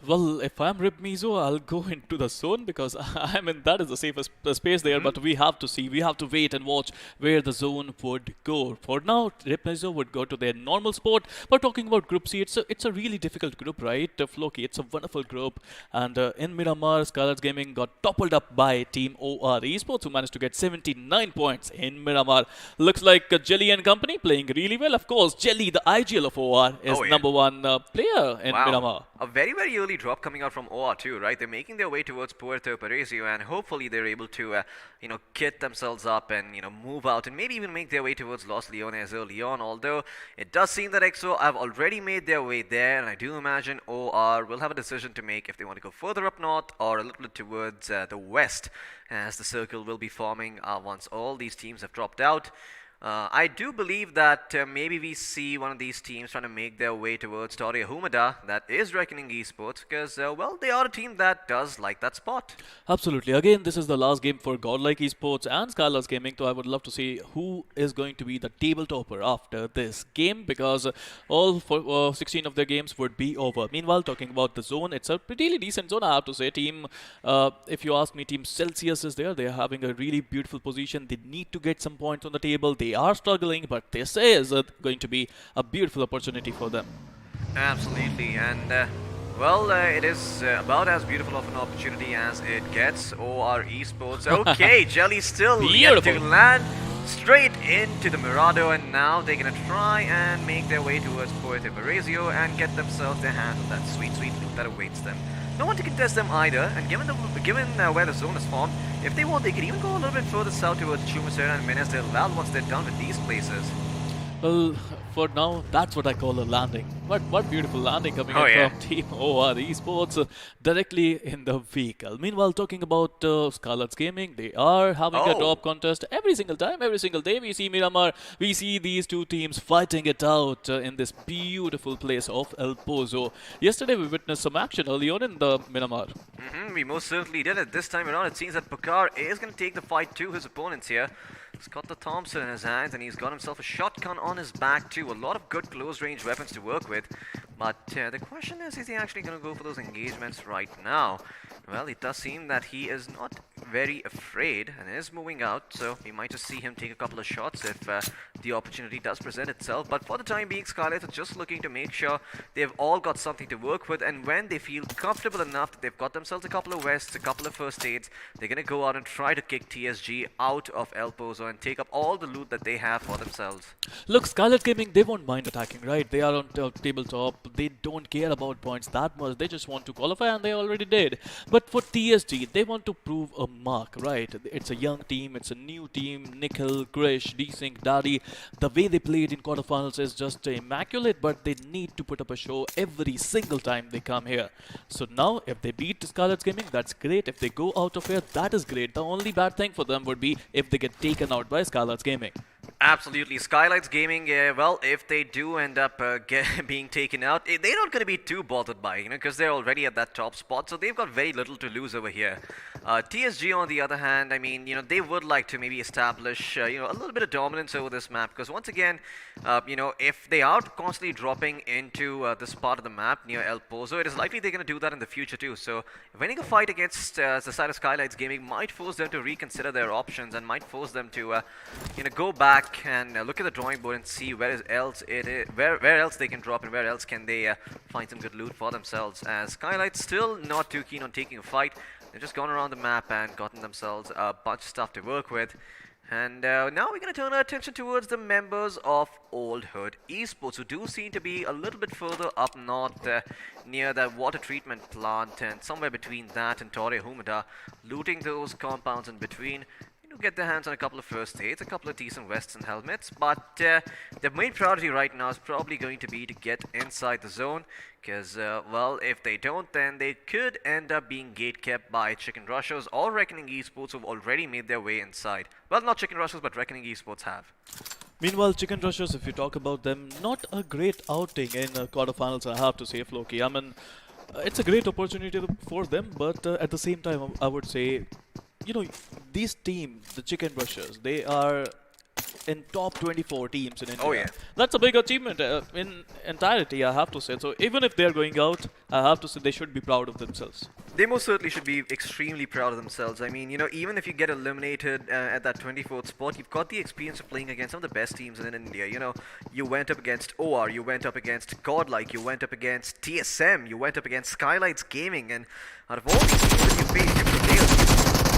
Well, if I'm Rip Mizo, I'll go into the zone because I mean that is the safest space there. But we have to see, we have to wait and watch where the zone would go. For now, Rip Mizo would go to their normal spot. But talking about Group C, it's a really difficult group, right? Floki, it's a wonderful group. And in Miramar, Scarlet's Gaming got toppled up by Team OR Esports, who managed to get 79 points in Miramar. Looks like Jelly and company playing really well. Of course, Jelly, the IGL of OR, is #1 player in Miramar. A very, very early drop coming out from OR too, right? They're making their way towards Puerto Parecio, and hopefully they're able to, kit themselves up and, move out and maybe even make their way towards Los Leones early on. Although it does seem that EXO have already made their way there, and I do imagine OR will have a decision to make if they want to go further up north or a little bit towards the west, as the circle will be forming once all these teams have dropped out. I do believe that maybe we see one of these teams trying to make their way towards Toria Humada, that is Reckoning Esports, because, they are a team that does like that spot. Absolutely. Again, this is the last game for Godlike Esports and Scarlet's Gaming, so I would love to see who is going to be the table topper after this game, because all 16 of their games would be over. Meanwhile, talking about the zone, it's a pretty decent zone, I have to say. If you ask me, Team Celsius is there. They are having a really beautiful position. They need to get some points on the table. They are struggling, but this is going to be a beautiful opportunity for them. Absolutely, and it is about as beautiful of an opportunity as it gets. OR Esports. Okay, Jelly still yet to land straight into the Mirado, and now they're gonna try and make their way towards Puerto Parecio and get themselves their hand on that sweet, sweet loot that awaits them. No one to contest them either, and given where the zone is formed, if they want, they could even go a little bit further south towards Chumacera and Minas del Val once they're done with these places. Well, for now, that's what I call a landing. What beautiful landing coming up from Team OR Esports directly in the vehicle. Meanwhile, talking about Scarlet's Gaming, they are having a drop contest every single time, every single day. We see Miramar, we see these two teams fighting it out in this beautiful place of El Pozo. Yesterday, we witnessed some action early on in the Miramar. We most certainly did it. This time around, it seems that Pucar is going to take the fight to his opponents here. He's got the Thompson in his hands, and he's got himself a shotgun on his back too. A lot of good close-range weapons to work with. But the question is he actually going to go for those engagements right now? Well, it does seem that he is not very afraid and is moving out, so we might just see him take a couple of shots if the opportunity does present itself. But for the time being, Scarlet are just looking to make sure they've all got something to work with, and when they feel comfortable enough that they've got themselves a couple of vests, a couple of first aids, they're going to go out and try to kick TSG out of El Pozo and take up all the loot that they have for themselves. Look, Scarlet Gaming, they won't mind attacking, right? They are on tabletop. They don't care about points that much. They just want to qualify, and they already did. But for TSG, they want to prove a mark, right? It's a young team. It's a new team. Nickel, Krish, Desync, Daddy. The way they played in quarterfinals is just immaculate, but they need to put up a show every single time they come here. So now, if they beat Scarlet Gaming, that's great. If they go out of here, that is great. The only bad thing for them would be if they get taken out by Scarlet Gaming. Absolutely. Skylights Gaming, well, if they do end up being taken out, they're not going to be too bothered by, because they're already at that top spot, so they've got very little to lose over here. TSG, on the other hand, I mean, they would like to maybe establish, a little bit of dominance over this map, because once again, if they are constantly dropping into this part of the map near El Pozo, it is likely they're going to do that in the future too. So winning a fight against the side of Skylights Gaming might force them to reconsider their options and might force them to, go back and look at the drawing board and see where else they can drop and where else can they find some good loot for themselves. As Skylight's still not too keen on taking a fight, they've just gone around the map and gotten themselves a bunch of stuff to work with. And now we're going to turn our attention towards the members of Old Hood Esports, who do seem to be a little bit further up north near that water treatment plant, and somewhere between that and Torre Humida, looting those compounds in between. Get their hands on a couple of first aids, a couple of decent vests and helmets, but their main priority right now is probably going to be to get inside the zone, because, if they don't, then they could end up being gatekept by Chicken Rushers or Reckoning Esports, who've already made their way inside. Well, not Chicken Rushers, but Reckoning Esports have. Meanwhile, Chicken Rushers, if you talk about them, not a great outing in quarterfinals, I have to say, Floki. I mean, it's a great opportunity for them, but at the same time, I would say, these teams, the Chicken Rushers, they are in top 24 teams in India. Oh, yeah. That's a big achievement in entirety, I have to say. So even if they're going out, I have to say they should be proud of themselves. They most certainly should be extremely proud of themselves. I mean, you know, even if you get eliminated at that 24th spot, you've got the experience of playing against some of the best teams in India. You know, you went up against OR, you went up against Godlike, you went up against TSM, you went up against Skylights Gaming, and out of all these teams that you faced, you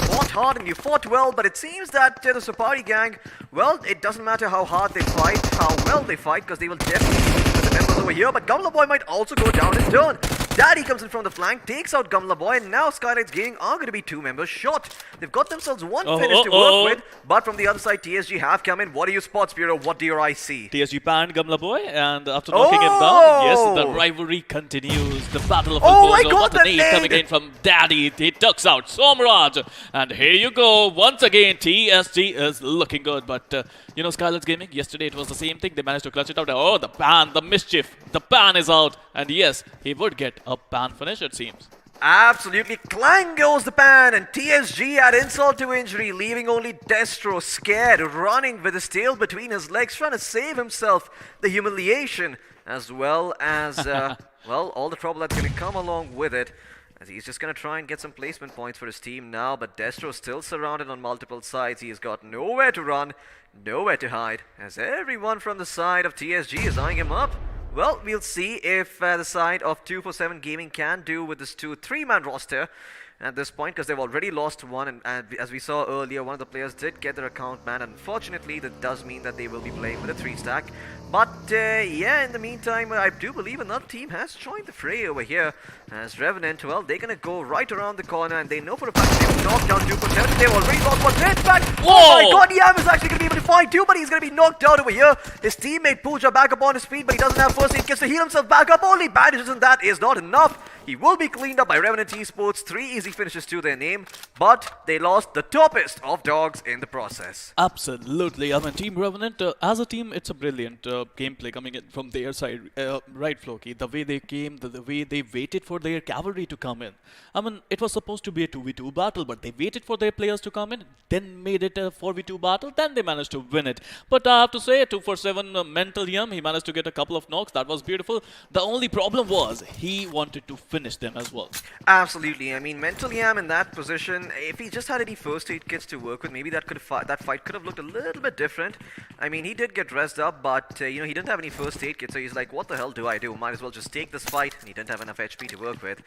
fought hard and you fought well, but it seems that the Sapari gang, well, it doesn't matter how hard they fight, how well they fight, because they will definitely beat the members over here, but Gamla Boy might also go down in turn. Daddy comes in from the flank, takes out Gamla Boy, and now Skylights Gaming are going to be 2 members short. They've got themselves one finish to work with, but from the other side, TSG have come in. What do you spot, Spiro? What do your eyes see? TSG banned Gamla Boy, and after knocking him down, yes, the rivalry continues. The battle of the Bozo. What a nade coming in from Daddy. He tucks out Somraj, and here you go. Once again, TSG is looking good, but you know, Skylights Gaming, yesterday it was the same thing. They managed to clutch it out. Oh, the ban, the mischief. The ban is out, and yes, he would get a ban finish, it seems. Absolutely, clang goes the pan, and TSG add insult to injury, leaving only Destro scared, running with his tail between his legs, trying to save himself the humiliation, as well as, well, all the trouble that's going to come along with it, as he's just going to try and get some placement points for his team now, but Destro's still surrounded on multiple sides. He has got nowhere to run, nowhere to hide, as everyone from the side of TSG is eyeing him up. Well, we'll see if the side of 247 Gaming can do with this 2-3-man roster at this point, because they've already lost one, and as we saw earlier, one of the players did get their account banned. Unfortunately, that does mean that they will be playing with a 3-stack. But yeah, in the meantime, I do believe another team has joined the fray over here. As Revenant, well, they're going to go right around the corner, and they know for a fact they will knock down 247. They've already lost one. In fact, oh my god, Yam is actually going to be able to find 2, but he's going to be knocked out over here. His teammate Pooja back up on his feet, but he doesn't have first aid kits to heal himself back up. Only bandages, and that is not enough. He will be cleaned up by Revenant Esports. 3 easy finishes to their name, but they lost the toppest of dogs in the process. Absolutely. I mean, Team Revenant, as a team, it's a brilliant gameplay coming in from their side. Right, Floki? The way they came, the way they waited for their cavalry to come in. I mean, it was supposed to be a 2v2 battle, but they waited for their players to come in, then made it a 4v2 battle, then they managed to win it. But I have to say, 247 Mental Yum, he managed to get a couple of knocks. That was beautiful. The only problem was he wanted to finish them as well. Absolutely. I mean, Mental Yam in that position, if he just had any first aid kits to work with, maybe that fight could have looked a little bit different. I mean, he did get dressed up, but you know, he didn't have any first aid kit, so he's like, what the hell do I do? Might as well just take this fight, and he didn't have enough HP to work with.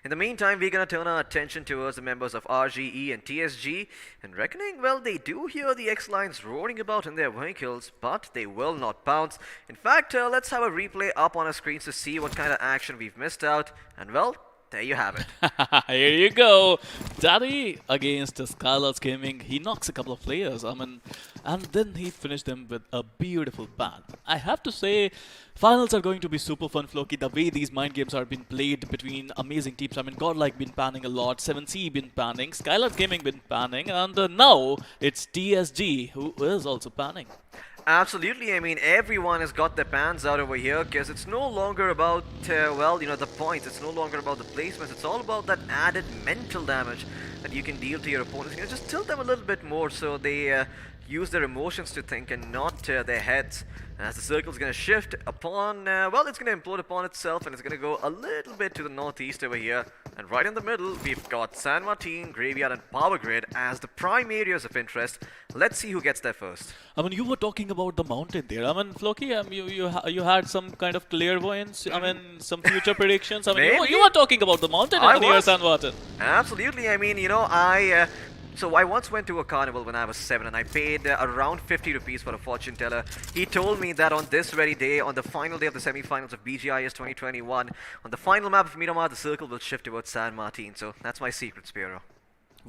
In the meantime, we're going to turn our attention towards the members of RGE and TSG, and reckoning, well, they do hear the X-Lines roaring about in their vehicles, but they will not bounce. In fact, let's have a replay up on our screens to see what kind of action we've missed out, and well, there you have it. Here you go. Daddy against Skylights Gaming. He knocks a couple of players. I mean, and then he finished them with a beautiful ban. I have to say, finals are going to be super fun, Floki. The way these mind games are being played between amazing teams. I mean, Godlike been panning a lot, 7C been panning, Skylights Gaming been panning, and now it's TSG who is also panning. Absolutely. I mean, everyone has got their pans out over here, because it's no longer about, well, you know, the points. It's no longer about the placements. It's all about that added mental damage that you can deal to your opponents. You know, just tilt them a little bit more so they use their emotions to think and not their heads. As the circle's going to shift upon, well, it's going to implode upon itself, and it's going to go a little bit to the northeast over here. And right in the middle, we've got San Martin, Graveyard, and Power Grid as the prime areas of interest. Let's see who gets there first. I mean, you were talking about the mountain there. I mean, Floki, you had some kind of clairvoyance. I mean, some future predictions. I mean, you were talking about the mountain near San Martin. Absolutely. I mean, you know, so I once went to a carnival when I was 7, and I paid around 50 rupees for a fortune teller. He told me that on this very day, on the final day of the semi-finals of BGIS 2021, on the final map of Miramar, the circle will shift towards San Martin. So that's my secret, Spiro.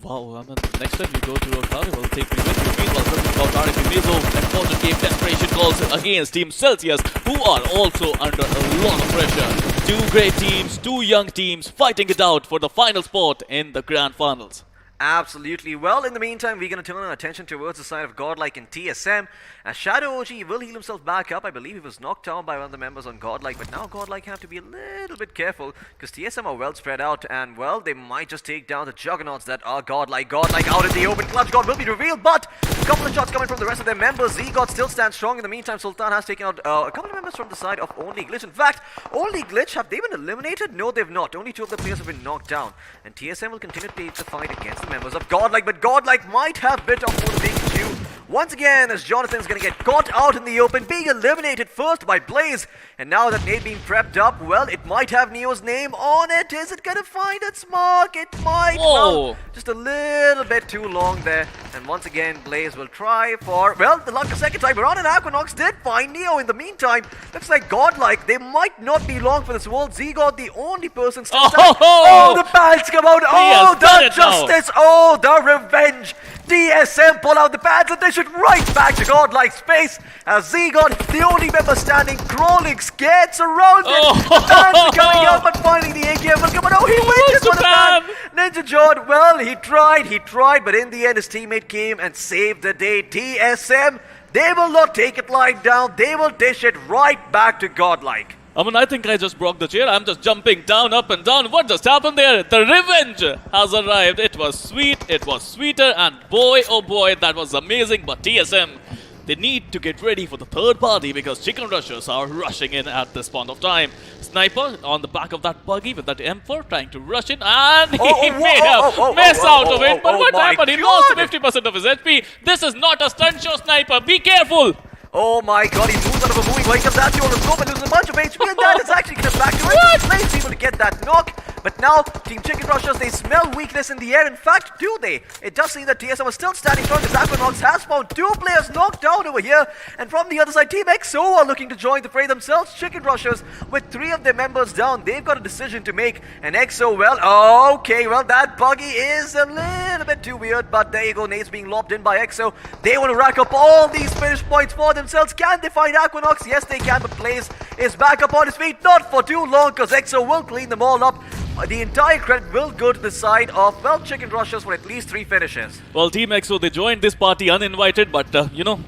Wow, I mean, next time you go to a carnival, take me with you. Meanwhile, talking about RFP Mizo, important game desperation calls against Team Celsius, who are also under a lot of pressure. 2 great teams, 2 young teams fighting it out for the final spot in the grand finals. Absolutely. Well, in the meantime, we're going to turn our attention towards the side of Godlike and TSM. As Shadow OG will heal himself back up. I believe he was knocked down by one of the members on Godlike, but now Godlike have to be a little bit careful because TSM are well spread out and, well, they might just take down the juggernauts that are Godlike. Godlike out in the open. Clutch God will be revealed, but a couple of shots coming from the rest of their members. Z-God still stands strong. In the meantime, Sultan has taken out a couple of members from the side of Only Glitch. In fact, Only Glitch, have they been eliminated? No, they've not. Only 2 of the players have been knocked down. And TSM will continue to take the fight against the members of Godlike, but Godlike might have bit off more than they can chew. Once again, as Jonathan's going to get caught out in the open, being eliminated first by Blaze. And now that Nate being prepped up, well, it might have Neo's name on it. Is it going to find its mark? It might. Whoa. Well, just a little bit too long there. And once again, Blaze will try for, well, the luck a second time around, and iQOO did find Neo in the meantime. Looks like Godlike, they might not be long for this world. Z-God, the only person still standing. Oh, the pads come out. Oh, the justice. Oh, the revenge. DSM pull out the pads and they should right back to Godlike space as Z-God, the only member standing, crawling, scared, surrounded. The pads are coming out, but finally the AKM will come out. Oh, he waited for the pad. Ninja Jord, well, he tried, but in the end his teammate came and saved the day. TSM, they will not take it lying down. They will dish it right back to Godlike. I think I just broke the chair. I'm just jumping down, up and down. What just happened there? The revenge has arrived. It was sweet, it was sweeter, and boy, oh boy, that was amazing. But TSM, they need to get ready for the third party because Chicken Rushers are rushing in at this point of time. Sniper on the back of that buggy with that M4 trying to rush in, and he made a mess out of it. But what happened? He lost 50% of his HP. This is not a stunt show, Sniper. Be careful. Oh my god, he moves out of a moving vehicle. That's on the scope and loses a bunch of HP, and that is actually going to back to it. Blaze able to get that knock. But now, Team Chicken Rushers, they smell weakness in the air. In fact, do they? It does seem that TSM was still standing strong as iQOO has found 2 players knocked down over here. And from the other side, Team XO are looking to join the fray themselves. Chicken Rushers, with 3 of their members down, they've got a decision to make. And XO, well, okay, well, that buggy is a little bit too weird. But there you go, Nate's being lobbed in by XO. They want to rack up all these finish points for themselves. Can they find iQOO? Yes, they can, but Blaze is back up on his feet. Not for too long, because XO will clean them all up. The entire credit will go to the side of, well, Chicken Rushers for at least 3 finishes. Well, Team XO, they joined this party uninvited, but you know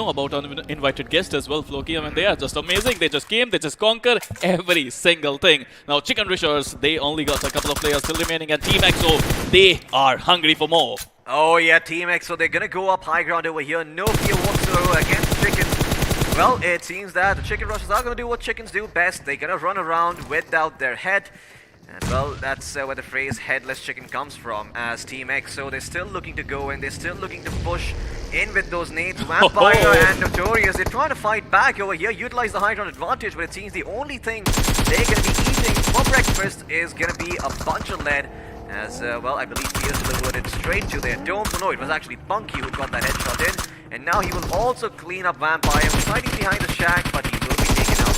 about uninvited guests as well, Floki. I mean, they are just amazing. They just came, they just conquer every single thing. Now, Chicken Rushers, they only got a couple of players still remaining, and Team XO, they are hungry for more. Oh yeah, Team XO, they're gonna go up high ground over here. No fear whatsoever against Chickens. Well, it seems that the Chicken Rushers are gonna do what chickens do best. They're gonna run around without their head. And well, that's where the phrase headless chicken comes from, as Team XO, they're still looking to go in, they're still looking to push in with those nades. Vampire and Notorious, they're trying to fight back over here, utilize the high ground advantage, but it seems the only thing they're going to be eating for breakfast is going to be a bunch of lead. As, well, I believe Pierce delivered it straight to their dome. So no, it was actually Bunky who got that headshot in. And now he will also clean up Vampire, hiding behind the shack, but he will be taken out.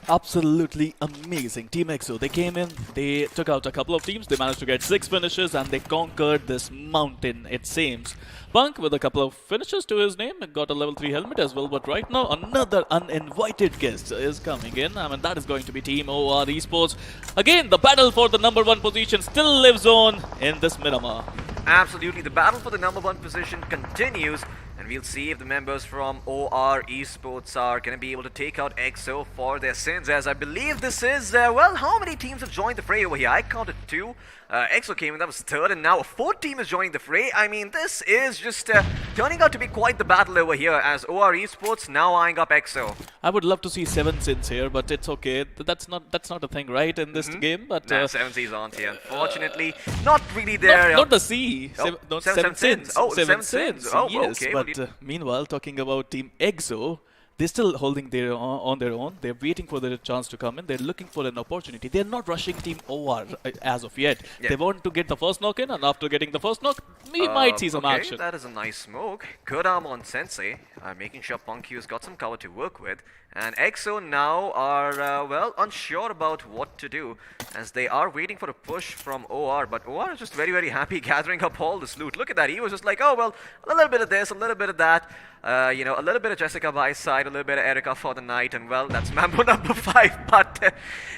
Absolutely amazing. Team XO, they came in, they took out a couple of teams, they managed to get 6 finishes and they conquered this mountain, it seems. Bunk with a couple of finishes to his name, got a level 3 helmet as well, but right now another uninvited guest is coming in. I mean, that is going to be Team OR Esports. Again, the battle for the #1 position still lives on in this Miramar. Absolutely, the battle for the #1 position continues. And we'll see if the members from OR Esports are going to be able to take out XO for their sins, as I believe this is, well, how many teams have joined the fray over here? I counted 2. XO came in, that was 3rd, and now a 4th team is joining the fray. I mean, this is just turning out to be quite the battle over here, as OR Esports now eyeing up XO. I would love to see 7 sins here, but it's okay. That's not a thing, right, in this game? But nah, 7 Cs aren't here. Unfortunately, not really there. Not the C. Oh, 7 sins. Oh, 7 sins. Oh, yes, okay. But meanwhile, talking about Team XO, they're still holding their on their own. They're waiting for their chance to come in. They're looking for an opportunity. They're not rushing Team OR as of yet. Yeah. They want to get the first knock in, and after getting the first knock, we might see some action. That is a nice smoke. Good arm on Sensei, making sure Punky has got some cover to work with. And EXO now are, well, unsure about what to do, as they are waiting for a push from OR, but OR is just very, very happy gathering up all this loot. Look at that, he was just like, oh, well, a little bit of this, a little bit of that, you know, a little bit of Jessica by his side, a little bit of Erica for the night, and well, that's Mambo number 5, but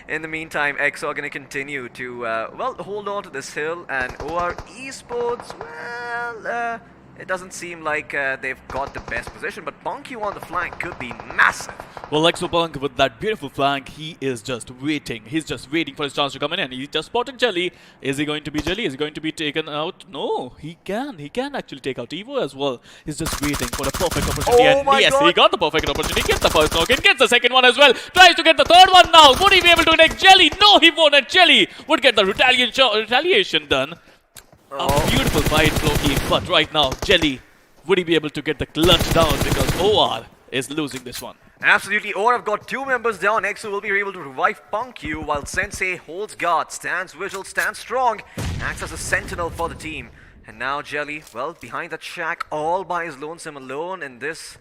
in the meantime, EXO are going to continue to, well, hold on to this hill, and OR Esports, well, it doesn't seem like they've got the best position, but Bonky on the flank could be massive. Well, Exopunk with that beautiful flank, he is just waiting. He's just waiting for his chance to come in, and he just spotted Jelly. Is he going to be Jelly? Is he going to be taken out? No, he can. He can actually take out Evo as well. He's just waiting for a perfect opportunity. Oh and my yes, God. he got the perfect opportunity. Gets the first knock in, gets the second one as well. Tries to get the third one now. Would he be able to connect Jelly? No, he won't. And Jelly would get the retaliation done. A beautiful fight, Floki, but right now, Jelly, would he be able to get the clutch down, because OR is losing this one. Absolutely, OR have got 2 members down. EXO will be able to revive Punkyu, while Sensei holds guard, stands vigil, stands strong, acts as a sentinel for the team. And now Jelly, well, behind that shack, all by his lonesome alone in this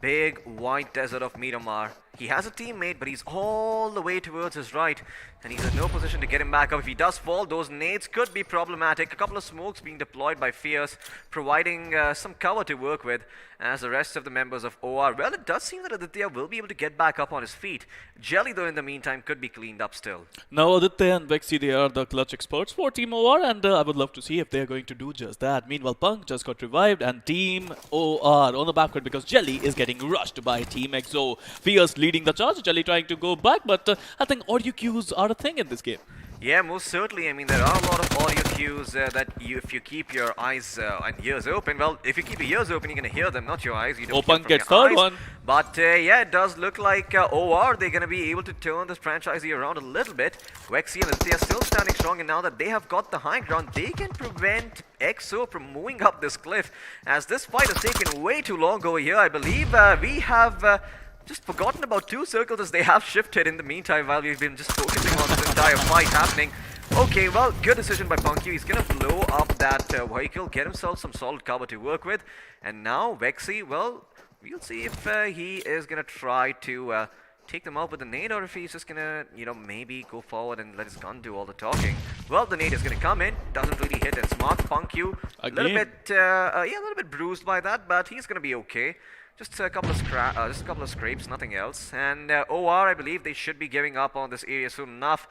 big white desert of Miramar. He has a teammate, but he's all the way towards his right, and he's in no position to get him back up. If he does fall, those nades could be problematic. A couple of smokes being deployed by Fierce, providing some cover to work with, as the rest of the members of OR, well, it does seem that Aditya will be able to get back up on his feet. Jelly, though, in the meantime, could be cleaned up still. Now, Aditya and Vexy, they are the clutch experts for Team OR, and I would love to see if they're going to do just that. Meanwhile, Punk just got revived, and Team OR on the backward, because Jelly is getting rushed by Team EXO. Fierce leading the charge, Jelly trying to go back, but I think audio cues are a thing in this game. Yeah, most certainly. I mean, there are a lot of audio cues that if you keep your eyes and ears open, well, if you keep your ears open, you're going to hear them, not your eyes. You don't hear Punk from gets your third eyes. one. But yeah, it does look like OR, they're going to be able to turn this franchise around a little bit. Vexy and Aditya are still standing strong, and now that they have got the high ground, they can prevent EXO from moving up this cliff, as this fight has taken way too long over here. I believe we have just forgotten about 2 circles, as they have shifted in the meantime while we've been just focusing on this entire fight happening. Okay, well, good decision by Punkyu. He's gonna blow up that vehicle, get himself some solid cover to work with. And now Vexy, well, we'll see if he is gonna try to take them out with the nade, or if he's just gonna, you know, maybe go forward and let his gun do all the talking. Well, the nade is gonna come in, doesn't really hit its mark. Punkyu, a little bit bruised by that, but he's gonna be okay. Just a couple of scrapes, nothing else. And OR, I believe they should be giving up on this area soon enough.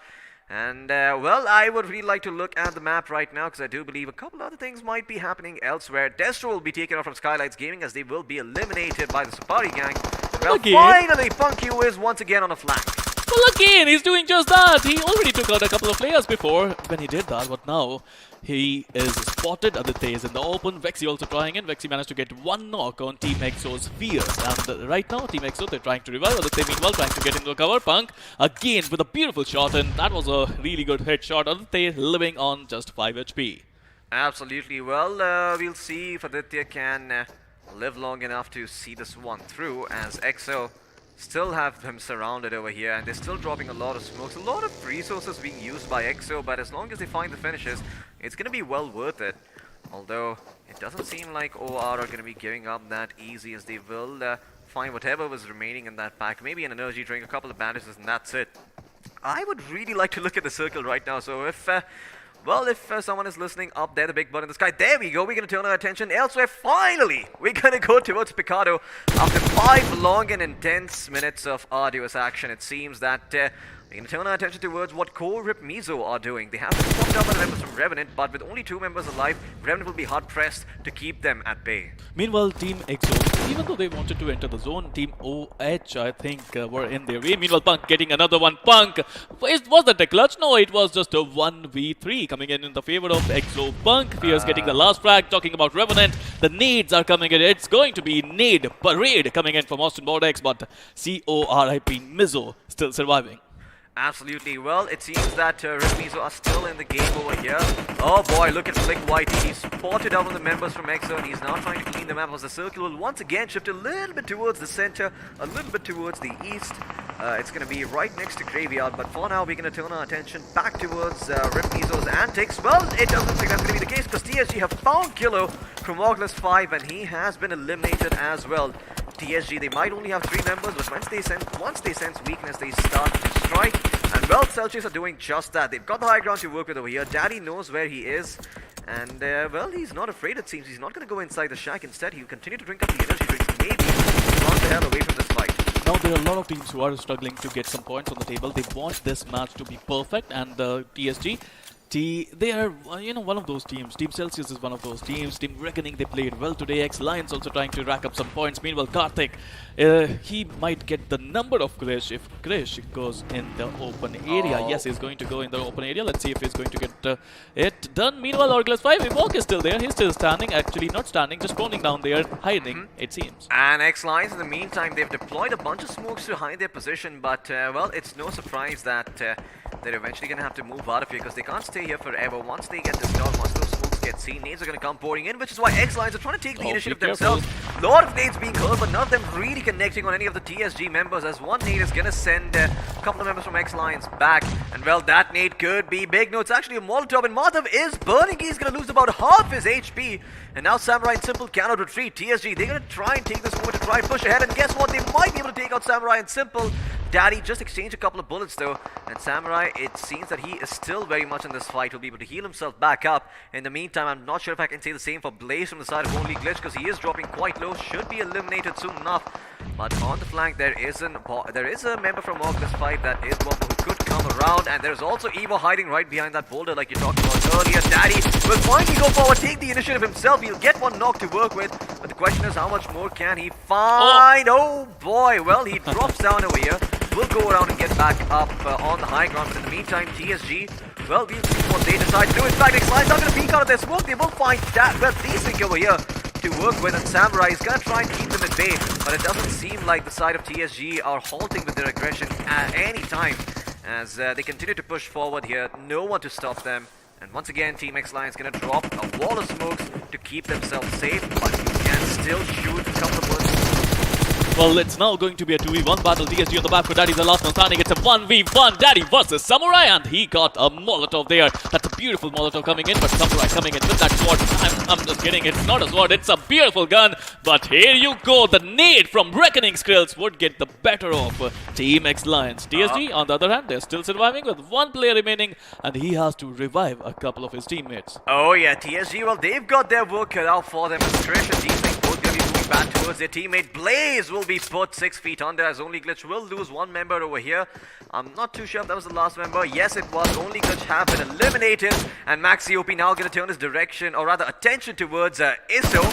And well, I would really like to look at the map right now, because I do believe a couple other things might be happening elsewhere. Destro will be taken out from Skylights Gaming, as they will be eliminated by the Supari gang. Well, finally, Punkyu is once again on a flank. Well, again, he's doing just that. He already took out a couple of players before when he did that, but now he is spotted. Aditya is in the open. Vexy also trying in. Vexy managed to get 1 knock on Team EXO's Fierce. And right now, Team EXO, they're trying to revive. Aditya, meanwhile, trying to get into the cover. Punk, again, with a beautiful shot, and that was a really good headshot. Aditya living on just 5 HP. Absolutely. Well, we'll see if Aditya can live long enough to see this one through, as EXO still have him surrounded over here, and they're still dropping a lot of smokes, a lot of resources being used by EXO, but as long as they find the finishes, it's going to be well worth it. Although, it doesn't seem like OR are going to be giving up that easy, as they will find whatever was remaining in that pack, maybe an energy drink, a couple of bandages, and that's it. I would really like to look at the circle right now, so if well, if someone is listening up there, the big bird in the sky, there we go. We're going to turn our attention elsewhere. Finally, we're going to go towards Picado. After 5 long and intense minutes of arduous action, it seems that we're going to turn our attention towards what Core Rip Mizo are doing. They have been swapped out by the members from Revenant, but with only 2 members alive, Revenant will be hard-pressed to keep them at bay. Meanwhile, Team EXO, even though they wanted to enter the zone, Team OH, I think, were in their way. Meanwhile, Punk getting another one. Punk, was that a clutch? No, it was just a 1v3 coming in the favor of EXO. Punk, Fierce getting the last frag. Talking about Revenant, the nades are coming in. It's going to be nade parade coming in from Austin Bordex, but CORIP Mizo still surviving. Absolutely. Well, it seems that Rizmizo are still in the game over here. Oh boy, look at Flick Whitey. He's spotted out on the members from EXO, and he's now trying to clean them up, as the circle will once again shift a little bit towards the center, a little bit towards the east. It's going to be right next to Graveyard, but for now we're going to turn our attention back towards Rizmizo's antics. Well, it doesn't look like that's going to be the case, because TSG have found Kilo from Oculus 5, and he has been eliminated as well. TSG. They might only have 3 members, but once they sense weakness, they start to strike. And well, Celsius are doing just that. They've got the high ground to work with over here. Daddy knows where he is. And well, he's not afraid, it seems. He's not going to go inside the shack. Instead, he'll continue to drink up the energy drinks. Maybe run the hell away from this fight. Now there are a lot of teams who are struggling to get some points on the table. They want this match to be perfect, and TSG, they are one of those teams. Team Celsius is one of those teams. Team Reckoning, they played well today. X-Lions also trying to rack up some points. Meanwhile, Karthik, he might get the number of Krish if Krish goes in the open area. Yes, he's going to go in the open area. Let's see if he's going to get it done. Meanwhile, Orglas 5, Evoke is still there. He's still standing. Actually, not standing, just spawning down there, hiding, it seems. And X-Lions, in the meantime, they've deployed a bunch of smokes to hide their position. But, well, it's no surprise that they're eventually going to have to move out of here because they can't stay here forever. Once they get this done, once those smokes get seen, nades are going to come pouring in, which is why X-Lions are trying to take the initiative themselves. A lot of nades being hurled, but none of them really connecting on any of the TSG members, as one nade is going to send a couple of members from X-Lions back. And well, that nade could be big. No, it's actually a Molotov, and Madhav is burning. He's going to lose about half his HP. And now Samurai and Simple cannot retreat. TSG, they're going to try and take this moment to try and push ahead. And guess what? They might be able to take out Samurai and Simple. Daddy just exchanged a couple of bullets though, and Samurai, it seems that he is still very much in this fight. He'll be able to heal himself back up. In the meantime, I'm not sure if I can say the same for Blaze from the side of Only Glitch, because he is dropping quite low, should be eliminated soon enough. But on the flank, there is a member from Orglas 5, that is one who could come around, and there's also Evo hiding right behind that boulder like you talked about earlier. Daddy will finally go forward, take the initiative himself. He'll get one knock to work with, but the question is how much more can he find? Oh boy, well, he drops down over here. We'll go around and get back up on the high ground, but in the meantime, TSG, well, we'll see what they decide to do. In fact, X-Lions are going to peek out of their smoke. They will find that, well, Desync over here to work with, and Samurai is going to try and keep them at bay, but it doesn't seem like the side of TSG are halting with their aggression at any time, as they continue to push forward here. No one to stop them, and once again, Team X-Lions going to drop a wall of smokes to keep themselves safe, but you can still shoot a couple of bullets. Well, it's now going to be a 2v1 battle. TSG on the back for Daddy, the last one standing. It's a 1v1. Daddy versus Samurai, and he got a Molotov there. That's a beautiful Molotov coming in, but Samurai coming in with that sword. I'm just kidding. It's not a sword. It's a beautiful gun. But here you go. The nade from Reckoning Skrills would get the better of Team X-Lions. TSG, on the other hand, they're still surviving with one player remaining, and he has to revive a couple of his teammates. Oh yeah, TSG, well, they've got their work cut out for them. As Krish and Desync both going to be moving back towards their teammate. Blaze will be put 6 feet under, as Only Glitch will lose one member over here. I'm not too sure if that was the last member. Yes, it was. Only Glitch have been eliminated, and Maxi OP now going to turn his direction, or rather attention, towards ISO.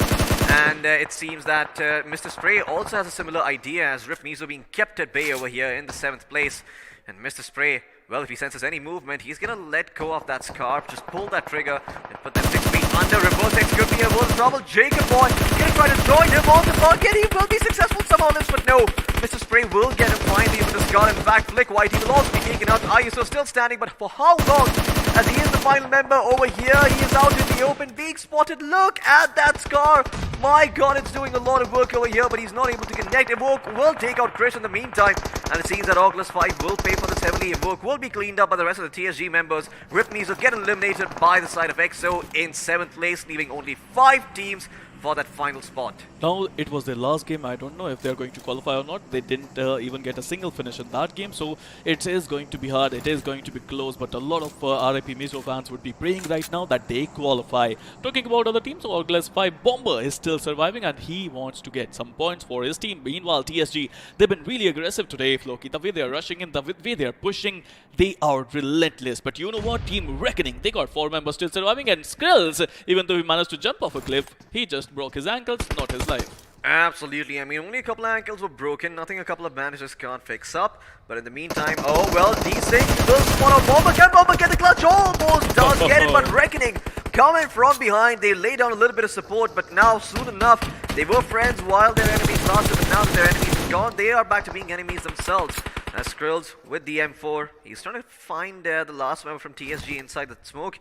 And it seems that Mr. Spray also has a similar idea, as Rip Mizo being kept at bay over here in the 7th place. And Mr. Spray, well, if he senses any movement, he's going to let go of that scarf, just pull that trigger, and put them 6 feet under. Reverse X could be a world of trouble. Jacob Boy going to try to join him on the bucket. He will be successful somehow this, but no. Mr. Spray will get him finally with the scar. In fact, Flick White, he will also be taken out. ISO still standing, but for how long? As he is the final member over here, he is out in the open, being spotted. Look at that scar. My god, it's doing a lot of work over here, but he's not able to connect. Evoke will take out Krish in the meantime, and it seems that Orglas 5 will pay for this heavily. Evoke will be cleaned up by the rest of the TSG members. Rip Mizo get eliminated by the side of EXO in 7th place, leaving only 5 teams for that final spot. Now, it was their last game. I don't know if they're going to qualify or not. They didn't even get a single finish in that game, so it is going to be hard. It is going to be close, but a lot of RIP Mizo fans would be praying right now that they qualify. Talking about other teams, Orglas 5 Bomber is still surviving, and he wants to get some points for his team. Meanwhile, TSG, they've been really aggressive today, Floki. The way they're rushing in, the way they're pushing, they are relentless. But you know what? Team Reckoning, they got 4 members still surviving, and Skrills, even though he managed to jump off a cliff, he just broke his ankles, not his life. Absolutely. I mean, only a couple of ankles were broken, nothing a couple of bandages can't fix up. But in the meantime, oh well, these things will spawn out. Bomber get the clutch, almost does get it, but Reckoning coming from behind. They lay down a little bit of support, but now soon enough, they were friends while their enemies lasted, but now that their enemies are gone, they are back to being enemies themselves. As Skrills with the M4, he's trying to find the last member from TSG inside the smoke.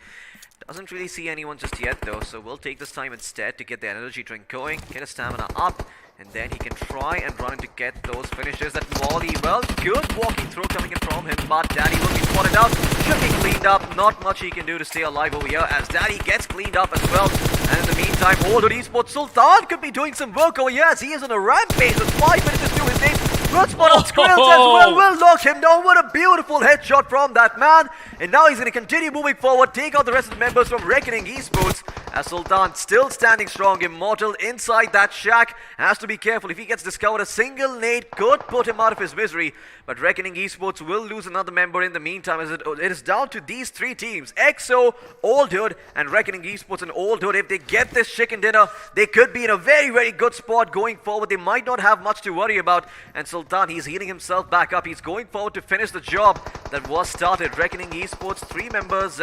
Doesn't really see anyone just yet though, so we'll take this time instead to get the energy drink going, get his stamina up, and then he can try and run in to get those finishes. That volley, well, good walking through coming in from him, but Daddy will be spotted out, should be cleaned up. Not much he can do to stay alive over here, as Daddy gets cleaned up as well. And in the meantime, meantime, All Hood Esports Sultan could be doing some work over here as he is on a rampage with 5 minutes to his name. Good spot on Skrills as well, will lock him down. What a beautiful headshot from that man. And now he's going to continue moving forward, take out the rest of the members from Reckoning Esports. As Sultan still standing strong, Immortal inside that shack. Has to be careful. If he gets discovered, a single nade could put him out of his misery. But Reckoning Esports will lose another member in the meantime, as it is down to these 3 teams. iQOO, Old Hood, and Reckoning Esports. And Old Hood, if they get this chicken dinner, they could be in a very, very good spot going forward. They might not have much to worry about. And Sultan, he's healing himself back up. He's going forward to finish the job that was started. Reckoning Esports, 3 members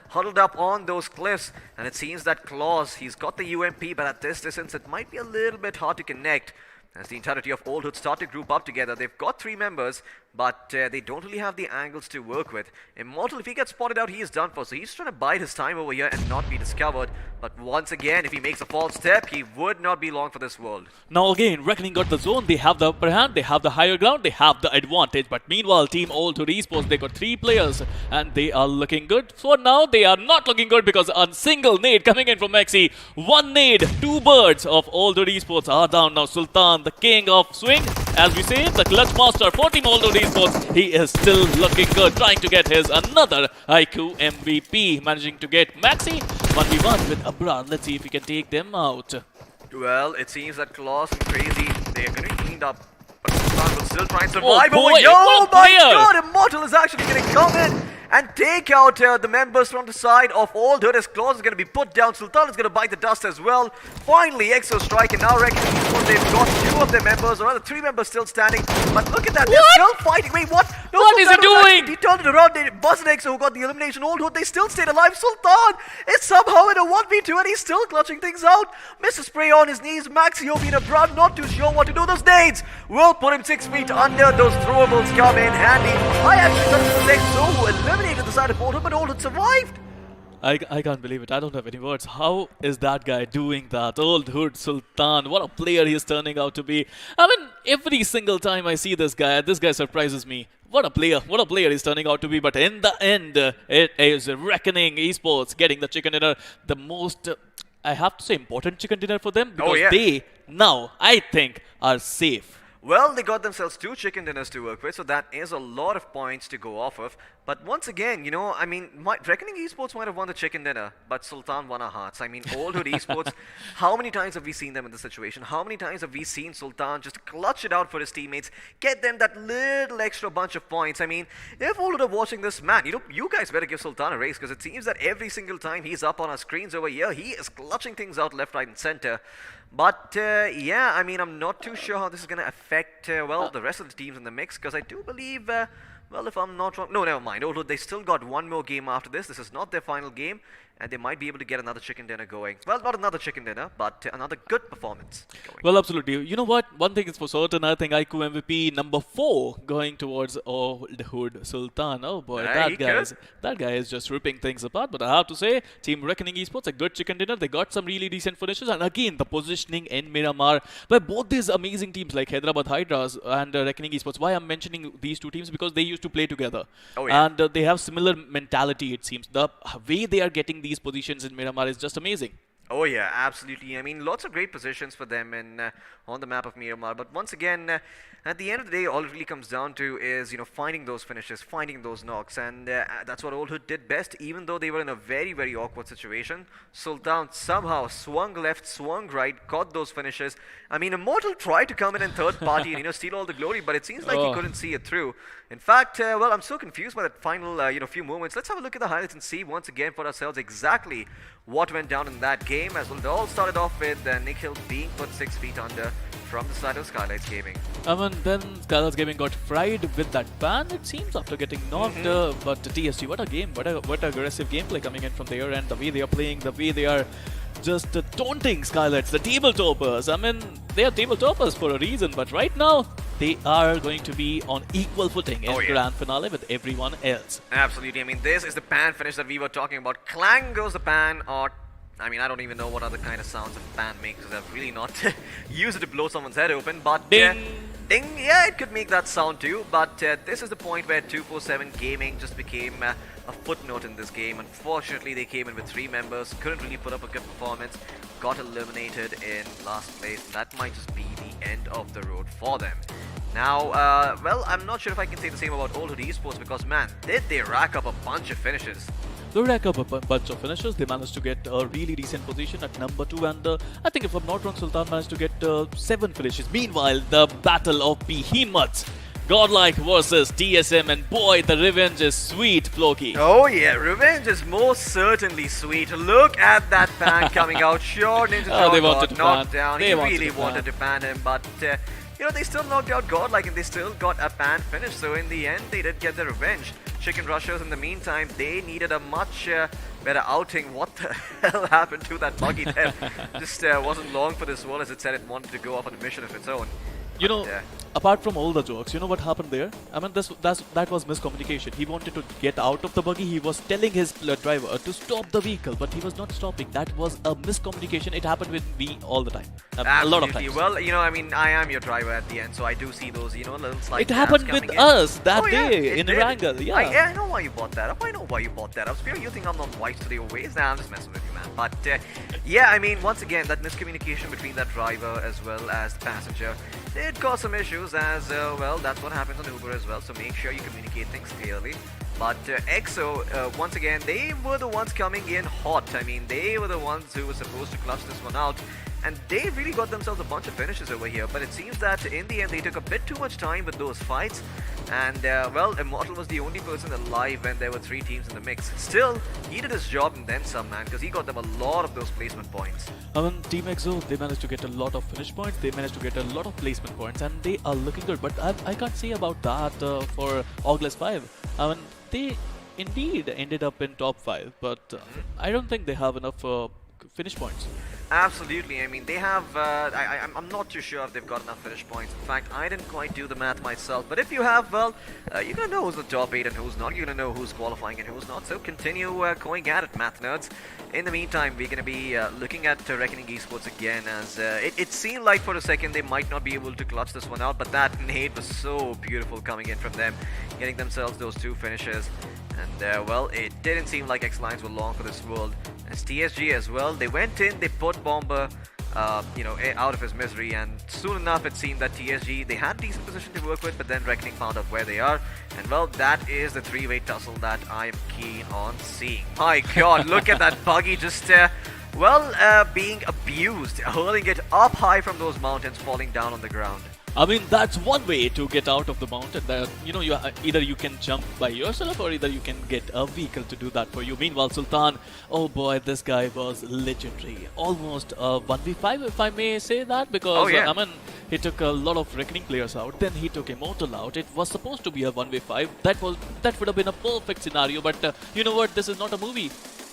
huddled up on those cliffs. And it seems that Claus, he's got the UMP, but at this distance, it might be a little bit hard to connect. As the entirety of Old Hood start to group up together, they've got 3 members, but they don't really have the angles to work with. Immortal, if he gets spotted out, he is done for. So he's trying to bide his time over here and not be discovered. But once again, if he makes a false step, he would not be long for this world. Now again, Reckoning got the zone, they have the upper hand, they have the higher ground, they have the advantage. But meanwhile, Team Old Hood Esports, they got 3 players and they are looking good. So now they are not looking good because a single nade coming in from Maxi. 1 nade, 2 birds of Old Hood Esports are down. Now Sultan, the king of swing, as we say, the clutch master for Team Old Hood Esports, he is still looking good, trying to get his another iQOO MVP, managing to get Maxi 1v1 with Abrar. Let's see if we can take them out. Well, it seems that Claus and Crazy, they are going to be cleaned up. But Sultan will still try and survive. Oh, boy, oh my player. god, Immortal is actually going to come in and take out the members from the side of Old Hood as Claus is going to be put down. Sultan is going to bite the dust as well. Finally, iQOO strike, and now Reckoning Esports, they've got 2 of their members, or rather 3 members still standing. But look at that, they're still fighting. Wait, what? No, What is he doing? He turned it around. They buzzed iQOO who got the elimination. Old Hood, they still stayed alive. Sultan is somehow in a 1v2 and he's still clutching things out. Mr. Spray on his knees. Maxi being a Brad, not too sure what to do. Those nades will put him 6 feet under. Those throwables come in handy. I actually thought it was iQOO who eliminated the side of Old Hood, but Old Hood survived. I can't believe it. I don't have any words. How is that guy doing that? Old Hood Sultan. What a player he is turning out to be. I mean, every single time I see this guy surprises me. What a player he's turning out to be. But in the end, it is Reckoning Esports getting the chicken dinner. The most, I have to say, important chicken dinner for them. Because they now, I think, are safe. Well, they got themselves 2 chicken dinners to work with, so that is a lot of points to go off of. But once again, you know, I mean, Reckoning Esports might have won the chicken dinner, but Sultan won our hearts. I mean, Old Hood Esports, how many times have we seen them in this situation? How many times have we seen Sultan just clutch it out for his teammates, get them that little extra bunch of points? I mean, if Old Hood are watching this, man, you know, you guys better give Sultan a race, because it seems that every single time he's up on our screens over here, he is clutching things out left, right, and center. But yeah, I mean, I'm not too sure how this is going to affect, well, the rest of the teams in the mix, because I do believe, well, if I'm not wrong, no, never mind. Although they still got 1 more game after this. This is not their final game, and they might be able to get another chicken dinner going. Well, not another chicken dinner, but another good performance going. Well, absolutely. You know what? One thing is for certain. I think iQOO MVP number 4 going towards Old Hood Sultan. Oh boy, that guy is just ripping things apart. But I have to say, Team Reckoning Esports, a good chicken dinner. They got some really decent finishes, and again, the positioning in Miramar by both these amazing teams like Hyderabad Hydras and Reckoning Esports. Why I'm mentioning these 2 teams? Because they used to play together, and they have similar mentality. It seems the way they are getting these positions in Miramar is just amazing. Oh yeah, absolutely. I mean, lots of great positions for them in on the map of Miramar. But once again, at the end of the day, all it really comes down to is, you know, finding those finishes, finding those knocks, and that's what Old Hood did best. Even though they were in a very, very awkward situation, Sultan somehow swung left, swung right, got those finishes. I mean, Immortal tried to come in third party and, you know, steal all the glory, but it seems like he couldn't see it through. In fact, well, I'm so confused by that final, you know, few moments. Let's have a look at the highlights and see once again for ourselves exactly what went down in that game. As well, it all started off with Nikhil being put 6 feet under from the side of Skylights Gaming. I mean, then Skylights Gaming got fried with that ban, it seems, after getting knocked. But TSG, what a game, what aggressive gameplay coming in from there, and the way they are playing, the way they are just taunting Skylights, the table toppers. I mean, they are table toppers for a reason, but right now they are going to be on equal footing in grand finale with everyone else. Absolutely. I mean, this is the pan finish that we were talking about. Clang goes the pan, or I mean, I don't even know what other kind of sounds a pan makes, because I've really not used it to blow someone's head open. But ding, ding, yeah, it could make that sound too. But this is the point where 247 Gaming just became a footnote in this game. Unfortunately, they came in with 3 members, couldn't really put up a good performance. got eliminated in last place. That might just be the end of the road for them. Now, well, I'm not sure if I can say the same about Old Hood Esports because, man, did they rack up a bunch of finishes. They rack up a bunch of finishes. They managed to get a really decent position at number 2, and I think if I'm not wrong, Sultan managed to get 7 finishes. Meanwhile, the battle of behemoths, Godlike versus TSM, and boy, the revenge is sweet, Floki. Oh yeah, revenge is most certainly sweet. Look at that ban coming out. Sure, Ninja they John wanted got to knocked ban. down. They He wanted really to ban. wanted to ban him, but you know, they still knocked out Godlike and they still got a ban finish. So in the end, they did get their revenge. Chicken Rushers, in the meantime, they needed a much better outing. What the hell happened to that buggy there? Just wasn't long for this world, as it said it wanted to go off on a mission of its own. You know, But, apart from all the jokes, you know what happened there? I mean, that was miscommunication. He wanted to get out of the buggy. He was telling his driver to stop the vehicle, but he was not stopping. That was a miscommunication. It happened with me all the time. A lot of Absolutely. times. Well, you know, I mean, I am your driver at the end, so I do see those, you know, little slight It gaps happened coming with in. us that Oh, yeah, day it in did. Erangel. Yeah. I know why you bought that up. I know why you bought that up. Spear, you think I'm not wise to your ways? Nah, I'm just messing with you, man. But yeah, I mean, once again, that miscommunication between that driver as well as the passenger did cause some issues, as well, that's what happens on Uber as well. So make sure you communicate things clearly. But EXO, once again, they were the ones coming in hot. I mean, they were the ones who were supposed to clutch this one out. And they really got themselves a bunch of finishes over here. But it seems that in the end, they took a bit too much time with those fights. And, well, Immortal was the only person alive when there were 3 teams in the mix. Still, he did his job and then some, man, because he got them a lot of those placement points. I mean, Team EXO, they managed to get a lot of finish points. They managed to get a lot of placement points, and they are looking good. But I can't say about that for August 5. I mean, they indeed ended up in top 5, but I don't think they have enough finish points. Absolutely. I mean, they have. I'm not too sure if they've got enough finish points. In fact, I didn't quite do the math myself. But if you have, well, you're gonna know who's the top 8 and who's not. You're gonna know who's qualifying and who's not. So continue going at it, math nerds. In the meantime, we're gonna be looking at Reckoning Esports again, as it seemed like for a second they might not be able to clutch this one out. But that nade was so beautiful coming in from them, getting themselves those 2 finishes. And well, it didn't seem like X-Lines were long for this world. As TSG as well, they went in, they put Bomber, you know, out of his misery, and soon enough it seemed that TSG, they had a decent position to work with, but then Reckoning found out where they are, and well, that is the 3-way tussle that I am keen on seeing. My god, look at that buggy just, well, being abused, hurling it up high from those mountains, falling down on the ground. I mean, that's one way to get out of the mountain. You know, either you can jump by yourself or either you can get a vehicle to do that for you. Meanwhile, Sultan, oh boy, this guy was legendary. Almost a 1v5, if I may say that, because I mean, he took a lot of Reckoning players out. Then he took Immortal out. It was supposed to be a 1v5. That would have been a perfect scenario. But you know what? This is not a movie.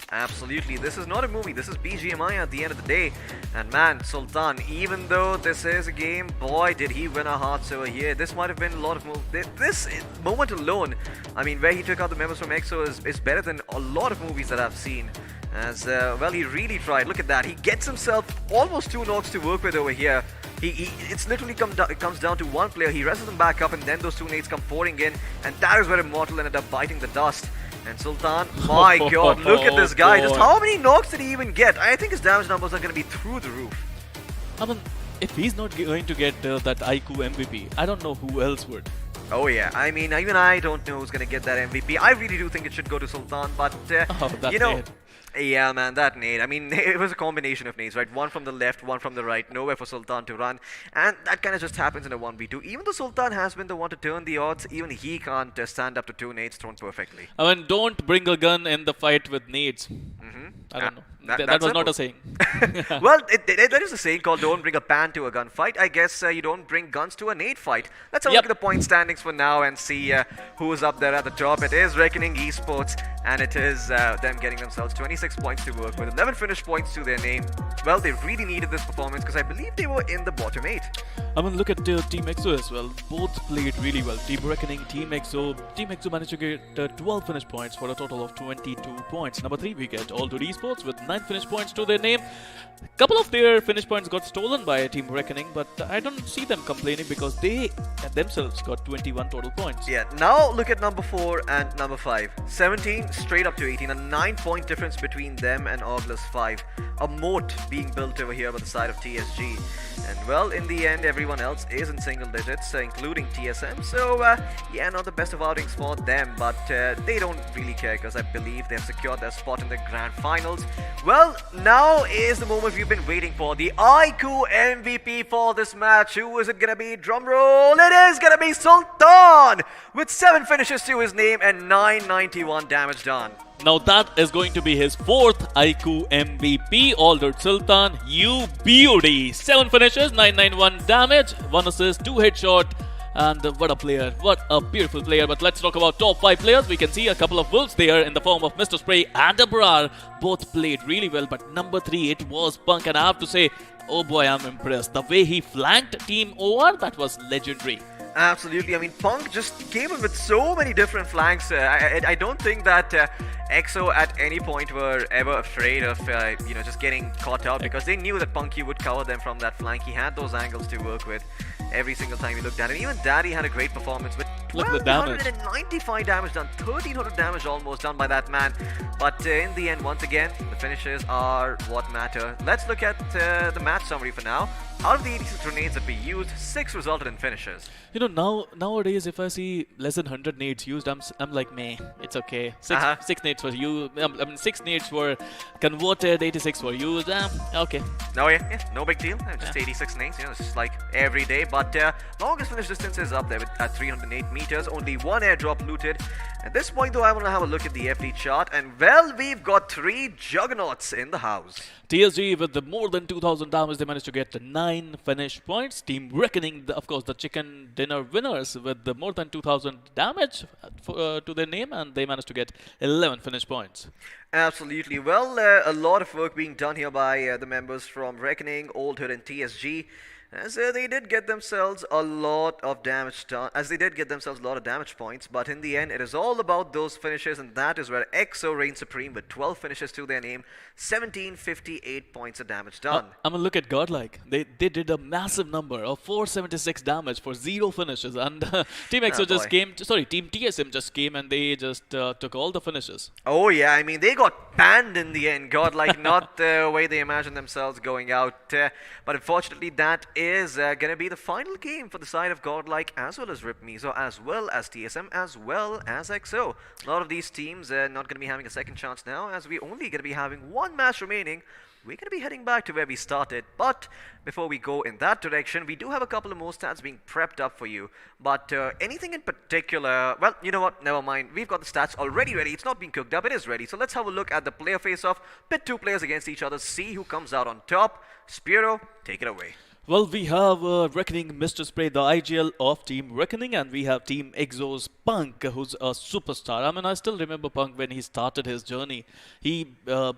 Absolutely, this is not a movie, this is BGMI at the end of the day. And man, Sultan, even though this is a game, boy did he win our hearts over here. This might have been a lot of this moment alone, I mean, where he took out the members from EXO is better than a lot of movies that I've seen. As well, he really tried. Look at that, he gets himself almost 2 knocks to work with over here. It's literally it comes down to 1 player. He wrestles them back up, and then those 2 nades come pouring in, and that is where Immortal ended up biting the dust. And Sultan, my god, look at this guy. Just how many knocks did he even get? I think his damage numbers are going to be through the roof. I mean, if he's not going to get that iQOO MVP, I don't know who else would. Oh yeah, I mean, even I don't know who's going to get that MVP. I really do think it should go to Sultan, but, you know... Nade. Yeah, man, that nade. I mean, it was a combination of nades, right? One from the left, one from the right, nowhere for Sultan to run. And that kind of just happens in a 1v2. Even though Sultan has been the one to turn the odds, even he can't stand up to 2 nades thrown perfectly. I mean, don't bring a gun in the fight with nades. I don't know. That was not a saying. Well, there is a saying called don't bring a pan to a gunfight. I guess you don't bring guns to a nade fight. Let's have a look at the point standings for now and see who's up there at the top. It is Reckoning Esports, and it is them getting themselves 26 points to work with, 11 finish points to their name. Well, they really needed this performance because I believe they were in the bottom 8. I mean, look at Team EXO as well. Both played really well. Team Reckoning, Team EXO. Team EXO managed to get 12 finish points for a total of 22 points. Number 3, we get All Good Esports with 9 finish points to their name. Couple of their finish points got stolen by Team Reckoning, but I don't see them complaining because they themselves got 21 total points. Yeah, now look at number 4 and number 5. 17 straight up to 18, a 9-point difference points between them and August 5. A moat being built over here by the side of TSG. And well, in the end, everyone else is in single digits, including TSM. So, yeah, not the best of outings for them, but they don't really care because I believe they've secured their spot in the grand finals. Well, now is the moment we've been waiting for. The iQOO MVP for this match. Who is it going to be? Drumroll! It is going to be Sultan! With 7 finishes to his name and 991 damage done. Now that is going to be his 4th iQOO MVP. Altered Sultan, you beauty. 7 finishes, 991 damage, 1 assist, 2 headshot. And what a player, what a beautiful player. But let's talk about top 5 players. We can see a couple of wolves there in the form of Mr. Spray and Abrar. Both played really well, but number 3, it was Punk. And I have to say, oh boy, I'm impressed. The way he flanked Team OR, that was legendary. Absolutely. I mean, Punk just came in with so many different flanks. I don't think that EXO at any point were ever afraid of, just getting caught out because they knew that Punky would cover them from that flank. He had those angles to work with every single time he looked at it. Even Daddy had a great performance with Look at the damage. 195 damage done, 1300 damage almost done by that man. But in the end, once again, the finishes are what matter. Let's look at the match summary for now. Out of the 86 grenades that we used, 6 resulted in finishes. You know, nowadays, if I see less than 100 nades used, I'm like, meh, it's okay. 6 nades were used. 6 nades were converted, 86 were used. Okay. No, yeah, no big deal. Just 86 nades, it's just like every day. But longest finish distance is up there at 308 meters. Only 1 airdrop looted. At this point, though, I want to have a look at the FD chart. And well, we've got 3 juggernauts in the house. TSG with the more than 2000 damage, they managed to get 9 finish points. Team Reckoning, of course, the chicken dinner winners with the more than 2000 damage to their name, and they managed to get 11 finish points. Absolutely. Well, a lot of work being done here by the members from Reckoning, Old Hood and TSG. As they did get themselves a lot of damage done, as they did get themselves a lot of damage points, but in the end, it is all about those finishes, and that is where EXO reigns supreme with 12 finishes to their name, 1758 points of damage done. I mean, look at Godlike. They did a massive number of 476 damage for 0 finishes, and Team EXO just came. Team TSM just came and they just took all the finishes. Oh yeah, I mean they got banned in the end. Godlike, not the way they imagined themselves going out, but unfortunately that is going to be the final game for the side of Godlike as well as Rip Mizo, as well as TSM, as well as EXO. A lot of these teams are not going to be having a second chance now, as we only going to be having 1 match remaining. We're going to be heading back to where we started, but before we go in that direction, we do have a couple of more stats being prepped up for you. But anything in particular, well, you know what, never mind. We've got the stats already ready. It's not being cooked up, it is ready. So let's have a look at the player face-off. Pit 2 players against each other, see who comes out on top. Spiro, take it away. Well, we have Reckoning Mr. Spray, the IGL of Team Reckoning, and we have Team EXO's Punk, who's a superstar. I mean, I still remember Punk when he started his journey. He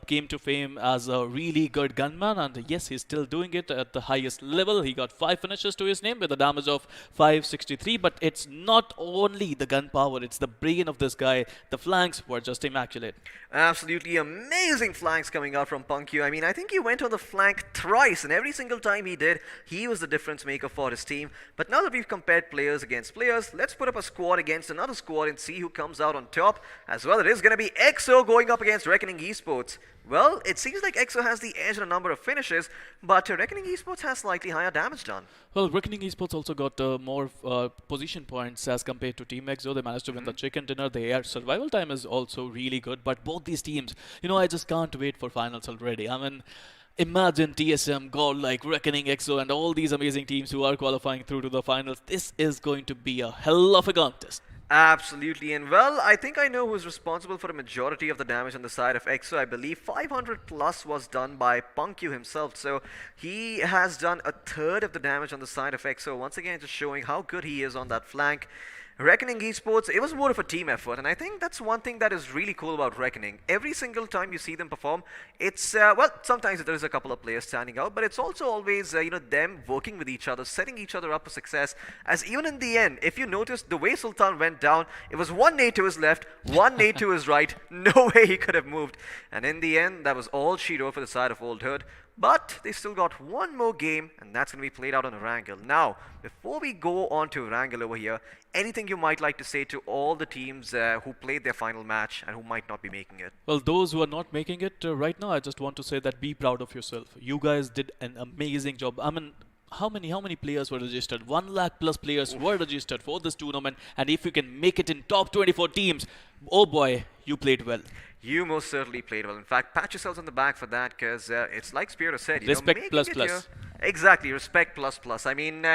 came to fame as a really good gunman, and yes, he's still doing it at the highest level. He got 5 finishes to his name with a damage of 563, but it's not only the gun power, it's the brain of this guy. The flanks were just immaculate. Absolutely amazing flanks coming out from Punkyu. I mean, I think he went on the flank thrice, and every single time he did, he was the difference maker for his team. But now that we've compared players against players, let's put up a squad against another squad and see who comes out on top. As well, it is going to be EXO going up against Reckoning Esports. Well, it seems like EXO has the edge in a number of finishes, but Reckoning Esports has slightly higher damage done. Well, Reckoning Esports also got more position points as compared to Team EXO. They managed to win the chicken dinner. Their survival time is also really good, but both these teams, I just can't wait for finals already. I mean, imagine TSM, Godlike, Reckoning, EXO, and all these amazing teams who are qualifying through to the finals. This is going to be a hell of a contest. Absolutely, and well, I think I know who's responsible for the majority of the damage on the side of EXO. I believe 500 plus was done by Punkyu himself, so he has done a third of the damage on the side of EXO. Once again, just showing how good he is on that flank. Reckoning Esports, it was more of a team effort, and I think that's one thing that is really cool about Reckoning. Every single time you see them perform, it's, well, sometimes there is a couple of players standing out, but it's also always, them working with each other, setting each other up for success. As even in the end, if you notice, the way Sultan went down, it was 1 nade to his left, 1 nade to his right, no way he could have moved. And in the end, that was all she wrote for the side of Old Hood. but they still got one more game, and that's going to be played out on Erangel. Now, before we go on to Erangel over here, anything you might like to say to all the teams who played their final match and who might not be making it? Well, those who are not making it right now, I just want to say that be proud of yourself. You guys did an amazing job. I mean, how many players were registered? 1 lakh plus players were registered for this tournament, and if you can make it in top 24 teams, oh boy, you played well. You most certainly played well. In fact, pat yourselves on the back for that, because it's like Spiro said, Respect making plus it plus. here- Exactly, respect plus plus. I mean,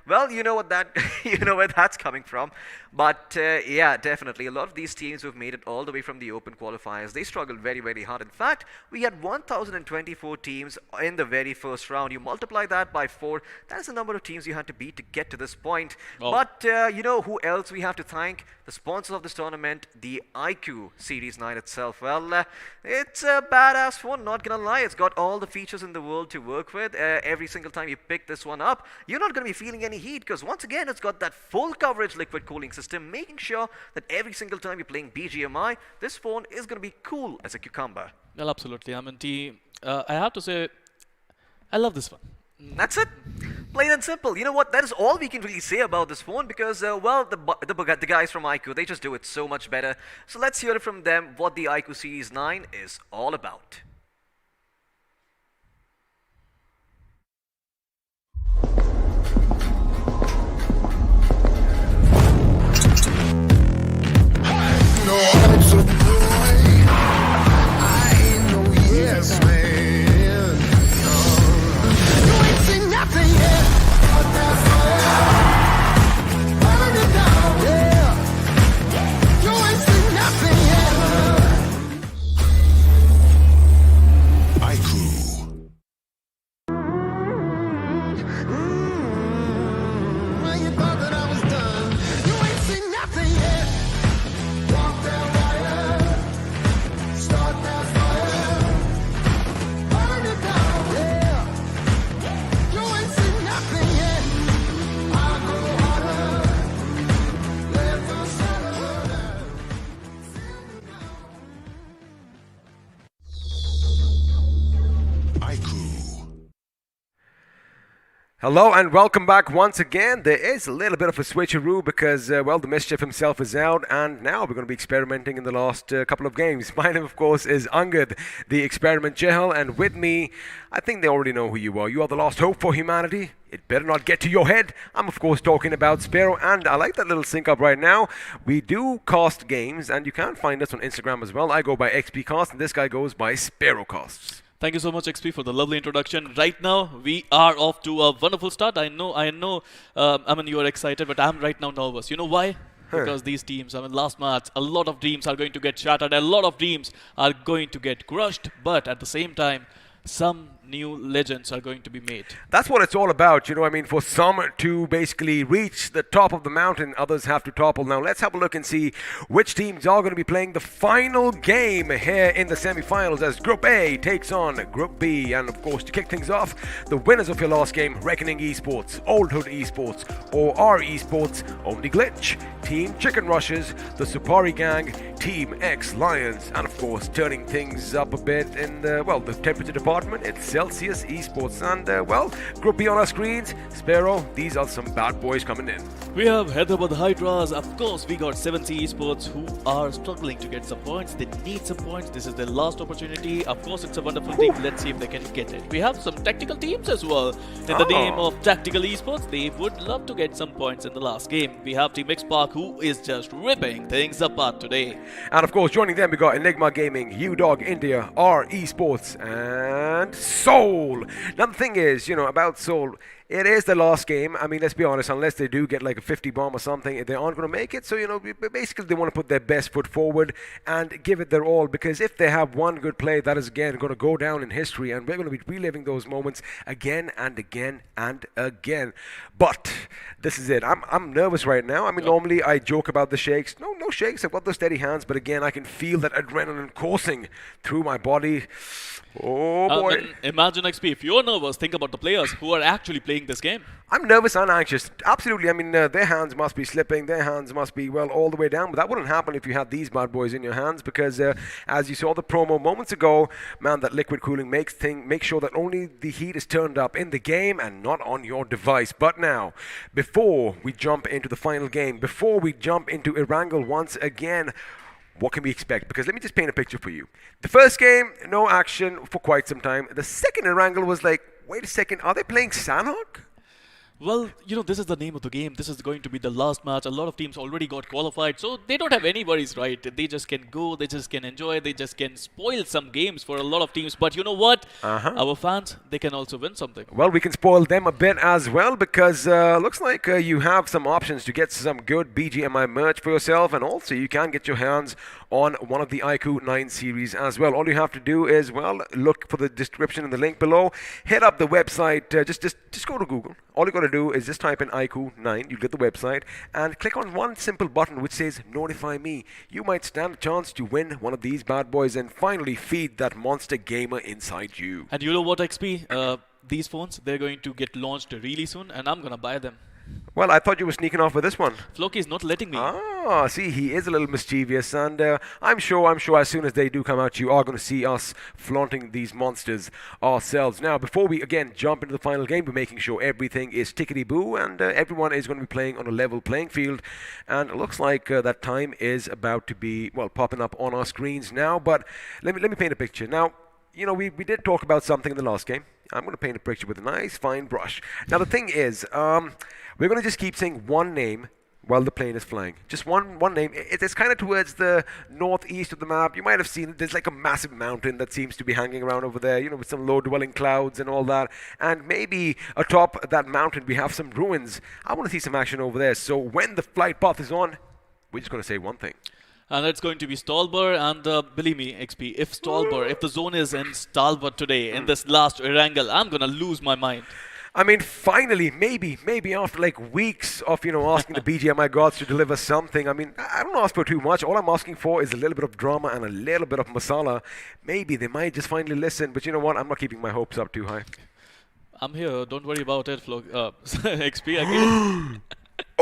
well, you know what that, you know where that's coming from. But yeah, definitely, a lot of these teams who've made it all the way from the open qualifiers, they struggled very, very hard. In fact, we had 1,024 teams in the very first round. You multiply that by 4, that is the number of teams you had to beat to get to this point. Wow. But you know who else we have to thank? The sponsors of this tournament, the iQOO Series 9 itself. Well, it's a badass phone, not gonna lie. It's got all the features in the world to work with. Every single time you pick this one up, you're not gonna be feeling any heat, because once again, it's got that full coverage liquid cooling system, making sure that every single time you're playing BGMI, this phone is gonna be cool as a cucumber. Well, absolutely. I mean, I have to say, I love this one. That's it. Plain and simple. You know what? That is all we can really say about this phone, because, well, the guys from iQOO, they just do it so much better. So let's hear it from them, what the iQOO Series 9 is all about. Hello and welcome back once again. There is a little bit of a switcheroo because, well, the Mischief himself is out, and now we're going to be experimenting in the last couple of games. My name, of course, is Angad, the Experiment Jehel, and with me, I think they already know who you are. You are the last hope for humanity. It better not get to your head. I'm, of course, talking about Spiro, and I like that little sync up right now. We do cast games, and you can find us on Instagram as well. I go by XPcast, and this guy goes by Spirocasts. Thank you so much, XP, for the lovely introduction. Right now, we are off to a wonderful start. I know, I mean, you are excited, but I'm right now nervous. You know why? Because these teams, I mean, last match, a lot of dreams are going to get shattered. A lot of dreams are going to get crushed. But at the same time, some new legends are going to be made. That's what it's all about, you know. I mean, for some to basically reach the top of the mountain, others have to topple. Now, let's have a look and see which teams are going to be playing the final game here in the semi-finals as Group A takes on Group B. And, of course, to kick things off, the winners of your last game, Reckoning Esports, Old Hood Esports, OR Esports, Only Glitch, Team Chicken Rushes, the Supari Gang, Team X Lions, and, of course, turning things up a bit in the, well, the temperature department, it's Celsius Esports. And, well, Group B on our screens. Spiro, these are some bad boys coming in. We have Hyderabad Hydras. Of course, we got 7C Esports who are struggling to get some points. They need some points. This is their last opportunity. Of course, it's a wonderful thing. Let's see if they can get it. We have some tactical teams as well. In the name of Tactical Esports, they would love to get some points in the last game. We have Team X Park who is just ripping things apart today. And, of course, joining them, we got Enigma Gaming, U-Dog India, R Esports, and Soul. Now, the thing is, you know, about Soul, it is the last game. I mean, let's be honest, unless they do get like a 50 bomb or something, they aren't going to make it. So, you know, basically they want to put their best foot forward and give it their all, because if they have one good play, that is, again, going to go down in history, and we're going to be reliving those moments again and again and again. But this is it. I'm nervous right now. I mean, normally I joke about the shakes. No shakes. I've got those steady hands, but again, I can feel that adrenaline coursing through my body. Oh, boy. Imagine XP, if you're nervous, think about the players who are actually playing playing this game? I'm nervous and anxious. Absolutely. I mean, their hands must be slipping. Their hands must be, well, all the way down. But that wouldn't happen if you had these bad boys in your hands because, as you saw the promo moments ago, man, that liquid cooling makes sure that only the heat is turned up in the game and not on your device. But now, before we jump into the final game, before we jump into Erangel once again, what can we expect? Because let me just paint a picture for you. The first game, no action for quite some time. The second Erangel was like, wait a second, are they playing Sanhok? Well, this is the name of the game. This is going to be the last match. A lot of teams already got qualified, so they don't have any worries, right? They just can go, they just can enjoy, they just can spoil some games for a lot of teams. But you know what? Our fans, they can also win something. Well, we can spoil them a bit as well because looks like you have some options to get some good BGMI merch for yourself, and also you can get your hands on one of the iQOO 9 series as well. All you have to do is, well, look for the description in the link below. Hit up the website. Just go to Google. All you got to do is just type in iQOO 9. You'll get the website and click on one simple button which says Notify Me. You might stand a chance to win one of these bad boys and finally feed that monster gamer inside you. And you know what, XP? These phones, they're going to get launched really soon, and I'm going to buy them. Well, I thought you were sneaking off with this one. Floki is not letting me. Ah, see, he is a little mischievous, and I'm sure as soon as they do come out, you are going to see us flaunting these monsters ourselves. Now, before we again jump into the final game, we're making sure everything is tickety-boo, and everyone is going to be playing on a level playing field. And it looks like that time is about to be, well, popping up on our screens now. But let me paint a picture. Now, we did talk about something in the last game. I'm going to paint a picture with a nice fine brush. Now the thing is, we're going to just keep saying one name while the plane is flying. Just one name. It's kind of towards the northeast of the map. You might have seen there's like a massive mountain that seems to be hanging around over there, with some low-dwelling clouds and all that. And maybe atop that mountain we have some ruins. I want to see some action over there. So when the flight path is on, we're just going to say one thing. And it's going to be Stalber, and believe me, XP, if the zone is in Stalber today, in this last Erangel, I'm going to lose my mind. I mean, finally, maybe after like weeks of, asking the BGMI gods to deliver something. I mean, I don't ask for too much. All I'm asking for is a little bit of drama and a little bit of masala. Maybe they might just finally listen, but you know what? I'm not keeping my hopes up too high. I'm here. Don't worry about it, XP again.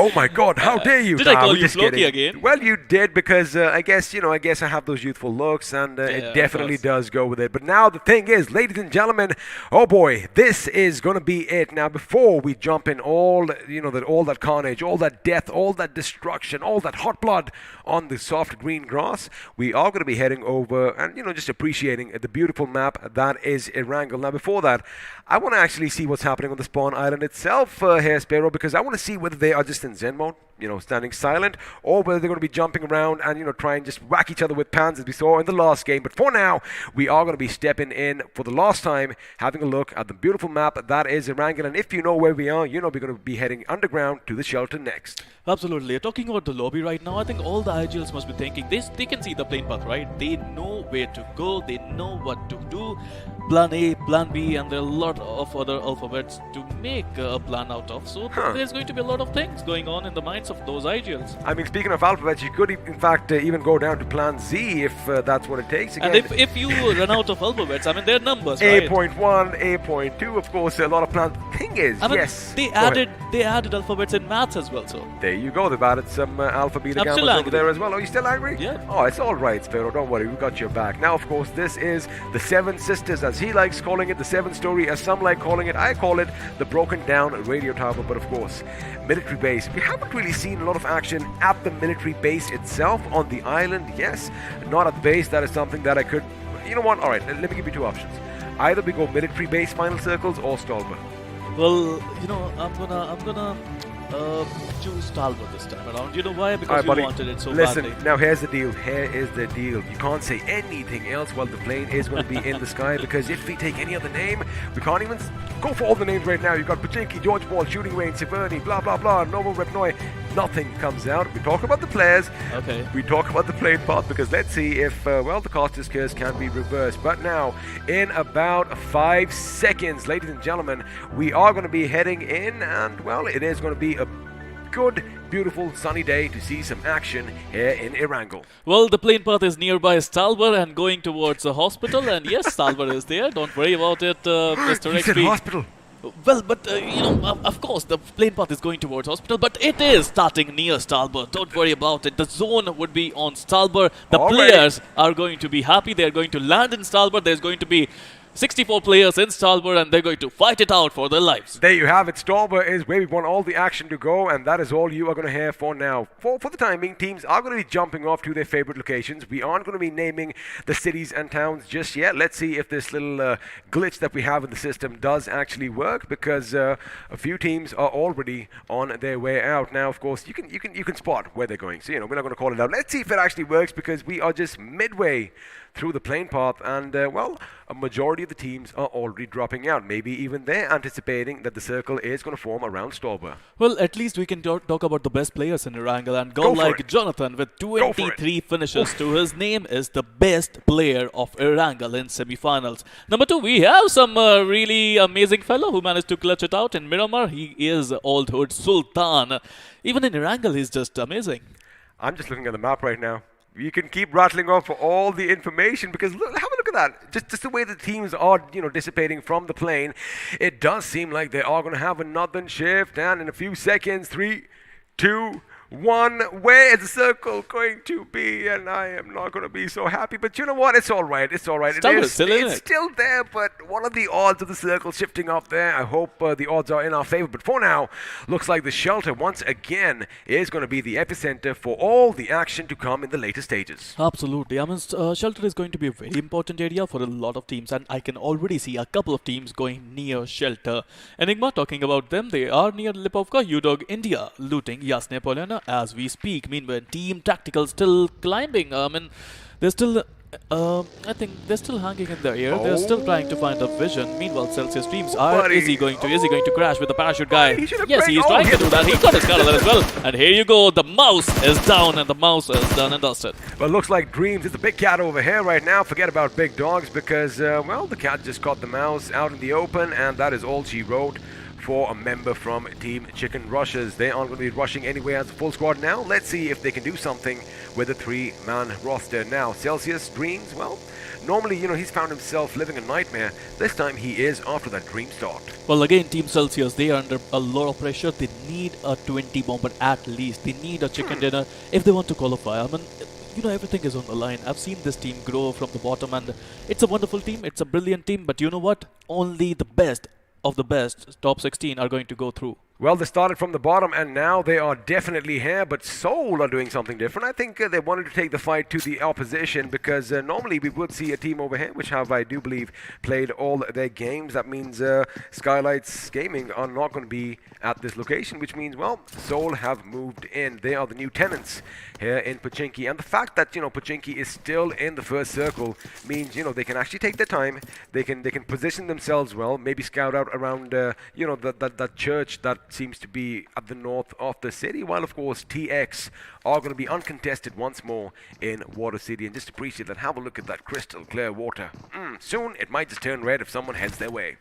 Oh my God! How dare you? Did I call you Floki again? Well, you did because I guess I have those youthful looks, and it definitely does go with it. But now the thing is, ladies and gentlemen, oh boy, this is gonna be it. Now, before we jump in, all that carnage, all that death, all that destruction, all that hot blood on the soft green grass, we are gonna be heading over and just appreciating the beautiful map that is Erangel. Now, before that, I want to actually see what's happening on the spawn island itself here, Sparrow, because I want to see whether they are just in Zen mode, standing silent, or whether they're going to be jumping around and, try and just whack each other with pans as we saw in the last game. But for now, we are going to be stepping in for the last time, having a look at the beautiful map that is Erangel. And if you know where we are, we're going to be heading underground to the shelter next. Absolutely. Talking about the lobby right now, I think all the IGLs must be thinking this. They can see the plane path, right? They know where to go. They know what to do. Plan A, Plan B, and there are a lot of other alphabets to make a plan out of. So there's going to be a lot of things going on in the minds of those IGLs. I mean, speaking of alphabets, you could in fact even go down to Plan Z if that's what it takes. Again, and if you run out of alphabets, I mean, they're numbers, right? A.1, A.2, of course, a lot of plans. Thing is, yes. They added alphabets in maths as well, so. There you go. They've added some alpha, beta, gammas over there as well. Are you still angry? Yeah. Oh, it's all right, Sparrow. Don't worry. We got your back. Now, of course, this is the Seven Sisters, as he likes calling it, the Seven Story, as some like calling it. I call it the Broken Down Radio Tower, but of course, military base. We haven't really seen a lot of action at the military base itself on the island. Yes, not at the base. That is something that I could. You know what? All right, let me give you two options. Either we go military base final circles or Stalber. Well, I'm gonna choose Stalber this time around. You know why? Because we wanted it so badly. Listen, now here's the deal. Here is the deal. You can't say anything else while the plane is going to be in the sky, because if we take any other name, we can't even go for all the names right now. You've got Pachinki, George Ball, Shooting Range, Siverny, blah, blah, blah, Novo Repnoy. Nothing comes out. We talk about the players. Okay. We talk about the plane path, because let's see if, the Costas curse can be reversed. But now, in about 5 seconds, ladies and gentlemen, we are going to be heading in, and, well, it is going to be a good, beautiful, sunny day to see some action here in Erangel. Well, the plane path is nearby Stalber and going towards the hospital, and yes, Stalber is there. Don't worry about it, Mr. You XP. said hospital. Well, but of course, the plane path is going towards hospital, but it is starting near starboard. Don't worry about it. The zone would be on starboard. The Already. players are going to be happy. They are going to land in starboard. There's going to be 64 players in starboard, and they're going to fight it out for their lives. There you have it. Starboard is where we want all the action to go, and that is all you are going to hear for now. For the time being, teams are going to be jumping off to their favorite locations. We aren't going to be naming the cities and towns just yet. Let's see if this little glitch that we have in the system does actually work, because a few teams are already on their way out. Now, of course, you can spot where they're going. So, we're not going to call it out. Let's see if it actually works, because we are just midway through the plane path, and well, a majority of the teams are already dropping out. Maybe even they're anticipating that the circle is going to form around Storber. Well, at least we can talk about the best players in Erangel, and Go for like it. Jonathan with 23 finishes to his name is the best player of Erangel in semi-finals. Number 2, we have some really amazing fellow who managed to clutch it out in Miramar. He is Old Hood Sultan. Even in Erangel, he's just amazing. I'm just looking at the map right now. You can keep rattling off all the information, because look, have a look at that. Just the way the teams are, dissipating from the plane. It does seem like they are going to have another shift, and in a few seconds, 3, 2, 1. Where is the circle going to be? And I am not going to be so happy. But you know what? It's all right. It's all right. It's still there, but what are the odds of the circle shifting up there? I hope the odds are in our favor. But for now, looks like the shelter once again is going to be the epicenter for all the action to come in the later stages. Absolutely. I mean, shelter is going to be a very important area for a lot of teams, and I can already see a couple of teams going near shelter. Enigma, talking about them, they are near Lipovka, UDOG India, looting Yasne Polyana as we speak. Meanwhile, Team Tactical still climbing. I mean, they're still... I think they're still hanging in the air. They're still trying to find a vision. Meanwhile, Celsius Dreams is he going to crash with the parachute guy? Yes, he is trying to do that. He got his car as well. And here you go. The mouse is down, and the mouse is done and dusted. Well, looks like Dreams is the big cat over here right now. Forget about big dogs, because, well, the cat just caught the mouse out in the open, and that is all she wrote for a member from Team Chicken Rushers. They aren't going to be rushing anyway as a full squad now. Let's see if they can do something with a 3-man roster. Now, Celsius Dreams, well, normally, he's found himself living a nightmare. This time he is after that dream start. Well, again, Team Celsius, they are under a lot of pressure. They need a 20 bomber at least. They need a chicken dinner if they want to qualify. I mean, everything is on the line. I've seen this team grow from the bottom, and it's a wonderful team. It's a brilliant team. But you know what? Only the best of the best, top 16, are going to go through. Well, they started from the bottom, and now they are definitely here, but Seoul are doing something different. I think they wanted to take the fight to the opposition, because normally we would see a team over here, which have, I do believe, played all their games. That means Skylights Gaming are not going to be at this location, which means, well, Seoul have moved in. They are the new tenants here in Pochinki, and the fact that, Pochinki is still in the first circle means, they can actually take their time. They can position themselves well, maybe scout out around, that church that seems to be at the north of the city, while of course TX are going to be uncontested once more in Water City. And just appreciate that. Have a look at that crystal clear water. Soon it might just turn red if someone heads their way.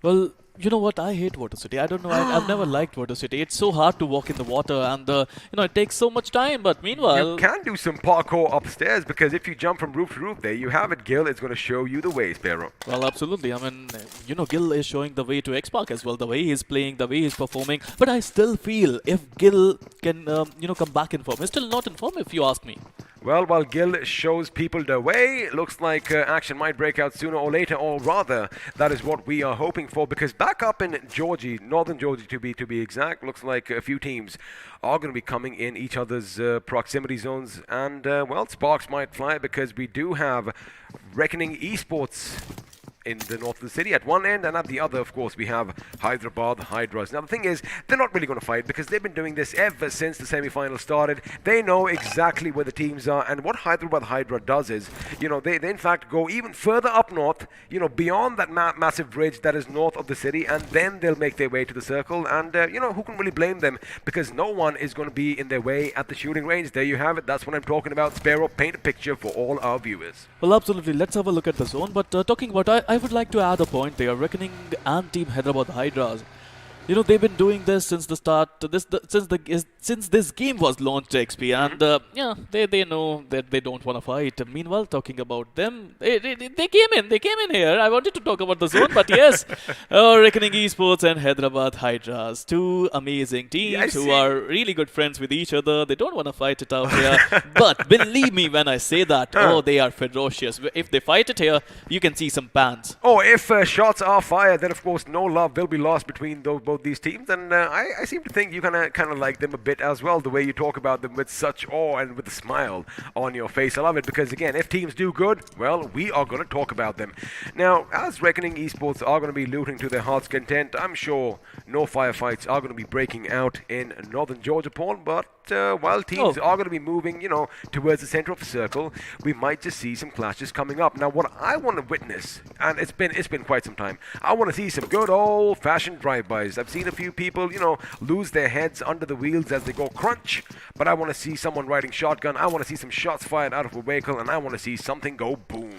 Well, you know what? I hate Water City. I don't know. I've never liked Water City. It's so hard to walk in the water, and it takes so much time. But meanwhile, you can do some parkour upstairs, because if you jump from roof to roof, there you have it. Gil is going to show you the way, Sparrow. Well, absolutely. I mean, Gil is showing the way to X-Park as well. The way he's playing, the way he's performing. But I still feel if Gil can, come back in form, he's still not in form, if you ask me. Well, while Gil shows people the way, looks like action might break out sooner or later, or rather, that is what we are hoping for, because back up in Georgie, northern Georgie to be exact, looks like a few teams are going to be coming in each other's proximity zones, and, well, sparks might fly, because we do have Reckoning Esports in the north of the city at one end, and at the other, of course, we have Hyderabad Hydras. Now, the thing is, they're not really going to fight, because they've been doing this ever since the semi-final started. They know exactly where the teams are, and what Hyderabad Hydra does is, they in fact go even further up north, beyond that massive bridge that is north of the city, and then they'll make their way to the circle, and, who can really blame them, because no one is going to be in their way at the shooting range. There you have it. That's what I'm talking about. Sparrow, paint a picture for all our viewers. Well, absolutely. Let's have a look at the zone. But talking about, I would like to add a point there. Reckoning since this game was launched, XP, and yeah, they know that they don't want to fight. Meanwhile, talking about them, they came in here. I wanted to talk about the zone, but yes, Reckoning Esports and Hyderabad Hydras, two amazing teams who are really good friends with each other. They don't want to fight it out here, but believe me when I say that, oh, they are ferocious. If they fight it here, you can see some bans. Oh, if shots are fired, then of course no love will be lost between both these teams, and I seem to think you kind of like them a bit as well, the way you talk about them with such awe and with a smile on your face. I love it, because again, if teams do good, well, we are going to talk about them. Now, as Reckoning Esports are going to be looting to their heart's content, I'm sure no firefights are going to be breaking out in northern Georgia, Paul, but while teams are going to be moving, towards the center of the circle, we might just see some clashes coming up. Now, what I want to witness, and it's been quite some time, I want to see some good old-fashioned drive-bys. I've seen a few people, lose their heads under the wheels as they go crunch, but I want to see someone riding shotgun. I want to see some shots fired out of a vehicle, and I want to see something go boom.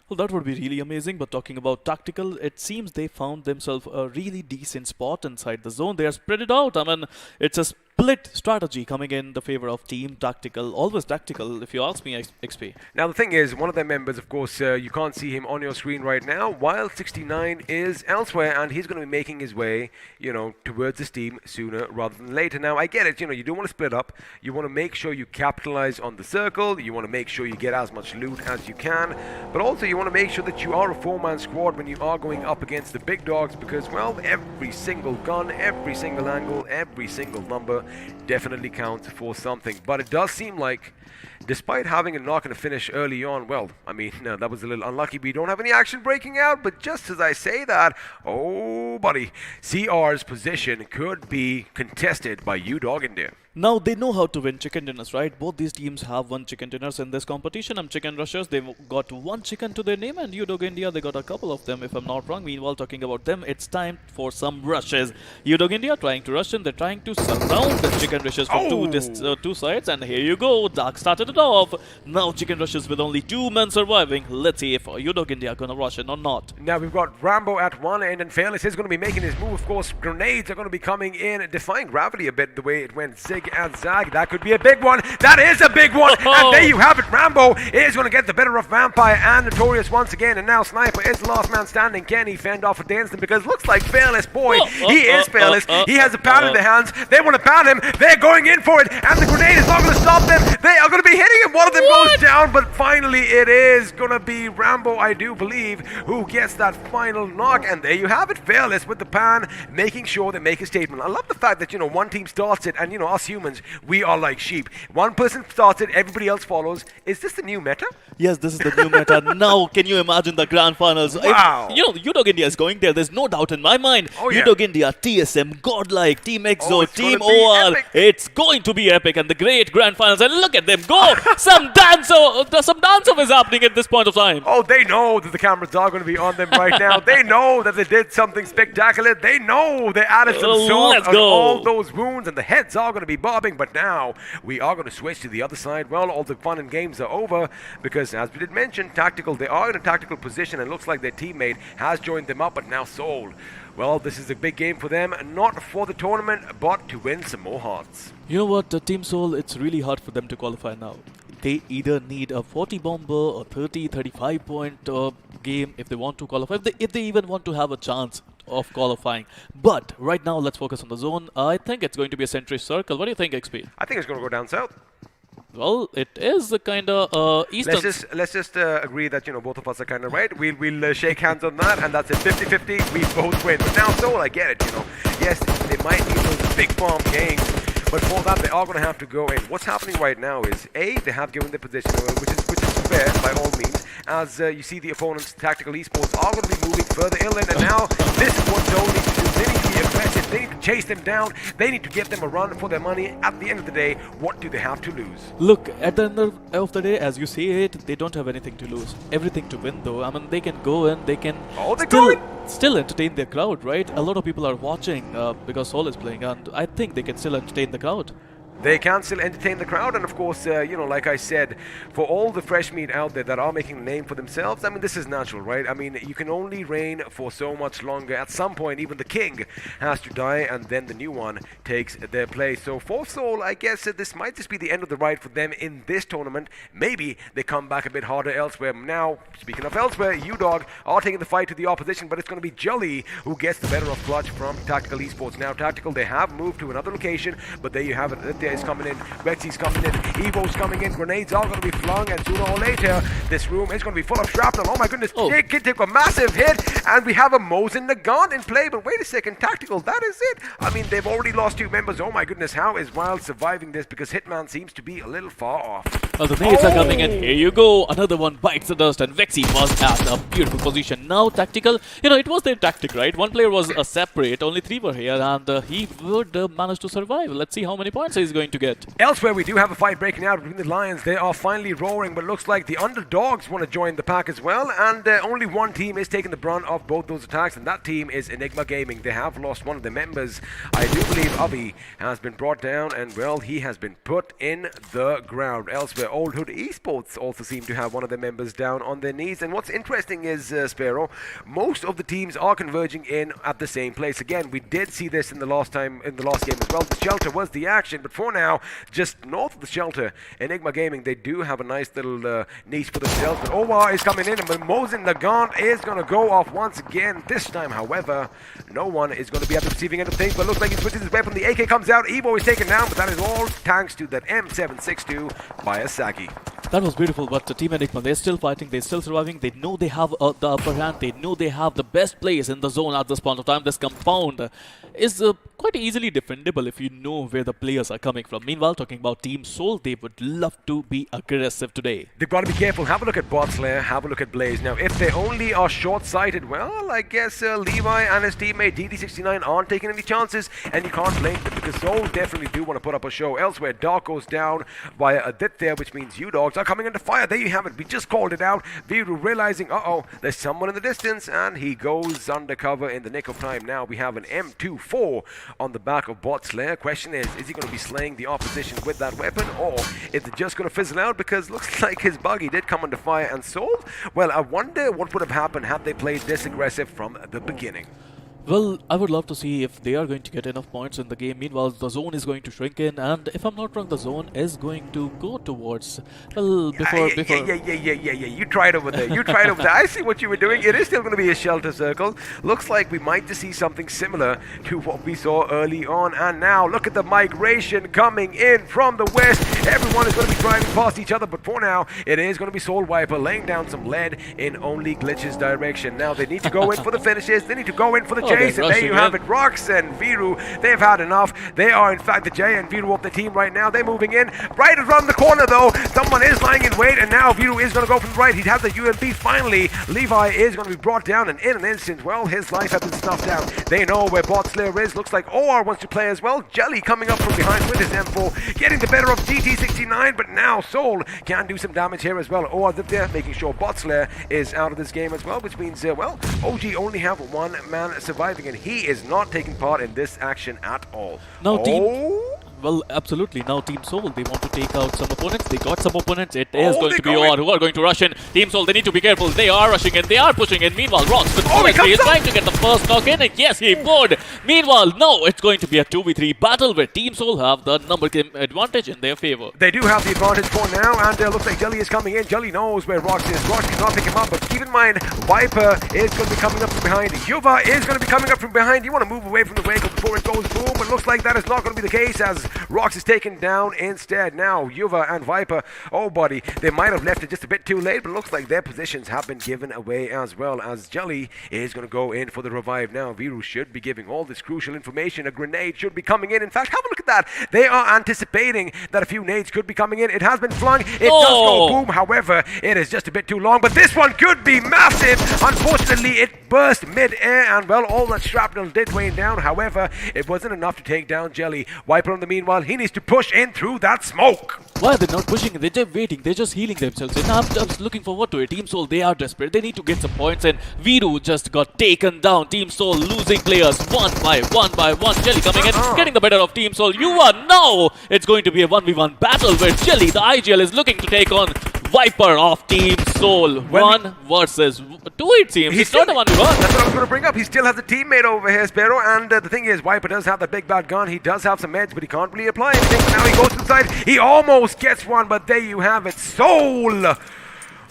Well, that would be really amazing, but talking about tactical, it seems they found themselves a really decent spot inside the zone. They are spread it out. I mean, it's a split strategy coming in the favor of Team Tactical. Always tactical, if you ask me, XP. Now, the thing is, one of their members, of course, you can't see him on your screen right now, while 69 is elsewhere, and he's going to be making his way, towards this team sooner rather than later. Now, I get it, you do want to split up. You want to make sure you capitalize on the circle. You want to make sure you get as much loot as you can, but also you want to make sure that you are a four-man squad when you are going up against the big dogs, because, well, every single gun, every single angle, every single number definitely counts for something. But it does seem like, despite having a knock and a finish early on, well, I mean, that was a little unlucky. We don't have any action breaking out, but just as I say that, oh, buddy, CR's position could be contested by U-Dog India. Now they know how to win chicken dinners, right? Both these teams have won chicken dinners in this competition. Chicken Rushers, they've got one chicken to their name, and UDOG India, they got a couple of them, if I'm not wrong. Meanwhile, talking about them, it's time for some rushes. UDOG India trying to rush in, they're trying to surround the Chicken Rushers from two sides, and here you go. Dark started it off. Now Chicken Rushers with only 2 men surviving. Let's see if UDOG India are gonna rush in or not. Now we've got Rambo at one end, and Fearless is going to be making his move. Of course, grenades are going to be coming in, defying gravity a bit the way it went. Zig and Zag, that could be a big one. That is a big one. And there you have it. Rambo is going to get the better of Vampire and Notorious once again. And now Sniper is the last man standing. Can he fend off a Danston? Because looks like Fearless, boy, he is Fearless. He has a pad in their hands. They want to ban him. They're going in for it. And the grenade is not going to stop them. They are going to be hitting him. One of them goes down. But finally, it is going to be Rambo, I do believe, who gets that final knock. And there you have it. Fearless with the pan, making sure they make a statement. I love the fact that, one team starts it, and, us humans, we are like sheep. One person starts it, everybody else follows. Is this the new meta? Yes, this is the new meta. Now, can you imagine the grand finals? Wow. UDOG India is going there. There's no doubt in my mind. UDOG India, TSM, Godlike, Team EXO, Team OR. It's going to be epic, and the great grand finals. And look at them go! Some dance-off is happening at this point of time. Oh, they know that the cameras are going to be on them right now. They know that they did something spectacular. They know they added some salt on all those wounds, and the heads are going to be bobbing. But now we are going to switch to the other side. Well, all the fun and games are over, because as we did mention, Tactical, they are in a tactical position, and looks like their teammate has joined them up, but now Soul. Well, this is a big game for them, not for the tournament, but to win some more hearts. You know what, Team Soul, it's really hard for them to qualify now. They either need a 40 bomber or 30, 35 point game if they want to qualify, if they even want to have a chance of qualifying. But right now, let's focus on the zone. I think it's going to be a Sentry Circle. What do you think, XP? I think it's going to go down south. Well, it is a kind of eastern. Let's just agree that both of us are kind of right. We'll shake hands on that, and that's it. 50-50. We both win. But now Soul, I get it. Yes, they might need those big bomb games, but for that they are going to have to go in. What's happening right now is they have given their position, which is fair by all means. As you see, the opponents, Tactical Esports, are going to be moving further inland, and now this is what Soul needs to do. They need to be aggressive. They need to chase them down. They need to get them a run for their money. At the end of the day, what do they have to lose? Look, at the end of the day, as you see it, they don't have anything to lose. Everything to win, though. I mean, they can go in, they can still entertain their crowd, right? A lot of people are watching because Soul is playing, and I think they can still entertain the crowd. they can still entertain the crowd. And of course, you know, like I said, for all the fresh meat out there that are making a name for themselves, I mean, this is natural, right? I mean, you can only reign for so much longer. At some point, even the king has to die, and then the new one takes their place. So for Seoul, I guess this might just be the end of the ride for them in this tournament. Maybe they come back a bit harder elsewhere. Now, speaking of elsewhere, U-Dog are taking the fight to the opposition, but it's going to be Jolly who gets the better of Clutch from Tactical Esports. Now, Tactical, they have moved to another location, but there you have it. There is coming in, Rexy's coming in, Evo's coming in, grenades are going to be flung, and sooner or later, this room is going to be full of shrapnel. Oh my goodness, Kid took a massive hit, and we have a Mosin Nagant in play, but wait a second, Tactical, that is it. I mean, they've already lost 2 members. Oh my goodness, how is Wild surviving this? Because Hitman seems to be a little far off. Well, the nades are coming in. Here you go. Another one bites the dust, and Vexy was at a beautiful position. Now, Tactical, you know, it was their tactic, right? One player was separate, only 3 were here, and he would manage to survive. Let's see how many points he's going to get. Elsewhere, we do have a fight breaking out between the Lions. They are finally roaring, but looks like the underdogs want to join the pack as well, and only one team is taking the brunt of both those attacks, and that team is Enigma Gaming. They have lost one of their members. I do believe Avi has been brought down, and well, he has been put in the ground. Elsewhere, Old Hood Esports also seem to have one of their members down on their knees, and what's interesting is, Sparrow, most of the teams are converging in at the same place. Again, we did see this in the last game as well. The shelter was the action, but for now, just north of the shelter, Enigma Gaming, they do have a nice little niche for themselves, but Omar is coming in, and Mosin Nagant is going to go off once again. This time, however, no one is going to be at the receiving end of things, but looks like he switches his weapon. The AK comes out, Evo is taken down, but that is all thanks to that M762 by Asaki. That was beautiful, but the Team Enigma, they're still fighting, they're still surviving. They know they have the upper hand. They know they have the best players in the zone at this point of time. This compound is quite easily defendable if you know where the players are coming from. Meanwhile, talking about Team Soul, they would love to be aggressive today. They've got to be careful. Have a look at Bot Slayer, have a look at Blaze. Now, if they only are short-sighted, well, I guess Levi and his teammate DD69 aren't taking any chances, and you can't blame them because Soul definitely do want to put up a show. Elsewhere, Dark goes down by a dit there, which means U-Dogs are coming under fire. There you have it. We just called it out. Viru realizing, uh-oh, there's someone in the distance, and he goes undercover in the nick of time. Now we have an M24 on the back of Bot Slayer. Question is he going to be slaying the opposition with that weapon, or is it just going to fizzle out? Because looks like his buggy did come under fire and sold. Well, I wonder what would have happened had they played this aggressive from the beginning. Well, I would love to see if they are going to get enough points in the game. Meanwhile, the zone is going to shrink in, and if I'm not wrong, the zone is going to go towards, well, before... You tried over there. You tried over there. I see what you were doing. It is still going to be a shelter circle. Looks like we might just see something similar to what we saw early on. And now, look at the migration coming in from the west. Everyone is going to be driving past each other, but for now, it is going to be Soul Viper laying down some lead in only Glitch's direction. Now, they need to go in for the finishes. They need to go in for the chase, and there you have it. Rox and Viru, they've had enough. They are, in fact, the Jay and Viru of the team right now. They're moving in. Right around the corner, though, someone is lying in wait, and now Viru is going to go from the right. He'd have the UMP finally. Levi is going to be brought down, and in an instant, well, his life has been snuffed out. They know where Bot Slayer is. Looks like OR wants to play as well. Jelly coming up from behind with his M4, getting the better of GT69, but now Soul can do some damage here as well. OR there, making sure Bot Slayer is out of this game as well, which means, well, OG only have one man surviving, and he is not taking part in this action at all. Now, well, absolutely. Now, Team Soul, they want to take out some opponents. They got some opponents. It is going to be OR who are going to rush in. Team Soul, they need to be careful. They are rushing in. They are pushing in. Meanwhile, Rox with he is trying to get the first knock in, and yes, he would. Meanwhile, no, it's going to be a 2v3 battle where Team Soul have the number game advantage in their favor. They do have the advantage for now, and looks like Jelly is coming in. Jelly knows where Rox is. Rox cannot pick him up, but keep in mind, Viper is going to be coming up from behind. Yuva is going to be coming up from behind. You want to move away from the vehicle before it goes boom, but looks like that is not going to be the case as Rox is taken down instead. Now, Yuva and Viper, oh buddy, they might have left it just a bit too late, but it looks like their positions have been given away as well, as Jelly is going to go in for the revive now. Viru should be giving all this crucial information. A grenade should be coming in. In fact, have a look at that. They are anticipating that a few nades could be coming in. It has been flung. It does go boom. However, it is just a bit too long, but this one could be massive. Unfortunately, it burst mid-air, and well, all that shrapnel did rain down. However, it wasn't enough to to take down Jelly. Viper, on the meanwhile, he needs to push in through that smoke. Why are they not pushing? They're just waiting. They're just healing themselves. And I'm just looking forward to it. Team Soul, they are desperate. They need to get some points. And Viru just got taken down. Team Soul losing players one by one. Jelly coming in, getting the better of Team Soul. You are now. It's going to be a 1v1 battle where Jelly, the IGL, is looking to take on Viper of Team Soul. One versus two, it seems. It's not a 1v1. That's what I was going to bring up. He still has a teammate over here, Sparrow. And the thing is, Viper does have that big bad gun. He does have some meds, but he can't really apply anything. But now he goes inside. He almost gets one, but there you have it. Soul!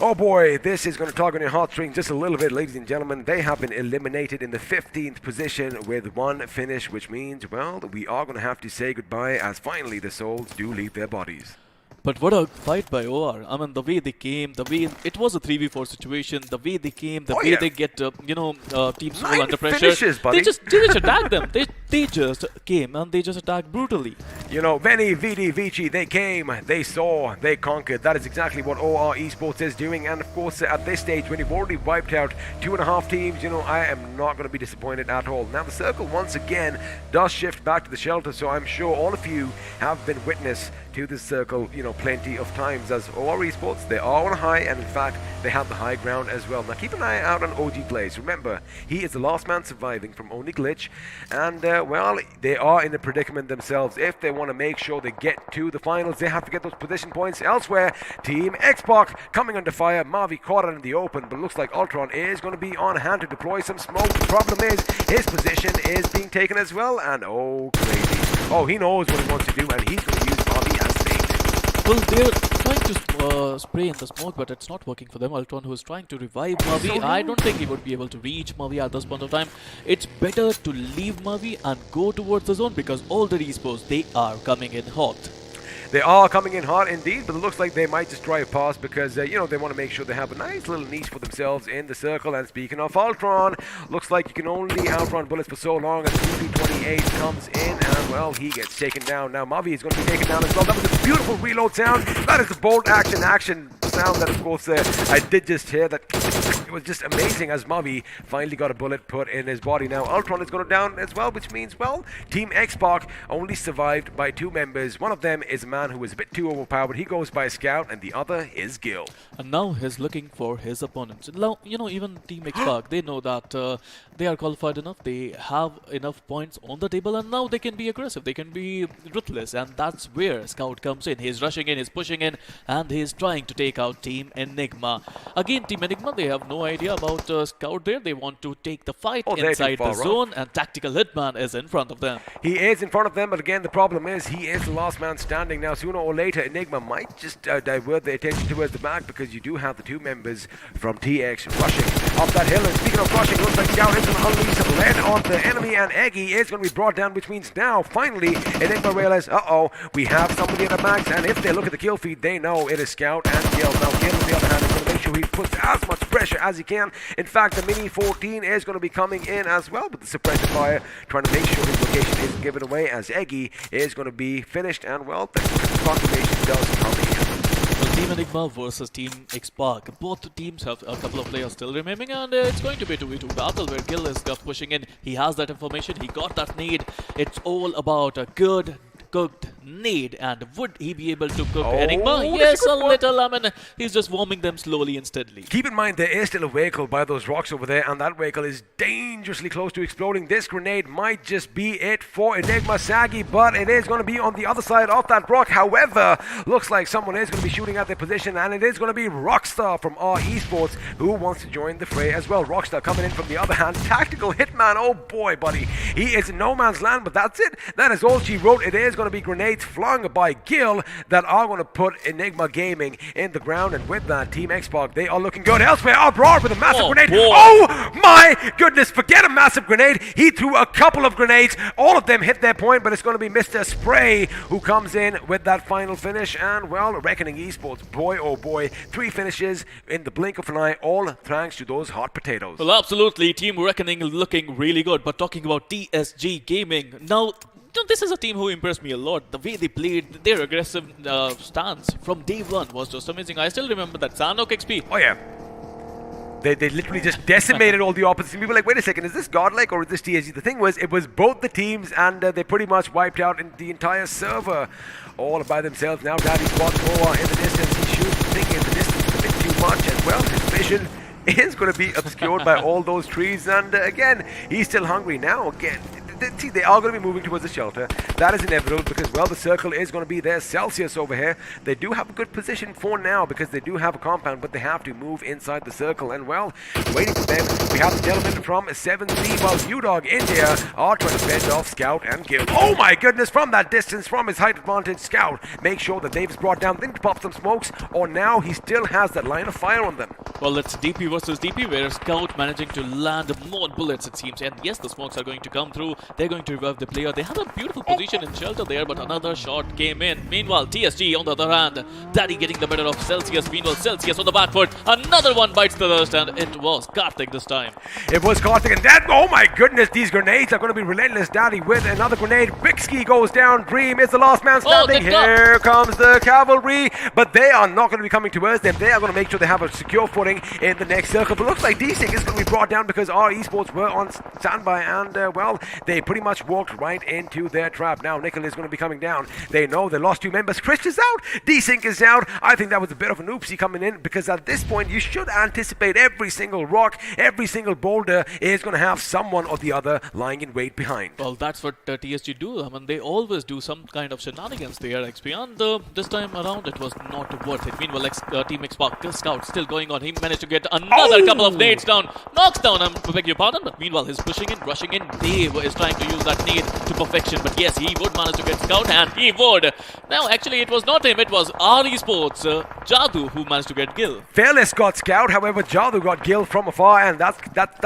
Oh boy, this is going to tug on your heartstrings just a little bit, ladies and gentlemen. They have been eliminated in the 15th position with one finish, which means, well, we are going to have to say goodbye as finally the Souls do leave their bodies. But what a fight by OR. I mean, the way they came, the way it was a 3v4 situation, the way they came, the way they get, Team Soul under pressure. Finishes, buddy. They just attacked them. They just came and they just attacked brutally. You know, Veni, Vidi, Vici, they came, they saw, they conquered. That is exactly what OR Esports is doing. And of course, at this stage, when you've already wiped out 2.5 teams, you know, I am not going to be disappointed at all. Now, the circle once again does shift back to the shelter, so I'm sure all of you have been witness to this circle, you know, plenty of times. As OR Esports, they are on a high, and in fact, they have the high ground as well. Now, keep an eye out on OG Blaze. Remember, he is the last man surviving from only Glitch, and well, they are in a predicament themselves. If they want to make sure they get to the finals, they have to get those position points elsewhere. Team Xbox coming under fire. Mavi caught it in the open, but looks like Ultron is going to be on hand to deploy some smoke. The problem is his position is being taken as well, and oh, crazy. Oh, he knows what he wants to do, and he's going to use Mavi as bait. Well, they're trying to spray in the smoke, but it's not working for them. Ultron, who is trying to revive Mavi, I don't think he would be able to reach Mavi at this point of time. It's better to leave Mavi and go towards the zone, because all the respawns, they are coming in hot. They are coming in hot indeed, but it looks like they might just drive past because, you know, they want to make sure they have a nice little niche for themselves in the circle. And speaking of Ultron, looks like you can only outrun bullets for so long as CP28 comes in, and, well, he gets taken down. Now, Mavi is going to be taken down as well. That was a beautiful reload sound. That is the bolt action sound that, of course, I did just hear. That it was just amazing as Mavi finally got a bullet put in his body. Now, Ultron is going down as well, which means, well, Team Xbox only survived by 2 members. One of them is a man who is a bit too overpowered. He goes by Scout, and the other is Gil. And now he's looking for his opponents. Now, you know, even Team Xbox, they know that they are qualified enough. They have enough points on the table, and now they can be aggressive. They can be ruthless, and that's where Scout comes in. He's rushing in, he's pushing in, and he's trying to take out Team Enigma. Again, Team Enigma, they have no idea about Scout there. They want to take the fight inside the zone, and Tactical Hitman is in front of them. He is in front of them, but again, the problem is he is the last man standing. Now, sooner or later, Enigma might just divert their attention towards the back, because you do have the 2 members from TX rushing up that hill. And speaking of rushing, looks like Scout is going to unleash some lead on the enemy, and Eggy is going to be brought down, which means now, finally, Enigma realizes, uh-oh, we have somebody at the max, and if they look at the kill feed, they know it is Scout and Gil. Now, Gil, on the other hand, is going to make sure he puts as much pressure as he can. In fact, the Mini 14 is going to be coming in as well with the suppressor fire, trying to make sure his location isn't given away, as Eggy is going to be finished, and, well, the confirmation does come in. Well, Team Enigma versus Team Xbox. Both teams have a couple of players still remaining, and it's going to be a 2v2 battle where Gil is pushing in. He has that information, he got that need. It's all about a good cooked nade, and would he be able to cook Enigma? Yes, a little. I mean, he's just warming them slowly and steadily. Keep in mind, there is still a vehicle by those rocks over there, and that vehicle is dangerously close to exploding. This grenade might just be it for Enigma Saggy, but it is going to be on the other side of that rock. However, looks like someone is going to be shooting at their position, and it is going to be Rockstar from OR Esports who wants to join the fray as well. Rockstar coming in from the other hand. Tactical Hitman, oh boy, buddy. He is in no man's land, but that's it. That is all she wrote. It is going to be grenades flung by Gil that are going to put Enigma Gaming in the ground, and with that, Team Xbox, they are looking good. Elsewhere, Broad with a massive grenade. Boy. Oh my goodness, forget a massive grenade. He threw a couple of grenades. All of them hit their point, but it's going to be Mr. Spray who comes in with that final finish. And, well, Reckoning Esports, boy oh boy, 3 finishes in the blink of an eye, all thanks to those hot potatoes. Well, absolutely, Team Reckoning looking really good. But talking about TSG Gaming, now, this is a team who impressed me a lot. The way they played, their aggressive stance from day one was just amazing. I still remember that Sanok XP. Oh yeah. They literally just decimated all the opposition. We were like, wait a second, is this godlike or is this TSG? The thing was, it was both the teams, and they pretty much wiped out the entire server all by themselves. Now Daddy spots Noah in the distance. He shoots the thing in the distance a bit too much, and well, his vision is going to be obscured by all those trees. And again, he's still hungry. Now again, see, they are going to be moving towards the shelter. That is inevitable because, well, the circle is going to be there. Celsius over here. They do have a good position for now because they do have a compound, but they have to move inside the circle. And, well, waiting for them, we have the gentleman from 7C, while U-Dog India are trying to fend off Scout and Gil. Oh, my goodness, from that distance, from his height advantage, Scout make sure that Dave's brought down, think to pop some smokes, or now he still has that line of fire on them. Well, it's DP versus DP, where Scout managing to land more bullets, it seems. And yes, the smokes are going to come through. They're going to revive the player. They have a beautiful position in shelter there, but another shot came in. Meanwhile, TSG on the other hand, Daddy getting the better of Celsius. Meanwhile, Celsius on the back foot. Another one bites the dust, and it was Karthik this time. It was Karthik, and that, oh my goodness, these grenades are going to be relentless. Daddy with another grenade. Bixky goes down. Dream is the last man standing. Here comes the cavalry, but they are not going to be coming towards them. They are going to make sure they have a secure footing in the next circle. But looks like D-Sync is going to be brought down because our esports were on standby, and well, they pretty much walked right into their trap. Now Nickel is going to be coming down. They know they lost two members. Chris is out. D-Sync is out. I think that was a bit of an oopsie coming in, because at this point you should anticipate every single rock, every single boulder is going to have someone or the other lying in wait behind. Well, that's what TSG do. I mean, they always do some kind of shenanigans there, XP, and this time around it was not worth it. Meanwhile, Team Xbox Scout still going on. He managed to get another couple of nades down. Knocks down, I beg your pardon, but meanwhile he's pushing in, rushing in. Dave is trying to use that nade to perfection, but yes, he would manage to get Scout, and he would. Now, actually, it was not him, it was our esports, Jadu, who managed to get Gil. Fearless got Scout, however, Jadu got Gil from afar, and that's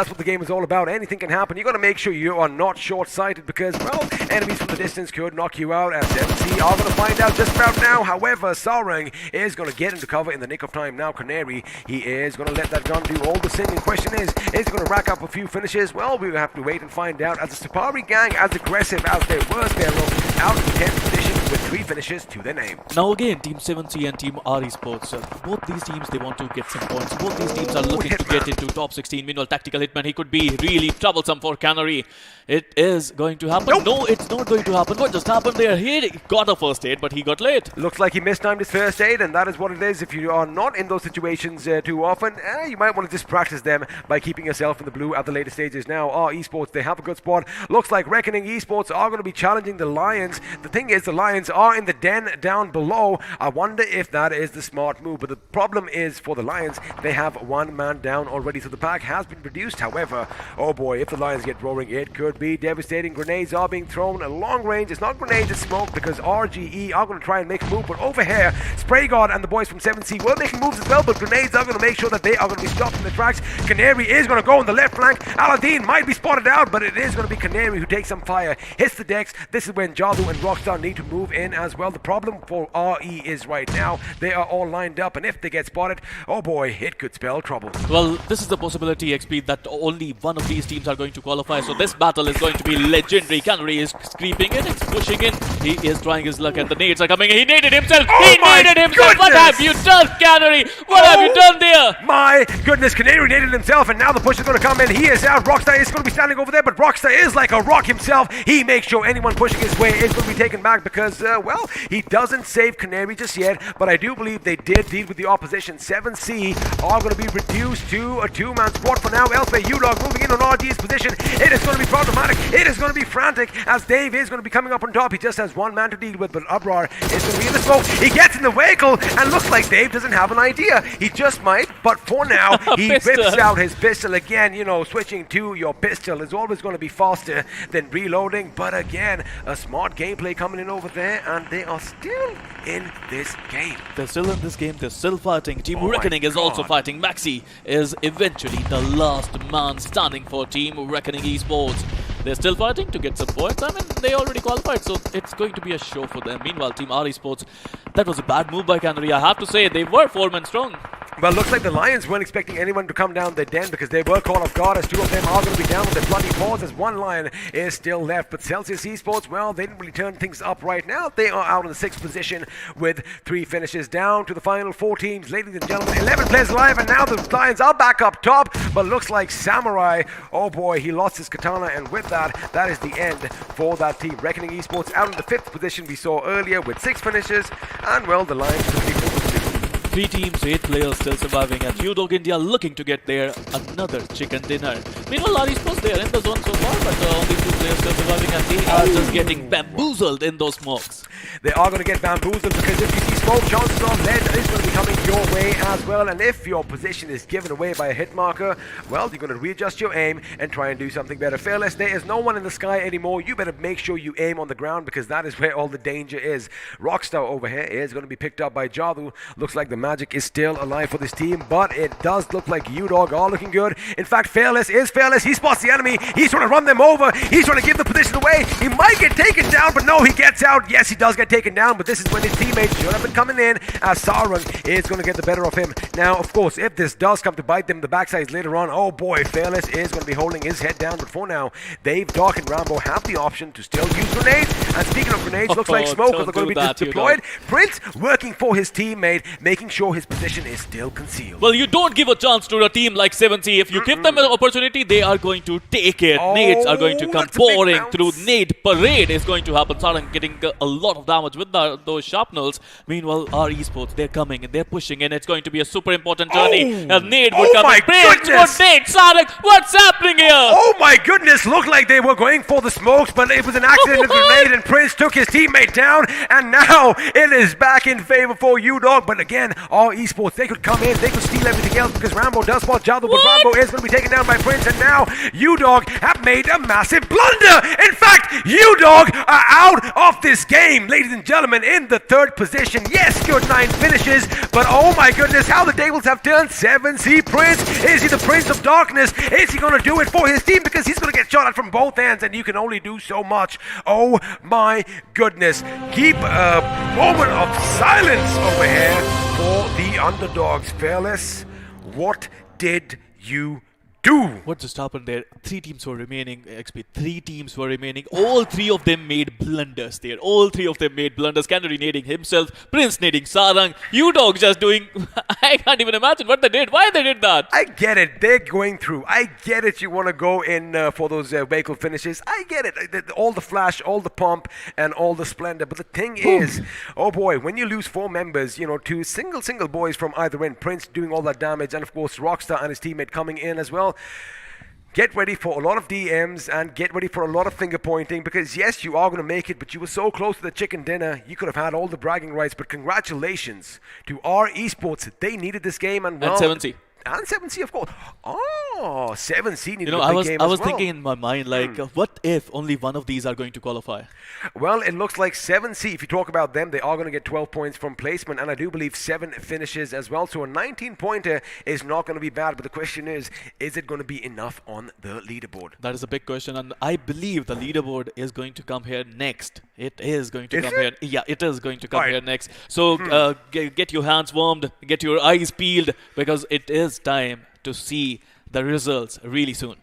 what the game is all about. Anything can happen. You got to make sure you are not short-sighted, because, well, enemies from the distance could knock you out, and MC are going to find out just about now. However, Sarang is going to get into cover in the nick of time. Now, Canary, he is going to let that gun do all the singing. Question is he going to rack up a few finishes? Well, we'll have to wait and find out, as the Sapari gang, as aggressive as they were, Sparrow, out of the 10th position with 3 finishes to their name. Now again, Team 7C and Team RE Sports, both these teams, they want to get some points. Both these teams are looking to get into top 16. Meanwhile, Tactical Hitman, he could be really troublesome for Canary. It is going to happen. Nope. No, it's not going to happen. What just happened there? He got a first aid, but he got late. Looks like he mistimed his first aid, and that is what it is. If you are not in those situations too often, you might want to just practice them by keeping yourself in the blue at the later stages. Now, our esports, they have a good spot. Looks like Reckoning Esports are going to be challenging the Lions. The thing is, the Lions are in the den down below. I wonder if that is the smart move, but the problem is for the Lions, they have one man down already, so the pack has been reduced. However, oh boy, if the Lions get roaring, it could be devastating. Grenades are being thrown at long range. It's not grenades, it's smoke, because RGE are going to try and make a move, but over here, Spray God and the boys from 7C were making moves as well, but grenades are going to make sure that they are going to be stopped in the tracks. Canary is going to go on the left flank. Aladdin might be spotted out, but it is going to be Canary who takes some fire, hits the decks. This is when Jadu and Rockstar need to move in as well. The problem for RE is right now, they are all lined up, and if they get spotted, oh boy, it could spell trouble. Well, this is the possibility, XP, that only one of these teams are going to qualify, so this battle is going to be legendary. Canary is creeping in, it's pushing in, he is trying his luck, and the nades are coming in. He naded himself! Oh, he naded himself! Goodness. What have you done, Canary? What have you done there? My goodness, Canary naded himself, and now the push is going to come in. He is out. Rockstar is going to be standing over there, but Rockstar is like a rock himself. He makes sure anyone pushing his way is going to be taken back because, well, he doesn't save Canary just yet, but I do believe they did deal with the opposition. 7C are going to be reduced to a 2-man squad for now. Elsewhere, U-Dog moving in on RG's position. It is going to be problematic. It is going to be frantic as Dave is going to be coming up on top. He just has one man to deal with, but Abrar is going to be in the smoke. He gets in the vehicle, and looks like Dave doesn't have an idea. He just might, but for now, he rips out his pistol again. You know, switching to your pistol is always going to be faster than reloading, but again, a smart gameplay coming in over there, and they are still in this game. They're still in this game, they're still fighting. Team Reckoning is also fighting. Maxi is eventually the last man standing for Team Reckoning Esports. They're still fighting to get some points. I mean, they already qualified, so it's going to be a show for them. Meanwhile, Team RE Sports, that was a bad move by Canary. I have to say, they were 4 men strong. Well, looks like the Lions weren't expecting anyone to come down their den because they were caught off guard as two of them are going to be down with their bloody paws as one Lion is still left. But Celsius Esports, well, they didn't really turn things up right now. They are out in the 6th position with 3 finishes down to the final 4 teams. Ladies and gentlemen, 11 players alive, and now the Lions are back up top. But looks like Samurai, oh boy, he lost his katana, and with that, that is the end for that team. Reckoning Esports out in the 5th position we saw earlier with 6 finishes, and well, the Lions could be 3 teams, 8 players still surviving, and iQOO India looking to get there another chicken dinner. Meanwhile, our esports, they are in the zone so far, but only 2 players still surviving, and they are just getting bamboozled in those smokes. They are going to get bamboozled because if you see smoke, chances are lead is going to be coming your way as well. And if your position is given away by a hit marker, well, you're going to readjust your aim and try and do something better. Fearless, there is no one in the sky anymore. You better make sure you aim on the ground because that is where all the danger is. Rockstar over here is going to be picked up by Jadu. Looks like the magic is still alive for this team, but it does look like iQOO are looking good. In fact, Fearless is Fearless. He spots the enemy. He's trying to run them over. He's trying to give the position away. He might get taken down, but no, he gets out. Yes, he does get taken down, but this is when his teammates should have been coming in as Sarang is going to get the better of him. Now, of course, if this does come to bite them in the backsides later on, oh boy, Fearless is going to be holding his head down, but for now, Dave, Doc, and Rambo have the option to still use grenades. And speaking of grenades, looks like smoke are going to be deployed. Prince working for his teammate, making sure his position is still concealed. Well, you don't give a chance to a team like 7C. If you give them an opportunity, they are going to take it. Nades are going to come pouring through. Nade parade is going to happen. Sarang getting a lot of damage with those sharpnels. Meanwhile, our esports, they're coming and they're pushing, and it's going to be a super important journey. As Nade would come in. Prince would Nade. Sarang, what's happening here? Oh my goodness, looked like they were going for the smokes, but it was an accidental grenade, and Prince took his teammate down, and now it is back in favor for iQOO. But again, our esports, they could come in, they could steal everything else because Rambo does spot Jadu, but Rambo is going to be taken down by Prince, and now iQOO have made a massive blunder. In fact, iQOO are out of this game, ladies and gentlemen, in the 3rd position. Yes, good 9 finishes, but oh my goodness, how the tables have turned. 7C Prince, is he the Prince of Darkness? Is he going to do it for his team? Because he's going to get shot at from both ends, and you can only do so much. Oh my goodness. Keep a moment of silence over here for the underdogs. Fearless, what did you do? What just happened there? 3 teams were remaining, XP. 3 teams were remaining. All 3 of them made blunders there. All 3 of them made blunders. Canary nading himself, Prince nading Sarang, iQOO just doing... I can't even imagine what they did. Why they did that? I get it. They're going through. I get it. You want to go in for those vehicle finishes. I get it. All the flash, all the pump, and all the splendor. But the thing is, oh boy, when you lose 4 members, you know, 2 single boys from either end, Prince doing all that damage, and of course Rockstar and his teammate coming in as well. Get ready for a lot of DMs and get ready for a lot of finger pointing because yes, you are going to make it, but you were so close to the chicken dinner, you could have had all the bragging rights. But congratulations to our esports. They needed this game, and well, 7C. And 7C, of course. Oh, 7C needed You know, a big game I was as well. thinking in my mind, like, what if only one of these are going to qualify? Well, it looks like 7C, if you talk about them, they are going to get 12 points from placement, and I do believe 7 finishes as well. So a 19-pointer is not going to be bad, but the question is it going to be enough on the leaderboard? That is a big question, and I believe the leaderboard is going to come here next. It is going to come here. Yeah, it is going to come here next. So get your hands warmed, get your eyes peeled, because it is time to see the results really soon.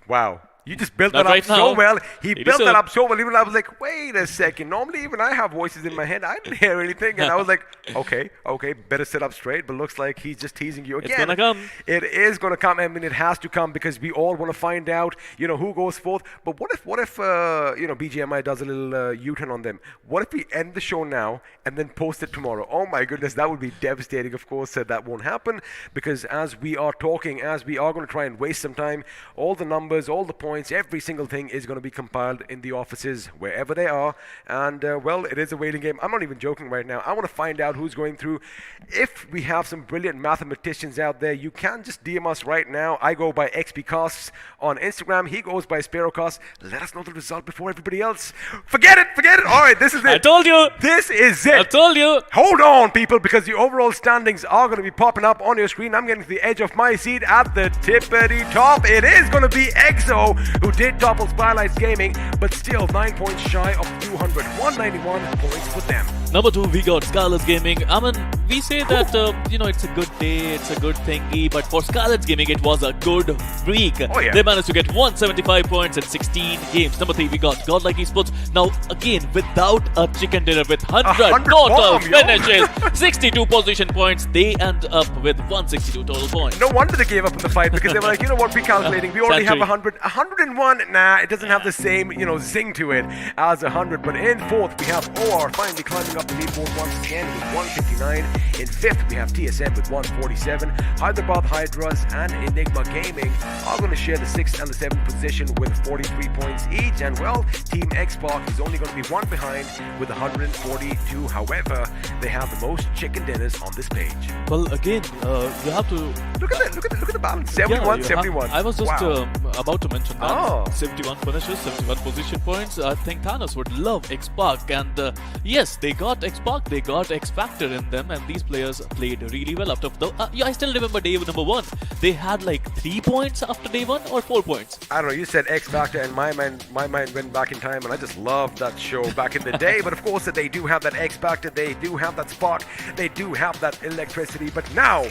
Wow. You just built that up so well. He built that up so well. Even I was like, wait a second. Normally, even I have voices in my head. I didn't hear anything. And I was like, okay, better sit up straight. But looks like he's just teasing you again. It's going to come. It is going to come. I mean, it has to come because we all want to find out, you know, who goes forth. But what if you know, BGMI does a little U-turn on them? What if we end the show now and then post it tomorrow? Oh my goodness, that would be devastating. Of course, that won't happen because as we are talking, as we are going to try and waste some time, all the numbers, all the points, every single thing is going to be compiled in the offices wherever they are, and well, it is a waiting game. I'm not even joking right now. I want to find out who's going through. If we have some brilliant mathematicians out there, you can just DM us right now. I go by XPCasts on Instagram. He goes by SparrowCast. Let us know the result before everybody else. Forget it. All right, this is it. I told you. This is it. I told you. Hold on, people, because the overall standings are going to be popping up on your screen. I'm getting to the edge of my seat at the tippity top. It is going to be EXO, who did topple Spylights Gaming, but still 9 points shy of 200. 191 points for them. Number 2, we got Scarlet Gaming. I mean, we say that, it's a good day, it's a good thingy, but for Scarlet's Gaming, it was a good week. Oh, yeah. They managed to get 175 points in 16 games. Number 3, we got Godlike Esports. Now, again, without a chicken dinner, with 100 total finishes, 62 position points, they end up with 162 total points. No wonder they gave up in the fight, because they were like, you know what, recalculating, we already have 100. 101, nah, it doesn't have the same, zing to it as 100. But in 4th, we have OR finally climbing up the leaderboard once again with 159. In 5th, we have TSM with 147. Hyderabad Hydras and Enigma Gaming are going to share the 6th and the 7th position with 43 points each. And well, Team Xbox is only going to be one behind with 142. However, they have the most chicken dinners on this page. Well, again, you have to Look at the balance. 71, 71. I was just Wow. about to mention that. Oh. 71 finishes, 71 position points. I think Thanos would love X-Pac, and yes, they got X-Pac, they got X-Factor in them, and these players played really well after the. I still remember day number 1. They had like 3 points after day 1 or 4 points. I don't know, you said X Factor, and my mind went back in time, and I just loved that show back in the day. But of course, they do have that X Factor, they do have that spark, they do have that electricity. But now,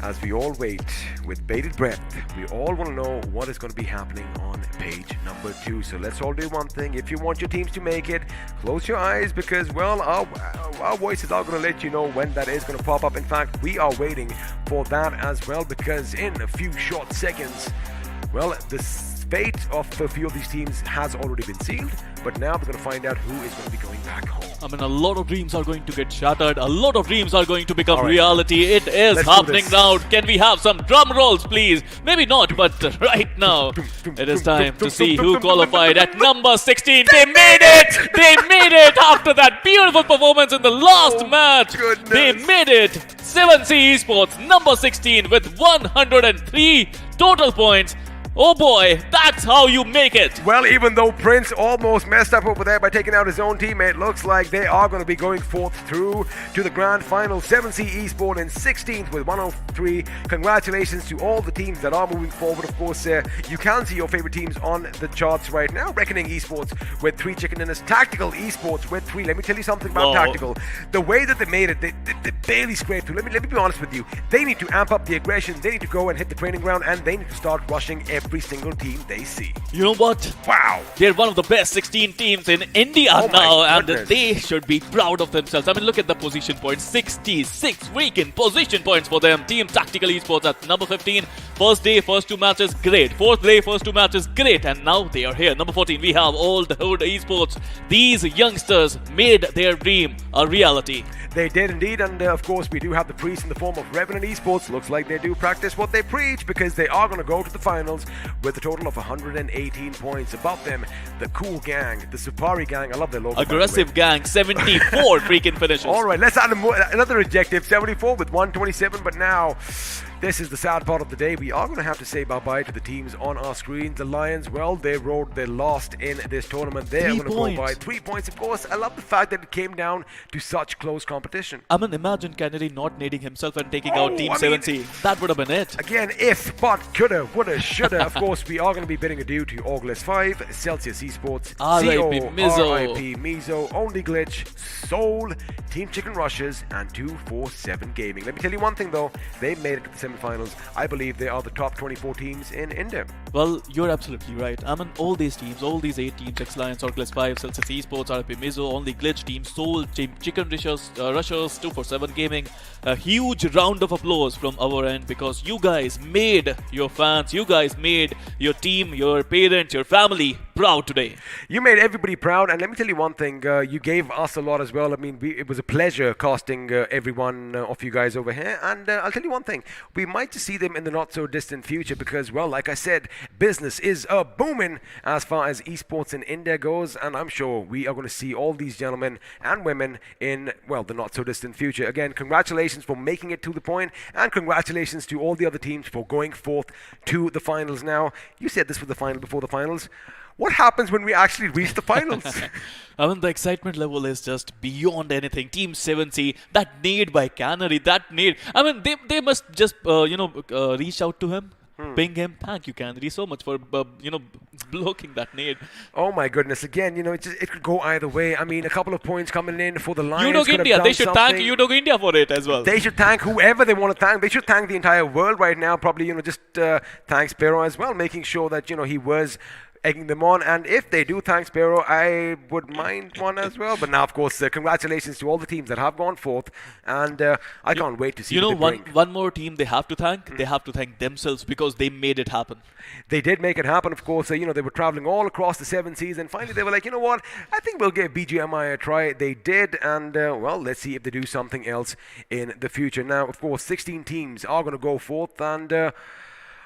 as we all wait with bated breath, we all want to know what is going to be happening on page number 2. So let's all do one thing. If you want your teams to make it, close your eyes, because, well, our voices are going to let you know when that is going to pop up. In fact, we are waiting for that as well, because in a few short seconds, well, the fate of a few of these teams has already been sealed, but now we're going to find out who is going to be going back home. I mean, a lot of dreams are going to get shattered. A lot of dreams are going to become All right. reality. It is Let's do happening this. now. Can we have some drum rolls, please? Maybe not, but right now, it is time to see who qualified at number 16. They made it! They made it after that beautiful performance in the last match. goodness. They made it. 7C Esports, number 16 with 103 total points. Oh boy, that's how you make it. Well, even though Prince almost messed up over there by taking out his own teammate, looks like they are going to be going forth through to the grand final. 7C Esport in 16th with 103. Congratulations to all the teams that are moving forward. Of course, you can see your favorite teams on the charts right now. Reckoning Esports with 3 chicken dinners. Tactical Esports with 3. Let me tell you something about Whoa. Tactical. The way that they made it, they barely scraped through. Let me be honest with you. They need to amp up the aggression. They need to go and hit the training ground, and they need to start rushing every single team they see. You know what? Wow. They're one of the best 16 teams in India Oh my now, and goodness. they should be proud of themselves. I mean, look at the position points. 66 freaking position points for them. Team Tactical Esports at number 15. First day, first 2 matches, great. Fourth day, first 2 matches, great. And now they are here. Number 14, we have Old Hood Esports. These youngsters made their dream a reality. They did indeed, and of course we do have the priest in the form of Revenant Esports. Looks like they do practice what they preach, because they are going to go to the finals with a total of 118 points. Above them, the Cool Gang, the Supari Gang. I love their logo. by the way. Aggressive gang, 74 freaking finishes. All right, let's add another adjective. 74 with 127, but now this is the sad part of the day. We are going to have to say bye-bye to the teams on our screens. The Lions, well, they lost in this tournament. They're 3 going to fall by points. 3 points. Of course, I love the fact that it came down to such close competition. I mean, imagine Kennedy not needing himself and taking Oh, out Team I mean- 7C. That would have been it. Again, if, but, coulda, woulda, shoulda. Of course, we are going to be bidding adieu to Augless 5, Celsius Esports, R.I.P. CO, Mizo. R.I.P. Mizo, Only Glitch, Soul, Team Chicken Rushes, and 247 Gaming. Let me tell you one thing though, they made it to the semifinals. I believe they are the top 24 teams in India. Well, you're absolutely right. I mean, all these teams, all these 8 teams, X-Lions, Orcless 5, Celsius Esports, R.I.P. Mizo, Only Glitch, Team Soul, Team Chicken Rushers, 247 Gaming. A huge round of applause from our end, because you guys made your fans, you guys made your team, your parents, your family proud today. You made everybody proud, and let me tell you one thing, you gave us a lot as well. I mean, it was a pleasure casting every one of you guys over here, and I'll tell you one thing, we might just see them in the not so distant future, because, well, like I said, business is booming as far as esports in India goes, and I'm sure we are going to see all these gentlemen and women in, well, the not so distant future. Again, congratulations for making it to the point, and congratulations to all the other teams for going forth to the finals. Now, you said this was the final before the finals. What happens when we actually reach the finals? I mean, the excitement level is just beyond anything. Team 7C, that need by Canary, that need. I mean, they must just, reach out to him. Ping him. Thank you, Canary, so much for blocking that nade. Oh my goodness! Again, it could go either way. I mean, a couple of points coming in for the Lions. Udog could have India, done they should thank something. Udog India for it as well. They should thank whoever they want to thank. They should thank the entire world right now. Probably, just thank Sparrow as well, making sure that he was egging them on. And if they do thank Sparrow, I would mind one as well. But now, of course, congratulations to all the teams that have gone forth, and I can't wait to see. What they bring. One more team they have to thank. They have to thank themselves because they made it happen. They did make it happen, of course. They were traveling all across the 7 seas, and finally they were like, you know what? I think we'll give BGMI a try. They did, and well, let's see if they do something else in the future. Now, of course, 16 teams are going to go forth, and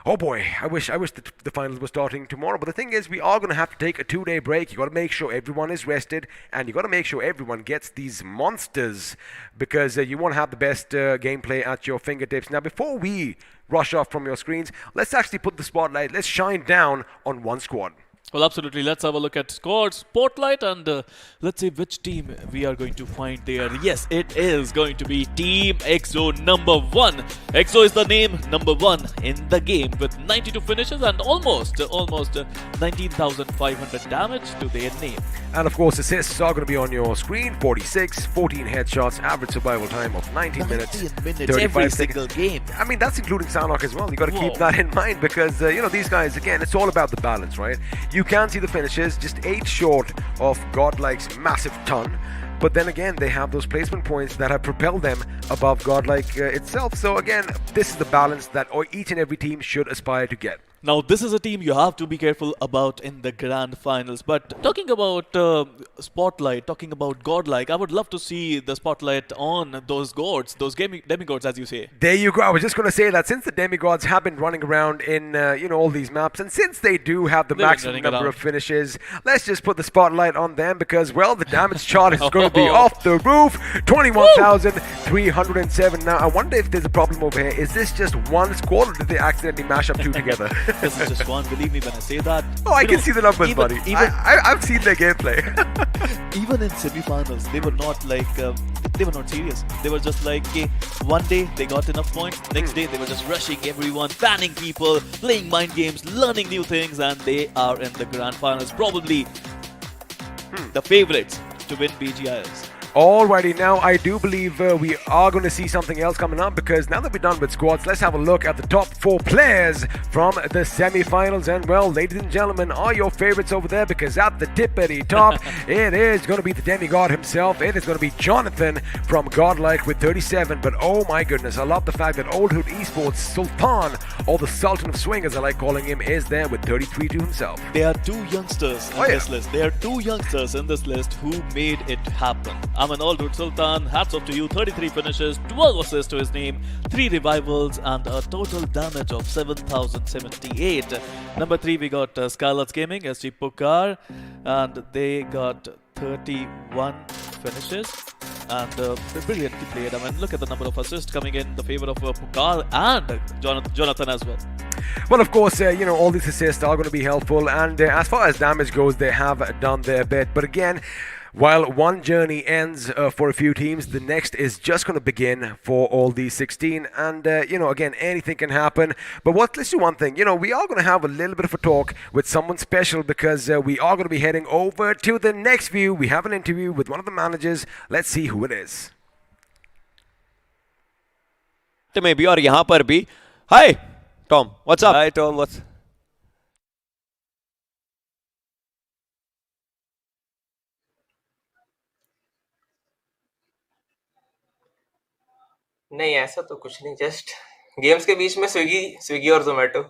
oh boy, I wish the finals were starting tomorrow. But the thing is, we are going to have to take a 2-day break. You got to make sure everyone is rested, and you got to make sure everyone gets these monsters, because you want to have the best gameplay at your fingertips. Now, before we rush off from your screens, let's actually put the spotlight. Let's shine down on one squad. Well, absolutely. Let's have a look at squad spotlight, and let's see which team we are going to find there. Yes, it is going to be Team iQOO number 1. iQOO is the name number 1 in the game with 92 finishes and almost 19,500 damage to their name. And of course, assists are going to be on your screen. 46, 14 headshots, average survival time of 19 minutes, 35 every seconds. single game. I mean, that's including Sanok as well. You got to keep that in mind, because these guys, again, it's all about the balance, right? You can see the finishes, just 8 short of Godlike's massive ton. But then again, they have those placement points that have propelled them above Godlike itself. So again, this is the balance that each and every team should aspire to get. Now, this is a team you have to be careful about in the grand finals. But talking about spotlight, talking about Godlike, I would love to see the spotlight on those gods, those demigods, as you say. There you go. I was just going to say that since the demigods have been running around in all these maps, and since they do have the maximum number of finishes, let's just put the spotlight on them, because, well, the damage chart is going to be off the roof. 21,307. Now, I wonder if there's a problem over here. Is this just one squad, or did they accidentally mash up 2 together? This is just one, believe me when I say that. Oh, I can see the numbers, buddy. I've seen their gameplay. Even in semi-finals, they were not they were not serious. They were just like, okay, one day they got enough points, next day they were just rushing everyone, banning people, playing mind games, learning new things, and they are in the grand finals, probably the favorites to win BGIS. Alrighty, now I do believe we are going to see something else coming up, because now that we're done with squads, let's have a look at the top 4 players from the semi-finals. And well, ladies and gentlemen, are your favorites over there? Because at the tippity top, it is going to be the demigod himself. It is going to be Jonathan from Godlike with 37. But oh my goodness, I love the fact that Old Hood Esports Sultan, or the Sultan of Swingers I like calling him, is there with 33 to himself. There are 2 youngsters in this list. There are 2 youngsters in this list who made it happen. I'm an all-road Sultan, hats off to you, 33 finishes, 12 assists to his name, 3 revivals, and a total damage of 7,078. Number 3, we got Skylarks Gaming, SG Pukar, and they got 31 finishes. And brilliantly played. I mean, look at the number of assists coming in the favor of Pukar and Jonathan as well. Well, of course, all these assists are going to be helpful, and as far as damage goes, they have done their bit. But again, while one journey ends for a few teams, the next is just going to begin for all these 16. And, again, anything can happen. But let's do one thing. We are going to have a little bit of a talk with someone special, because we are going to be heading over to the next view. We have an interview with one of the managers. Let's see who it is. Maybe or यहाँ पर भी. Hi, Tom. What's up? Hi, Tom. What's नहीं ऐसा तो कुछ नहीं, just games के बीच में स्विगी और जोमेटो।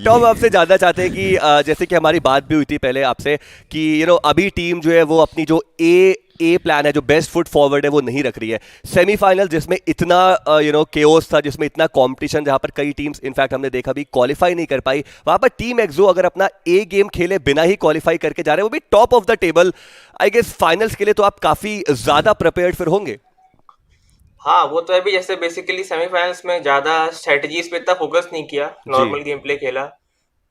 टॉम आपसे जानना चाहते हैं कि जैसे कि हमारी बात भी हुई थी पहले आपसे कि अभी टीम जो है वो अपनी जो ए प्लान है, जो बेस्ट फुट फॉरवर्ड है, वो नहीं रख रही है। सेमीफाइनल जिसमें इतना केओस था, जिसमें इतना कंपटीशन, जहां पर कई टीम्स इनफैक्ट हमने देखा भी क्वालिफाई नहीं कर पाई, वहां पर टीम iQOO अगर अपना ए गेम खेले बिना ही क्वालिफाई करके जा रहे हैं, वो भी top of the table, I guess finals के लिए तो आप काफी ज्यादा प्रिपेयर्ड फिर होंगे। हाँ, वो तो अभी जैसे बेसिकली सेमीफाइनल्स में ज्यादा स्ट्रेटजीज पे इतना फोकस नहीं किया, नॉर्मल गेम प्ले खेला,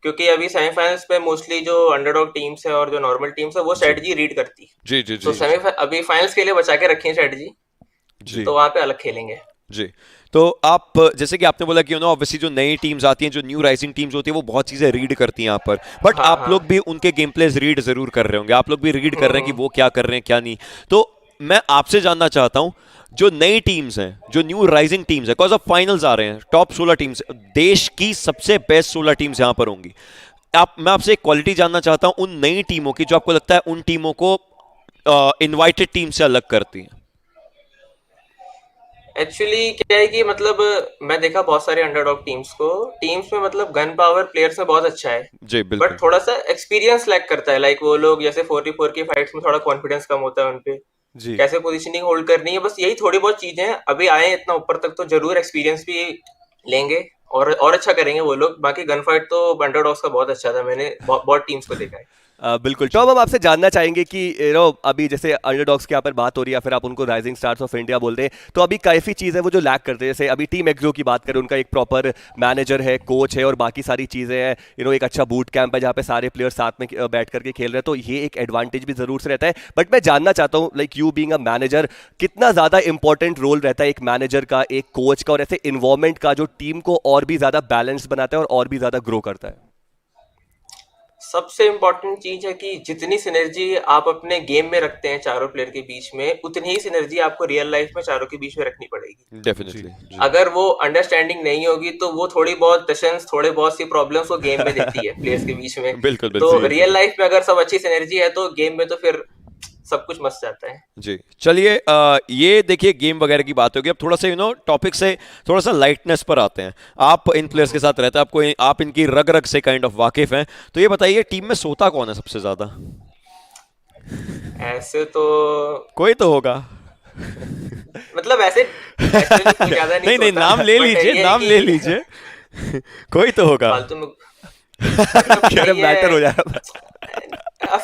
क्योंकि अभी सेमीफाइनल्स पे मोस्टली जो अंडरडॉग टीम्स है और जो नॉर्मल टीम्स है वो स्ट्रेटजी रीड करती। जी जी जी। तो अभी फाइनल्स के लिए बचा के रखें स्ट्रेटजी, तो वहाँ पे अलग खेलेंगे। जी, तो आप जैसे कि आपने बोला कि ऑब्वियसली जो नई टीम्स आती हैं, जो न्यू राइजिंग टीम्स होती है, वो बहुत चीजें रीड करती हैं यहाँ पर, बट हाँ आप हाँ। लोग भी उनके गेम प्लेस रीड जरूर कर रहे होंगे, आप लोग भी रीड कर रहे हैं कि वो क्या कर रहे हैं क्या नहीं। तो मैं आपसे जानना चाहता हूँ, जो नई टीम्स हैं, जो न्यू राइजिंग टीम्स हैं, बिकॉज ऑफ फाइनल्स आ रहे हैं, टॉप 16 टीम्स, देश की सबसे बेस्ट 16 टीम्स यहाँ पर होंगी। मैं आपसे एक क्वालिटी जानना चाहता हूँ उन नई टीमों की, जो आपको लगता है उन टीमों को इनवाइटेड टीम से अलग करती हैं। एक्चुअली क्या है कि मतलब मैं देखा बहुत सारे अंडरडॉग टीम्स में मतलब गन पावर प्लेयर्स में बहुत अच्छा है, जी बिल्कुल। बट थोड़ा सा एक्सपीरियंस लैक करता है। लाइक वो लोग जैसे 44 की फाइट्स में थोड़ा कॉन्फिडेंस कम होता है उनपे, जी कैसे पोजीशनिंग होल्ड करनी है, बस यही थोड़ी बहुत चीजें हैं। अभी आए हैं इतना ऊपर तक तो जरूर एक्सपीरियंस भी लेंगे और अच्छा करेंगे वो लोग। बाकी गन फाइट तो अंडरडॉग्स का बहुत अच्छा था, मैंने बहुत टीम्स को देखा है। बिल्कुल टॉम, हम आपसे जानना चाहेंगे कि अभी जैसे अंडरडॉग्स के यहाँ पर बात हो रही है, फिर आप उनको राइजिंग स्टार्स ऑफ इंडिया बोल रहे हैं, तो अभी काफ़ी चीज़ें वो जो लैक करते हैं, जैसे अभी टीम एक्सो की बात करें, उनका एक प्रॉपर मैनेजर है, कोच है और बाकी सारी चीज़ें हैं, एक अच्छा बूट कैंप है जहाँ पे सारे प्लेयर साथ में बैठ करके खेल रहे हैं, तो ये एक एडवांटेज भी ज़रूर से रहता है। बट मैं जानना चाहता हूँ, like you being a manager, कितना ज़्यादा इंपॉर्टेंट रोल रहता है एक मैनेजर का, एक कोच का और ऐसे इन्वॉल्वमेंट का, जो टीम को और भी ज़्यादा बैलेंस बनाता है और भी ज़्यादा ग्रो करता है? सबसे इम्पोर्टेंट चीज है कि जितनी सिनर्जी आप अपने गेम में रखते हैं चारों प्लेयर के बीच में, उतनी ही सिनर्जी आपको रियल लाइफ में चारों के बीच में रखनी पड़ेगी। डेफिनेटली। अगर वो अंडरस्टैंडिंग नहीं होगी तो वो थोड़ी बहुत टेंशंस, थोड़े बहुत सी प्रॉब्लम्स वो गेम में देती है प्लेयर्स के बीच में। बिल्कुल तो बिल्कुल। रियल लाइफ में अगर सब अच्छी सिनर्जी है तो गेम में तो फिर सब कुछ मस्त जाता है। जी चलिए, ये देखिए गेम वगैरह की बात होगी, अब थोड़ा सा टॉपिक से थोड़ा सा लाइटनेस पर आते हैं। आप इन प्लेयर्स के साथ रहते हैं, आप इनकी रग रग से काइंड ऑफ वाकिफ हैं, तो ये बताइए टीम में सोता कौन है सबसे ज्यादा? ऐसे तो कोई तो होगा। मतलब ऐसे कोई ज्यादा नहीं नहीं नाम ले but लीजिए, ये है नाम कि ले लीजिए। कोई तो होगा। फालतू में मतलब मैटर हो जाएगा।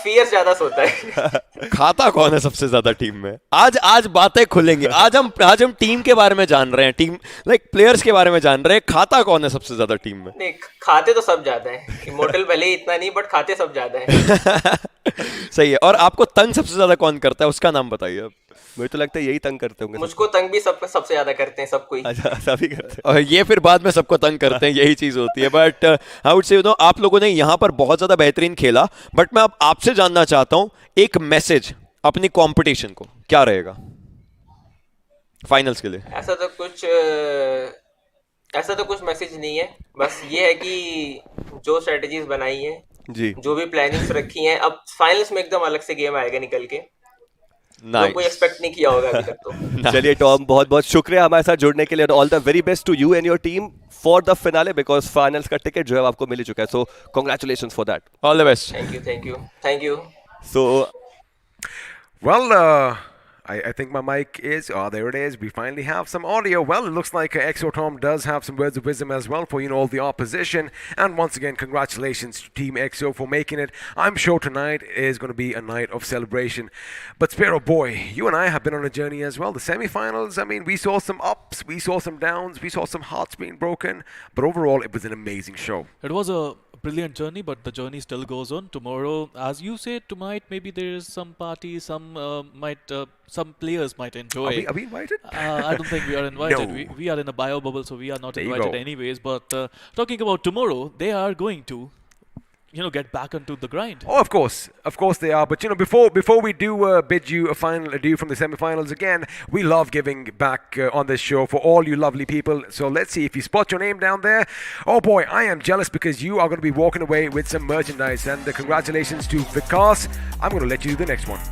फियर ज्यादा सोता है। खाता कौन है सबसे ज्यादा टीम में? आज बातें खुलेंगी, आज हम टीम के बारे में जान रहे हैं, टीम लाइक प्लेयर्स के बारे में जान रहे हैं। खाता कौन है सबसे ज्यादा टीम में? नहीं, खाते तो सब ज्यादा है, इमोर्टल भले ही इतना नहीं बट खाते सब ज्यादा है। सही है। और आपको तंग सबसे ज्यादा कौन करता है, उसका नाम बताइए। अब मुझे तो लगता है यही तंग करते होंगे। मुझको तंग भी सबसे ज्यादा करते हैं, सबको ही। अच्छा, सभी करते हैं। और ये फिर बाद में सबको तंग करते हैं, यही चीज होती है। बट आई वुड से आप लोगों ने यहाँ पर बहुत ज्यादा बेहतरीन खेला, बट मैं अब आपसे जानना चाहता हूँ एक मैसेज अपनी कंपटीशन को, क्या रहेगा फाइनल्स के लिए? ऐसा तो कुछ मैसेज नहीं है, बस ये है कि जो स्ट्रेटजीज बनाई है जी, जो भी प्लानिंग्स रखी हैं, अब फाइनल्स में एकदम अलग से गेम आएगा निकल के। Nice. कोई एक्सपेक्ट नहीं किया होगा अभी तक तो। चलिए टॉम, बहुत बहुत शुक्रिया हमारे साथ जुड़ने के लिए, all the very best to you and your team for the finale, because finals का टिकट जो है आपको मिल ही चुका है, so congratulations for that. All the best. Thank you. So Well, I think my mic is. Oh, there it is. We finally have some audio. Well, it looks like Exo Tom does have some words of wisdom as well for all the opposition. And once again, congratulations to Team Exo for making it. I'm sure tonight is going to be a night of celebration. But Sparrow boy, you and I have been on a journey as well. The semi-finals. I mean, we saw some ups, we saw some downs, we saw some hearts being broken. But overall, it was an amazing show. It was a brilliant journey, but the journey still goes on. Tomorrow, as you said, tonight maybe there is some party, some players might enjoy. Are we invited? I don't think we are invited. No. We are in a bio bubble, so we are not There you invited go. anyways. But talking about tomorrow, they are going to, get back onto the grind. Oh, of course they are. But before we do bid you a final adieu from the semi-finals again, we love giving back on this show for all you lovely people. So let's see if you spot your name down there. Oh boy, I am jealous because you are going to be walking away with some merchandise. And congratulations to Vikas. I'm going to let you do the next one.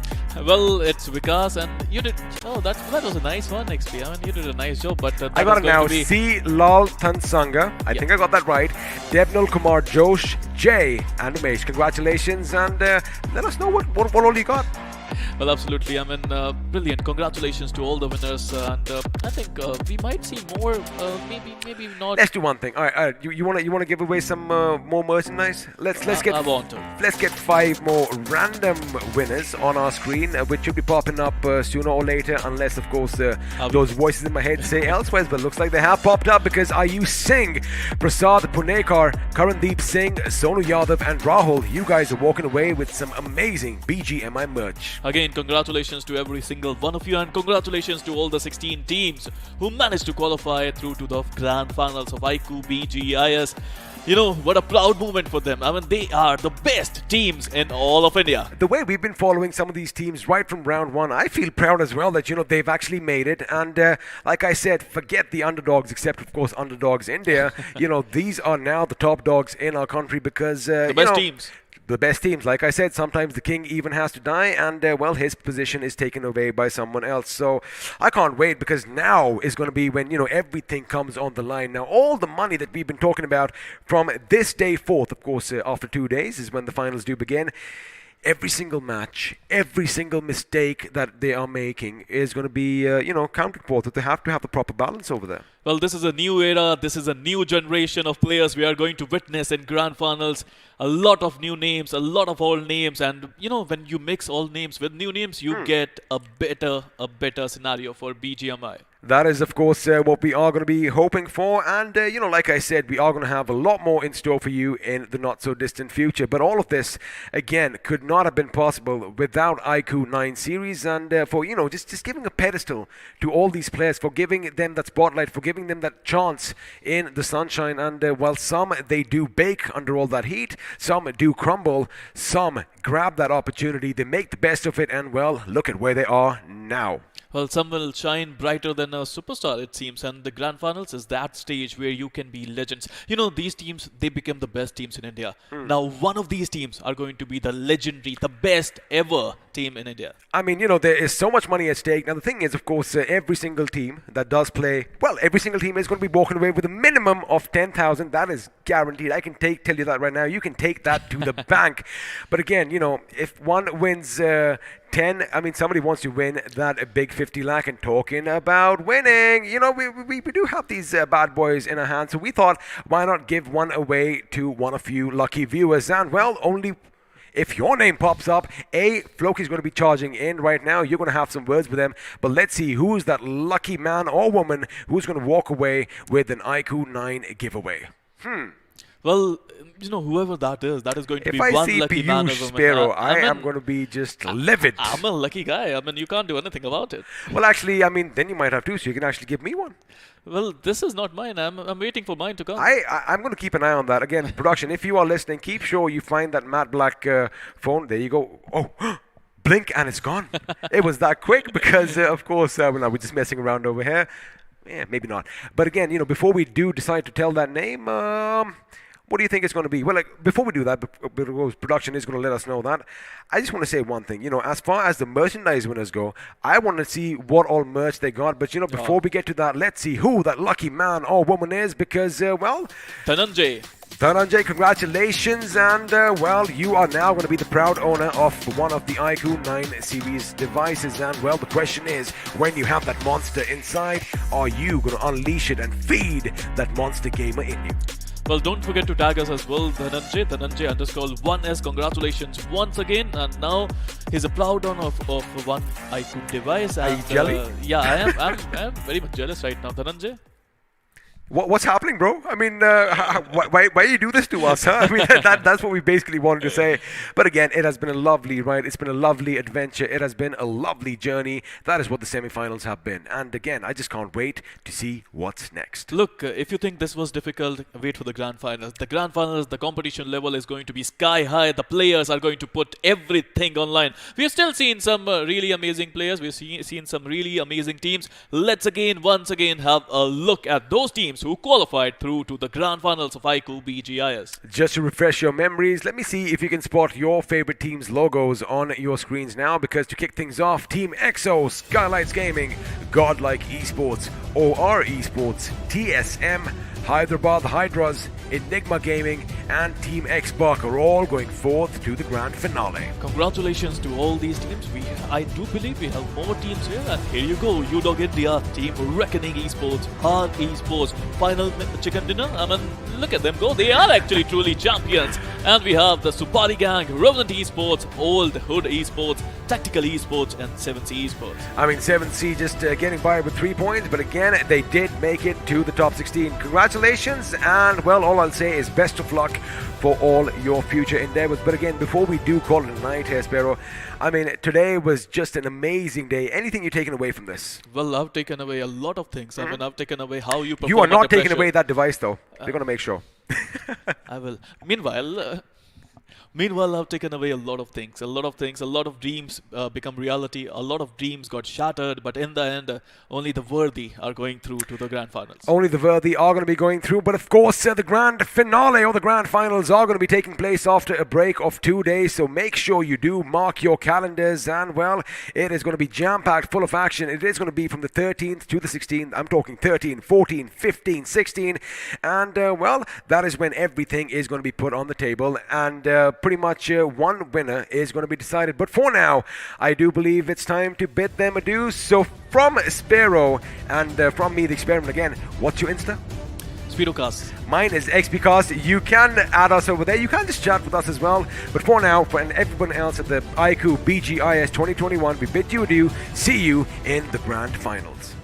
Well, it's Vikas, and you did. Oh, that was a nice one, XP. I mean, you did a nice job. But I got it now. C. Lal Tansanga. I think I got that right. Devnal Kumar Josh, Jay, and Umesh. Congratulations, and let us know what all you got. Well, absolutely. I mean, brilliant. Congratulations to all the winners, and I think we might see more. Maybe not. Let's do one thing. All right. You want to give away some more merchandise? Let's get. I want to. Let's get 5 more random winners on our screen, which should be popping up sooner or later, unless of course those voices in my head say elsewhere. But looks like they have popped up because Ayush Singh, Prasad Punekar, Karandeep Singh, Sonu Yadav, and Rahul. You guys are walking away with some amazing BGMI merch. Again, congratulations to every single one of you, and congratulations to all the 16 teams who managed to qualify through to the grand finals of iQOO BGIS. You know, what a proud moment for them. I mean, they are the best teams in all of India. The way we've been following some of these teams right from round one, I feel proud as well that, they've actually made it. And like I said, forget the underdogs, except, of course, underdogs India. These are now the top dogs in our country because, The best teams. The best teams. Like I said, sometimes the king even has to die, and his position is taken away by someone else. So I can't wait, because now is going to be when everything comes on the line. Now all the money that we've been talking about from this day forth, of course, after 2 days is when the finals do begin. Every single match, every single mistake that they are making is going to be, counted for. That they have to have the proper balance over there. Well, this is a new era. This is a new generation of players we are going to witness in grand finals. A lot of new names, a lot of old names, and when you mix all names with new names, you get a better scenario for BGMI. That is, of course, what we are going to be hoping for. And, like I said, we are going to have a lot more in store for you in the not-so-distant future. But all of this, again, could not have been possible without iQOO 9 series. And for, just giving a pedestal to all these players, for giving them that spotlight, for giving them that chance in the sunshine. And while some, they do bake under all that heat, some do crumble, some grab that opportunity, they make the best of it. And, well, look at where they are now. Well, some will shine brighter than a superstar, it seems, and the grand finals is that stage where you can be legends. These teams, they become the best teams in India. Now, one of these teams are going to be the legendary, the best ever team in India. I mean, there is so much money at stake. Now, the thing is, of course, every single team that does play, well, every single team is going to be walking away with a minimum of 10,000. That is guaranteed. I can tell you that right now. You can take that to the bank. But again, if one wins 10, I mean, somebody wants to win that big 50 lakh, and talking about winning, we do have these bad boys in our hands. So we thought, why not give one away to one of you lucky viewers? And, well, only if your name pops up, Floki's going to be charging in right now. You're going to have some words with them. But let's see who's that lucky man or woman who's going to walk away with an iQOO 9 giveaway. Well, whoever that is going to be if I one see lucky man or Piyush woman. Sparrow, I am going to be just livid. I'm a lucky guy. I mean, you can't do anything about it. Well, actually, I mean, then you might have to, so you can actually give me one. Well, this is not mine. I'm waiting for mine to come. I'm going to keep an eye on that. Again, production, if you are listening, keep sure you find that matte black phone. There you go. Oh, blink and it's gone. It was that quick because, of course, we're just messing around over here. Yeah, maybe not. But again, before we do decide to tell that name, what do you think it's going to be? Well, before we do that, because production is going to let us know that, I just want to say one thing. As far as the merchandise winners go, I want to see what all merch they got. But, before we get to that, let's see who that lucky man or woman is because, well... Dhananjay, congratulations. And, well, you are now going to be the proud owner of one of the iQOO 9 series devices. And, well, the question is, when you have that monster inside, are you going to unleash it and feed that monster gamer in you? Well, don't forget to tag us as well, Dhananjay_1S. Congratulations once again. And now he's a proud owner of one iQOO device. Are you jealous? Yeah, I am very much jealous right now, Dhananjay. What's happening, bro? I mean, why you do this to us, huh? I mean, that's what we basically wanted to say. But again, it has been a lovely ride. It's been a lovely adventure. It has been a lovely journey. That is what the semi-finals have been. And again, I just can't wait to see what's next. Look, if you think this was difficult, wait for the grand finals. The grand finals, the competition level is going to be sky high. The players are going to put everything online. We have still seen some really amazing players. We've seen some really amazing teams. Let's once again have a look at those teams who qualified through to the grand finals of iQOO BGIS. Just to refresh your memories, let me see if you can spot your favorite team's logos on your screens now, because to kick things off, Team EXO, Skylights Gaming, Godlike Esports, OR Esports, TSM, Hyderabad Hydras, Enigma Gaming, and Team Xbox are all going forth to the grand finale. Congratulations to all these teams. I do believe we have more teams here, and here you go, UDOG India, Team Reckoning Esports, Han Esports, Final Chicken Dinner. I mean, look at them go. They are actually truly champions. And we have the Supari Gang, Revenant Esports, Old Hood Esports, Tactical Esports, and 7C Esports. I mean, 7C just getting by with 3 points, but again, they did make it to the top 16. Congratulations, and well, all I'll say is best of luck for all your future endeavors. But again, before we do call it a night here, Sparrow, I mean, today was just an amazing day. Anything you're taking away from this? Well, I've taken away a lot of things. I mean, I've taken away how you perform. You are not under taking pressure. away that device, though. They're going to make sure. I will. Meanwhile, I've taken away a lot of things. A lot of dreams become reality. A lot of dreams got shattered. But in the end, only the worthy are going through to the grand finals. Only the worthy are going to be going through. But of course, the grand finale or the grand finals are going to be taking place after a break of 2 days. So make sure you do mark your calendars. And well, it is going to be jam-packed, full of action. It is going to be from the 13th to the 16th. I'm talking 13, 14, 15, 16. And well, that is when everything is going to be put on the table. And pretty much one winner is going to be decided. But for now, I do believe it's time to bid them adieu. So from Sparrow and from me, the experiment again, what's your Insta? Speedocast. Mine is XPcast. You can add us over there. You can just chat with us as well. But for now, for everyone else at the iQOO BGIS 2021, we bid you adieu. See you in the grand finals.